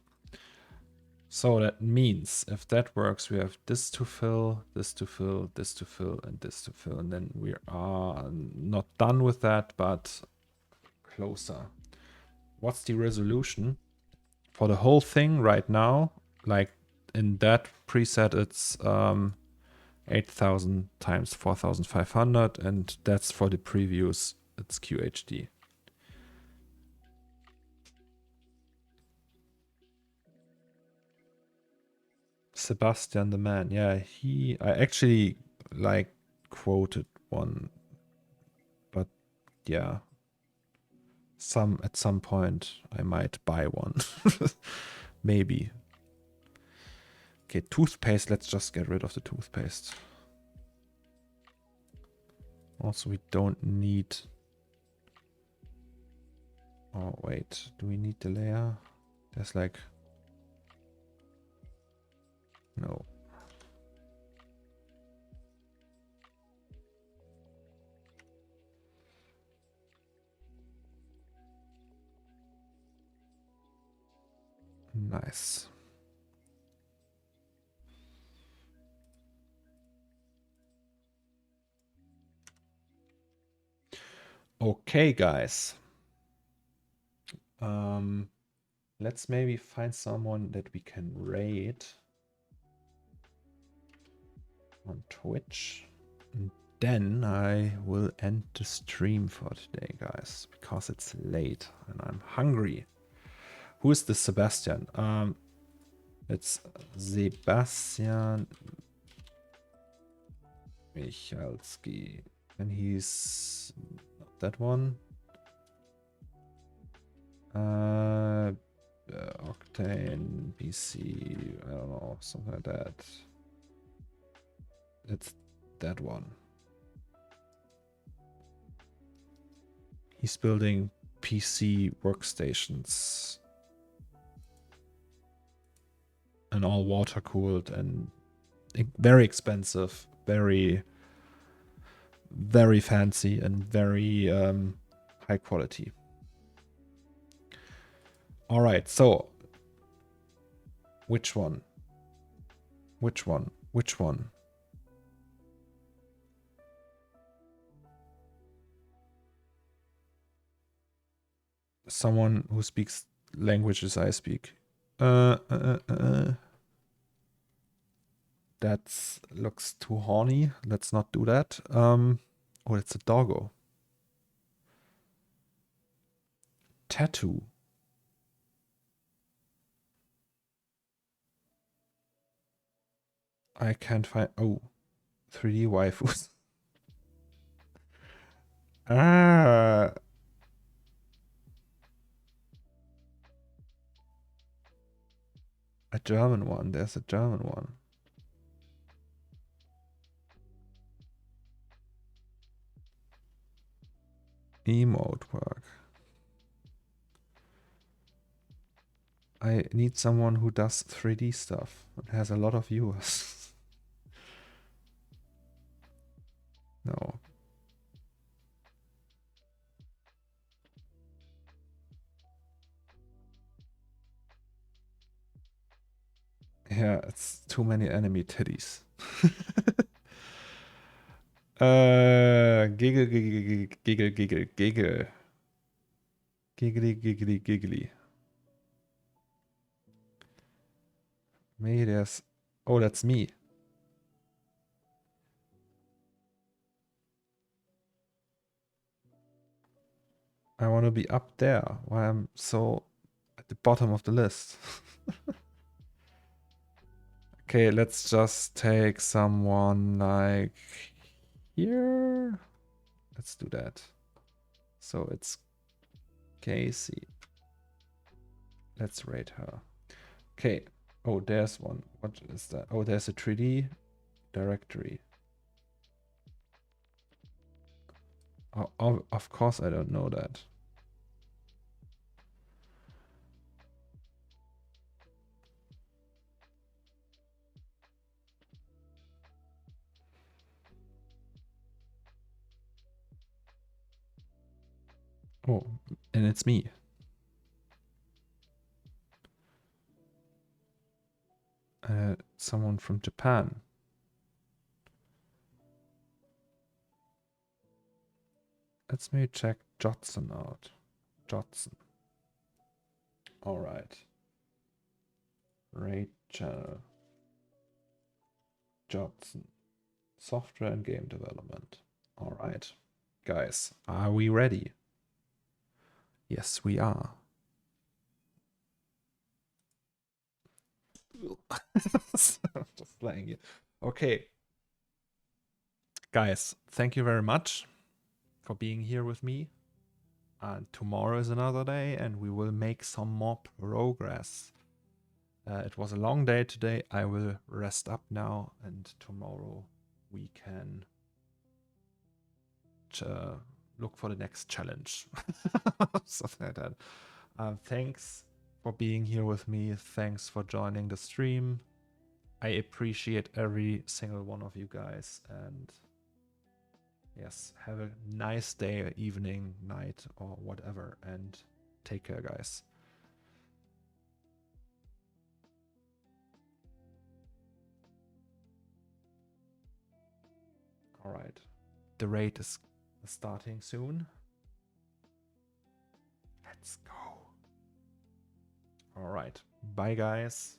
So that means if that works, we have this to fill, this to fill, this to fill, and this to fill. And then we are not done with that, but closer. What's the resolution? For the whole thing right now, like in that preset, it's 8000 times 4500, and that's for the previews, it's QHD. Sebastian the man, yeah, I actually like quoted one, but yeah, at some point I might buy one. Maybe. Okay, toothpaste, let's just get rid of the toothpaste. Also, we don't need... Oh, wait, do we need the layer? There's like... No. Nice. Okay, guys. Let's maybe find someone that we can raid on Twitch. And then I will end the stream for today, guys, because it's late and I'm hungry. Who is this Sebastian? It's Sebastian Michalski. And he's not that one. Octane, PC, I don't know, something like that. It's that one. He's building PC workstations. And all water cooled and very expensive, very fancy and very high quality. All right, so which one? Which one? Which one? Someone who speaks languages I speak. That looks too horny. Let's not do that. Oh, it's a doggo. Tattoo. I can't find. Oh, 3D waifus. Ah, a German one. There's a German one. Emote work. I need someone who does 3D stuff and has a lot of viewers. No. Yeah, it's too many enemy titties. Giggle, giggle, giggle, giggle, giggle. Giggly, giggly, giggly. Maybe there's... Oh, that's me. I want to be up there. Why I'm so at the bottom of the list. Okay, let's just take someone like here. Let's do that. So it's Casey. Let's rate her. Okay. Oh, there's one. What is that? Oh, there's a 3D directory. Oh, of course I don't know that. Oh, and it's me. Someone from Japan. Let's maybe check Jotson out. Jotson. All right. Rachel Jotson. Software and game development. All right. Guys, are we ready? Yes, we are. Just playing it. Okay. Guys, thank you very much for being here with me. Tomorrow is another day and we will make some more progress. It was a long day today. I will rest up now and tomorrow we can look for the next challenge. Something like that. Thanks for being here with me. Thanks for joining the stream. I appreciate every single one of you guys. And yes, have a nice day, evening, night, or whatever. And take care, guys. All right. The raid is starting soon. Let's go. All right. Bye, guys.